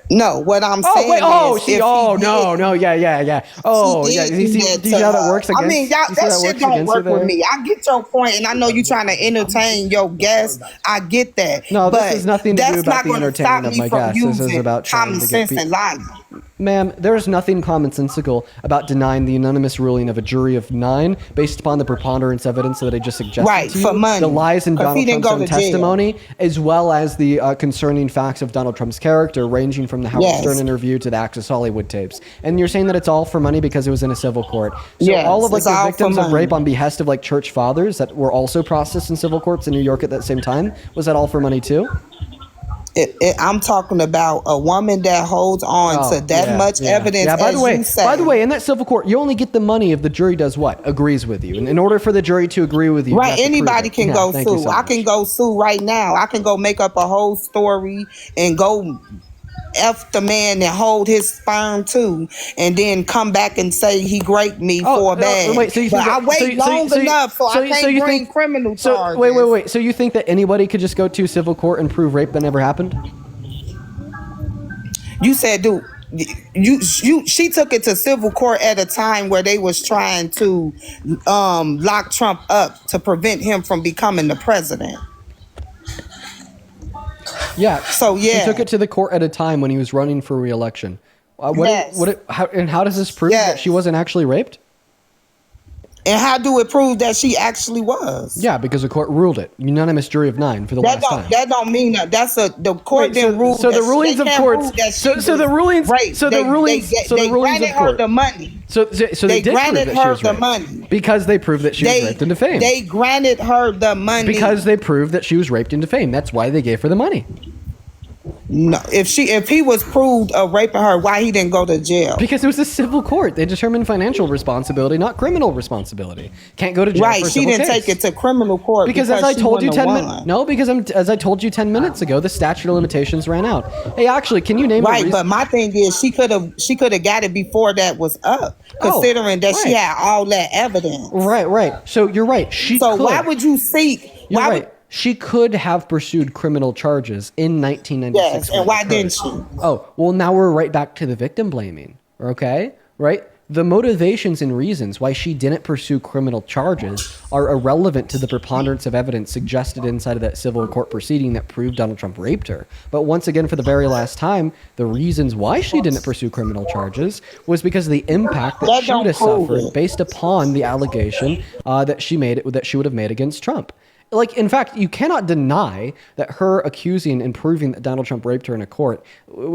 Q: No, what I'm
B: Oh
Q: saying
B: wait! Oh,
Q: is,
B: see!
Q: if
B: Oh
Q: he
B: no,
Q: did,
B: no! Yeah. Oh
Q: he
B: yeah.
Q: did
B: You
Q: do
B: see,
Q: that
B: do you see
Q: to
B: how that
Q: her.
B: works against?
Q: I mean, y'all,
B: You see
Q: that
B: how
Q: shit
B: works
Q: don't
B: against you
Q: work with
B: there?
Q: me. I get your point, and I know you're trying to entertain your guests. I get that.
B: No, this
Q: but
B: has nothing to do
Q: that's
B: about
Q: not
B: the
Q: going to stop
B: entertainment of
Q: me
B: my
Q: from
B: guests. This is
Q: using
B: about trying
Q: common
B: to get
Q: sense and logic.
B: Ma'am, there's nothing commonsensical about denying the unanimous ruling of a jury of 9 based upon the preponderance evidence that I just suggested
Q: Right,
B: to you,
Q: for money.
B: the lies in
Q: 'Cause
B: Donald
Q: he didn't
B: Trump's
Q: go
B: own
Q: to jail.
B: testimony, as well as the concerning facts of Donald Trump's character, ranging from the Howard
Q: Yes.
B: Stern interview to the Access Hollywood tapes. And you're saying that it's all for money because it was in a civil court. So
Q: Yes,
B: all of like
Q: it's
B: the
Q: all for
B: victims of
Q: money.
B: rape on behest of like church fathers that were also processed in civil courts in New York at that same time, was that all for money too?
Q: I'm talking about a woman that holds on to that much evidence.
B: Yeah, by
Q: as
B: the way,
Q: you say.
B: in that civil court, you only get the money if the jury does what? Agrees with you. And in order for the jury to agree with you, you
Q: Right,
B: have to prove
Q: anybody
B: it.
Q: can
B: Yeah,
Q: go
B: thank you
Q: sue.
B: so
Q: I
B: much.
Q: can go sue right now. I can go make up a whole story and go F the man and hold his sperm too, and then come back and say he raped me for a bag.
B: Wait, so you
Q: but
B: think
Q: I
B: that-
Q: wait
B: so you-
Q: long enough, so I can't
B: you
Q: bring
B: think-
Q: criminal
B: so,
Q: charges.
B: Wait. So you think that anybody could just go to civil court and prove rape that never happened?
Q: You said, dude, she took it to civil court at a time where they was trying to lock Trump up to prevent him from becoming the president.
B: Yeah.
Q: So yeah,
B: She took it to the court at a time when he was running for re-election.
Q: Yes.
B: How does this prove that she wasn't actually raped?
Q: and how do it prove that she actually was?
B: Yeah, because the court ruled it. Unanimous jury of 9 for the last time.
Q: That don't mean that. The court didn't rule.
B: So the
Q: that-
B: rulings
Q: they
B: of
Q: can't
B: courts.
Q: prove that
B: So
Q: she
B: the
Q: was
B: rulings.
Q: raped.
B: So the
Q: They-
B: rulings.
Q: they-
B: So the
Q: they
B: rulings
Q: granted
B: of court.
Q: her the money.
B: So they
Q: They
B: did prove
Q: granted
B: that she
Q: her
B: was
Q: the
B: raped
Q: money.
B: because they proved that she was raped and defamed.
Q: They granted her the money
B: Because they proved that she was raped and defamed. That's why they gave her the money.
Q: No, if he was proved of raping her, why he didn't go to jail?
B: Because it was a civil court. They determined financial responsibility, not criminal responsibility. Can't go to jail.
Q: Right,
B: for a
Q: she
B: civil
Q: didn't
B: case.
Q: take it to criminal court
B: Because as I
Q: she
B: told you
Q: wouldn't
B: 10
Q: have
B: minutes,
Q: won.
B: no, because as I told you 10 minutes ago, the statute of limitations ran out. Hey, actually, can you name a
Q: Right,
B: reason?
Q: but my thing is she could have got it before that was up, considering that she
B: right.
Q: had all that evidence.
B: Right. So you're right.
Q: So why would you seek?
B: You're
Q: why
B: right. She could have pursued criminal charges in 1996.
Q: Yes, and why didn't she?
B: Oh, well, now we're right back to the victim blaming. Okay, right? The motivations and reasons why she didn't pursue criminal charges are irrelevant to the preponderance of evidence suggested inside of that civil court proceeding that proved Donald Trump raped her. But once again, for the very last time, the reasons why she didn't pursue criminal charges was because of the impact that she would have suffered based upon the allegation that she would have made against Trump. Like, in fact, you cannot deny that her accusing and proving that Donald Trump raped her in a court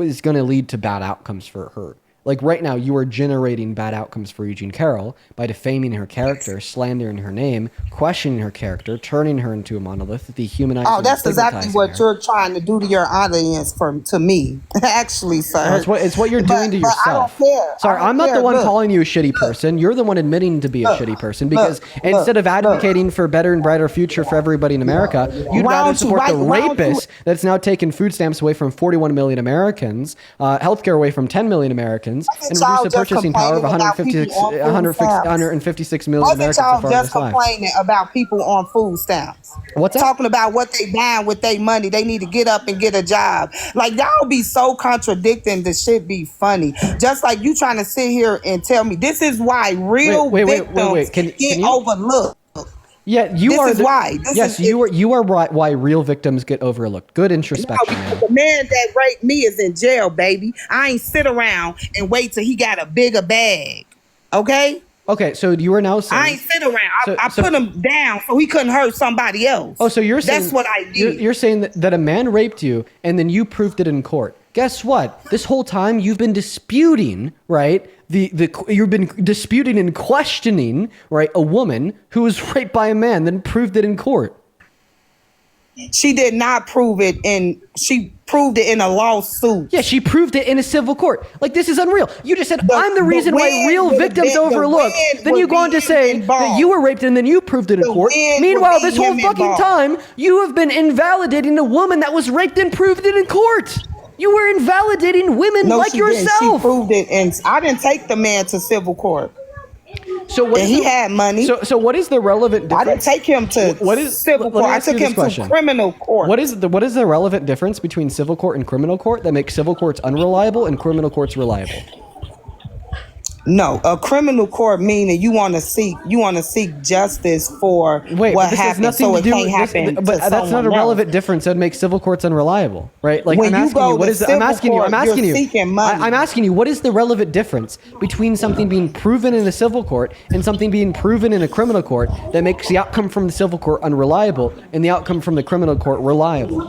B: is going to lead to bad outcomes for her. Like, right now, you are generating bad outcomes for Eugene Carroll by defaming her character, slandering her name, questioning her character, turning her into a monolith, dehumanizing her.
Q: Oh, that's exactly what you're trying to do to your audience to me. Actually, sir.
B: It's what you're doing to yourself.
Q: I don't care.
B: Sorry, I'm not the one calling you a shitty person. You're the one admitting to be a shitty person because instead of advocating for a better and brighter future for everybody in America, you'd rather support the rapist that's now taking food stamps away from 41 million Americans, healthcare away from 10 million Americans, and reduce the purchasing power of 156 million Americans so
Q: y'all
B: far
Q: just
B: this life.
Q: complaining about people on food stamps?
B: What's that?
Q: Talking about what they buying with their money. They need to get up and get a job. Like, y'all be so contradicting. The shit be funny. Just like you trying to sit here and tell me this is why real victims get overlooked.
B: Yeah, you
Q: This
B: are.
Q: is why.
B: You are right. Why real victims get overlooked. Good introspection.
Q: No, the man that raped me is in jail, baby. I ain't sit around and wait till he got a bigger bag. Okay?
B: Okay, so you are now saying
Q: I ain't sit around. I put him down so he couldn't hurt somebody else.
B: Oh, so you're saying
Q: that's what I did.
B: You're saying that a man raped you and then you proved it in court. Guess what? This whole time you've been disputing, right? You've been disputing and questioning, right, a woman who was raped by a man, then proved it in court.
Q: She did not prove it she proved it in a lawsuit.
B: Yeah, she proved it in a civil court. Like, this is unreal. You just said, I'm the reason why real victims overlooked. Then you go on to say that you were raped and then you proved it in court. Meanwhile, this whole fucking time, you have been invalidating a woman that was raped and proved it in court. You were invalidating women like yourself.
Q: She proved it, and I didn't take the man to civil court.
B: So what
Q: and
B: is
Q: he
B: the-
Q: had money.
B: So what is the relevant difference?
Q: I didn't take him to
B: What is
Q: civil
B: let me
Q: court. I
B: ask you
Q: took
B: this
Q: him
B: question.
Q: to criminal court.
B: What is the relevant difference between civil court and criminal court that makes civil courts unreliable and criminal courts reliable?
Q: No, a criminal court meaning you want to seek justice for what
B: this has
Q: happened,
B: nothing
Q: so
B: to
Q: it
B: do
Q: can't
B: with
Q: happen.
B: this, but
Q: to
B: that's not a
Q: someone
B: relevant
Q: else.
B: difference that makes civil courts unreliable, right? Like
Q: When
B: I'm
Q: you
B: asking
Q: go
B: you, what
Q: to
B: is the, I'm
Q: civil
B: asking you, I'm
Q: court,
B: asking
Q: you're
B: you,
Q: seeking money.
B: I'm asking you, what is the relevant difference between something being proven in a civil court and something being proven in a criminal court that makes the outcome from the civil court unreliable and the outcome from the criminal court reliable?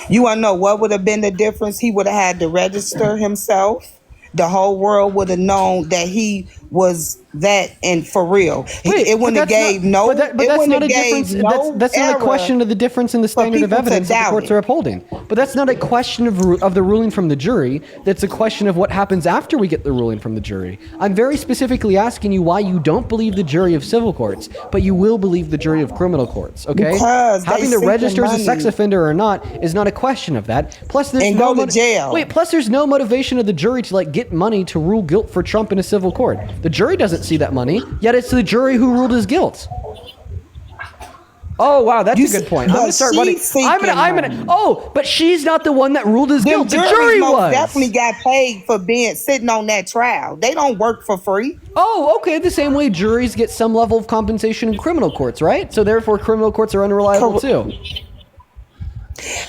Q: You want to know what would have been the difference? He would have had to register himself. The whole world would have known that he was that and for real. It wouldn't have gave no.
B: But that's not a difference. That's not a question of the difference in the standard of evidence that the courts are upholding. But that's not a question of the ruling from the jury. That's a question of what happens after we get the ruling from the jury. I'm very specifically asking you why you don't believe the jury of civil courts, but you will believe the jury of criminal courts. Okay?
Q: Because they
B: having to
Q: seek
B: register
Q: the
B: as a sex
Q: money.
B: offender or not is not a question of that. Plus, there's
Q: And
B: no
Q: go to jail.
B: Wait. Plus, there's no motivation of the jury to like get money to rule guilt for Trump in a civil court. The jury doesn't see that money, yet it's the jury who ruled his guilt. Oh wow, that's a good point. I'm gonna start running. I'm gonna. Oh, but she's not the one that ruled his guilt. The jury was.
Q: Definitely got paid for sitting on that trial. They don't work for free.
B: Oh, okay. The same way juries get some level of compensation in criminal courts, right? So therefore, criminal courts are unreliable too.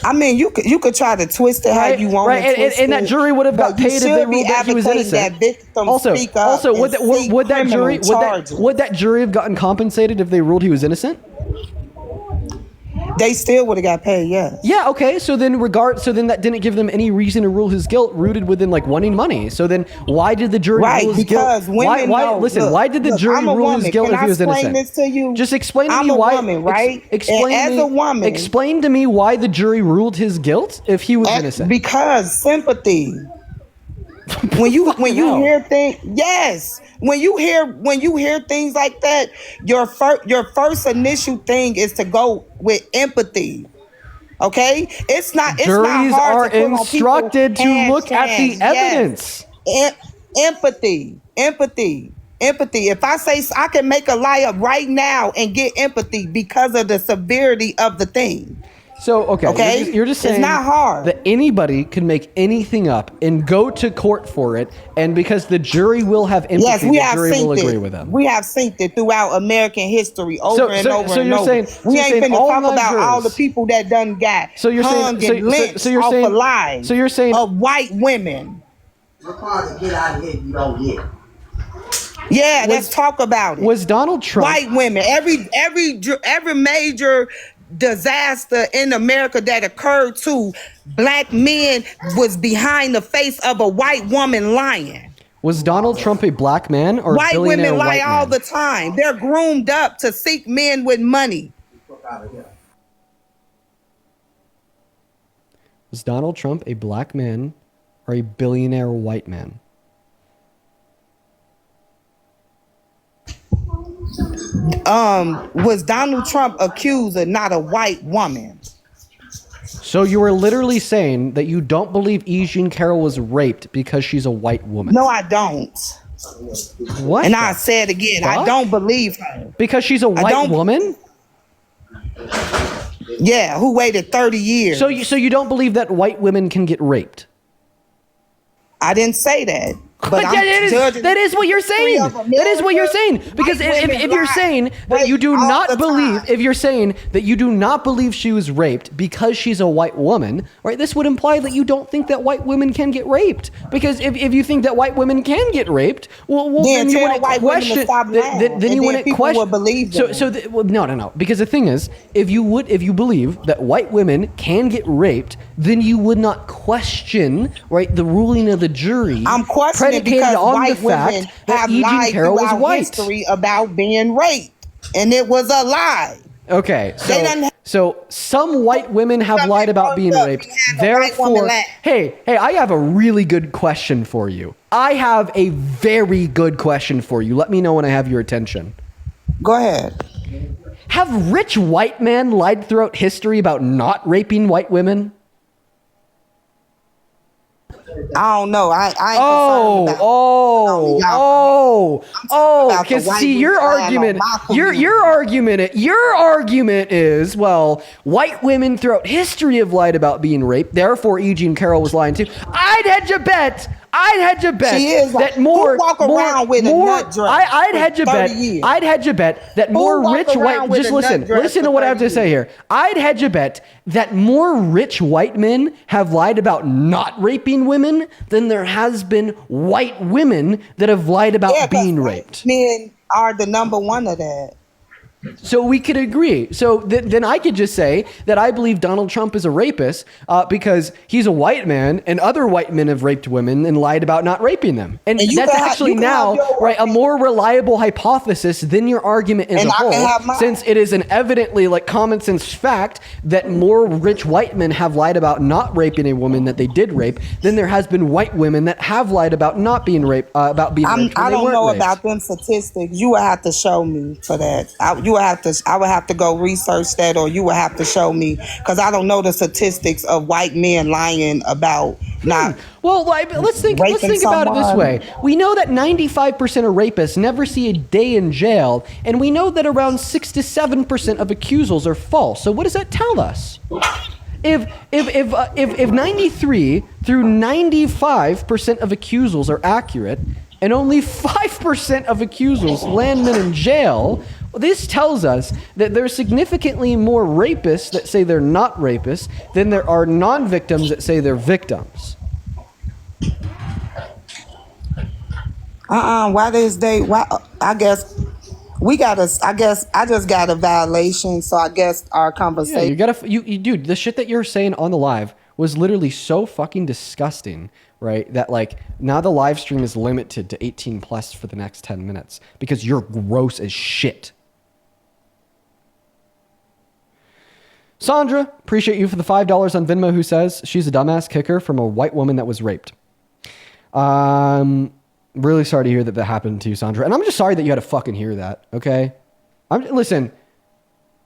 Q: I mean, you could try to twist it how you want to twist
B: and that
Q: it,
B: jury would have got
Q: but you
B: paid if
Q: should
B: they
Q: be
B: ruled that he was
Q: advocating
B: innocent.
Q: that victims
B: Also,
Q: speak up
B: would
Q: and seek
B: that jury
Q: criminal charges.
B: would that jury have gotten compensated if they ruled he was innocent?
Q: They still would have got paid, yes.
B: Yeah, okay. So then that didn't give them any reason to rule his guilt rooted within like wanting money. So then why did the jury rule his guilt?
Q: Women know,
B: Why did the jury rule his guilt if he was innocent?
Q: Can I explain this to you?
B: Just explain to
Q: I'm
B: me
Q: a
B: why.
Q: woman, right?
B: Explain
Q: And
B: to
Q: as
B: me,
Q: a woman.
B: Explain to me why the jury ruled his guilt if he was innocent.
Q: Because sympathy. When you hear things, yes. When you hear things like that, your first initial thing is to go with empathy. Okay, it's not.
B: Juries
Q: not hard
B: are
Q: to put on
B: instructed
Q: people's
B: to look at the evidence.
Q: Yes. Empathy. If I say I can make a lie up right now and get empathy because of the severity of the thing.
B: So okay, you're just saying
Q: it's not hard
B: that anybody can make anything up and go to court for it, and because the jury will have empathy,
Q: yes, we
B: the
Q: have
B: jury
Q: seen
B: will agree
Q: it.
B: with them.
Q: We have seen it throughout American history over and over
B: so
Q: and
B: you're
Q: over.
B: saying-
Q: We
B: so
Q: ain't
B: you're saying
Q: finna
B: all
Q: talk about all the
B: Nigerians-
Q: people that done got
B: So you're saying-
Q: hung
B: so-
Q: and lynched
B: so you're
Q: off
B: saying-
Q: of lies
B: so you're saying-
Q: of white women.
M: Get out of here if you don't get it.
Q: Yeah, let's talk about it.
B: Was Donald Trump
Q: White women, every major disaster in America that occurred to black men was behind the face of a white woman lying.
B: Was Donald Trump a black man or a
Q: White
B: billionaire
Q: women lie
B: white
Q: all
B: man?
Q: the time. They're groomed up to seek men with money.
B: Was Donald Trump a black man or a billionaire white man?
Q: Was Donald Trump accused of not a white woman?
B: So you were literally saying that you don't believe E. Jean Carroll was raped because she's a white woman.
Q: No, I don't.
B: What?
Q: And I say it again. I
B: fuck?
Q: don't believe her.
B: Because she's a white woman?
Q: Yeah, who waited 30 years.
B: So you don't believe that white women can get raped?
Q: I didn't say that. But
B: that is what you're saying. That is what you're saying. Because if you're saying that you do not believe, if you're saying that you do not believe she was raped because she's a white woman, right? This would imply that you don't think that white women can get raped. Because if you think that white women can get raped, well then you wouldn't question. Then you wouldn't question.
Q: Believe
B: no. Because the thing is, if you believe that white women can get raped, then you would not question, right, the ruling of the jury.
Q: I'm questioning because white women have lied throughout history about being raped, and it was a lie.
B: Okay, so some white women have lied about being raped. Therefore, hey, I have a really good question for you. I have a very good question for you. Let me know when I have your attention.
Q: Go ahead.
B: Have rich white men lied throughout history about not raping white women?
Q: I don't know. I ain't
B: Oh,
Q: about the
B: because
Q: white
B: see,
Q: women
B: your
Q: lying on
B: argument,
Q: my
B: your
Q: community.
B: argument is, well, white women throughout history have lied about being raped. Therefore, E. Jean Carroll was lying too. I'd hedge a bet.
Q: She is like,
B: that more
Q: who walk around with a nut dress
B: I'd
Q: for
B: hedge a
Q: 30
B: bet.
Q: years?
B: I'd hedge a bet that
Q: Who
B: more
Q: walk
B: rich white.
Q: around with
B: Just
Q: a nut dress
B: listen
Q: for
B: to what I have to
Q: 30
B: say here. I'd hedge a bet that more rich white men have lied about not raping women than there has been white women that have lied about being raped.
Q: Men are the number one of that.
B: So we could agree. So then I could just say that I believe Donald Trump is a rapist because he's a white man and other white men have raped women and lied about not raping them. And that's actually now right a more reliable hypothesis than your argument as a whole, since it is an evidently like common sense fact that more rich white men have lied about not raping a woman that they did rape than there has been white women that have lied about not being raped raped.
Q: I don't know about them statistics. You would have to show me for that. I would have to go research that, or you would have to show me, because I don't know the statistics of white men lying about not.
B: Well, let's think about it this way. We know that 95% of rapists never see a day in jail, and we know that around 6 to 7% of accusals are false. So what does that tell us? If 93 through 95% of accusals are accurate, and only 5% of accusals land men in jail, this tells us that there's significantly more rapists that say they're not rapists than there are non-victims that say they're victims.
Q: Why this day? Why? I guess we got a. I guess I just got a violation. So I guess our conversation.
B: Yeah, you gotta. You dude, the shit that you're saying on the live was literally so fucking disgusting, right? That like now the live stream is limited to 18 plus for the next 10 minutes because you're gross as shit. Sandra, appreciate you for the $5 on Venmo, who says she's a dumbass kicker from a white woman that was raped. Really sorry to hear that happened to you, Sandra. And I'm just sorry that you had to fucking hear that, okay? Listen,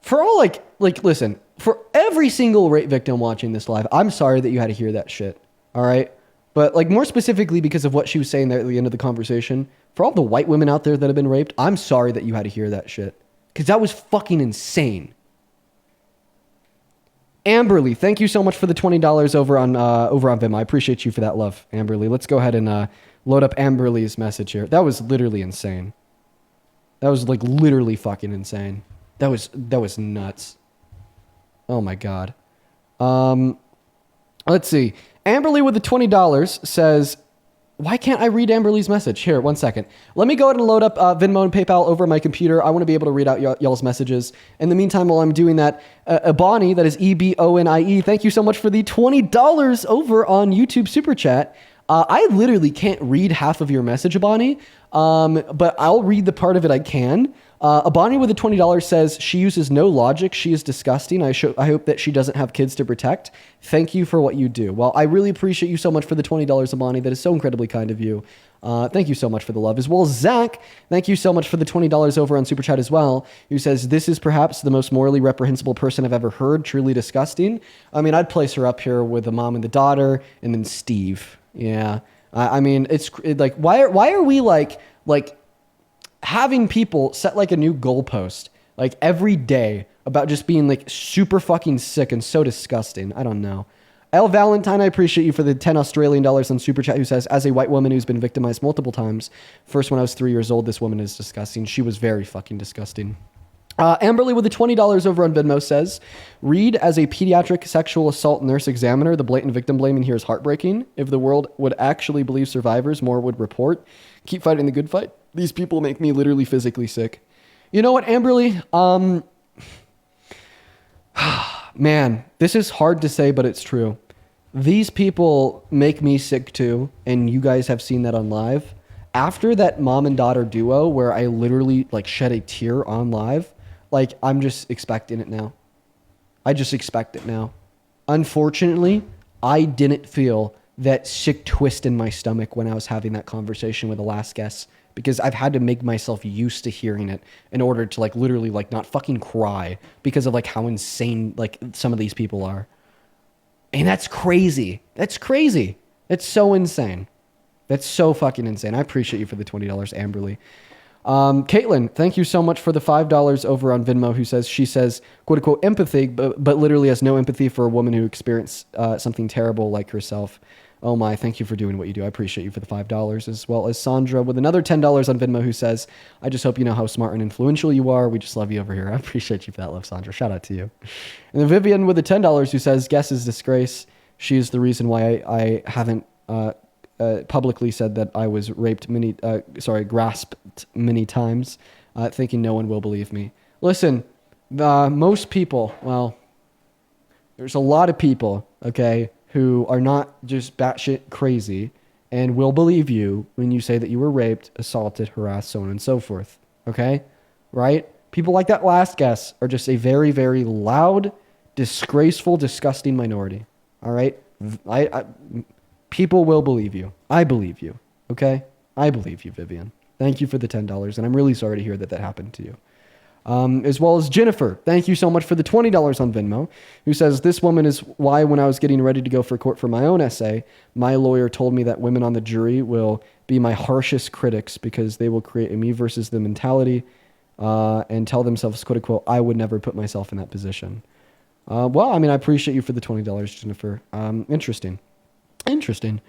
B: for all listen, for every single rape victim watching this live, I'm sorry that you had to hear that shit, all right? But like more specifically because of what she was saying there at the end of the conversation, for all the white women out there that have been raped, I'm sorry that you had to hear that shit. Because that was fucking insane. Amberly, thank you so much for the $20 over on Venmo. I appreciate you for that love, Amberly. Let's go ahead and load up Amberly's message here. That was literally insane. That was like literally fucking insane. That was nuts. Oh my god. Let's see. Amberly with the $20 says, why can't I read Amberly's message? Here, one second. Let me go ahead and load up Venmo and PayPal over my computer. I want to be able to read out y'all's messages. In the meantime, while I'm doing that, Ebony, that is EBONIE, thank you so much for the $20 over on YouTube Super Chat. I literally can't read half of your message, Ebony, but I'll read the part of it I can. Ebony with the $20 says, she uses no logic. She is disgusting. I hope that she doesn't have kids to protect. Thank you for what you do. Well, I really appreciate you so much for the $20, Ebony. That is so incredibly kind of you. Thank you so much for the love. As well as Zach, thank you so much for the $20 over on Super Chat as well, who says, this is perhaps the most morally reprehensible person I've ever heard. Truly disgusting. I mean, I'd place her up here with the mom and the daughter, and then Steve. Yeah. I mean, it's like, why are we like having people set like a new goalpost like every day about just being like super fucking sick and so disgusting? I don't know. L Valentine, I appreciate you for the $10 Australian on Super Chat, who says, as a white woman who's been victimized multiple times, first when I was 3 years old, this woman is disgusting. She was very fucking disgusting. Amberly with the $20 over on Venmo says, read as a pediatric sexual assault nurse examiner, the blatant victim blaming here is heartbreaking. If the world would actually believe survivors, more would report. Keep fighting the good fight. These people make me literally physically sick. You know what, Amberly? Man, this is hard to say, but it's true. These people make me sick too, and you guys have seen that on live. After that mom and daughter duo where I literally like shed a tear on live, like I'm just expecting it now. I just expect it now. Unfortunately, I didn't feel that sick twist in my stomach when I was having that conversation with the last guest, because I've had to make myself used to hearing it in order to like literally like not fucking cry because of like how insane like some of these people are. And that's crazy. That's crazy. It's so insane. That's so fucking insane. I appreciate you for the $20, Amberly. Caitlin, thank you so much for the $5 over on Venmo, she says, quote unquote, empathy, but literally has no empathy for a woman who experienced something terrible like herself. Oh my, thank you for doing what you do. I appreciate you for the $5, as well as Sandra with another $10 on Venmo who says, I just hope you know how smart and influential you are. We just love you over here. I appreciate you for that love, Sandra. Shout out to you. And then Vivian with the $10 who says, guess is disgrace. She is the reason why I haven't publicly said that I was grasped many times, thinking no one will believe me. Listen, most people, well, there's a lot of people, okay, who are not just batshit crazy and will believe you when you say that you were raped, assaulted, harassed, so on and so forth. Okay? Right? People like that last guess are just a very, very loud, disgraceful, disgusting minority. All right? People will believe you. I believe you. Okay? I believe you, Vivian. Thank you for the $10, and I'm really sorry to hear that happened to you. As well as Jennifer, thank you so much for the $20 on Venmo, who says, this woman is why when I was getting ready to go for court for my own essay, my lawyer told me that women on the jury will be my harshest critics because they will create a me versus them mentality and tell themselves, quote unquote, I would never put myself in that position. Well, I mean, I appreciate you for the $20, Jennifer. Interesting.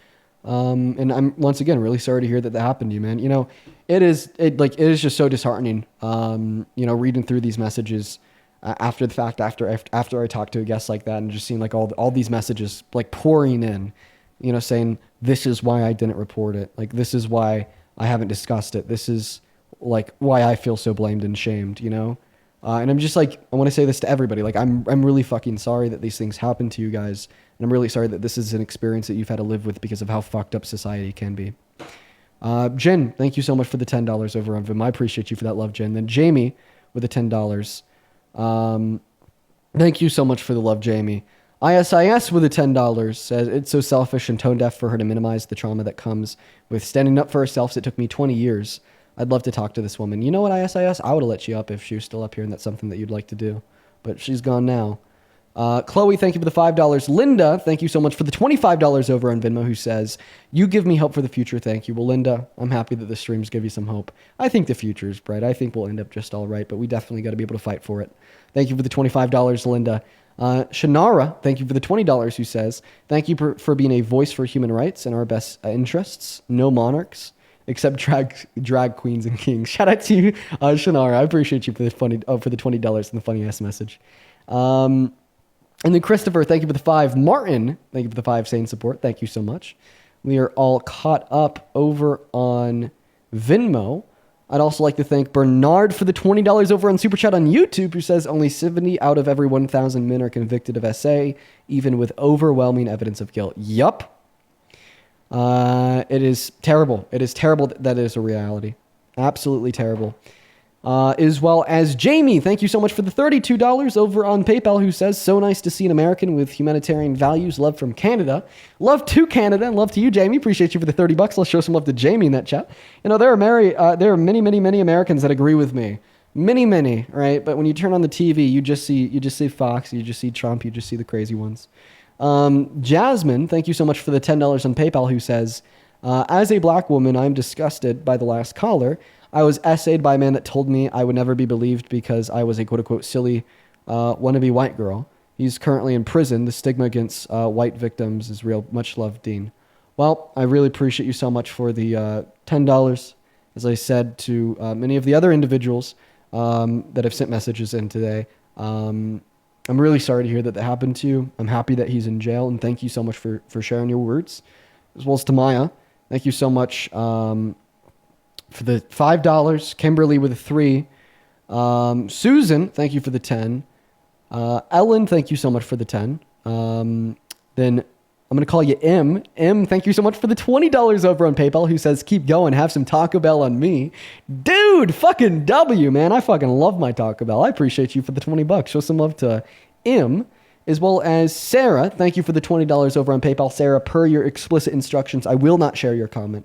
B: And I'm once again really sorry to hear that happened to you, man. You know, it is just so disheartening. Reading through these messages after the fact, after I talked to a guest like that, and just seeing like all these messages like pouring in, saying this is why I didn't report it, like this is why I haven't discussed it, this is like why I feel so blamed and shamed, and I'm just like, I want to say this to everybody, like I'm really fucking sorry that these things happen to you guys. And I'm really sorry that this is an experience that you've had to live with because of how fucked up society can be. Jen, thank you so much for the $10 over on Vim. I appreciate you for that love, Jen. Then Jamie with the $10. Thank you so much for the love, Jamie. ISIS with the $10 says, it's so selfish and tone deaf for her to minimize the trauma that comes with standing up for herself. It took me 20 years. I'd love to talk to this woman. You know what, ISIS? I would have let you up if she was still up here and that's something that you'd like to do. But she's gone now. Chloe, thank you for the $5. Linda, thank you so much for the $25 over on Venmo, who says, you give me hope for the future. Thank you. Well, Linda, I'm happy that the streams give you some hope. I think the future is bright. I think we'll end up just all right, but we definitely got to be able to fight for it. Thank you for the $25, Linda. Shanara, thank you for the $20, who says, thank you for being a voice for human rights and our best interests. No monarchs, except drag queens and kings. Shout out to you, Shanara. I appreciate you for the $20 and the funny ass message. And then Christopher, thank you for the 5. Martin, thank you for the 5 saying support. Thank you so much. We are all caught up over on Venmo. I'd also like to thank Bernard for the $20 over on Super Chat on YouTube, who says only 70 out of every 1,000 men are convicted of SA, even with overwhelming evidence of guilt. Yup. It is terrible. It is terrible that it is a reality. Absolutely terrible. As well as Jamie, thank you so much for the $32 over on PayPal, who says, so nice to see an American with humanitarian values. Love from Canada. Love to Canada and love to you, Jamie. Appreciate you for the $30. Let's show some love to Jamie in that chat. There are many Americans that agree with me. Many, right? But when you turn on the TV, you just see Fox, you just see Trump, you just see the crazy ones. Jasmine, thank you so much for the $10 on PayPal, who says, as a black woman, I'm disgusted by the last caller. I was essayed by a man that told me I would never be believed because I was a quote-unquote silly wannabe white girl. He's currently in prison. The stigma against white victims is real. Much love, Dean. Well, I really appreciate you so much for the $10. As I said to many of the other individuals that have sent messages in today, I'm really sorry to hear that happened to you. I'm happy that he's in jail, and thank you so much for sharing your words. As well as to Maya, thank you so much for the $5, Kimberly with a 3, Susan, thank you for the 10, Ellen, thank you so much for the 10, then I'm going to call you M, thank you so much for the $20 over on PayPal, who says, keep going, have some Taco Bell on me. Dude, fucking W, man, I fucking love my Taco Bell. I appreciate you for the $20. Show some love to M, as well as Sarah, thank you for the $20 over on PayPal. Sarah, per your explicit instructions, I will not share your comment.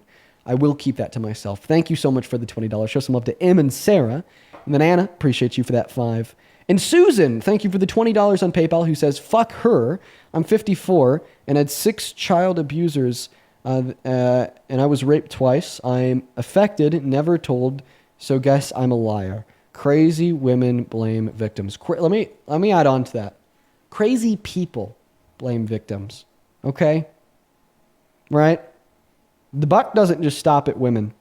B: I will keep that to myself. Thank you so much for the $20. Show some love to M and Sarah. And then Anna, appreciate you for that 5. And Susan, thank you for the $20 on PayPal, who says, fuck her. I'm 54 and had 6 child abusers And I was raped twice. I'm affected, never told, so guess I'm a liar. Crazy women blame victims. Let me add on to that. Crazy people blame victims. Okay? Right? The buck doesn't just stop at women.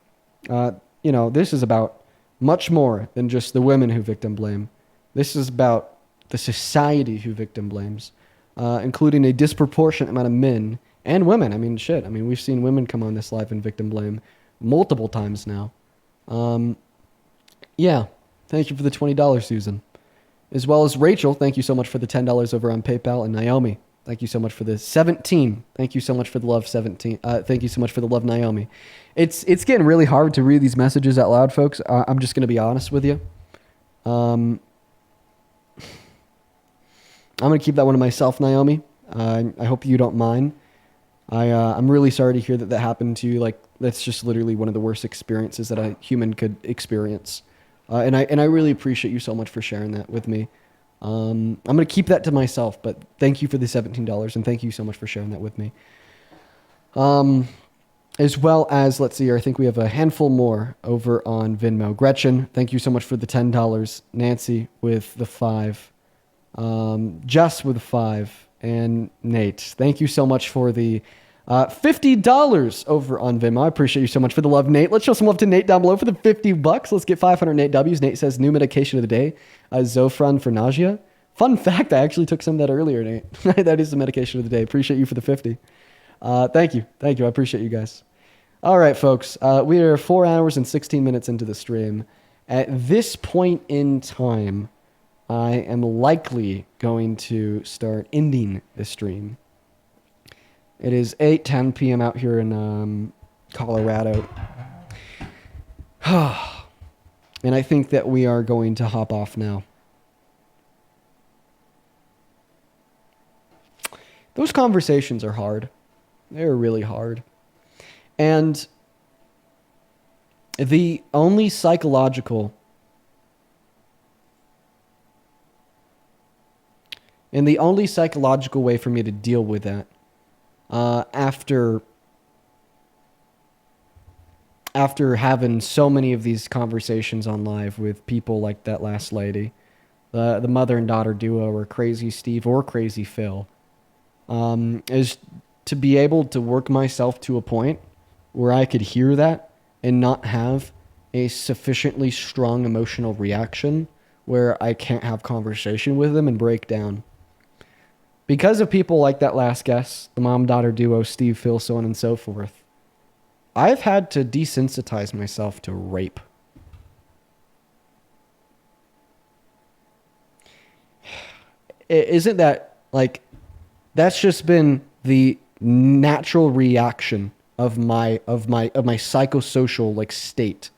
B: This is about much more than just the women who victim blame. This is about the society who victim blames, including a disproportionate amount of men and women. I mean, shit. I mean, we've seen women come on this live and victim blame multiple times now. Yeah. Thank you for the $20, Susan. As well as Rachel, thank you so much for the $10 over on PayPal. And Naomi, thank you so much for the 17. Thank you so much for the love, 17. Thank you so much for the love, Naomi. It's getting really hard to read these messages out loud, folks. I'm just going to be honest with you. I'm going to keep that one to myself, Naomi. I hope you don't mind. I'm really sorry to hear that happened to you. Like, that's just literally one of the worst experiences that a human could experience. And I really appreciate you so much for sharing that with me. I'm going to keep that to myself, but thank you for the $17 and thank you so much for sharing that with me. As well as, let's see here, I think we have a handful more over on Venmo. Gretchen, thank you so much for the $10. Nancy with the 5. Jess with the 5. And Nate, thank you so much for the $50 over on Venmo. I appreciate you so much for the love, Nate. Let's show some love to Nate down below for the $50. Let's get 500 Nate W's. Nate says new medication of the day, Zofran for nausea. Fun fact, I actually took some of that earlier, Nate. That is the medication of the day. Appreciate you for the 50. Thank you. I appreciate you guys. All right, folks. We are 4 hours and 16 minutes into the stream. At this point in time, I am likely going to start ending the stream. It is 8:10 p.m. out here in Colorado. And I think that we are going to hop off now. Those conversations are hard. They're really hard. And the only psychological way for me to deal with that after having so many of these conversations on live with people like that last lady, the mother and daughter duo, or Crazy Steve or Crazy Phil, is to be able to work myself to a point where I could hear that and not have a sufficiently strong emotional reaction where I can't have conversation with them and break down. Because of people like that last guest, the mom-daughter duo, Steve, Phil, so on and so forth, I've had to desensitize myself to rape. Isn't that, like, that's just been the natural reaction of my psychosocial, like, state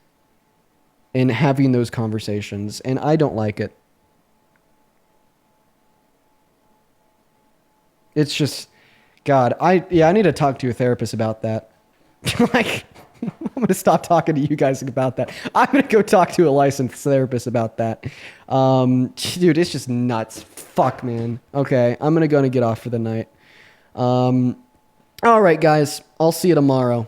B: in having those conversations, and I don't like it. It's just, God, I need to talk to a therapist about that. Like, I'm going to stop talking to you guys about that. I'm going to go talk to a licensed therapist about that. Dude, it's just nuts. Fuck, man. Okay, I'm going to go and get off for the night. All right, guys. I'll see you tomorrow.